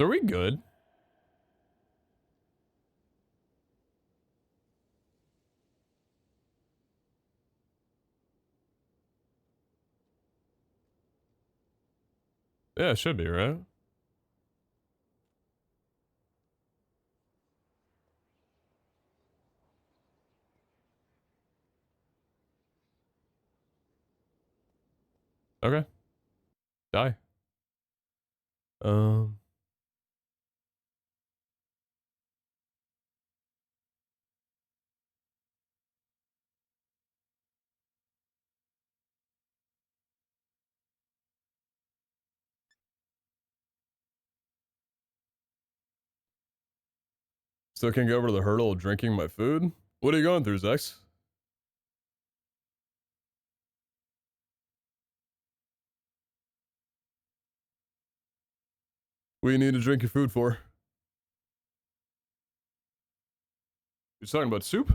So are we good? Yeah, it should be, right? Okay. Die. Um, Still can't get over the hurdle of drinking my food? What are you going through, Zex? What do you need to drink your food for? You're talking about soup?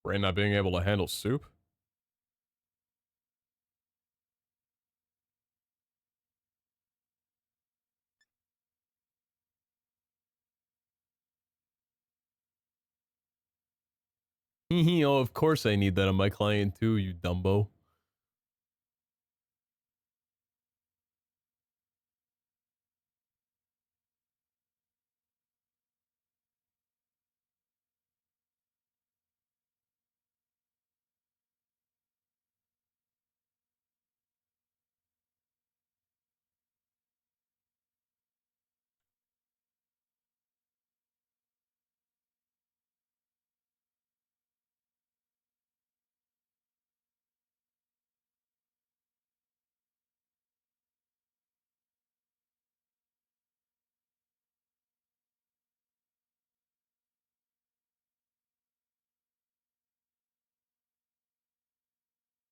Brain not being able to handle soup? Oh, of course I need that on my client too, you dumbo.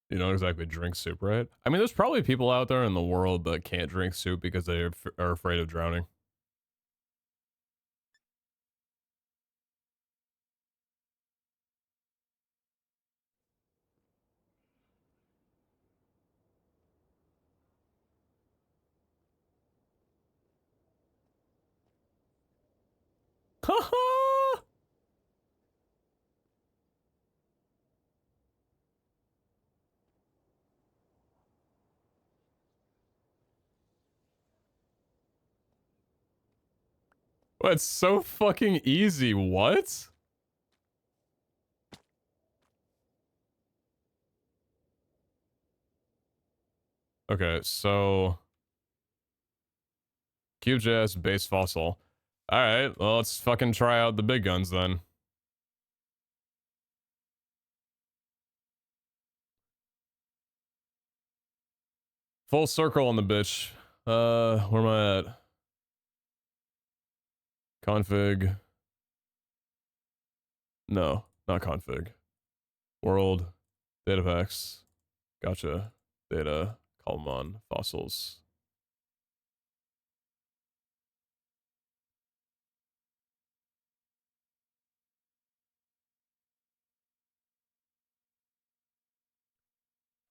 You don't exactly drink soup, right? I mean, there's probably people out there in the world that can't drink soup because they are afraid of drowning. Haha! It's so fucking easy. What? Okay, so QJS base fossil. All right, well, let's fucking try out the big guns then. Full circle on the bitch. Where am I at? Config. No, not config. World. Data packs. Gotcha. Data. Column on. Fossils.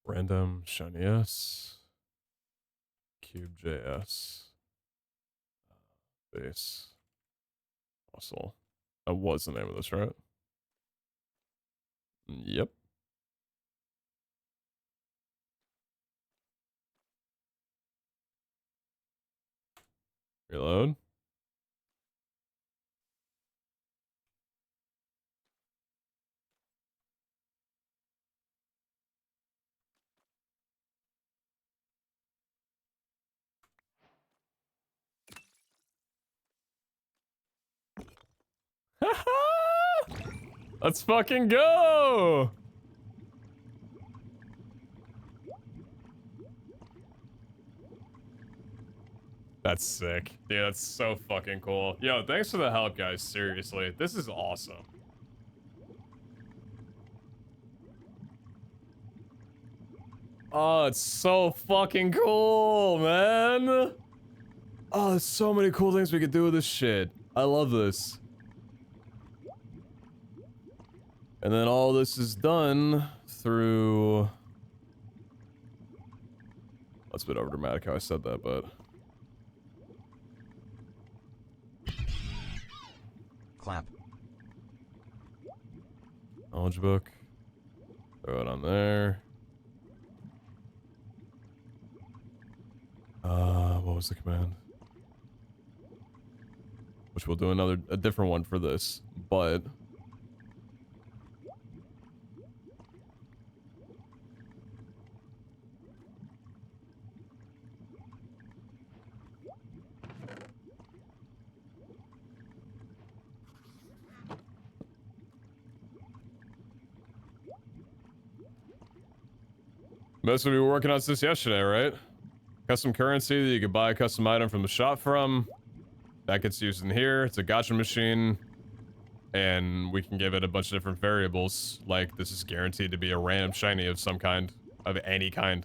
Random. Shiny S. Cube.js. Base. Fossil. That was the name of this, right? Yep. Reload. Let's fucking go! That's sick. Dude, that's so fucking cool. Yo, thanks for the help, guys. Seriously. This is awesome. Oh, it's so fucking cool, man. Oh, there's so many cool things we could do with this shit. I love this. And then all this is done through... That's a bit overdramatic how I said that, but... Clap. Knowledge book. Throw it on there. What was the command? Which we'll do a different one for this, but... Most of you were working on this yesterday, right? Custom currency that you could buy a custom item from the shop from. That gets used in here. It's a gacha machine. And we can give it a bunch of different variables. Like, this is guaranteed to be a random shiny of some kind. Of any kind.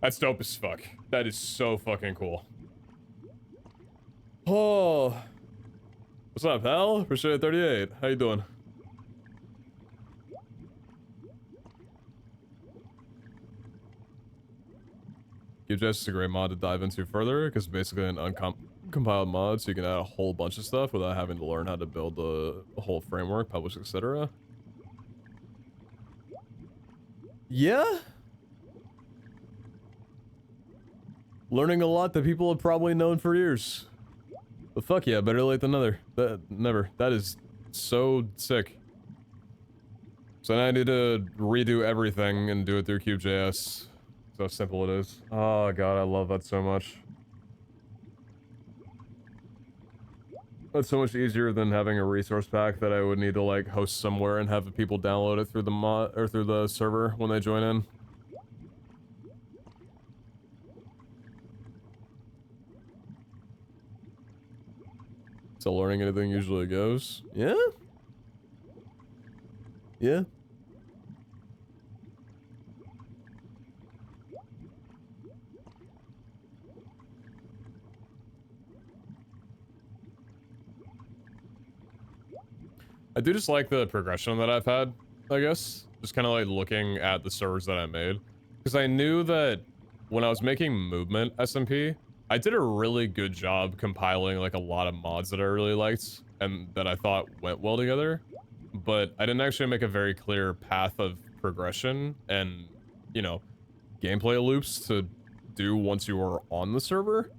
That's dope as fuck. That is so fucking cool. Oh. What's up, pal? Appreciate it, 38. How you doing? QJS is a great mod to dive into further, because basically an uncompiled mod, so you can add a whole bunch of stuff without having to learn how to build a whole framework, publish, etc. Yeah? Learning a lot that people have probably known for years. But fuck yeah, better late than never. That is so sick. So now I need to redo everything and do it through Cube.js. So simple it is. Oh god, I love that so much. That's so much easier than having a resource pack that I would need to like host somewhere and have people download it through the mod or through the server when they join in. So learning anything usually goes. Yeah? Yeah. I do just like the progression that I've had, I guess. Just kind of like looking at the servers that I made. Because I knew that when I was making Movement SMP, I did a really good job compiling like a lot of mods that I really liked and that I thought went well together. But I didn't actually make a very clear path of progression and, you know, gameplay loops to do once you were on the server.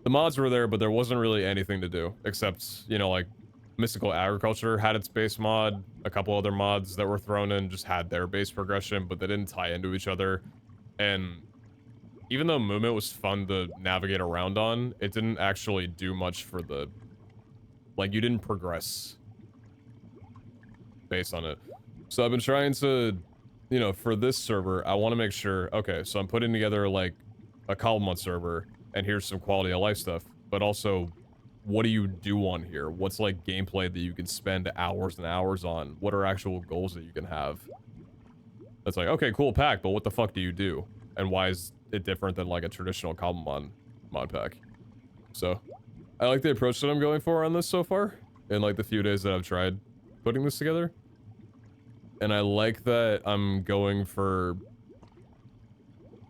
The mods were there, but there wasn't really anything to do except, you know, like Mystical Agriculture had its base mod, a couple other mods that were thrown in just had their base progression, but they didn't tie into each other. And even though Movement was fun to navigate around on, it didn't actually do much for the... Like, you didn't progress based on it. So I've been trying to, you know, for this server, I want to make sure, okay, so I'm putting together, like, a column server, and here's some quality of life stuff, but also... What do you do on here? What's like gameplay that you can spend hours and hours on? What are actual goals that you can have? That's like, okay, cool pack, but what the fuck do you do? And why is it different than like a traditional Common mod pack? So, I like the approach that I'm going for on this so far. In like the few days that I've tried putting this together. And I like that I'm going for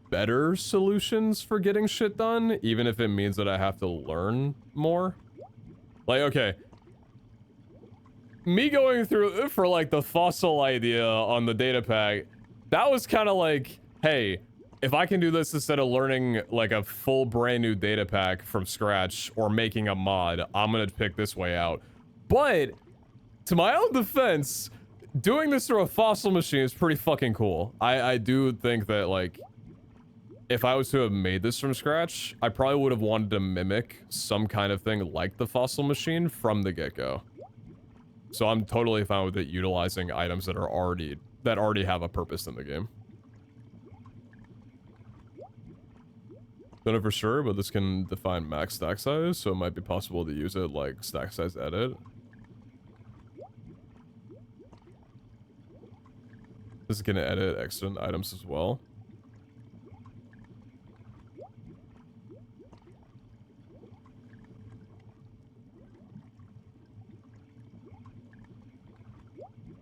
better solutions for getting shit done, even if it means that I have to learn more. Like, okay, me going through for like the fossil idea on the data pack, that was kind of like, hey, if I can do this instead of learning like a full brand new data pack from scratch or making a mod, I'm gonna pick this way out. But to my own defense, doing this through a fossil machine is pretty fucking cool. I do think that like if I was to have made this from scratch, I probably would have wanted to mimic some kind of thing like the fossil machine from the get-go. So I'm totally fine with it utilizing items that already have a purpose in the game. Don't know for sure, but this can define max stack size, so it might be possible to use it like stack size edit. This is gonna edit extant items as well.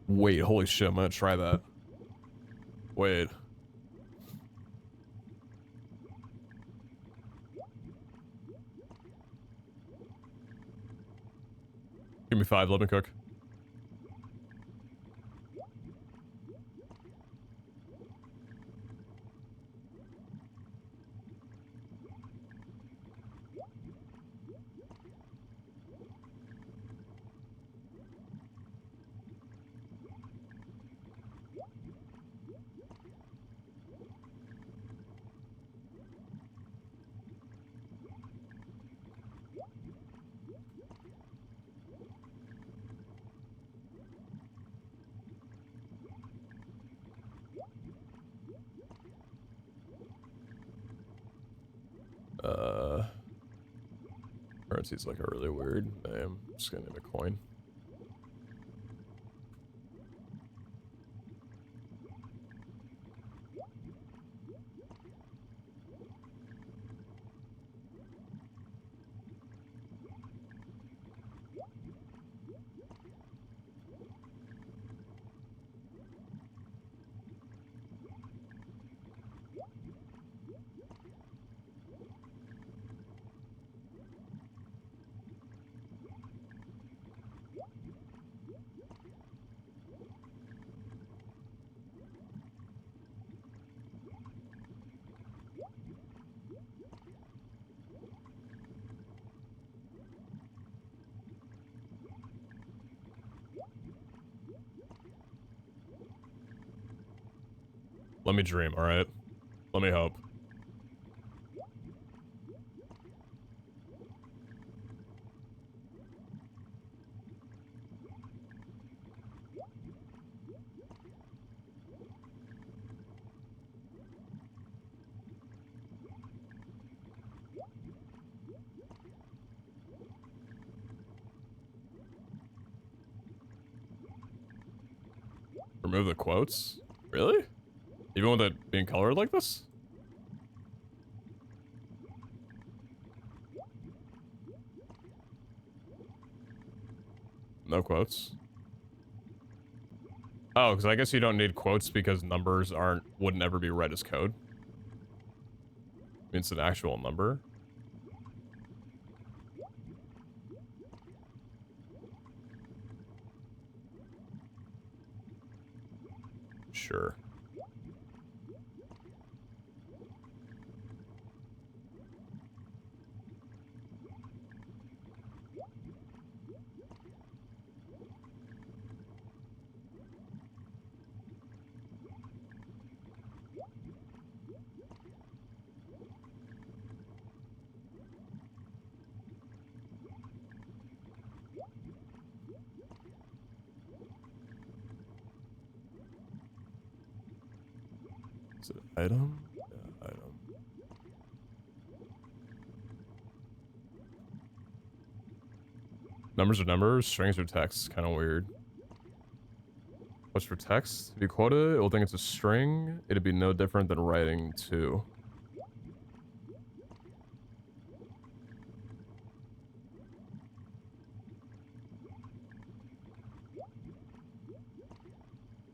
Wait, holy shit, I'm gonna try that. Wait. Give me 5, let me cook. Currency's like a really weird name. I'm just gonna name a coin. Let me dream, alright? Let me hope. Remove the quotes? Really? Even with it being colored like this? No quotes. Oh, because I guess you don't need quotes because numbers wouldn't ever be read as code. It's an actual number. Sure. Is it item? Yeah, item. Numbers are numbers, strings are text. Kind of weird. What's for text? If you quote it, it will think it's a string. It'd be no different than writing 2.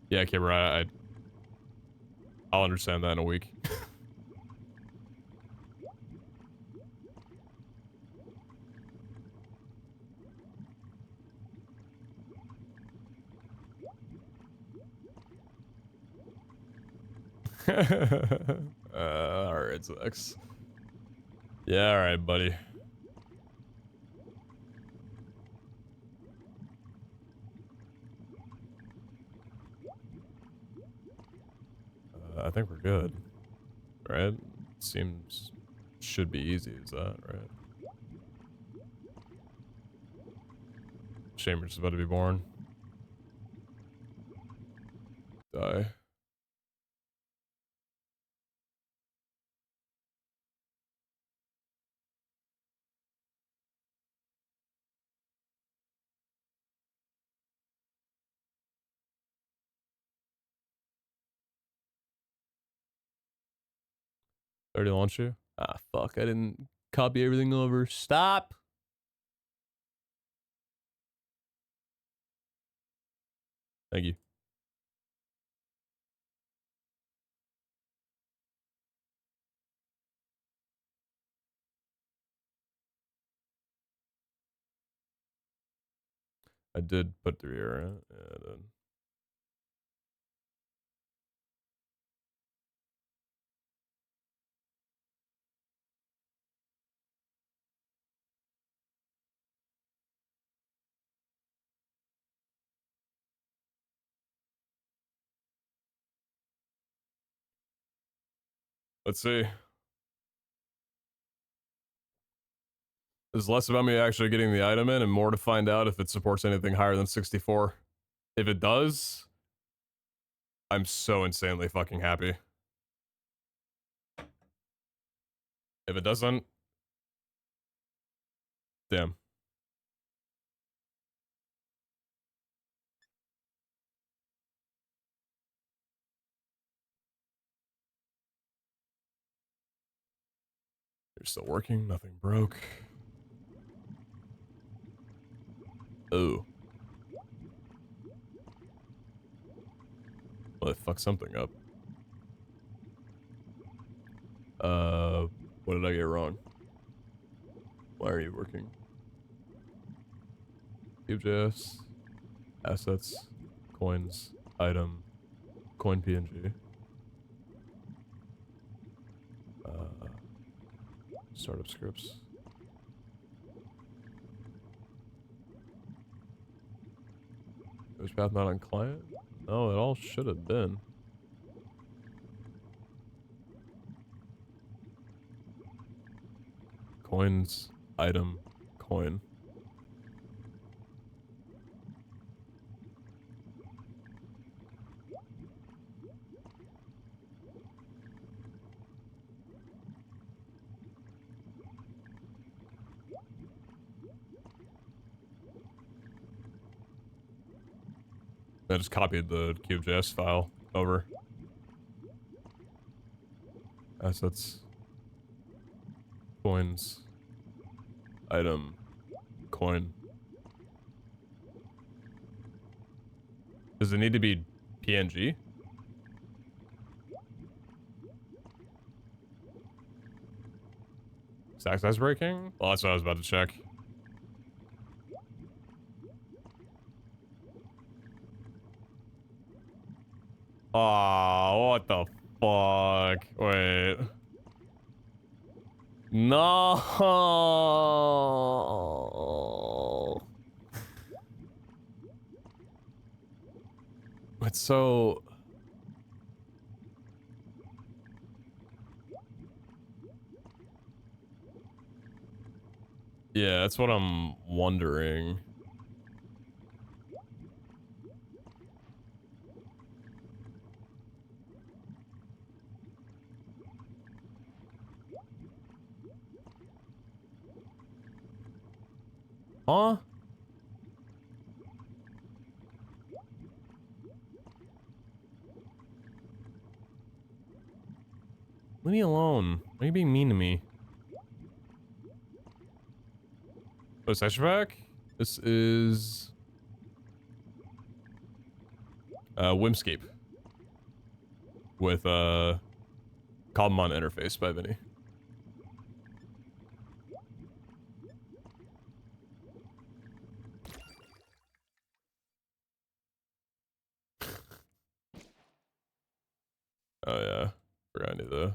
Yeah, Kimber, I'll understand that in a week. Alright, Zex. Yeah, alright, buddy. I think we're good. Right? Seems should be easy as that, right? Chambers is about to be born. Die. Already launched you? Ah, fuck. I didn't copy everything over. Stop! Thank you. I did put 3 here, right? Yeah, I did. Let's see. It's less about me actually getting the item in and more to find out if it supports anything higher than 64. If it does, I'm so insanely fucking happy. If it doesn't, damn. You're still working, nothing broke. Oh. Well, I fucked something up. What did I get wrong? Why are you working? Cube.js, assets, coins, item, coin PNG. Startup scripts. There's path not on client? No, it all should have been. Coins, item, coin. I just copied the Cube.js file over. Assets. Coins. Item. Coin. Does it need to be PNG? Stack size breaking? Well, that's what I was about to check. Aw, what the fuck? Wait. No. It's so... Yeah, that's what I'm wondering. Huh? Leave me alone. Why are you being mean to me? Oh, session pack? This is... Whimscape. With, Calmon interface by Vinny. Oh yeah. Forgot I knew the...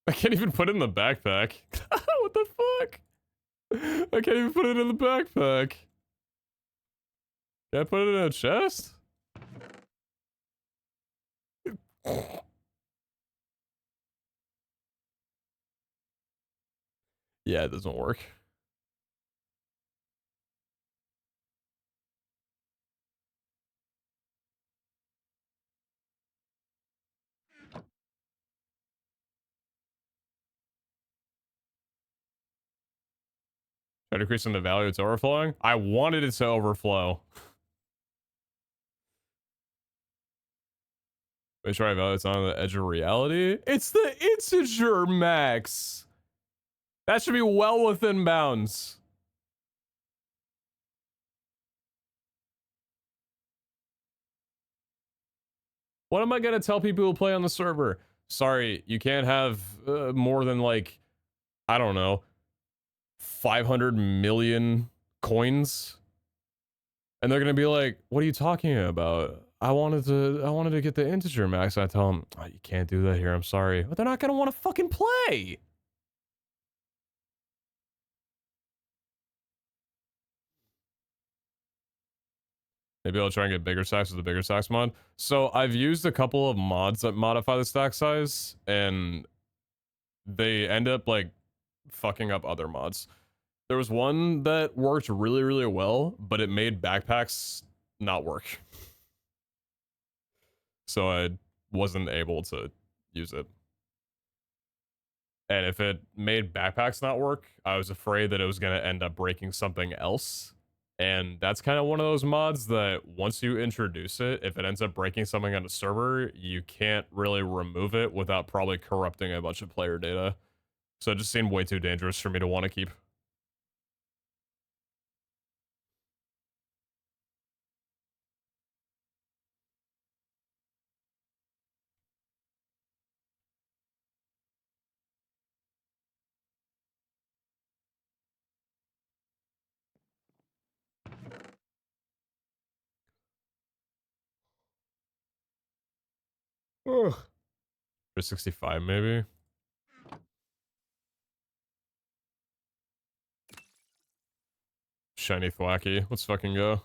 I can't even put it in the backpack. What the fuck? I can't even put it in the backpack. Can I put it in a chest? Yeah, it doesn't work. Try decreasing the value it's overflowing? I wanted it to overflow. Make sure I value it's on the edge of reality. It's the integer max. That should be well within bounds. What am I gonna tell people who play on the server? Sorry, you can't have more than like, I don't know, 500 million coins. And they're gonna be like, what are you talking about? I wanted to get the integer max. I tell them, oh, you can't do that here. I'm sorry. But they're not gonna want to fucking play. Maybe I'll try and get bigger stacks with the bigger stacks mod. So I've used a couple of mods that modify the stack size, and they end up like fucking up other mods. There was one that worked really, really well, but it made backpacks not work. So I wasn't able to use it. And if it made backpacks not work, I was afraid that it was going to end up breaking something else. And that's kind of one of those mods that once you introduce it, if it ends up breaking something on the server, you can't really remove it without probably corrupting a bunch of player data. So it just seemed way too dangerous for me to want to keep. Ugh. For 65 maybe. Shiny Thwacky. Let's fucking go.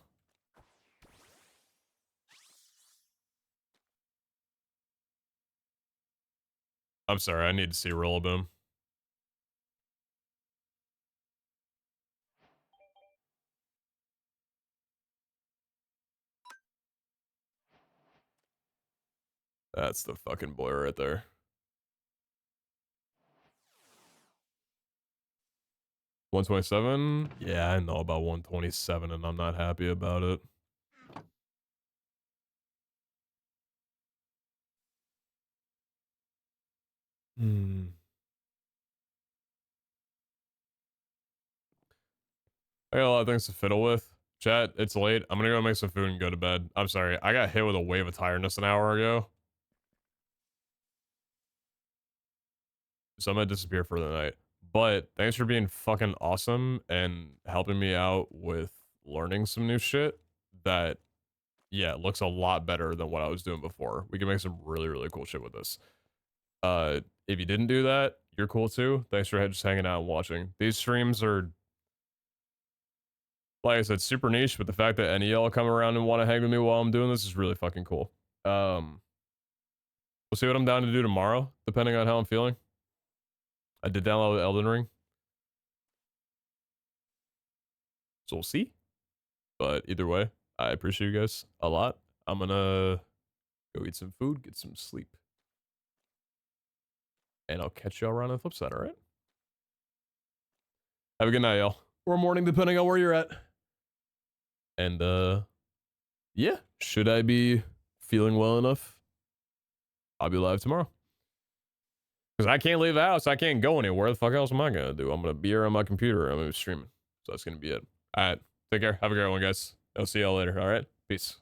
I'm sorry, I need to see Rillaboom. That's the fucking boy right there. 127? Yeah, I know about 127 and I'm not happy about it. I got a lot of things to fiddle with. Chat, it's late. I'm gonna go make some food and go to bed. I'm sorry. I got hit with a wave of tiredness an hour ago. So I'm gonna disappear for the night. But thanks for being fucking awesome and helping me out with learning some new shit that, yeah, looks a lot better than what I was doing before. We can make some really, really cool shit with this. If you didn't do that, you're cool too. Thanks for just hanging out and watching. These streams are, like I said, super niche, but the fact that any of y'all come around and want to hang with me while I'm doing this is really fucking cool. We'll see what I'm down to do tomorrow, depending on how I'm feeling. I did download Elden Ring. So we'll see. But either way, I appreciate you guys a lot. I'm gonna go eat some food, get some sleep. And I'll catch y'all around on the flip side, alright? Have a good night, y'all. Or morning, depending on where you're at. And, yeah. Should I be feeling well enough, I'll be live tomorrow. Because I can't leave the house. I can't go anywhere. The fuck else am I going to do? I'm going to be here on my computer. I'm going to be streaming. So that's going to be it. All right. Take care. Have a great one, guys. I'll see y'all later. All right. Peace.